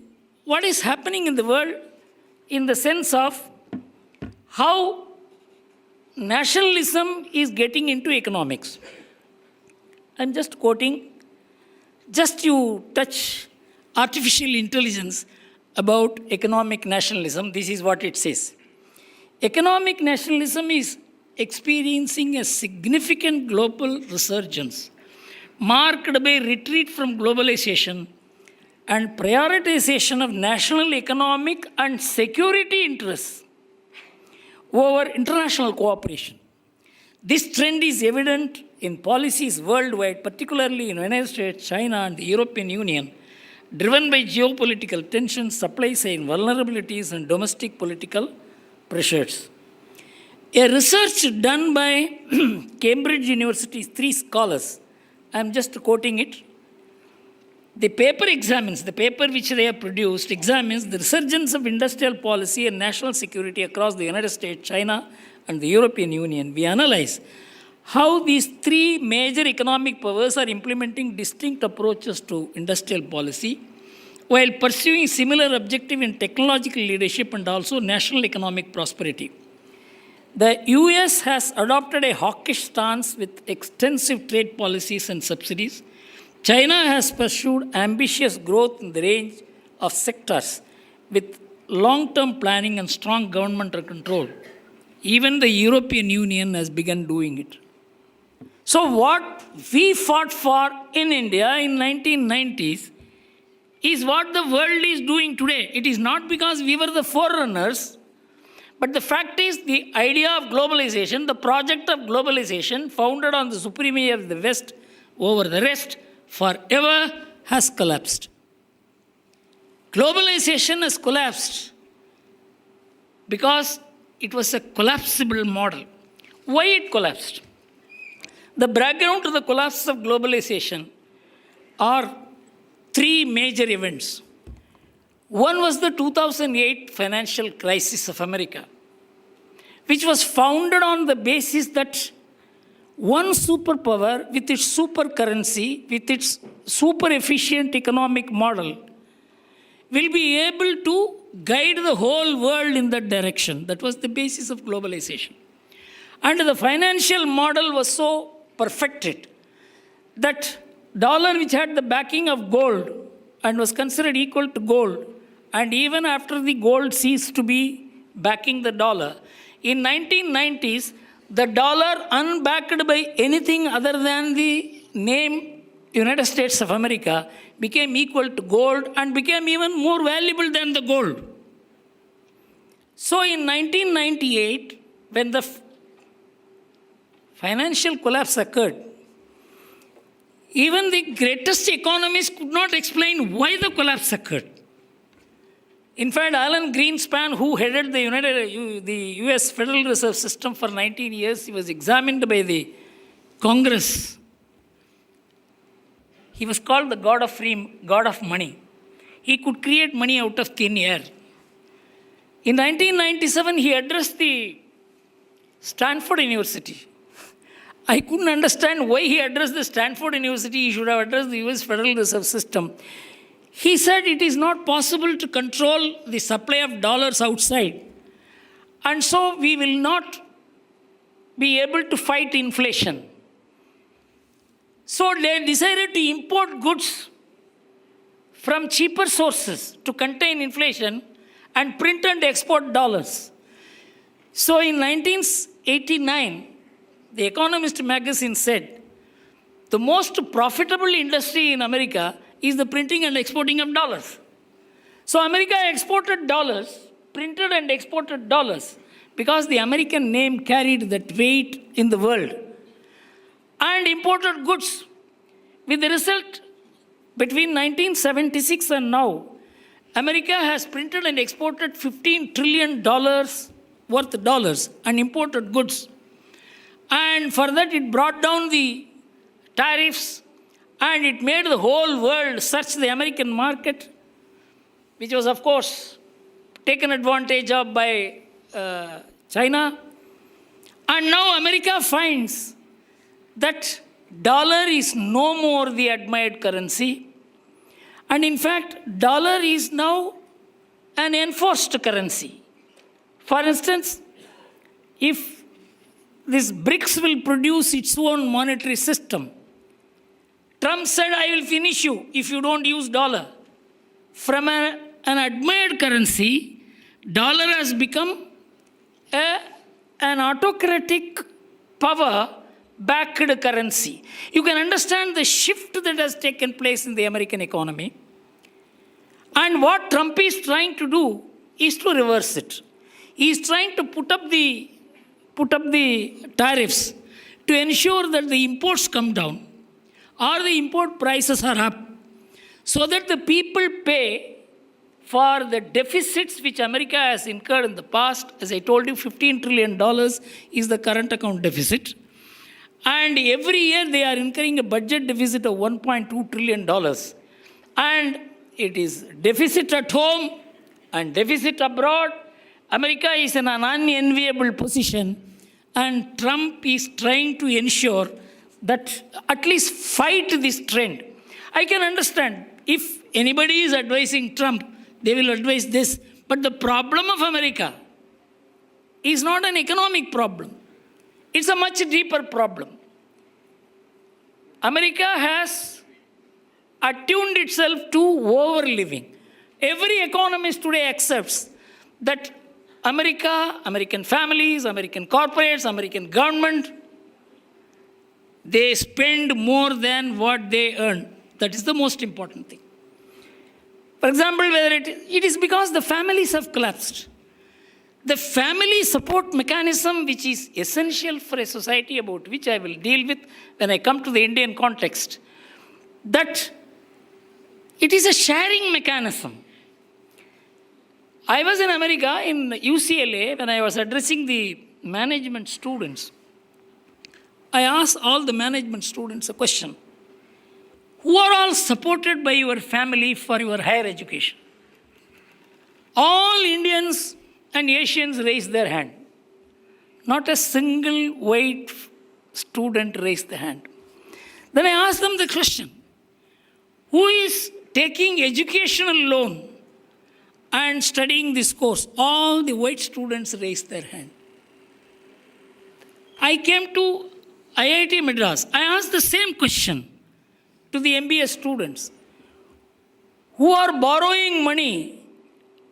what is happening in the world in the sense of how nationalism is getting into economics. I'm just quoting, just you touch artificial intelligence about economic nationalism. This is what it says. Economic nationalism is experiencing a significant global resurgence, marked by retreat from globalization and prioritization of national economic and security interests over international cooperation. This trend is evident in policies worldwide, particularly in the United States, China, and the European Union, driven by geopolitical tensions, supply chain vulnerabilities, and domestic political pressures. A research done by Cambridge University's 3 scholars, I'm just quoting it. The paper which they have produced examines the resurgence of industrial policy and national security across the United States, China, and the European Union. We analyze how these 3 major economic powers are implementing distinct approaches to industrial policy while pursuing similar objectives in technological leadership and also national economic prosperity. The US has adopted a hawkish stance with extensive trade policies and subsidies. China has pursued ambitious growth in the range of sectors with long-term planning and strong governmental control. Even the European Union has begun doing it. So what we fought for in India in 1990s is what the world is doing today. It is not because we were the forerunners, but the fact is the idea of globalization, the project of globalization founded on the supremacy of the West over the rest, forever has collapsed. Globalization has collapsed because it was a collapsible model. Why it collapsed? The background to the collapse of globalization are 3 major events. One was the 2008 financial crisis of America, which was founded on the basis that one superpower with its super currency, with its super efficient economic model, will be able to guide the whole world in that direction. That was the basis of globalization. And the financial model was so perfected that dollar, which had the backing of gold and was considered equal to gold, and even after the gold ceased to be backing the dollar, in 1990s, the dollar unbacked by anything other than the name United States of America became equal to gold and became even more valuable than the gold. So in 1998, when the financial collapse occurred, even the greatest economists could not explain why the collapse occurred. In fact, Alan Greenspan, who headed the US Federal Reserve System for 19 years, he was examined by the Congress. He was called the god of money. He could create money out of thin air. In 1997, he addressed the Stanford University. I couldn't understand why he addressed the Stanford University. He should have addressed the US Federal Reserve System. He said it is not possible to control the supply of dollars outside. And so we will not be able to fight inflation. So they decided to import goods from cheaper sources to contain inflation and print and export dollars. So in 1989, the Economist magazine said, the most profitable industry in America is the printing and exporting of dollars. So America exported dollars, printed and exported dollars, because the American name carried that weight in the world, and imported goods. With the result, between 1976 and now, America has printed and exported $15 trillion worth dollars and imported goods. And for that, it brought down the tariffs, and it made the whole world search the American market, which was, of course, taken advantage of by China. And now America finds that dollar is no more the admired currency. And in fact, dollar is now an enforced currency. For instance, if this BRICS will produce its own monetary system, Trump said, I will finish you if you don't use dollar. From an admired currency, dollar has become an autocratic power-backed currency. You can understand the shift that has taken place in the American economy. And what Trump is trying to do is to reverse it. He is trying to put up the tariffs to ensure that the imports come down or the import prices are up, so that the people pay for the deficits which America has incurred in the past. As I told you, $15 trillion is the current account deficit. And every year they are incurring a budget deficit of $1.2 trillion. And it is deficit at home and deficit abroad. America is in an unenviable position, and Trump is trying to ensure that at least fight this trend. I can understand if anybody is advising Trump, they will advise this. But the problem of America is not an economic problem. It's a much deeper problem. America has attuned itself to overliving. Every economist today accepts that America, American families, American corporates, American government, they spend more than what they earn. That is the most important thing. For example, whether it is because the families have collapsed. The family support mechanism, which is essential for a society, about which I will deal with when I come to the Indian context, that it is a sharing mechanism. I was in America, in UCLA, when I was addressing the management students. I asked all the management students a question. Who are all supported by your family for your higher education? All Indians and Asians raised their hand. Not a single white student raised the hand. Then I asked them the question, who is taking educational loan and studying this course? All the white students raised their hand. I came to IIT Madras. I asked the same question to the MBA students. Who are borrowing money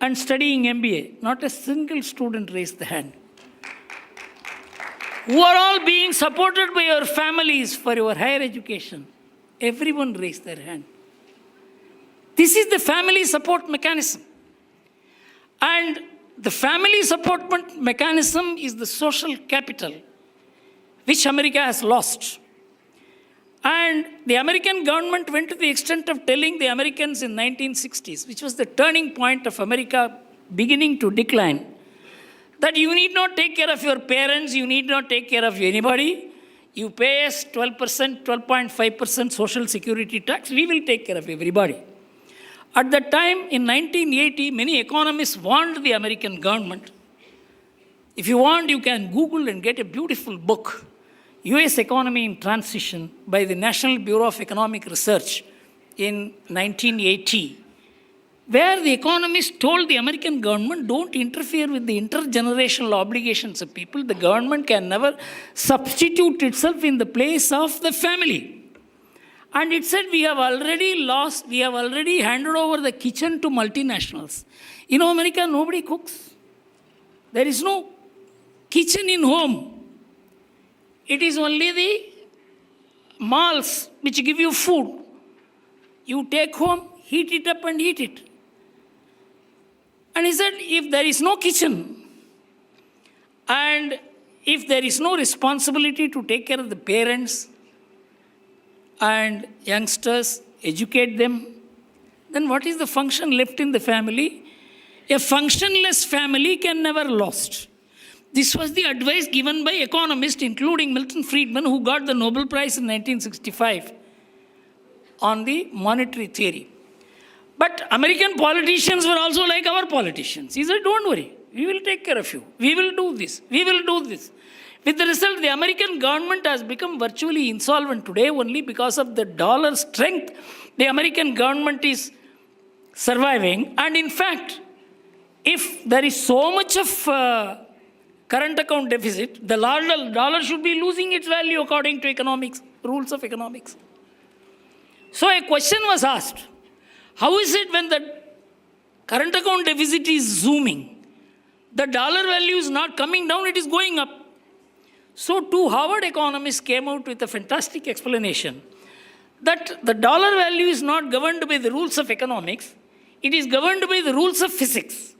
and studying MBA? Not a single student raised the hand. Who are all being supported by your families for your higher education? Everyone raised their hand. This is the family support mechanism. And the family support mechanism is the social capital which America has lost. And the American government went to the extent of telling the Americans in 1960s, which was the turning point of America beginning to decline, that you need not take care of your parents, you need not take care of anybody. You pay us 12%, 12.5% social security tax, we will take care of everybody. At that time, in 1980, many economists warned the American government. If you want, you can Google and get a beautiful book. US Economy in Transition by the National Bureau of Economic Research in 1980, where the economists told the American government, don't interfere with the intergenerational obligations of people. The government can never substitute itself in the place of the family. And it said, we have already handed over the kitchen to multinationals. In America, nobody cooks. There is no kitchen in home. It is only the malls which give you food. You take home, heat it up and eat it. And he said, if there is no kitchen and if there is no responsibility to take care of the parents and youngsters, educate them, then what is the function left in the family? A functionless family can never last. This was the advice given by economists, including Milton Friedman, who got the Nobel Prize in 1965 on the monetary theory. But American politicians were also like our politicians. He said, don't worry, we will take care of you. We will do this. We will do this. With the result, the American government has become virtually insolvent today only because of the dollar strength. The American government is surviving. And in fact, if there is so much of current account deficit, the dollar should be losing its value according to economics, rules of economics. So a question was asked, how is it when the current account deficit is zooming, the dollar value is not coming down, it is going up? So two Harvard economists came out with a fantastic explanation that the dollar value is not governed by the rules of economics, it is governed by the rules of physics.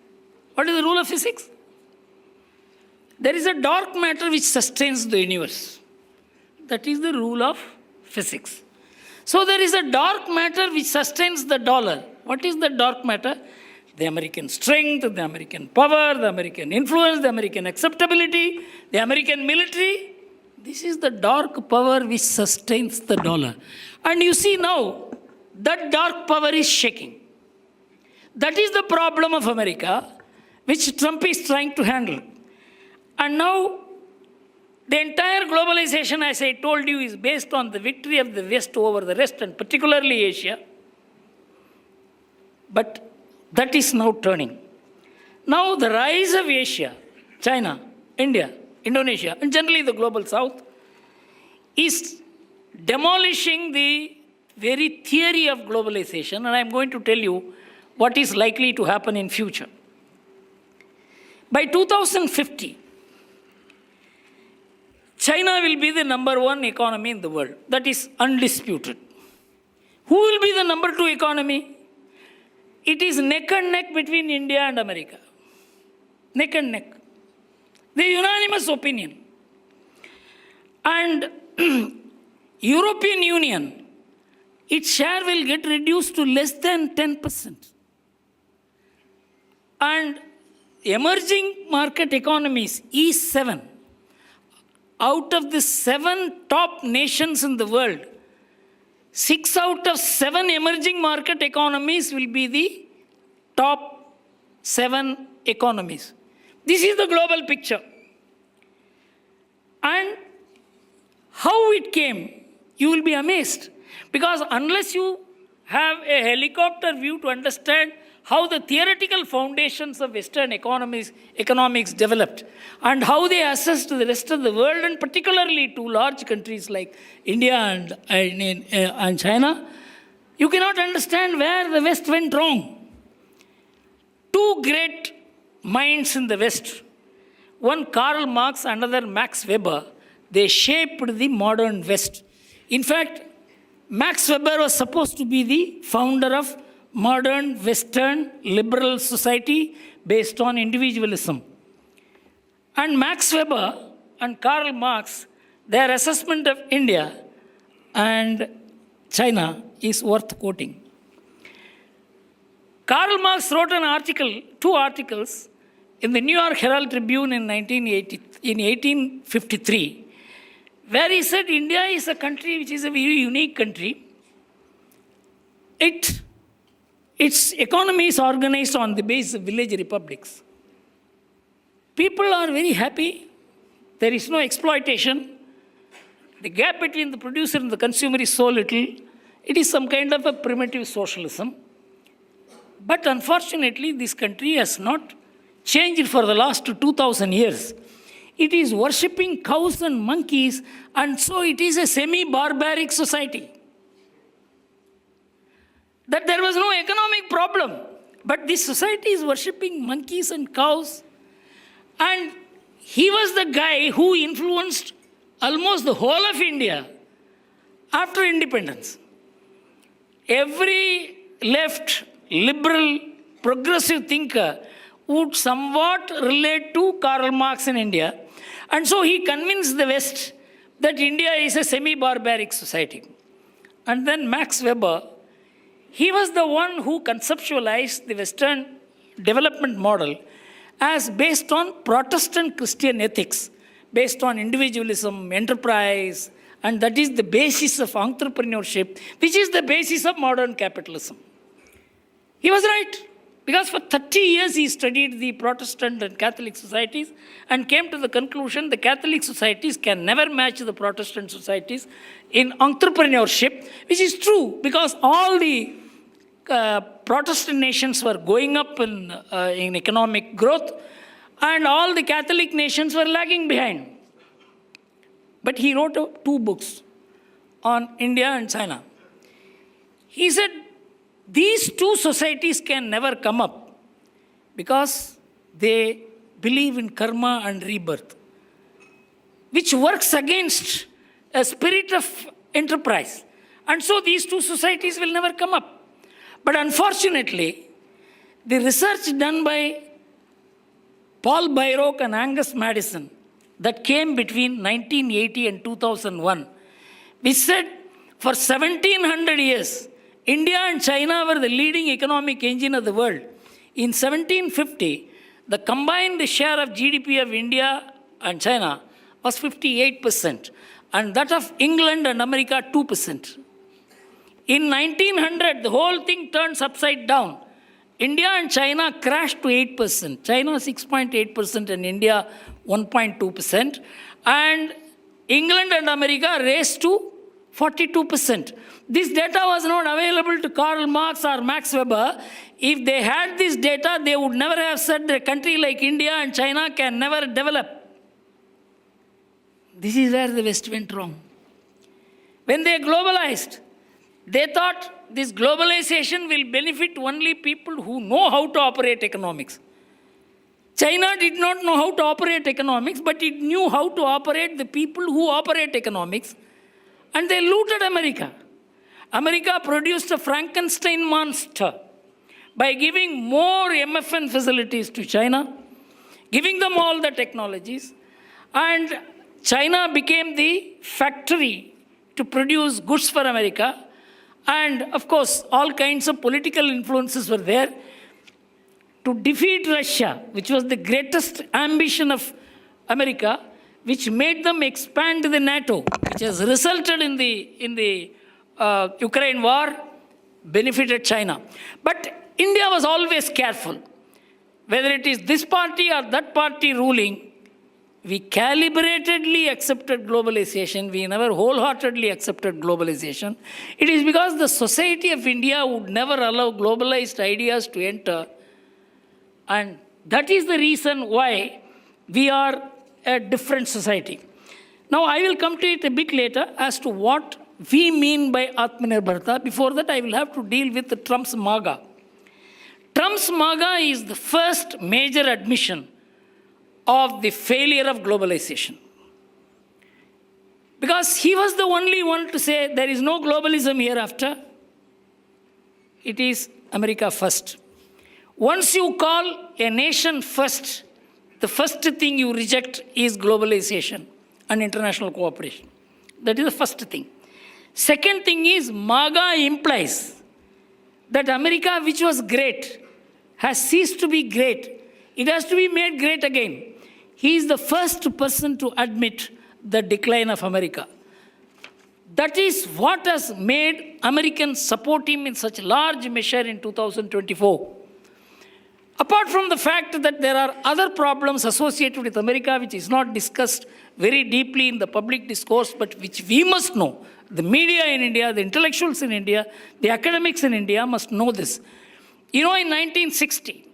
What is the rule of physics? There is a dark matter which sustains the universe. That is the rule of physics. So there is a dark matter which sustains the dollar. What is the dark matter? The American strength, the American power, the American influence, the American acceptability, the American military. This is the dark power which sustains the dollar. And you see now, that dark power is shaking. That is the problem of America, which Trump is trying to handle. And now, the entire globalization, as I told you, is based on the victory of the West over the rest, and particularly Asia. But that is now turning. Now, the rise of Asia, China, India, Indonesia, and generally the global South, is demolishing the very theory of globalization, and I am going to tell you what is likely to happen in future. By 2050, China will be the number one economy in the world. That is undisputed. Who will be the number two economy? It is neck and neck between India and America. Neck and neck. The unanimous opinion. And European Union, its share will get reduced to less than 10%. And emerging market economies, E7, out of the 7 top nations in the world, 6 out of 7 emerging market economies will be the top 7 economies. This is the global picture. And how it came, you will be amazed. Because unless you have a helicopter view to understand how the theoretical foundations of Western economics developed and how they assessed the rest of the world, and particularly to large countries like India and China, you cannot understand where the West went wrong. 2 great minds in the West, one Karl Marx, another Max Weber, they shaped the modern West. In fact, Max Weber was supposed to be the founder of modern Western liberal society based on individualism. And Max Weber and Karl Marx, their assessment of India and China is worth quoting. Karl Marx wrote an article, 2 articles, in the New York Herald Tribune in 1853, where he said India is a country which is a very unique country. Its economy is organized on the basis of village republics. People are very happy. There is no exploitation. The gap between the producer and the consumer is so little, it is some kind of a primitive socialism. But unfortunately, this country has not changed for the last 2,000 years. It is worshipping cows and monkeys, and so it is a semi-barbaric society. That there was no economic problem, but this society is worshipping monkeys and cows. And he was the guy who influenced almost the whole of India after independence. Every left, liberal, progressive thinker would somewhat relate to Karl Marx in India. And so he convinced the West that India is a semi-barbaric society. And then Max Weber, he was the one who conceptualized the Western development model as based on Protestant Christian ethics, based on individualism, enterprise, and that is the basis of entrepreneurship, which is the basis of modern capitalism. He was right, because for 30 years he studied the Protestant and Catholic societies and came to the conclusion the Catholic societies can never match the Protestant societies in entrepreneurship, which is true, because all the Protestant nations were going up in economic growth, and all the Catholic nations were lagging behind. But he wrote 2 books on India and China. He said, these 2 societies can never come up because they believe in karma and rebirth, which works against a spirit of enterprise. And so these 2 societies will never come up. But unfortunately, the research done by Paul Byrock and Angus Madison that came between 1980 and 2001, which said for 1700 years, India and China were the leading economic engine of the world. In 1750, the combined share of GDP of India and China was 58%, and that of England and America 2%. In 1900, the whole thing turns upside down. India and China crashed to 8%. China 6.8% and India 1.2%. And England and America raced to 42%. This data was not available to Karl Marx or Max Weber. If they had this data, they would never have said that a country like India and China can never develop. This is where the West went wrong. When they globalized, they thought this globalization will benefit only people who know how to operate economics. China did not know how to operate economics, but it knew how to operate the people who operate economics, and they looted America. America produced a Frankenstein monster by giving more MFN facilities to China, giving them all the technologies, and China became the factory to produce goods for America. And of course, all kinds of political influences were there to defeat Russia, which was the greatest ambition of America, which made them expand the NATO, which has resulted in the Ukraine war, benefited China. But India was always careful. Whether it is this party or that party ruling, we calibratedly accepted globalization. We never wholeheartedly accepted globalization. It is because the society of India would never allow globalized ideas to enter. And that is the reason why we are a different society. Now, I will come to it a bit later as to what we mean by Atmanirbharta. Before that, I will have to deal with Trump's MAGA. Trump's MAGA is the first major admission of the failure of globalization. Because he was the only one to say there is no globalism hereafter. It is America first. Once you call a nation first, the first thing you reject is globalization and international cooperation. That is the first thing. Second thing is MAGA implies that America, which was great, has ceased to be great. It has to be made great again. He is the first person to admit the decline of America. That is what has made Americans support him in such large measure in 2024. Apart from the fact that there are other problems associated with America which is not discussed very deeply in the public discourse, but which we must know, the media in India, the intellectuals in India, the academics in India must know this. You know, in 1960,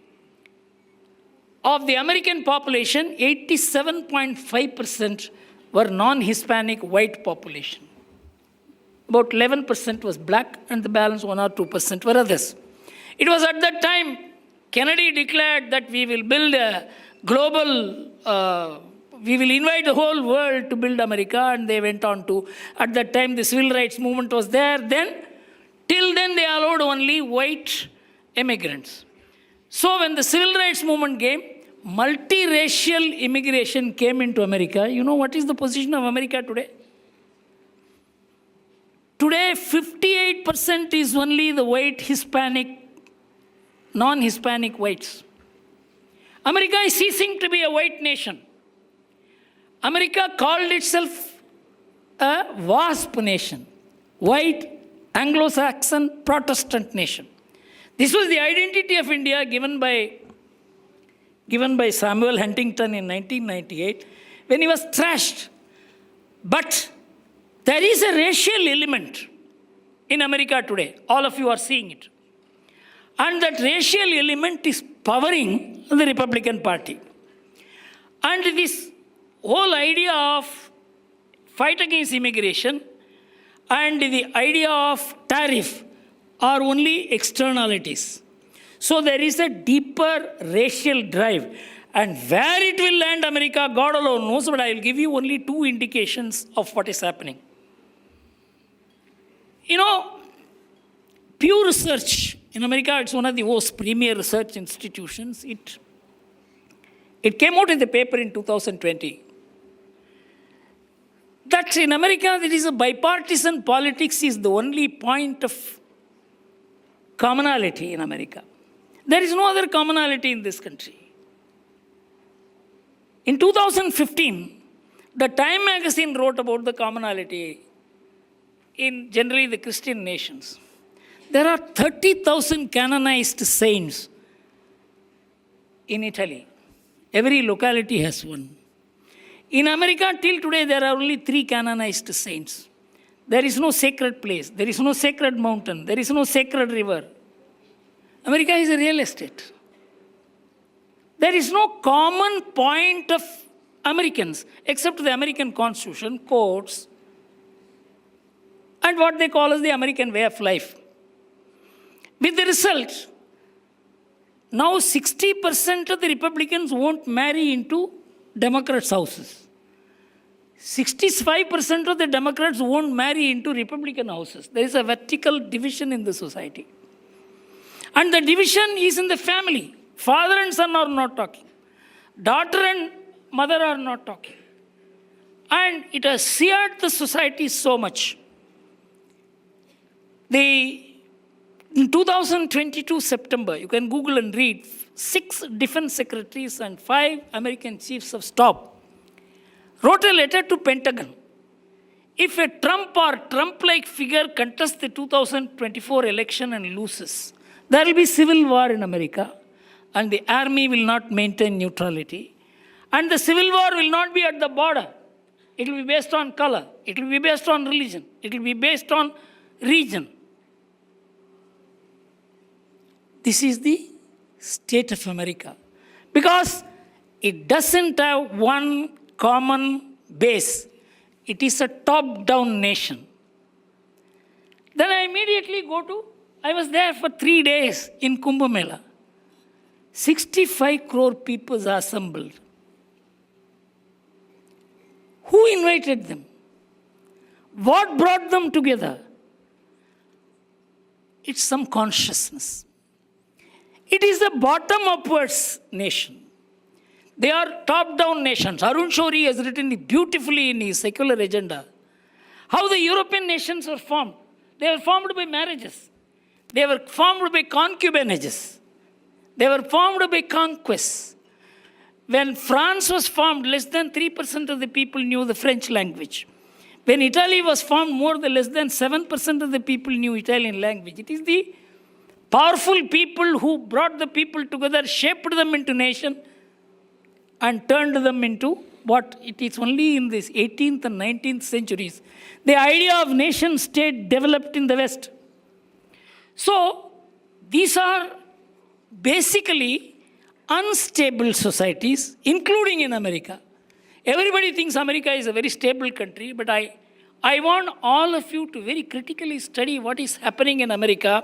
of the American population, 87.5% were non-Hispanic white population. About 11% was black and the balance 1 or 2% were others. It was at that time Kennedy declared that we will build a global, we will invite the whole world to build America, and they went on to, at that time the civil rights movement was there. Then, till then they allowed only white immigrants. So when the civil rights movement came, multiracial immigration came into America. You know what is the position of America today? Today, 58% is only the white Hispanic, non-Hispanic whites. America is ceasing to be a white nation. America called itself a WASP nation, white, Anglo-Saxon, Protestant nation. This was the identity of India given by Samuel Huntington in 1998 when he was thrashed. But there is a racial element in America today. All of you are seeing it. And that racial element is powering the Republican Party. And this whole idea of fight against immigration and the idea of tariff are only externalities. So there is a deeper racial drive. And where it will land America, God alone knows, but I will give you only 2 indications of what is happening. You know, Pew Research in America, it's one of the most premier research institutions. It came out in the paper in 2020 that in America there is a bipartisan politics is the only point of commonality in America. There is no other commonality in this country. In 2015, the Time magazine wrote about the commonality in generally the Christian nations. There are 30,000 canonized saints in Italy. Every locality has one. In America, till today, there are only 3 canonized saints. There is no sacred place. There is no sacred mountain. There is no sacred river. America is a real estate. There is no common point of Americans except the American Constitution, courts, and what they call as the American way of life. With the result, now 60% of the Republicans won't marry into Democrats' houses. 65% of the Democrats won't marry into Republican houses. There is a vertical division in the society. And the division is in the family. Father and son are not talking. Daughter and mother are not talking. And it has seared the society so much. In 2022 September, you can Google and read, 6 defense secretaries and 5 American chiefs of staff wrote a letter to Pentagon. If a Trump or Trump-like figure contests the 2024 election and loses, there will be civil war in America, and the army will not maintain neutrality. And the civil war will not be at the border. It will be based on color. It will be based on religion. It will be based on region. This is the state of America. Because it doesn't have one common base. It is a top-down nation. Then I immediately I was there for 3 days in Kumbh Mela. 65 crore people are assembled. Who invited them? What brought them together? It's some consciousness. It is a bottom-upwards nation. They are top-down nations. Arun Shourie has written it beautifully in his secular agenda. How the European nations were formed. They were formed by marriages. They were formed by concubinages. They were formed by conquests. When France was formed, less than 3% of the people knew the French language. When Italy was formed, less than 7% of the people knew Italian language. It is the Powerful people who brought the people together, shaped them into nation, and turned them into what it is only in this 18th and 19th centuries. The idea of nation state developed in the West. So, these are basically unstable societies, including in America. Everybody thinks America is a very stable country, but I want all of you to very critically study what is happening in America,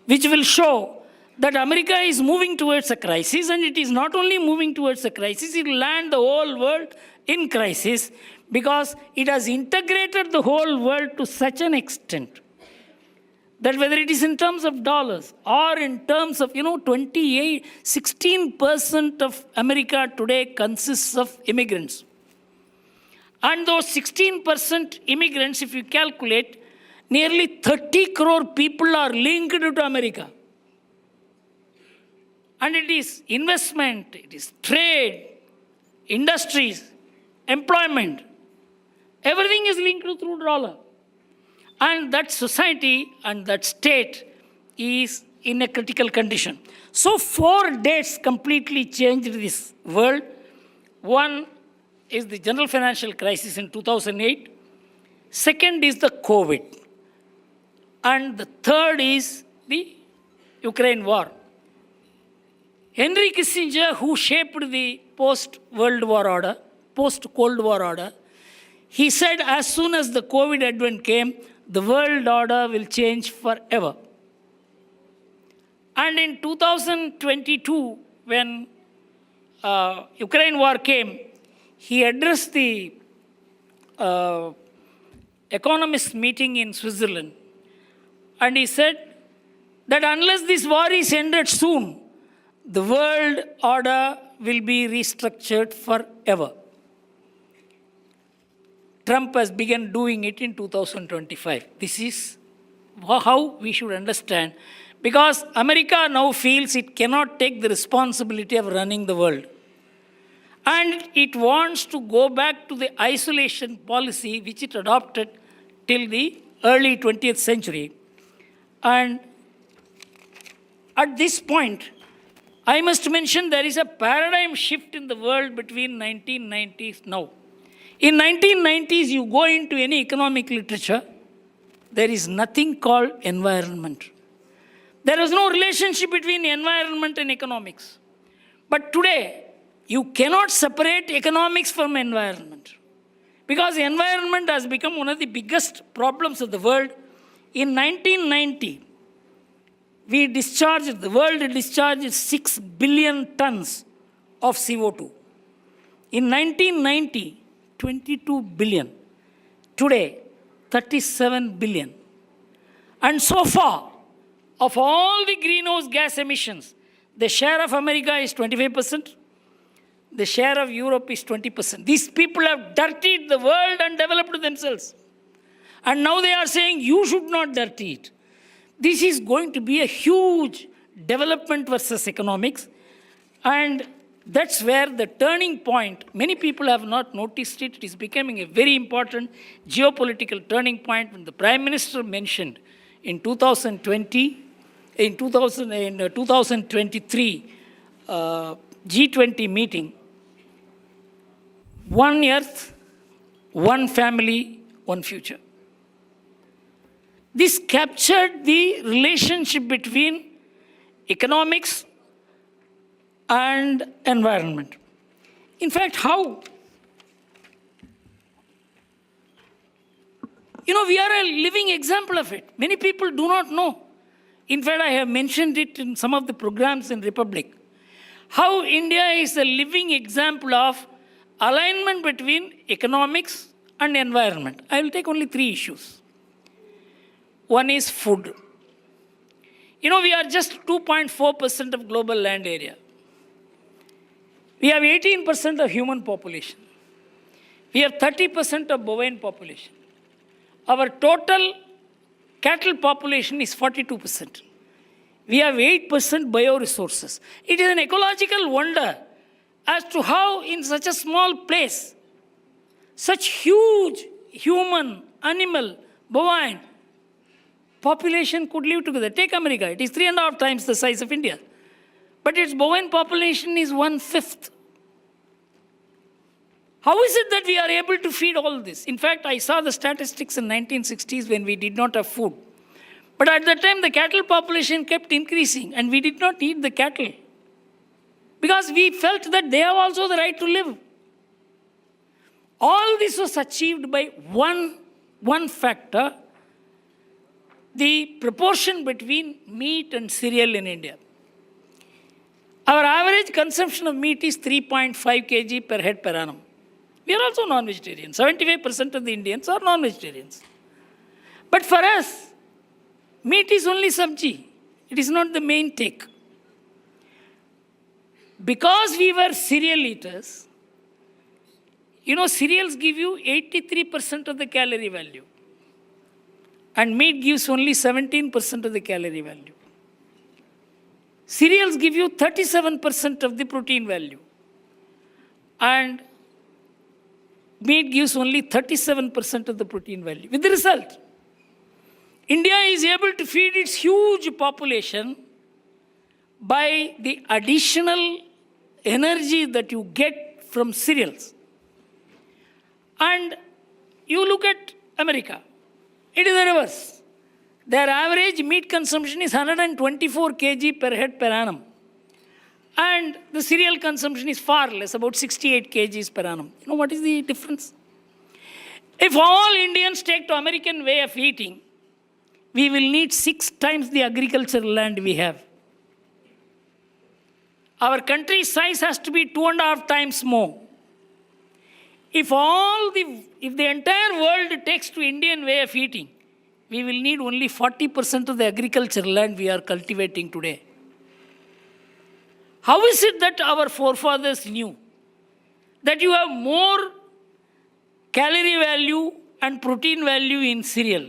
which will show that America is moving towards a crisis, and it is not only moving towards a crisis, it will land the whole world in crisis because it has integrated the whole world to such an extent that whether it is in terms of dollars or in terms of, 16% of America today consists of immigrants. And those 16% immigrants, if you calculate, nearly 30 crore people are linked to America. And it is investment, it is trade, industries, employment. Everything is linked through dollar. And that society and that state is in a critical condition. So 4 dates completely changed this world. One is the general financial crisis in 2008. Second is the COVID. And the third is the Ukraine war. Henry Kissinger, who shaped the post-World War order, post-Cold War order, he said as soon as the COVID advent came, the world order will change forever. And in 2022, when Ukraine war came, he addressed the economist meeting in Switzerland. And he said that unless this war is ended soon, the world order will be restructured forever. Trump has begun doing it in 2025. This is how we should understand. Because America now feels it cannot take the responsibility of running the world. And it wants to go back to the isolation policy which it adopted till the early 20th century. And at this point, I must mention there is a paradigm shift in the world between 1990s now. In 1990s, you go into any economic literature, there is nothing called environment. There is no relationship between environment and economics. But today, you cannot separate economics from environment. Because environment has become one of the biggest problems of the world. In 1990, the world discharged 6 billion tons of CO2. In 1990, 22 billion. Today, 37 billion. And so far, of all the greenhouse gas emissions, the share of America is 25%. The share of Europe is 20%. These people have dirtied the world and developed themselves. And now they are saying, you should not dirty it. This is going to be a huge development versus economics. And that's where the turning point, many people have not noticed it. It is becoming a very important geopolitical turning point when the Prime Minister mentioned in 2023 G20 meeting, one earth, one family, one future. This captured the relationship between economics and environment. In fact, how? We are a living example of it. Many people do not know. In fact, I have mentioned it in some of the programs in Republic. How India is a living example of alignment between economics and environment. I will take only 3 issues. One is food. We are just 2.4% of global land area. We have 18% of human population. We have 30% of bovine population. Our total cattle population is 42%. We have 8% bioresources. It is an ecological wonder as to how in such a small place, such huge human, animal, bovine population could live together. Take America, it is 3.5 times the size of India. But its bovine population is 1/5. How is it that we are able to feed all this? In fact, I saw the statistics in 1960s when we did not have food. But at that time, the cattle population kept increasing and we did not eat the cattle. Because we felt that they have also the right to live. All this was achieved by one factor, the proportion between meat and cereal in India. Our average consumption of meat is 3.5 kg per head per annum. We are also non-vegetarians. 75% of the Indians are non-vegetarians. But for us, meat is only sabji. It is not the main take. Because we were cereal eaters, cereals give you 83% of the calorie value. And meat gives only 17% of the calorie value. Cereals give you 37% of the protein value. And meat gives only 37% of the protein value. With the result, India is able to feed its huge population by the additional energy that you get from cereals. And you look at America, it is the reverse. Their average meat consumption is 124 kg per head per annum. And the cereal consumption is far less, about 68 kgs per annum. You know what is the difference? If all Indians take to American way of eating, we will need 6 times the agricultural land we have. Our country's size has to be 2.5 times more. If the entire world takes to Indian way of eating, we will need only 40% of the agricultural land we are cultivating today. How is it that our forefathers knew that you have more calorie value and protein value in cereal?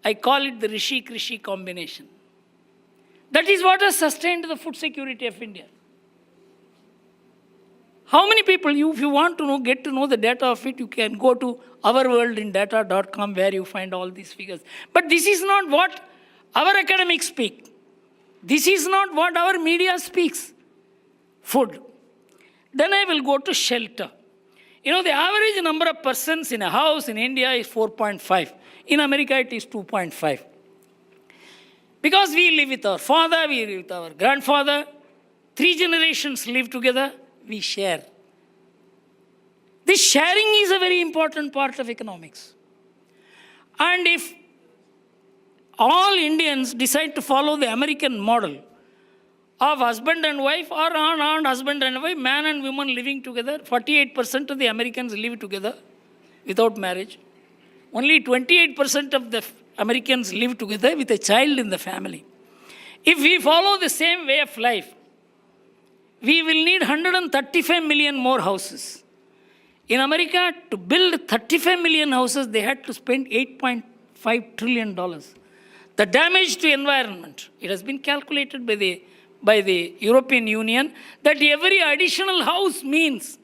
I call it the Rishi-Krishi combination. That is what has sustained the food security of India. How many people, if you want to get to know the data of it, you can go to ourworldindata.com where you find all these figures. But this is not what our academics speak. This is not what our media speaks. Food. Then I will go to shelter. The average number of persons in a house in India is 4.5. In America, it is 2.5. Because we live with our father, we live with our grandfather, 3 generations live together, we share. This sharing is a very important part of economics. And if all Indians decide to follow the American model of husband and wife or husband and wife, man and woman living together, 48% of the Americans live together without marriage. Only 28% of the Americans live together with a child in the family. If we follow the same way of life, we will need 135 million more houses. In America, to build 35 million houses, they had to spend $8.5 trillion. The damage to environment, it has been calculated by the European Union that every additional house means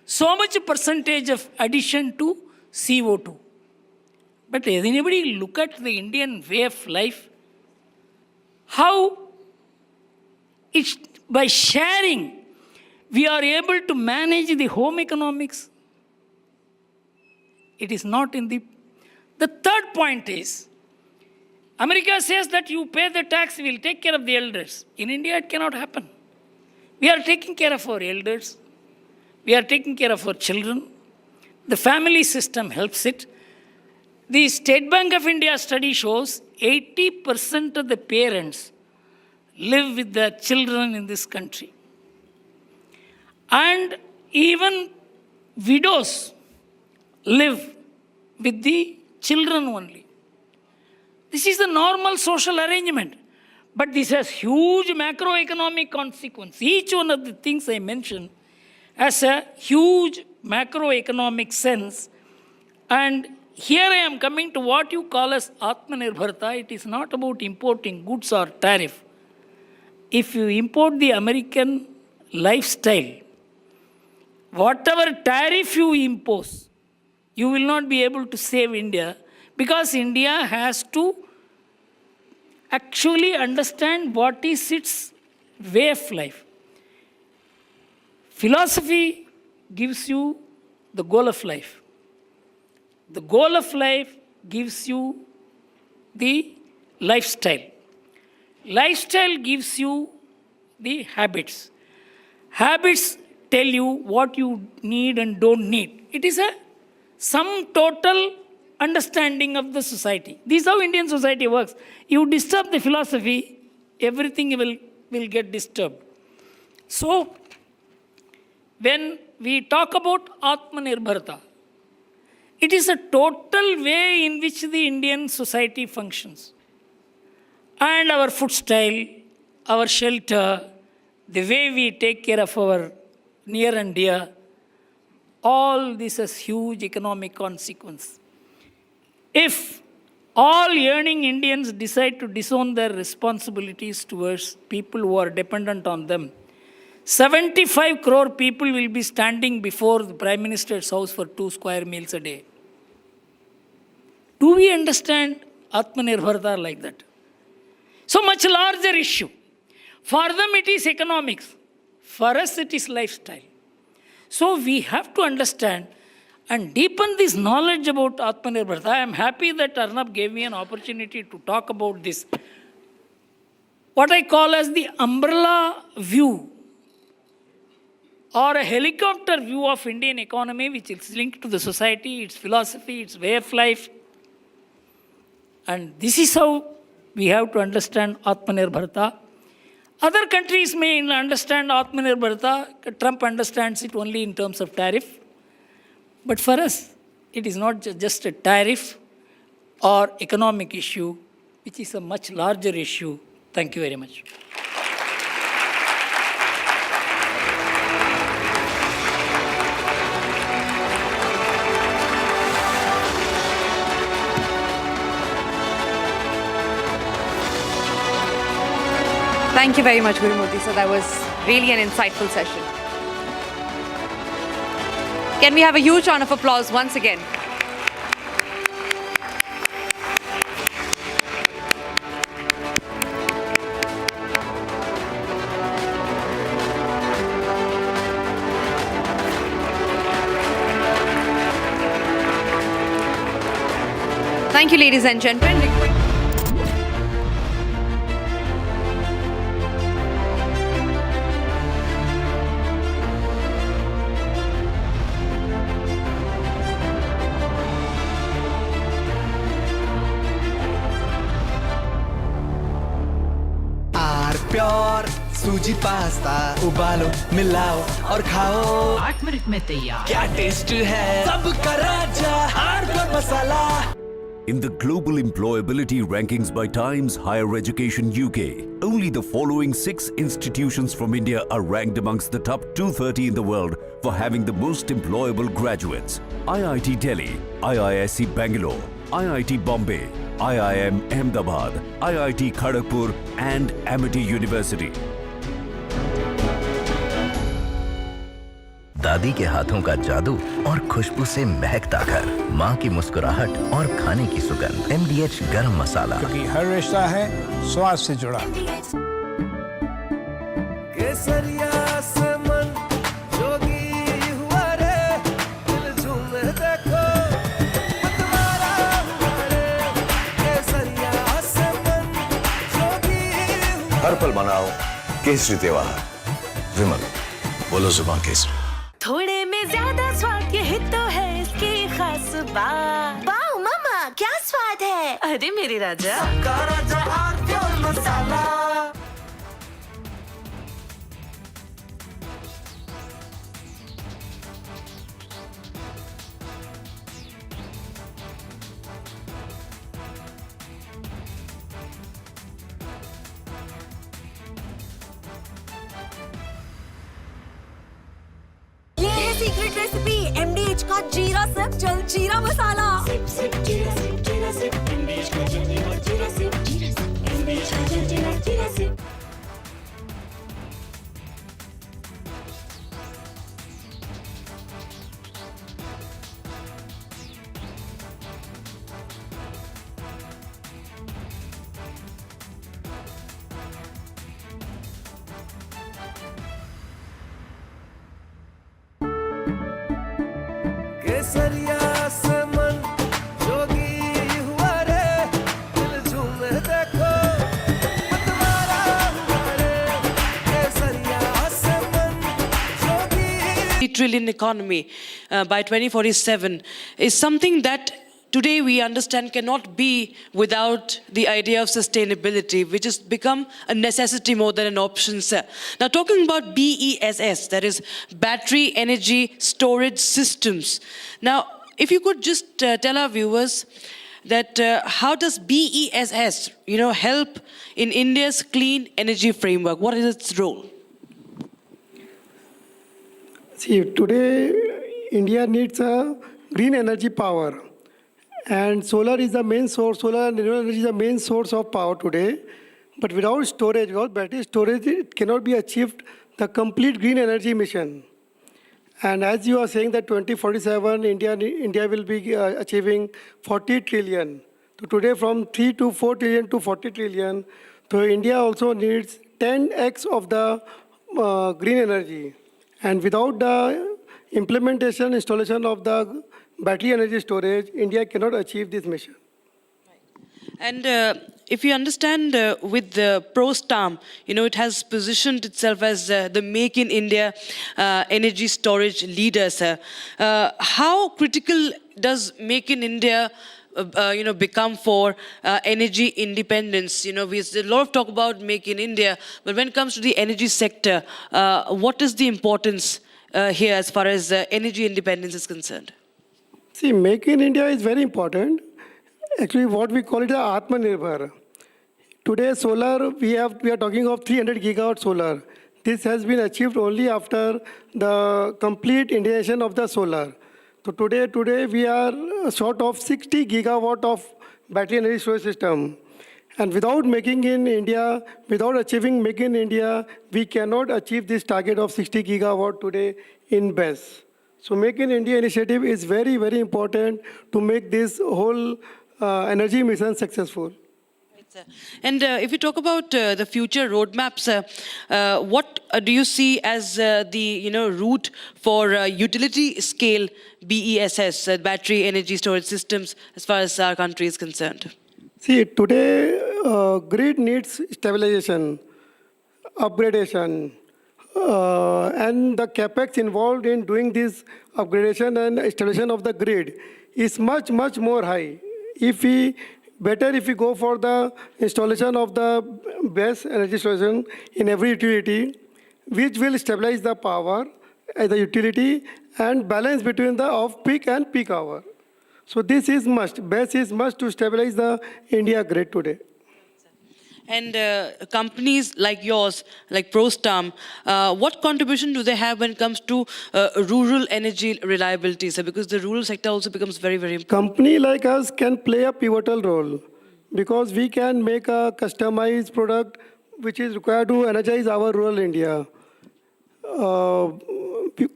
so much percentage of addition to CO2. But does anybody look at the Indian way of life? How by sharing, we are able to manage the home economics. It is not in the third point is, America says that you pay the tax, we will take care of the elders. In India, it cannot happen. We are taking care of our elders. We are taking care of our children. The family system helps it. The State Bank of India study shows 80% of the parents live with their children in this country. And even widows live with the children only. This is the normal social arrangement. But this has huge macroeconomic consequence. Each one of the things I mentioned has a huge macroeconomic sense. And here I am coming to what you call as Atmanirbharta. It is not about importing goods or tariff. If you import the American lifestyle, whatever tariff you impose, you will not be able to save India because India has to actually understand what is its way of life. Philosophy gives you the goal of life. The goal of life gives you the lifestyle. Lifestyle gives you the habits. Habits tell you what you need and don't need. It is a sum total understanding of the society. This is how Indian society works. You disturb the philosophy, everything will get disturbed. So, when we talk about Atmanirbharta, it is a total way in which the Indian society functions. And our food style, our shelter, the way we take care of our near and dear, all this has huge economic consequence. If all yearning Indians decide to disown their responsibilities towards people who are dependent on them, 75 crore people will be standing before the Prime Minister's house for 2 square meals a day. Do we understand Atmanirbharta like that? So much larger issue. For them it is economics. For us it is lifestyle. So we have to understand and deepen this knowledge about Atmanirbharta. I am happy that Arnab gave me an opportunity to talk about this. What I call as the umbrella view or a helicopter view of Indian economy, which is linked to the society, its philosophy, its way of life. And this is how we have to understand Atmanirbharta. Other countries may understand Atmanirbharta. Trump understands it only in terms of tariff. But for us, it is not just a tariff or economic issue, which is a much larger issue. Thank you very much. Thank you very much, Guru Murthy. So that was really an insightful session. Can we have a huge round of applause once again? Thank you, ladies and gentlemen. Pure सूजी pasta उबालो मिलाओ और खाओ 8 minute में तैयार क्या taste है सबका राजा आर्नब मसाला In the global employability rankings by Times Higher Education UK, only the following 6 institutions from India are ranked amongst the top 230 in the world for having the most employable graduates. IIT Delhi, IISc Bangalore, IIT Bombay, IIM Ahmedabad, IIT Kharagpur and Amity University. दादी के हाथों का जादू और खुशबू से महकता घर, माँ की मुस्कुराहट और खाने की सुगंध। MDH गरम मसाला, क्योंकि हर रिश्ता है स्वाद से जुड़ा। केसरिया से मन जोगी हुआ रे, दिल झूमे देखो मतवारा हुआ रे। केसरिया से मन जोगी हुआ। हर पल मनाओ केसरी त्योहार। विमल, बोलो जुबान केसरी। थोड़े में ज्यादा स्वाद, यही तो है इसकी खास बात। वाओ मामा, क्या स्वाद है। अरे मेरे राजा, सबका राजा आर्नब मसाला। सीक्रेट रेसिपी MDH का जीरा सिप जल जीरा मसाला। सिप सिप जीरा सिप MDH का जल जीरा सिप MDH का जल जीरा सिप। केसरिया से मन जोगी हुआ रे दिल झूमे देखो मतवारा हुआ रे केसरिया से मन जोगी trillion economy by 2047 is something that today we understand cannot be without the idea of sustainability, which has become a necessity more than an option, sir. Now, talking about BESS, that is Battery Energy Storage Systems. Now, if you could just tell our viewers that how does BESS, help in India's clean energy framework? What is its role? See, today India needs a green energy power. And solar is the main source, solar and renewable energy is the main source of power today. But without storage, without battery storage, it cannot be achieved the complete green energy mission. And as you are saying that 2047, India will be achieving 40 trillion. So today from 3 to 4 trillion to 40 trillion. So India also needs 10x of the green energy. And without the implementation, installation of the battery energy storage, India cannot achieve this mission. And if you understand with the ProStarm, it has positioned itself as the Make in India energy storage leader, sir. How critical does Make in India become for energy independence? There's a lot of talk about Make in India, but when it comes to the energy sector, what is the importance here as far as energy independence is concerned? See, Make in India is very important. Actually, what we call it is Atmanirbhar. Today, solar, we are talking of 300 gigawatt solar. This has been achieved only after the complete integration of the solar. So today we are short of 60 gigawatt of battery energy storage system. And without making in India, without achieving Make in India, we cannot achieve this target of 60 gigawatt today in BESS. So Make in India initiative is very, very important to make this whole energy mission successful. And if you talk about the future roadmaps, what do you see as the route for utility scale BESS, battery energy storage systems, as far as our country is concerned? See, today grid needs stabilization, upgradation, and the capex involved in doing this upgradation and installation of the grid is much, much more high. Better if we go for the installation of the BESS energy solution in every utility, which will stabilize the power as a utility and balance between the off-peak and peak hour. So this is must. BESS is must to stabilize the India grid today. And companies like yours, like ProStarm, what contribution do they have when it comes to rural energy reliability, sir? Because the rural sector also becomes very, very important. Company like us can play a pivotal role because we can make a customized product which is required to energize our rural India.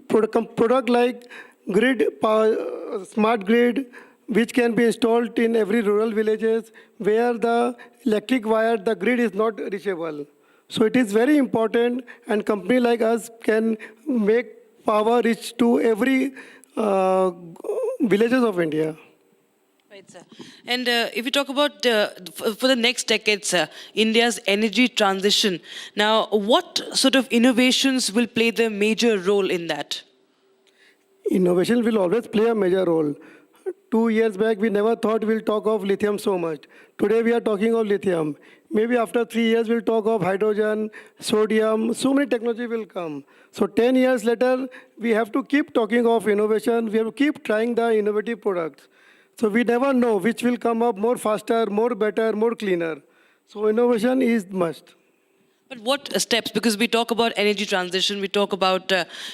Product like grid power, smart grid, which can be installed in every rural villages where the electric wire, the grid is not reachable. So it is very important, and company like us can make power reach to every villages of India. Right, sir. And if you talk about for the next decade, sir, India's energy transition, now what sort of innovations will play the major role in that? Innovation will always play a major role. 2 years back, we never thought we'll talk of lithium so much. Today, we are talking of lithium. Maybe after 3 years, we'll talk of hydrogen, sodium. So many technology will come. So 10 years later, we have to keep talking of innovation. We have to keep trying the innovative products. So we never know which will come up more faster, more better, more cleaner. So innovation is must. But what steps? Because we talk about energy transition, we talk about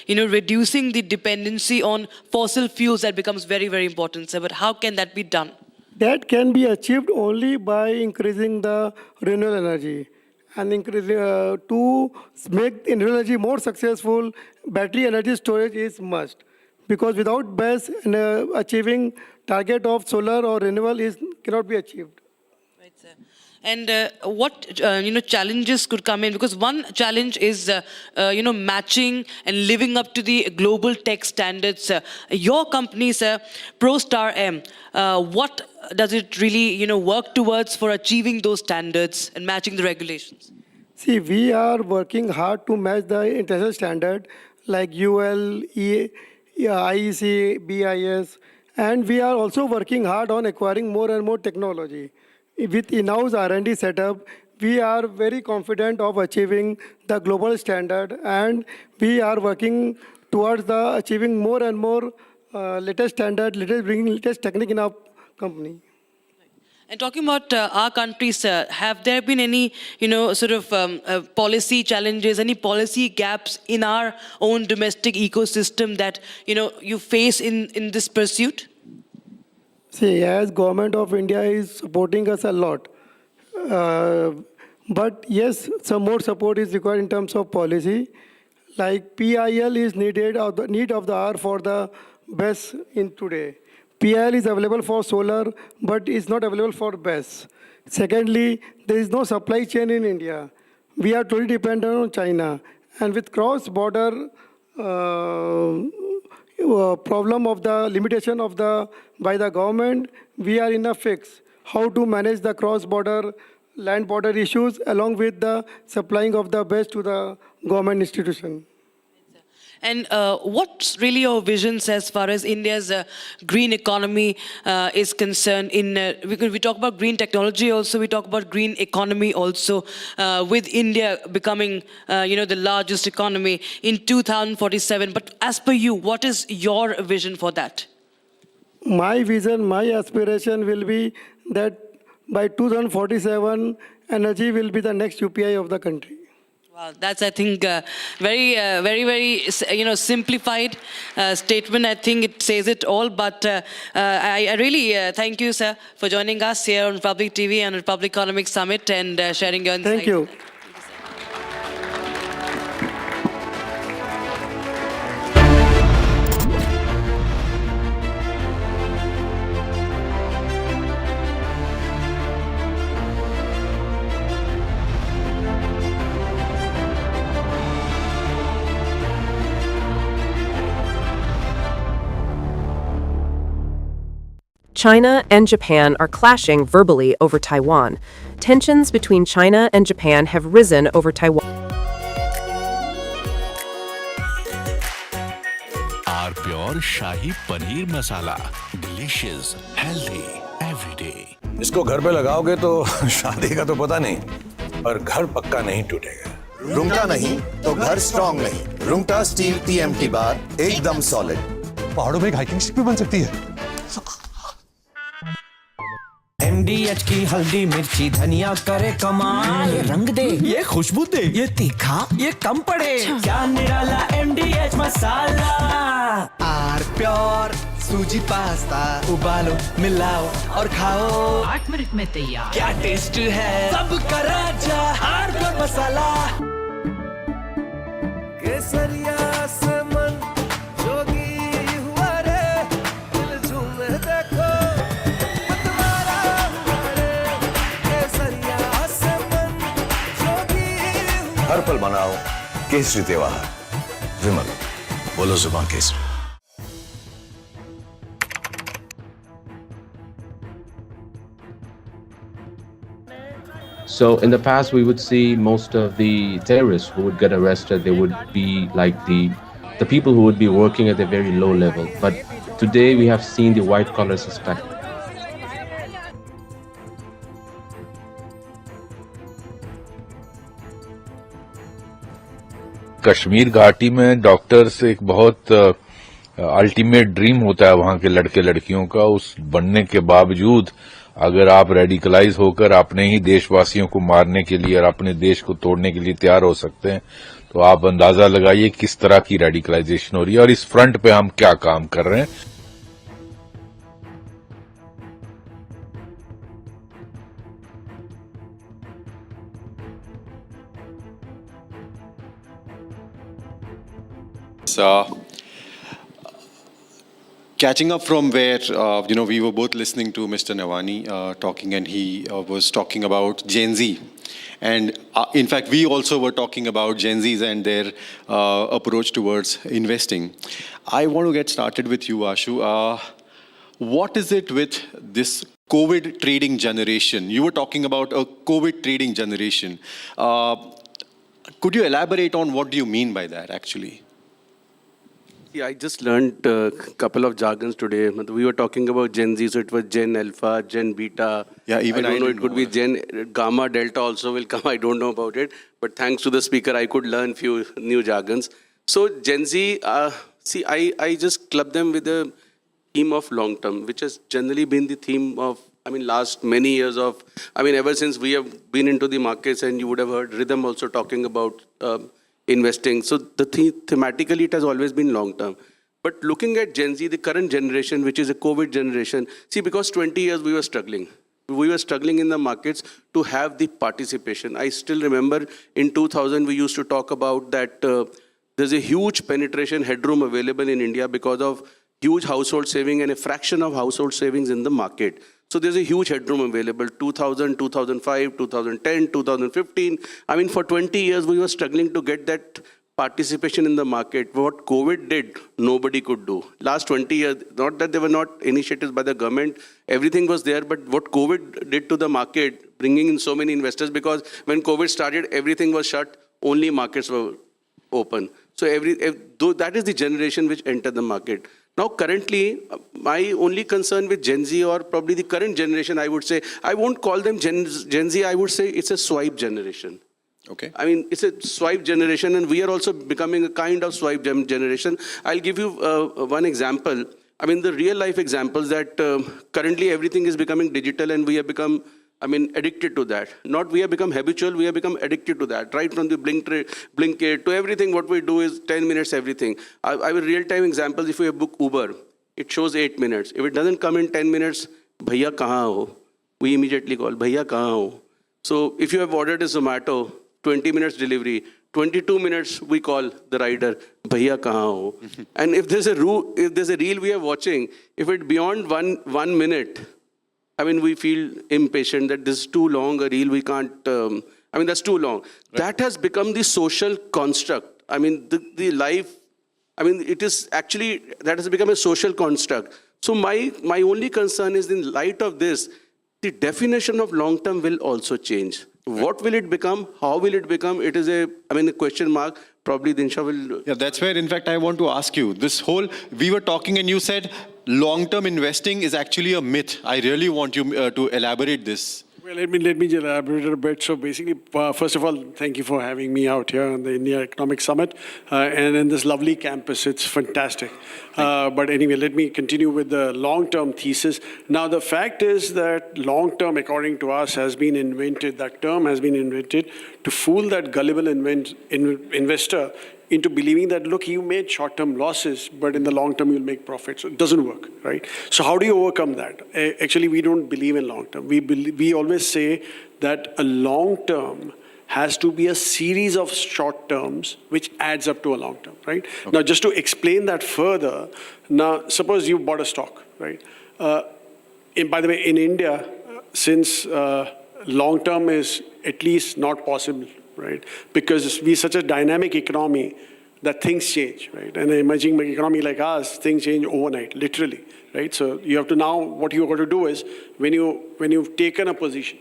reducing the dependency on fossil fuels. That becomes very, very important, sir. But how can that be done? That can be achieved only by increasing the renewable energy. And increasing, to make renewable energy more successful, battery energy storage is must. Because without BESS, achieving target of solar or renewable cannot be achieved. Right, sir. And what challenges could come in? Because one challenge is matching and living up to the global tech standards. Your company, sir, ProStar M, what does it really work towards for achieving those standards and matching the regulations? See, we are working hard to match the international standard like UL, IEC, BIS, and we are also working hard on acquiring more and more technology. With in-house R&D setup, we are very confident of achieving the global standard, and we are working towards the achieving more and more latest standard, bringing latest technique in our company. And talking about our country, sir, have there been any, policy challenges, any policy gaps in our own domestic ecosystem that, you face in this pursuit? See, as government of India is supporting us a lot, but yes, some more support is required in terms of policy. Like PIL is needed, or the need of the hour for the BESS in today. PIL is available for solar, but is not available for BESS. Secondly, there is no supply chain in India. We are totally dependent on China, and with cross-border problem of the limitation of by the government, we are in a fix. How to manage the cross-border land border issues along with the supplying of the best to the government institution. And what's really your visions as far as India's green economy is concerned? We talk about green technology also, we talk about green economy also, with India becoming the largest economy in 2047. But as per you, what is your vision for that? My vision, my aspiration will be that by 2047, energy will be the next UPI of the country. Wow, that's, I think, very, very, simplified statement. I think it says it all. But I really thank you, sir, for joining us here on Republic TV and Republic Economic Summit and sharing your insights. Thank you. China and Japan are clashing verbally over Taiwan. Tensions between China and Japan have risen over Taiwan. Our pure Shahi Paneer Masala. Delicious, healthy, every day. इसको घर पे लगाओगे तो शादी का तो पता नहीं, पर घर पक्का नहीं टूटेगा। रूंगटा नहीं तो घर स्ट्रॉन्ग नहीं। रूंगटा स्टील TMT बार एकदम सॉलिड। पहाड़ों में एक हाइकिंग स्टिक भी बन सकती है। MDH की हल्दी मिर्ची धनिया करे कमाल, ये रंग दे, ये खुशबू दे, ये तीखा, ये कम पड़े, क्या निराला MDH मसाला। आर प्योर सूजी पास्ता उबालो मिलाओ और खाओ 8 मिनट में तैयार। क्या टेस्ट है सबका राजा आर प्योर मसाला। केसरिया से मन जोगी हुआ रे, दिल झूमे देखो मतवारा हुआ रे। केसरिया से मन जोगी हुआ। हर पल मनाओ केसरी त्योहार। विमल, बोलो जुबान Kesari. So in the past, we would see most of the terrorists who would get arrested, they would be like the people who would be working at a very low level. But today we have seen the white-collar suspect. Kashmir घाटी में doctors एक बहुत ultimate dream होता है वहां के लड़के लड़कियों का। उस बनने के बावजूद अगर आप रेडिकलाइज होकर अपने ही देशवासियों को मारने के लिए और अपने देश को तोड़ने के लिए तैयार हो सकते हैं, तो आप अंदाजा लगाइए किस तरह की रेडिकलाइजेशन हो रही है और इस फ्रंट पे हम क्या काम कर रहे हैं। catching up from where we were both listening to Mr. Nawani talking, and he was talking about Gen Z, and in fact we also were talking about Gen Zs and their approach towards investing. I want to get started with you, Ashu. What is it with this COVID trading generation? You were talking about a COVID trading generation. Could you elaborate on what do you mean by that, actually? Yeah, I just learned a couple of jargons today. We were talking about Gen Z, so it was Gen Alpha, Gen Beta. Yeah, even I don't know, it could be Gen Gamma, Delta also will come. I don't know about it. But thanks to the speaker, I could learn few new jargons. So Gen Z, I just club them with the theme of long term, which has generally been the theme of, last many years of, ever since we have been into the markets, and you would have heard Rhythm also talking about investing. So thematically, it has always been long term. But looking at Gen Z, the current generation, which is a COVID generation, because 20 years we were struggling. We were struggling in the markets to have the participation. I still remember in 2000, we used to talk about that there's a huge penetration headroom available in India because of huge household saving and a fraction of household savings in the market. So there's a huge headroom available, 2000, 2005, 2010, 2015. For 20 years, we were struggling to get that participation in the market. What COVID did, nobody could do. Last 20 years, not that there were not initiatives by the government, everything was there, but what COVID did to the market, bringing in so many investors, because when COVID started, everything was shut, only markets were open. So that is the generation which entered the market. Now, currently, my only concern with Gen Z, or probably the current generation, I would say, I won't call them Gen Z, I would say it's a swipe generation. Okay. It's a swipe generation, and we are also becoming a kind of swipe generation. I'll give you one example. The real life examples that currently everything is becoming digital, and we have become addicted to that. Not we have become habitual, we have become addicted to that. Right from the Blinkit to everything, what we do is 10 minutes everything. I have a real-time example. If we book Uber, it shows 8 minutes. If it doesn't come in 10 minutes, bhaiya kahan ho? We immediately call, bhaiya kahan ho? So if you have ordered a Zomato, 20 minutes delivery, 22 minutes we call the rider, bhaiya kahan ho? And if there's a reel we are watching, if it's beyond one minute, we feel impatient that this is too long a reel, we can't, that's too long. Right. That has become the social construct. The life, it is actually, that has become a social construct. So my only concern is, in light of this, the definition of long-term will also change. Right. What will it become? How will it become? It is a question mark. Probably Dinsha will... Yeah, that's where, in fact, I want to ask you. We were talking and you said long-term investing is actually a myth. I really want you to elaborate this. Well, let me just elaborate a bit. So basically, first of all, thank you for having me out here on the India Economic Summit and in this lovely campus. It's fantastic. But anyway, let me continue with the long-term thesis. Now, the fact is that long-term, according to us, has been invented, that term has been invented to fool that gullible investor into believing that, look, you made short-term losses, but in the long term, you'll make profits. It doesn't work, right? So how do you overcome that? Actually, we don't believe in long-term. We always say that a long-term has to be a series of short terms which adds up to a long term, right? Okay. Now, just to explain that further, now, suppose you bought a stock, right? By the way, in India, since long term is at least not possible, right? Because we're such a dynamic economy that things change, right? And an emerging economy like ours, things change overnight, literally, right? So you have to now, what you've got to do is, when you've taken a position,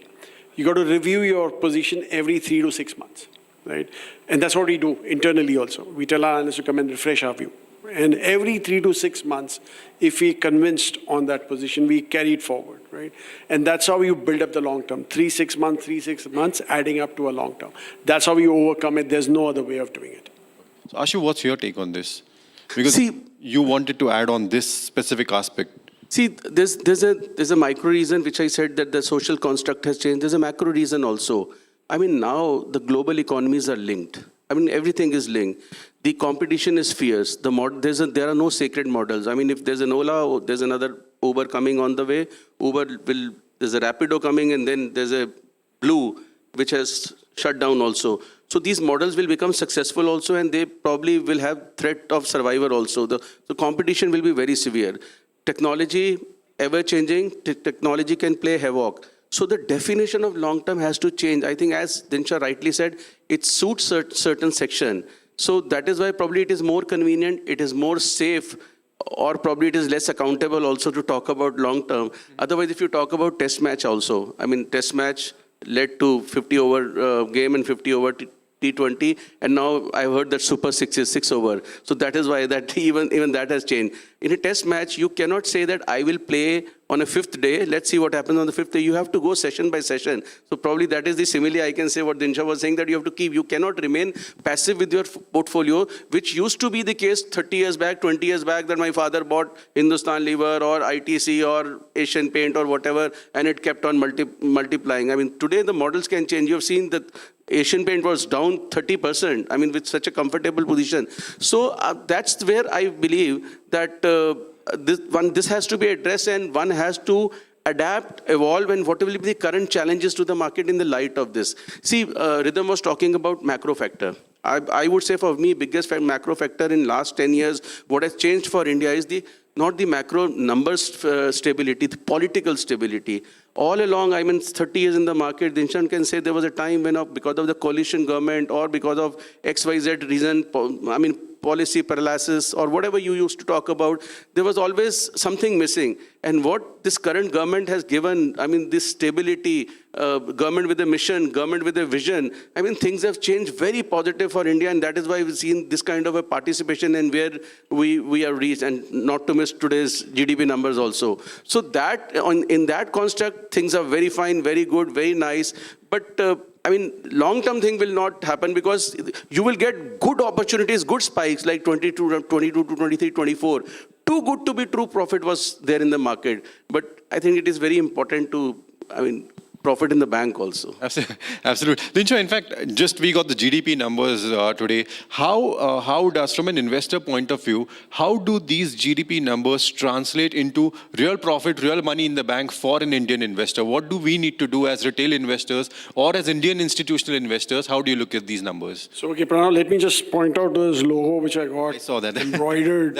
you got to review your position every 3 to 6 months, right? And that's what we do internally also. We tell our analysts to come and refresh our view. And every 3 to 6 months, if we're convinced on that position, we carry it forward, right? And that's how you build up the long term. 3-6 months, adding up to a long term. That's how you overcome it. There's no other way of doing it. So Ashu, what's your take on this? Because you wanted to add on this specific aspect. See, there's a micro reason which I said that the social construct has changed. There's a macro reason also. Now the global economies are linked. Everything is linked. The competition is fierce. There are no sacred models. If there's an Ola, there's another Uber coming on the way. There's a Rapido coming, and then there's a Blue, which has shut down also. So these models will become successful also, and they probably will have threat of survivor also. The competition will be very severe. technology, ever changing, technology can play havoc. So the definition of long term has to change. I think as Dinsha rightly said, it suits certain section. So that is why probably it is more convenient, it is more safe, or probably it is less accountable also to talk about long term. Otherwise, if you talk about test match also, I mean, test match led to 50 over game and 50 over T20, and now I've heard that Super 6 is 6 over. So that is why that even that has changed. In a test match, you cannot say that I will play on a fifth day. Let's see what happens on the fifth day. You have to go session by session. So probably that is the simile I can say what Dinsha was saying, that you have to keep. You cannot remain passive with your portfolio, which used to be the case 30 years back, 20 years back, that my father bought Hindustan Lever or ITC or Asian Paint or whatever, and it kept on multiplying. I mean, today the models can change. You have seen that Asian Paint was down 30%, I mean, with such a comfortable position. So that's where I believe that this has to be addressed, and one has to adapt, evolve, and what will be the current challenges to the market in the light of this. See, Rhythm was talking about macro factor. I would say for me, biggest macro factor in last 10 years, what has changed for India is not the macro numbers stability, the political stability. All along, I mean, 30 years in the market, Dinshan can say there was a time when because of the coalition government or because of XYZ reason, I mean, policy paralysis or whatever you used to talk about, there was always something missing. And what this current government has given, I mean, this stability, government with a mission, government with a vision, I mean, things have changed very positive for India, and that is why we've seen this kind of a participation and where we have reached, and not to miss today's GDP numbers also. So that, in that construct, things are very fine, very good, very nice, but I mean, long-term thing will not happen because you will get good opportunities, good spikes like 22 to 23, 24. Too good to be true profit was there in the market. But I think it is very important to, I mean, profit in the bank also. Absolutely. Dinsha, in fact, just we got the GDP numbers today. How does, from an investor point of view, how do these GDP numbers translate into real profit, real money in the bank for an Indian investor? What do we need to do as retail investors or as Indian institutional investors? How do you look at these numbers? So, okay, Pranav, let me just point out this logo which I got. I saw that. Embroidered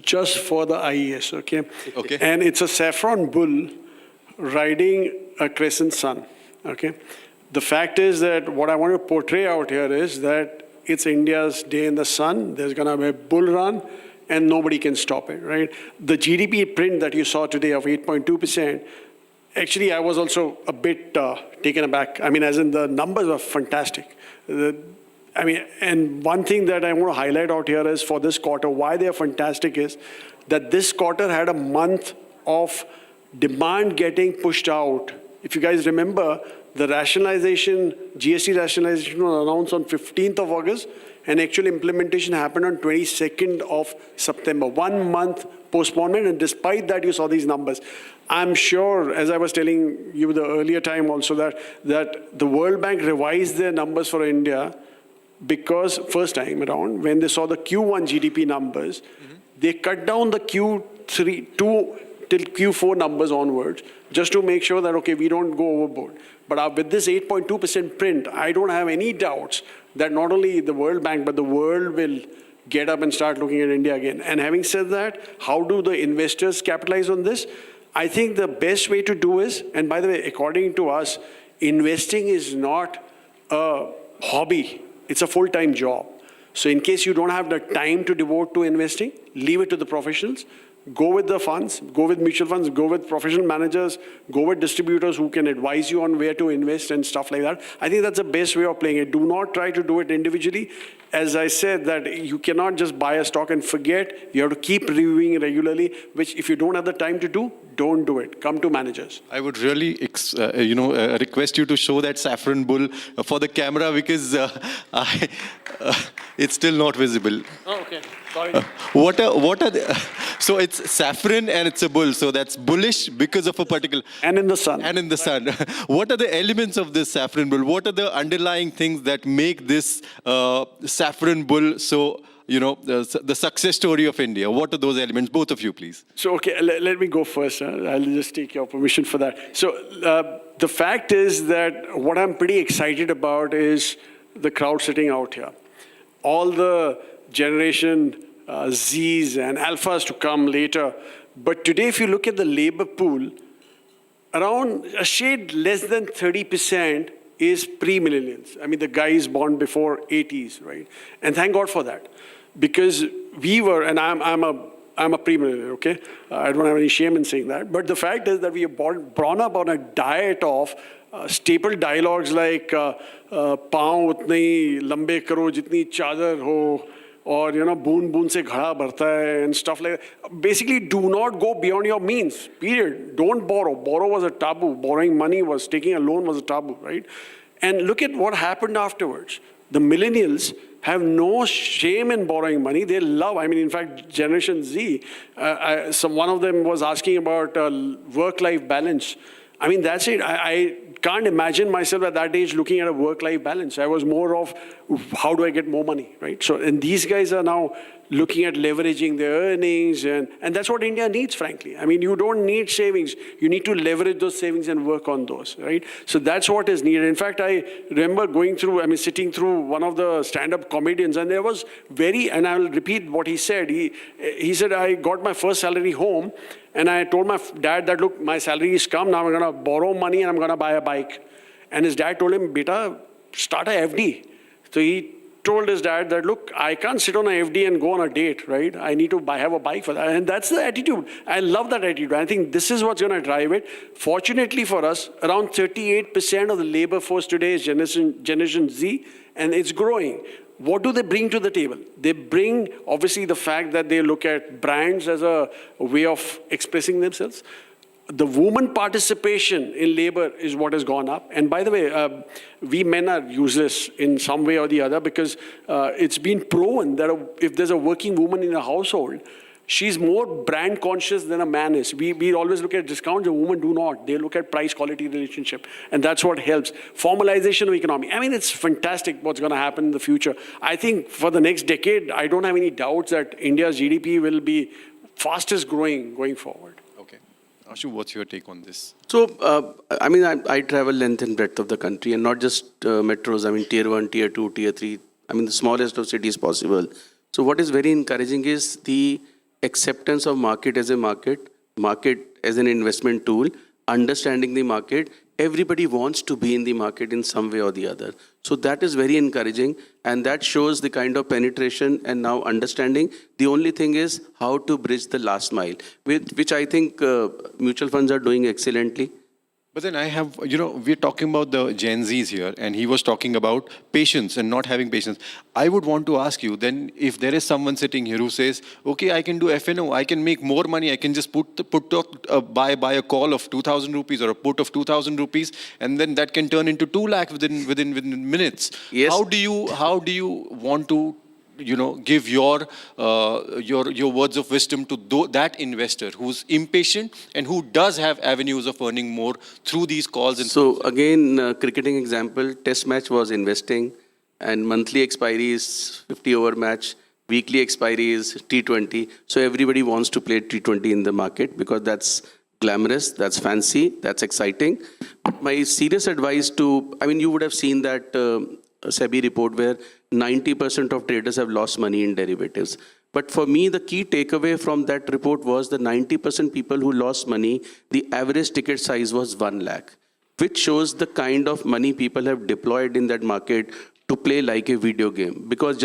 just for the IES, okay? Okay. And it's a saffron bull riding a crescent sun, okay? The fact is that what I want to portray out here is that it's India's day in the sun. There's going to be a bull run, and nobody can stop it, right? The GDP print that you saw today of 8.2%, actually, I was also a bit taken aback. I mean, as in the numbers are fantastic. I mean, and one thing that I want to highlight out here is for this quarter, why they are fantastic is that this quarter had a month of demand getting pushed out. If you guys remember, the rationalization, GST rationalization was announced on 15th of August, and actual implementation happened on 22nd of September. 1 month postponement, and despite that, you saw these numbers. I'm sure, as I was telling you the earlier time also, that the World Bank revised their numbers for India because first time around, when they saw the Q1 GDP numbers, they cut down the Q3 till Q4 numbers onwards, just to make sure that, okay, we don't go overboard. But with this 8.2% print, I don't have any doubts that not only the World Bank, but the world will get up and start looking at India again. And having said that, how do the investors capitalize on this? I think the best way to do is, and by the way, according to us, investing is not a hobby, it's a full-time job. So in case you don't have the time to devote to investing, leave it to the professionals. Go with the funds, go with mutual funds, go with professional managers, go with distributors who can advise you on where to invest and stuff like that. I think that's the best way of playing it. Do not try to do it individually. As I said, that you cannot just buy a stock and forget. You have to keep reviewing regularly, which if you don't have the time to do, don't do it. Come to managers. I would really, request you to show that saffron bull for the camera because it's still not visible. Oh, okay. Sorry. What are the, so it's saffron and it's a bull, so that's bullish because of a particular... And in the sun. And in the sun. What are the elements of this saffron bull? What are the underlying things that make this saffron bull so, the success story of India? What are those elements? Both of you, please. So, okay, let me go first. I'll just take your permission for that. So, the fact is that what I'm pretty excited about is the crowd sitting out here. All the generation Zs and Alphas to come later, But today, if you look at the labor pool, around a shade less than 30% is pre-millennials. I mean, the guys born before 80s, right? And thank God for that. Because we were, and I'm a pre-millennial, okay? I don't have any shame in saying that. But the fact is that we are born up on a diet of staple dialogues like पाँव उतने ही लंबे करो जितनी चादर हो, or बूंद बूंद से घड़ा भरता है, and stuff like that. Basically, do not go beyond your means, period. Don't borrow. Borrow was a taboo. Borrowing money was, taking a loan was a taboo, right? And look at what happened afterwards. The millennials have no shame in borrowing money. They love, I mean, in fact, Generation Z, one of them was asking about work-life balance. I mean, that's it. I can't imagine myself at that age looking at a work-life balance. I was more of, how do I get more money, right? So, and these guys are now looking at leveraging their earnings, and that's what India needs, frankly. I mean, you don't need savings. You need to leverage those savings and work on those, right? So that's what is needed. In fact, I remember sitting through one of the stand-up comedians, and there was and I will repeat what he said. He said, I got my first salary home, and I told my dad that, look, my salary is come, now I'm going to borrow money and I'm going to buy a bike. And his dad told him, beta, start a FD. So he told his dad that, look, I can't sit on a FD and go on a date, right? I need to have a bike for that. And that's the attitude. I love that attitude. I think this is what's going to drive it. Fortunately for us, around 38% of the labor force today is Generation Z, and it's growing. What do they bring to the table? They bring, obviously, the fact that they look at brands as a way of expressing themselves. The woman participation in labor is what has gone up. And by the way, we men are useless in some way or the other, because it's been proven that if there's a working woman in a household, she's more brand conscious than a man is. We always look at discounts, the women do not. They look at price-quality relationship, and that's what helps. Formalization of economy. I mean, it's fantastic what's going to happen in the future. I think for the next decade, I don't have any doubts that India's GDP will be fastest growing going forward. Okay. Ashu, what's your take on this? So, I mean, I travel length and breadth of the country, and not just metros. I mean, tier 1, tier 2, tier 3. I mean, the smallest of cities possible. So what is very encouraging is the acceptance of market as a market as an investment tool, understanding the market. Everybody wants to be in the market in some way or the other. So that is very encouraging, and that shows the kind of penetration and now understanding. The only thing is how to bridge the last mile, which I think mutual funds are doing excellently. But then I have, we're talking about the Gen Zs here, and he was talking about patience and not having patience. I would want to ask you, then, if there is someone sitting here who says, okay, I can do FNO, I can make more money, I can just buy a call of 2,000 rupees or a put of 2,000 rupees, and then that can turn into 2 lakh within minutes. Yes. How do you want to give your words of wisdom to that investor who's impatient and who does have avenues of earning more through these calls? And so again, cricketing example, test match was investing, and monthly expiry is 50 over match, weekly expiry is T20. So everybody wants to play T20 in the market because that's glamorous, that's fancy, that's exciting. My serious advice you would have seen that SEBI report where 90% of traders have lost money in derivatives. But for me, the key takeaway from that report was the 90% people who lost money, the average ticket size was 1 lakh, which shows the kind of money people have deployed in that market to play like a video game. Because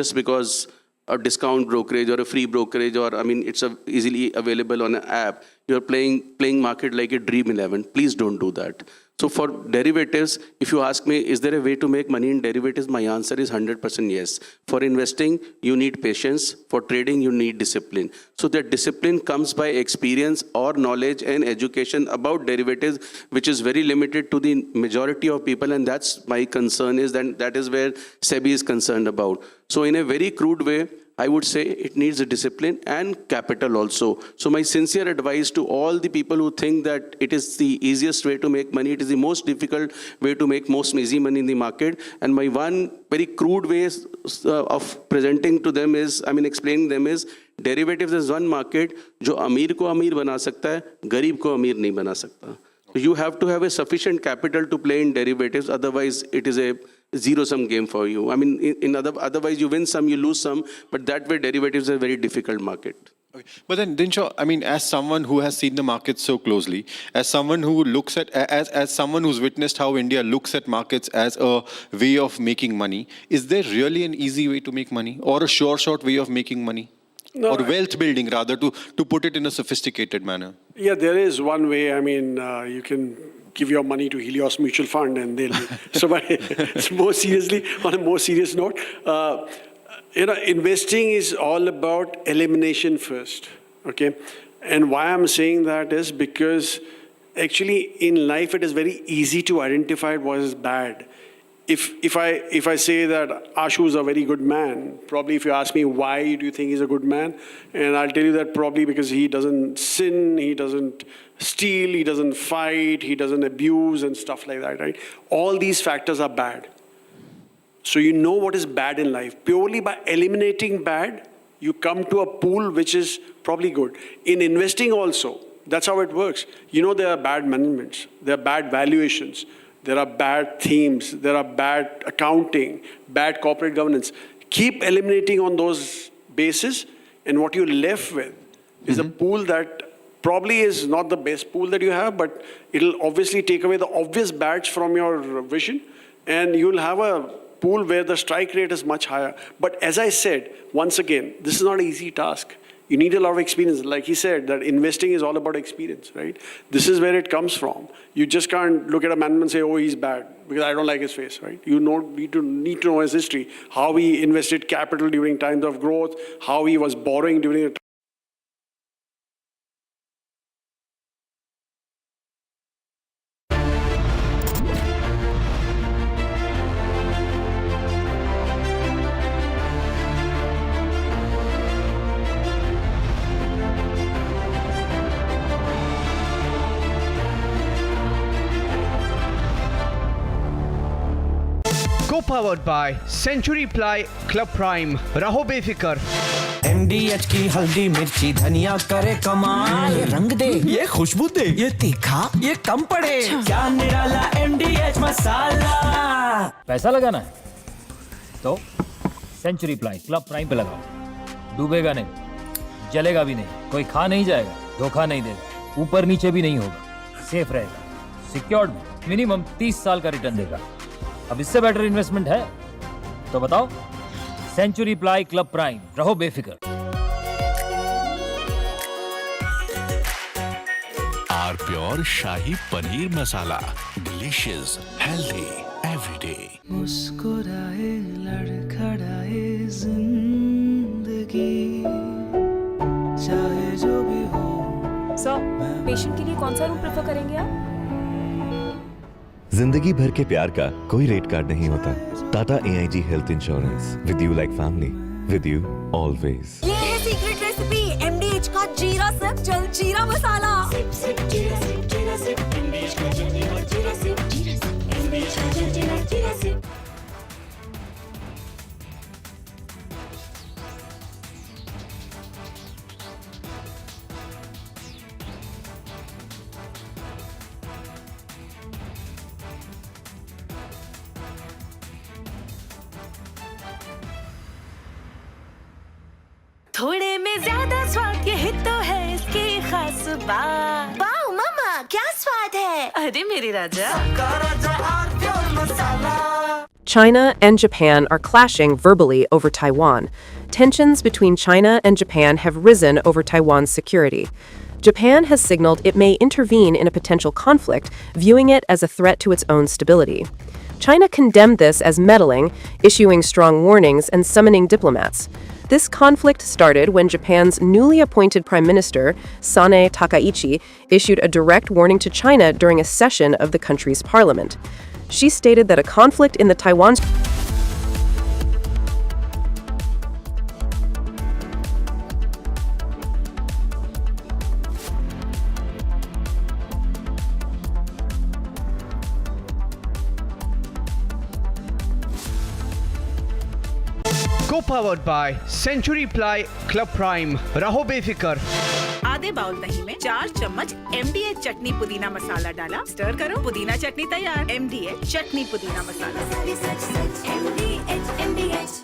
a discount brokerage or a free brokerage, or it's easily available on an app, you're playing market like a Dream 11. Please don't do that. So for derivatives, if you ask me, is there a way to make money in derivatives? My answer is 100% yes. For investing, you need patience. For trading, you need discipline. So that discipline comes by experience or knowledge and education about derivatives, which is very limited to the majority of people. And that's my concern is that is where SEBI is concerned about. So in a very crude way, I would say it needs a discipline and capital also. So my sincere advice to all the people who think that it is the easiest way to make money, it is the most difficult way to make most easy money in the market. And my one very crude way of presenting to them is, explaining them is, derivatives is one market जो अमीर को अमीर बना सकता है, गरीब को अमीर नहीं बना सकता. So you have to have a sufficient capital to play in derivatives, otherwise it is a zero-sum game for you. Otherwise you win some, you lose some, but that way derivatives are a very difficult market. But then, Dinshaw, I mean, as someone who has seen the markets so closely, as someone who looks at, as someone who's witnessed how India looks at markets as a way of making money, is there really an easy way to make money, or a short way of making money? No, or wealth building, rather, to put it in a sophisticated manner? Yeah, there is one way. I mean, you can give your money to Helios Mutual Fund and they'll... So, but more seriously, on a more serious note, investing is all about elimination first, okay? And why I'm saying that is because actually in life it is very easy to identify what is bad. If I say that Ashu is a very good man, probably if you ask me why do you think he's a good man, and I'll tell you that probably because he doesn't sin, he doesn't steal, he doesn't fight, he doesn't abuse and stuff like that, right? All these factors are bad. So you know what is bad in life. Purely by eliminating bad, you come to a pool which is probably good. In investing also, that's how it works. You know there are bad managements, there are bad valuations, there are bad themes, there are bad accounting, bad corporate governance. Keep eliminating on those bases, and what you're left with is a pool that probably is not the best pool that you have, but it'll obviously take away the obvious bads from your vision, and you'll have a pool where the strike rate is much higher. But as I said, once again, this is not an easy task. You need a lot of experience. Like he said, that investing is all about experience, right? This is where it comes from. You just can't look at a man and say, oh, he's bad, because I don't like his face, right? You need to know his history, how he invested capital during times of growth, how he was borrowing during a Co-powered by Century Ply Club Prime. रहो बेफिक्र. MDH की हल्दी मिर्ची धनिया करे कमाल. ये रंग दे, ये खुशबू दे, ये तीखा, ये कम पड़े. क्या निराला MDH मसाला. पैसा लगाना है तो सेंचुरी प्लाई क्लब प्राइम पे लगाओ. डूबेगा नहीं, जलेगा भी नहीं, कोई खा नहीं जाएगा, धोखा नहीं देगा, ऊपर नीचे भी नहीं होगा, सेफ रहेगा, सिक्योर्ड भी, मिनिमम 30 साल का रिटर्न देगा. अब इससे बेटर इन्वेस्टमेंट है तो बताओ. सेंचुरी प्लाई क्लब प्राइम, रहो बेफिक्र. R pure shahi paneer masala, delicious, healthy, everyday. मुस्कुराए लड़खड़ाए जिंदगी, चाहे जो भी हो. सर, पेशेंट के लिए कौन सा रूम प्रेफर करेंगे आप? जिंदगी भर के प्यार का कोई रेट कार्ड नहीं होता. Tata AIG health insurance, with you like family, with you always. ये है सीक्रेट रेसिपी MDH का जीरा सिप जलजीरा मसाला. सिप सिप जीरा सिप MDH का जलजीरा जीरा सिप MDH का जलजीरा जीरा सिप. थोड़े में ज्यादा स्वाद, यही तो है इसकी खास बात. वाओ मामा, क्या स्वाद है. अरे मेरे राजा. China and Japan are clashing verbally over Taiwan. Tensions between China and Japan have risen over Taiwan's security. Japan has signaled it may intervene in a potential conflict, viewing it as a threat to its own stability. China condemned this as meddling, issuing strong warnings and summoning diplomats. This conflict started when Japan's newly appointed Prime Minister, Sanae Takaichi, issued a direct warning to China during a session of the country's parliament. She stated that a conflict in the Taiwan Co-powered by Century Ply Club Prime. रहो बेफिक्र. आधे bowl दही में 4 चम्मच MDH chutney पुदीना मसाला डाला. Stir करो, पुदीना चटनी तैयार. MDH चटनी पुदीना masala. MDH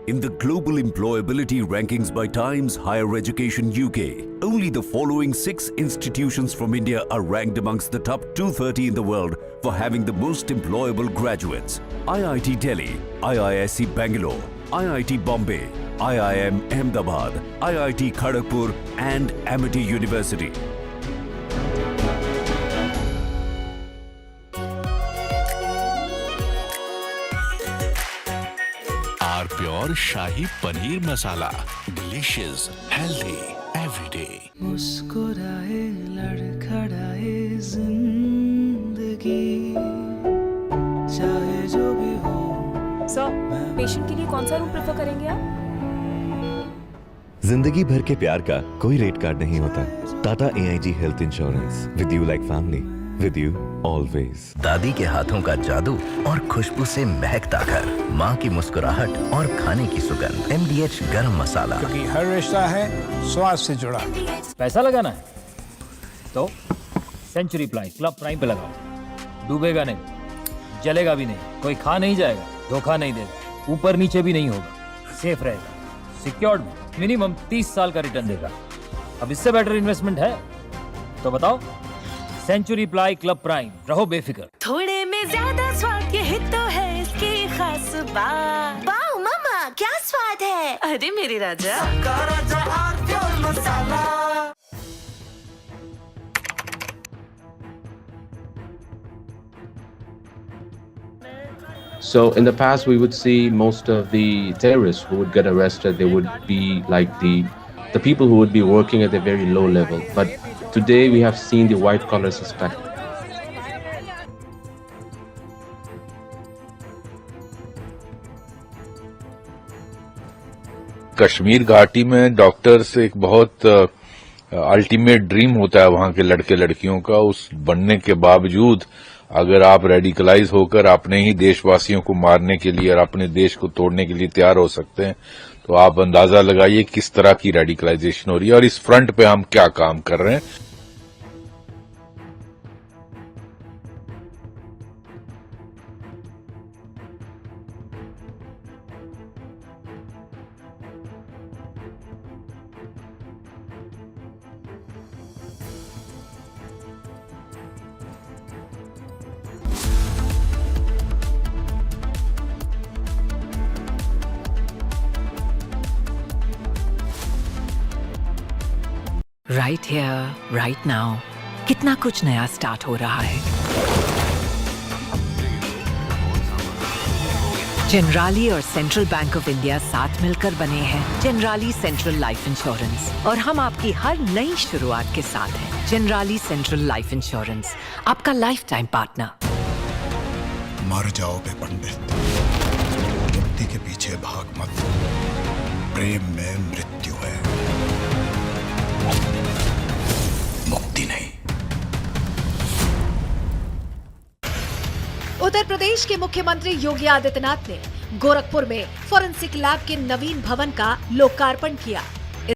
In the global employability rankings by Times Higher Education UK, only the following 6 institutions from India are ranked amongst the top 230 in the world for having the most employable graduates. IIT Delhi, IISc Bangalore, IIT Bombay, IIM Ahmedabad, IIT Kharagpur and Amity University. Pure shahi paneer masala, delicious, healthy, everyday. मुस्कुराए लड़खड़ाए जिंदगी, चाहे जो भी हो। Sir, patient के लिए कौन सा रूम प्रेफर करेंगे आप? जिंदगी भर के प्यार का कोई रेट कार्ड नहीं होता। Tata AIG health insurance, with you like family, with you always. दादी के हाथों का जादू और खुशबू से महकता घर, माँ की मुस्कुराहट और खाने की सुगंध। MDH गरम मसाला, क्योंकि हर रिश्ता है स्वाद से जुड़ा। पैसा लगाना है तो सेंचुरी प्लाई क्लब प्राइम पे लगाओ। डूबेगा नहीं, जलेगा भी नहीं, कोई खा नहीं जाएगा, धोखा नहीं देगा, ऊपर नीचे भी नहीं होगा, सेफ रहेगा, सिक्योर्ड, मिनिमम 30 साल का रिटर्न देगा। अब इससे बेटर इन्वेस्टमेंट है तो बताओ। सेंचुरी प्लाई क्लब प्राइम, रहो बेफिक्र। थोड़े में ज्यादा स्वाद, यही तो है इसकी खास बात। वाओ मामा, क्या स्वाद है। अरे मेरे राजा, मसाला। So in the past, we would see most of the terrorists who would get arrested, they would be like the people who would be working at a very low level. But today we have seen the white collar suspect. Kashmir घाटी में doctors एक बहुत ultimate dream होता है वहां के लड़के लड़कियों का। उस बनने के बावजूद अगर आप रेडिकलाइज होकर अपने ही देशवासियों को मारने के लिए और अपने देश को तोड़ने के लिए तैयार हो सकते हैं, तो आप अंदाजा लगाइए किस तरह की रेडिकलाइजेशन हो रही है और इस फ्रंट पे हम क्या काम कर रहे हैं। राइट हियर राइट नाउ, कितना कुछ नया स्टार्ट हो रहा है। जनराली और सेंट्रल बैंक ऑफ इंडिया साथ मिलकर बने हैं जनराली सेंट्रल लाइफ इंश्योरेंस, और हम आपकी हर नई शुरुआत के साथ हैं। जनराली सेंट्रल लाइफ इंश्योरेंस, आपका लाइफ टाइम पार्टनर। मर जाओ बे पंडित, मुक्ति के पीछे भाग मत, प्रेम में मृत्यु है, मुक्ति नहीं। उत्तर प्रदेश के मुख्यमंत्री योगी आदित्यनाथ ने गोरखपुर में फॉरेंसिक लैब के नवीन भवन का लोकार्पण किया।